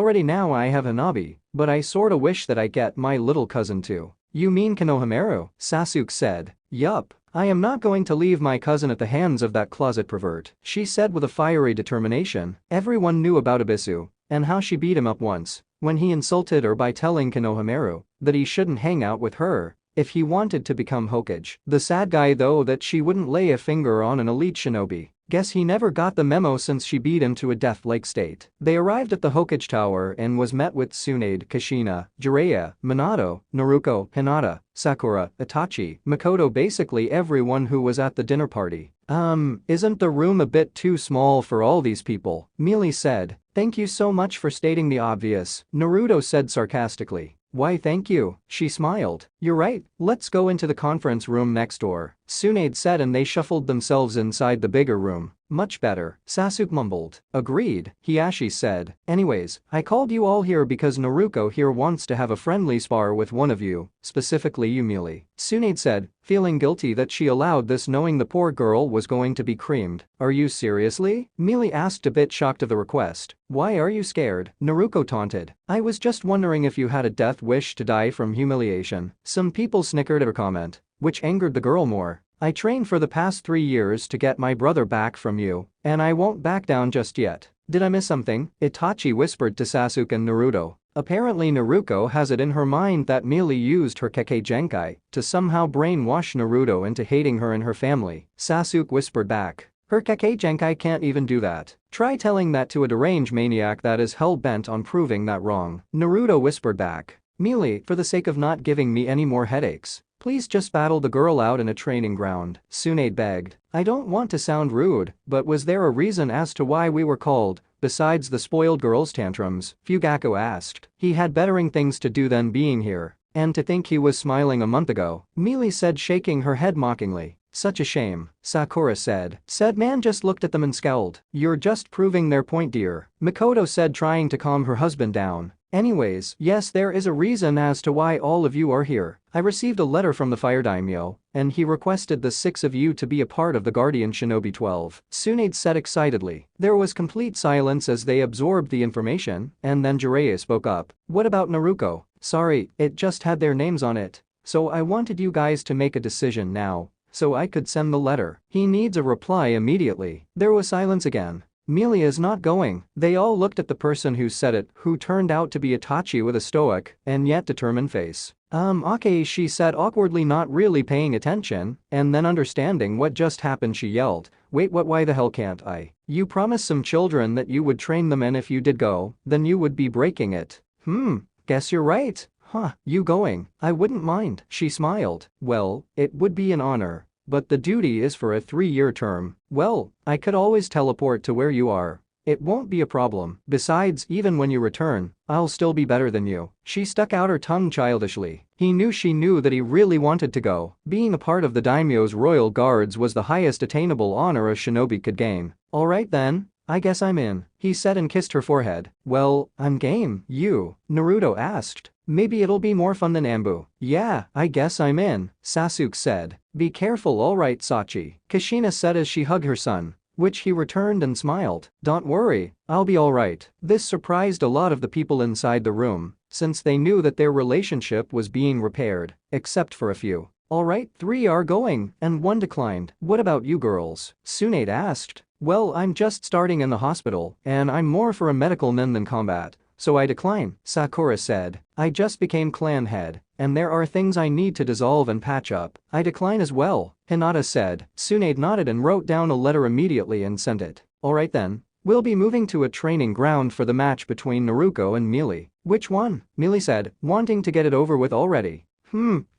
Hanabi, but I sorta wish that I get my little cousin too." "You mean Konohamaru?" Sasuke said. "Yup. I am not going to leave my cousin at the hands of that closet pervert," she said with a fiery determination. Everyone knew about Abisu and how she beat him up once when he insulted her by telling Konohamaru that he shouldn't hang out with her if he wanted to become Hokage. The sad guy though that she wouldn't lay a finger on an elite shinobi. Guess he never got the memo since she beat him to a death-like state. They arrived at the Hokage Tower and was met with Tsunade, Kushina, Jiraiya, Minato, Naruto, Hinata, Sakura, Itachi, Makoto, basically everyone who was at the dinner party. Isn't the room a bit too small for all these people?" Melee said. "Thank you so much for stating the obvious," Naruto said sarcastically. "Why thank you," she smiled. "You're right, let's go into the conference room next door," Tsunade said and they shuffled themselves inside the bigger room. "Much better," Sasuke mumbled. "Agreed," Hiashi said. "Anyways, I called you all here because Naruto here wants to have a friendly spar with one of you, specifically you Melee," Tsunade said, feeling guilty that she allowed this knowing the poor girl was going to be creamed. "Are you seriously?" Melee asked, a bit shocked of the request. "Why are you scared?" Naruto taunted. "I was just wondering if you had a death wish to die from humiliation." Some people snickered at her comment, which angered the girl more. "I trained for the past 3 years to get my brother back from you, and I won't back down just yet." "Did I miss something?" Itachi whispered to Sasuke and Naruto. Apparently Naruto has it in her mind that Melee used her Kekkei Genkai to somehow brainwash Naruto into hating her and her family, Sasuke whispered back. "Her Kekkei Genkai can't even do that. Try telling that to a deranged maniac that is hell-bent on proving that wrong," Naruto whispered back. "Melee, for the sake of not giving me any more headaches, please just battle the girl out in a training ground," Tsunade begged. "I don't want to sound rude, but was there a reason as to why we were called, besides the spoiled girl's tantrums?" Fugaku asked. "He had bettering things to do than being here. And to think he was smiling a month ago," Melee said, shaking her head mockingly. "Such a shame," Sakura said. Said man just looked at them and scowled. "You're just proving their point, dear," Makoto said, trying to calm her husband down. "Anyways, yes, there is a reason as to why all of you are here. I received a letter from the Fire Daimyo, and he requested the 6 of you to be a part of the Guardian Shinobi 12. Tsunade said excitedly. There was complete silence as they absorbed the information, and then Jiraiya spoke up. "What about Naruto?" "Sorry, it just had their names on it. So I wanted you guys to make a decision now, so I could send the letter. He needs a reply immediately." There was silence again. "Melee is not going." They all looked at the person who said it, who turned out to be Itachi with a stoic and yet determined face. Okay, she said awkwardly, not really paying attention, and then understanding what just happened she yelled, "Wait, what? Why the hell can't I? You promised some children that you would train them, and if you did go, then you would be breaking it." Guess you're right. Huh, you going? I wouldn't mind," she smiled. "Well, it would be an honor. But the duty is for a 3-year term." "Well, I could always teleport to where you are. It won't be a problem. Besides, even when you return, I'll still be better than you." She stuck out her tongue childishly. He knew she knew that he really wanted to go. Being a part of the daimyo's royal guards was the highest attainable honor a shinobi could gain. "Alright then, I guess I'm in," he said and kissed her forehead. "Well, I'm game." "You?" Naruto asked. "Maybe it'll be more fun than Anbu." "Yeah, I guess I'm in," Sasuke said. "Be careful, alright Sachi," Kushina said as she hugged her son, which he returned and smiled. "Don't worry, I'll be alright." This surprised a lot of the people inside the room, since they knew that their relationship was being repaired, except for a few. "Alright, 3 are going, and 1 declined. What about you girls?" Tsunade asked. "Well, I'm just starting in the hospital, and I'm more for a medical nin than combat, so I decline," Sakura said. "I just became clan head, and there are things I need to dissolve and patch up. I decline as well, Hinata said. Tsunade nodded and wrote down a letter immediately and sent it. Alright then. We'll be moving to a training ground for the match between Naruto and Mealy. Which one? Mealy said, wanting to get it over with already.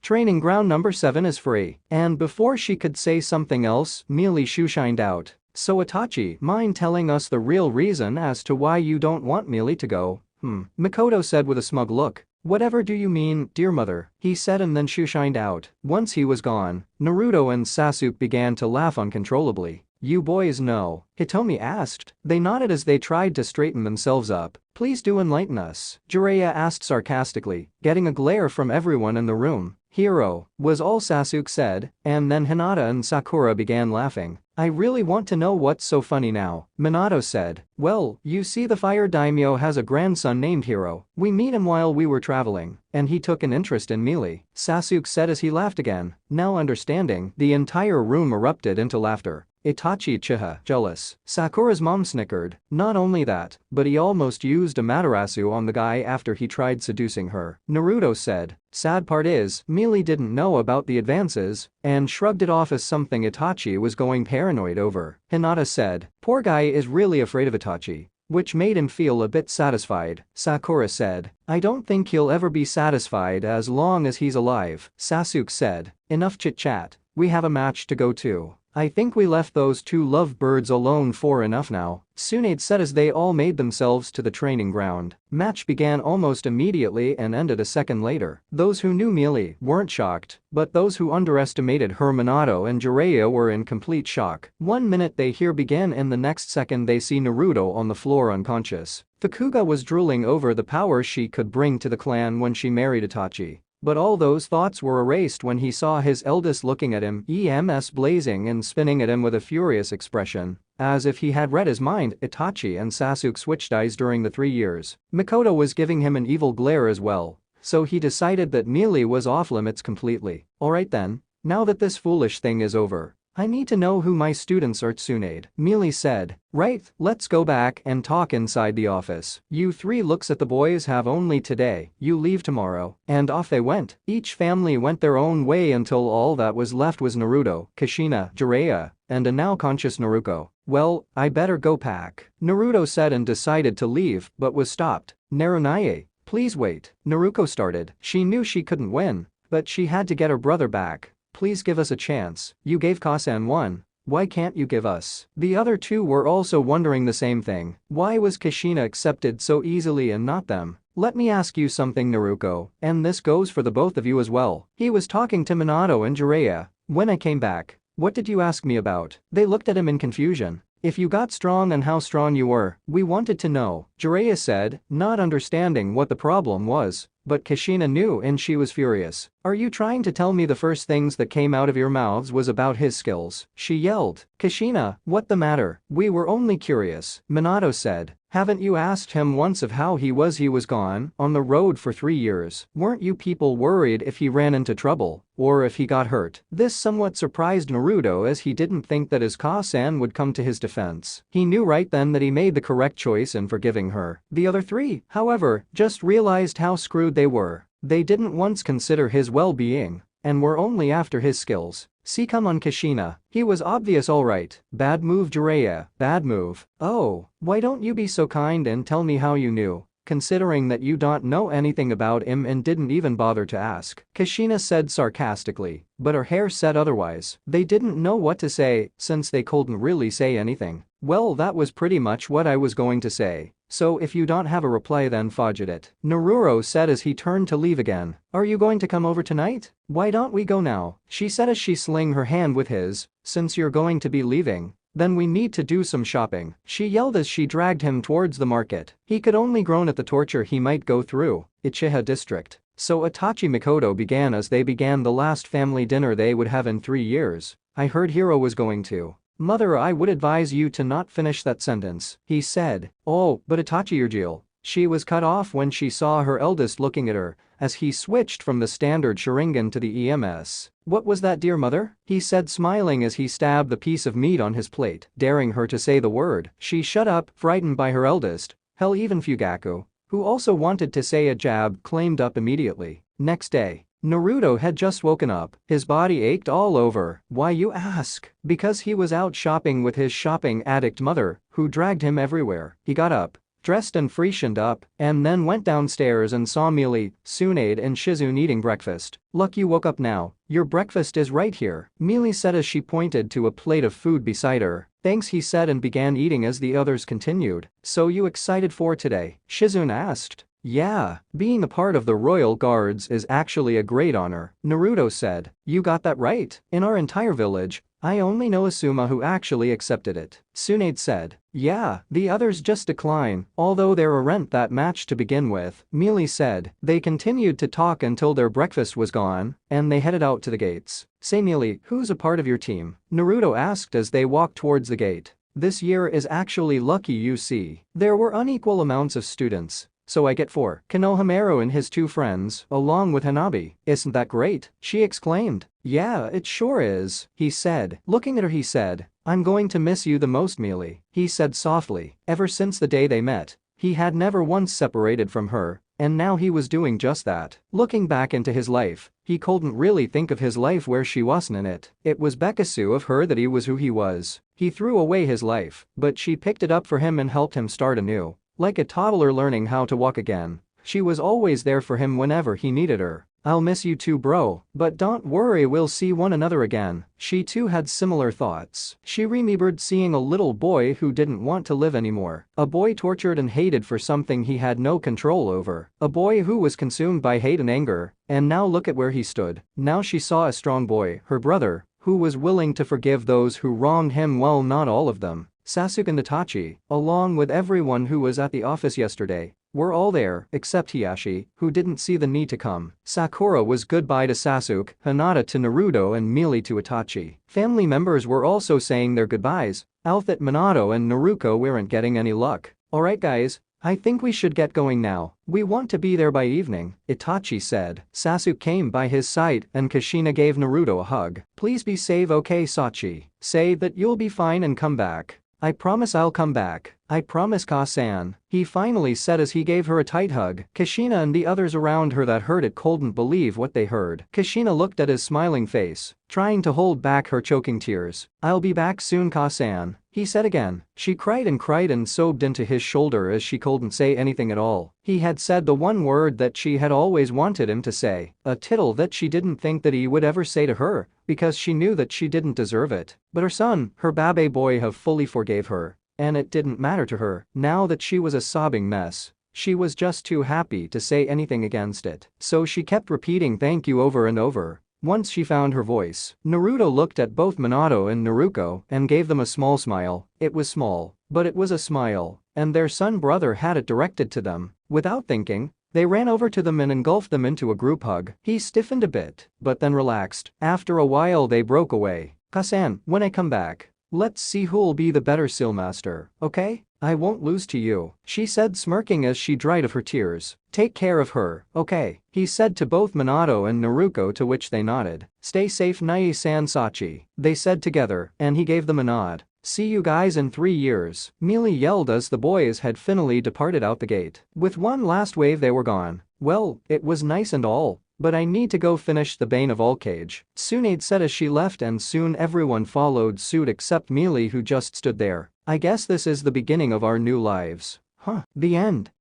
Training ground number 7 is free. And before she could say something else, Mealy shooshined out. So Itachi, mind telling us the real reason as to why you don't want Mealy to go? Mikoto said with a smug look. Whatever do you mean, dear mother, he said and then shooshined out. Once he was gone, Naruto and Sasuke began to laugh uncontrollably. You boys know? Hitomi asked. They nodded as they tried to straighten themselves up. Please do enlighten us, Jiraiya asked sarcastically, getting a glare from everyone in the room. Hero, was all Sasuke said, and then Hinata and Sakura began laughing. I really want to know what's so funny now, Minato said. Well, you see the fire daimyo has a grandson named Hero. We meet him while we were traveling, and he took an interest in Mealy, Sasuke said as he laughed again. Now understanding, the entire room erupted into laughter. Itachi Chiha, jealous. Sakura's mom snickered. Not only that, but he almost used a Materasu on the guy after he tried seducing her. Naruto said. Sad part is, Mealy didn't know about the advances and shrugged it off as something Itachi was going paranoid over. Hinata said. Poor guy is really afraid of Itachi, which made him feel a bit satisfied. Sakura said. I don't think he'll ever be satisfied as long as he's alive. Sasuke said. Enough chit-chat. We have a match to go to. I think we left those two lovebirds alone for enough now, Tsunade said as they all made themselves to the training ground. Match began almost immediately and ended a second later. Those who knew Mealy weren't shocked, but those who underestimated her Minato and Jiraiya were in complete shock. 1 minute they hear begin and the next second they see Naruto on the floor unconscious. Fukuga was drooling over the power she could bring to the clan when she married Itachi. But all those thoughts were erased when he saw his eldest looking at him, EMS blazing and spinning at him with a furious expression. As if he had read his mind, Itachi and Sasuke switched eyes during the 3 years. Mikoto was giving him an evil glare as well, so he decided that Mealy was off limits completely. Alright then, now that this foolish thing is over, I need to know who my students are, Tsunade, Mealy said. Right, let's go back and talk inside the office. You three looks at the boys have only today, you leave tomorrow. And off they went. Each family went their own way until all that was left was Naruto, Kushina, Jiraiya, and a now conscious Naruto. Well, I better go pack, Naruto said and decided to leave but was stopped. Narunaye, please wait, Naruto started. She knew she couldn't win, but she had to get her brother back. Please give us a chance. You gave Kasan one. Why can't you give us? The other two were also wondering the same thing. Why was Kushina accepted so easily and not them? Let me ask you something, Naruto, and this goes for the both of you as well. He was talking to Minato and Jiraiya. When I came back, what did you ask me about? They looked at him in confusion. If you got strong and how strong you were, we wanted to know, Jiraiya said, not understanding what the problem was. But Kushina knew and she was furious. Are you trying to tell me the first things that came out of your mouths was about his skills? She yelled. Kushina, what the matter? We were only curious, Minato said. Haven't you asked him once of how he was? He was gone, on the road for 3 years. Weren't you people worried if he ran into trouble, or if he got hurt? This somewhat surprised Naruto as he didn't think that his Kasan would come to his defense. He knew right then that he made the correct choice in forgiving her. The other three, however, just realized how screwed they were. They didn't once consider his well-being, and were only after his skills. See, come on, Kushina. He was obvious, alright. Bad move, Jiraiya. Bad move. Oh, why don't you be so kind and tell me how you knew, considering that you don't know anything about him and didn't even bother to ask, Kushina said sarcastically, but her hair said otherwise. They didn't know what to say since they couldn't really say anything. Well, that was pretty much what I was going to say. So if you don't have a reply then fudge it, Naruto said as he turned to leave again. Are you going to come over tonight? Why don't we go now? She said as she sling her hand with his. Since you're going to be leaving, then we need to do some shopping, she yelled as she dragged him towards the market. He could only groan at the torture he might go through. Uchiha district. So Itachi Mikoto began as they began the last family dinner they would have in 3 years. I heard Hiro was going to. Mother, I would advise you to not finish that sentence, he said. Oh, but Itachi Urgil. She was cut off when she saw her eldest looking at her, as he switched from the standard Sharingan to the EMS. What was that, dear mother? He said, smiling as he stabbed the piece of meat on his plate, daring her to say the word. She shut up, frightened by her eldest. Hell, even Fugaku, who also wanted to say a jab, claimed up immediately. Next day, Naruto had just woken up, his body ached all over. Why, you ask? Because he was out shopping with his shopping addict mother, who dragged him everywhere. He got up, dressed and freshened up, and then went downstairs and saw Mealy, Tsunade and Shizune eating breakfast. "Look, you woke up now. Your breakfast is right here," Mealy said as she pointed to a plate of food beside her. "Thanks," he said and began eating as the others continued. "So you excited for today?" Shizune asked. "Yeah, being a part of the Royal Guards is actually a great honor," Naruto said. "You got that right. In our entire village, I only know Asuma who actually accepted it," Tsunade said. "Yeah, the others just decline, although there aren't that match to begin with," Mealy said. They continued to talk until their breakfast was gone, and they headed out to the gates. "Say Mealy, who's a part of your team?" Naruto asked as they walked towards the gate. "This year is actually lucky, you see. There were unequal amounts of students. So I get 4. Konohamaru and his 2 friends, along with Hanabi. Isn't that great?" she exclaimed. "Yeah, it sure is," he said. Looking at her he said, "I'm going to miss you the most, Mealy," he said softly. Ever since the day they met, he had never once separated from her, and now he was doing just that. Looking back into his life, he couldn't really think of his life where she wasn't in it. It was Bekasu's of her that he was who he was. He threw away his life, but she picked it up for him and helped him start anew. Like a toddler learning how to walk again. She was always there for him whenever he needed her. "I'll miss you too, bro, but don't worry, we'll see one another again." She too had similar thoughts. She remembered seeing a little boy who didn't want to live anymore. A boy tortured and hated for something he had no control over. A boy who was consumed by hate and anger, and now look at where he stood. Now she saw a strong boy, her brother, who was willing to forgive those who wronged him, well, not all of them. Sasuke and Itachi, along with everyone who was at the office yesterday, were all there except Hiyashi, who didn't see the need to come. Sakura was goodbye to Sasuke, Hinata to Naruto and Mealy to Itachi. Family members were also saying their goodbyes. Althit, Minato and Naruto weren't getting any luck. "Alright guys, I think we should get going now. We want to be there by evening," Itachi said. Sasuke came by his side and Kushina gave Naruto a hug. "Please be safe, okay, Sachi? Say that you'll be fine and come back." "I promise I'll come back. I promise, Ka-san," he finally said as he gave her a tight hug. Kushina and the others around her that heard it couldn't believe what they heard. Kushina looked at his smiling face, trying to hold back her choking tears. "I'll be back soon, Ka-san," he said again. She cried and sobbed into his shoulder as she couldn't say anything at all. He had said the one word that she had always wanted him to say, a tittle that she didn't think that he would ever say to her, because she knew that she didn't deserve it. But her son, her baby boy, have fully forgave her. And it didn't matter to her, now that she was a sobbing mess. She was just too happy to say anything against it. So she kept repeating thank you over and over. Once she found her voice, Naruto looked at both Minato and Naruko and gave them a small smile. It was small, but it was a smile, and their son brother had it directed to them. Without thinking, they ran over to them and engulfed them into a group hug. He stiffened a bit, but then relaxed. After a while they broke away. "Ka-san, when I come back, let's see who'll be the better Sealmaster, okay? I won't lose to you," she said, smirking as she dried of her tears. "Take care of her, okay?" he said to both Minato and Naruko, to which they nodded. "Stay safe, Nai-san, Sachi," they said together, and he gave them a nod. "See you guys in 3 years," Mealy yelled as the boys had finally departed out the gate. With one last wave they were gone. "Well, it was nice and all, but I need to go finish the Bane of all cage," Tsunade said as she left, and soon everyone followed suit except Mealy, who just stood there. "I guess this is the beginning of our new lives. Huh." The end.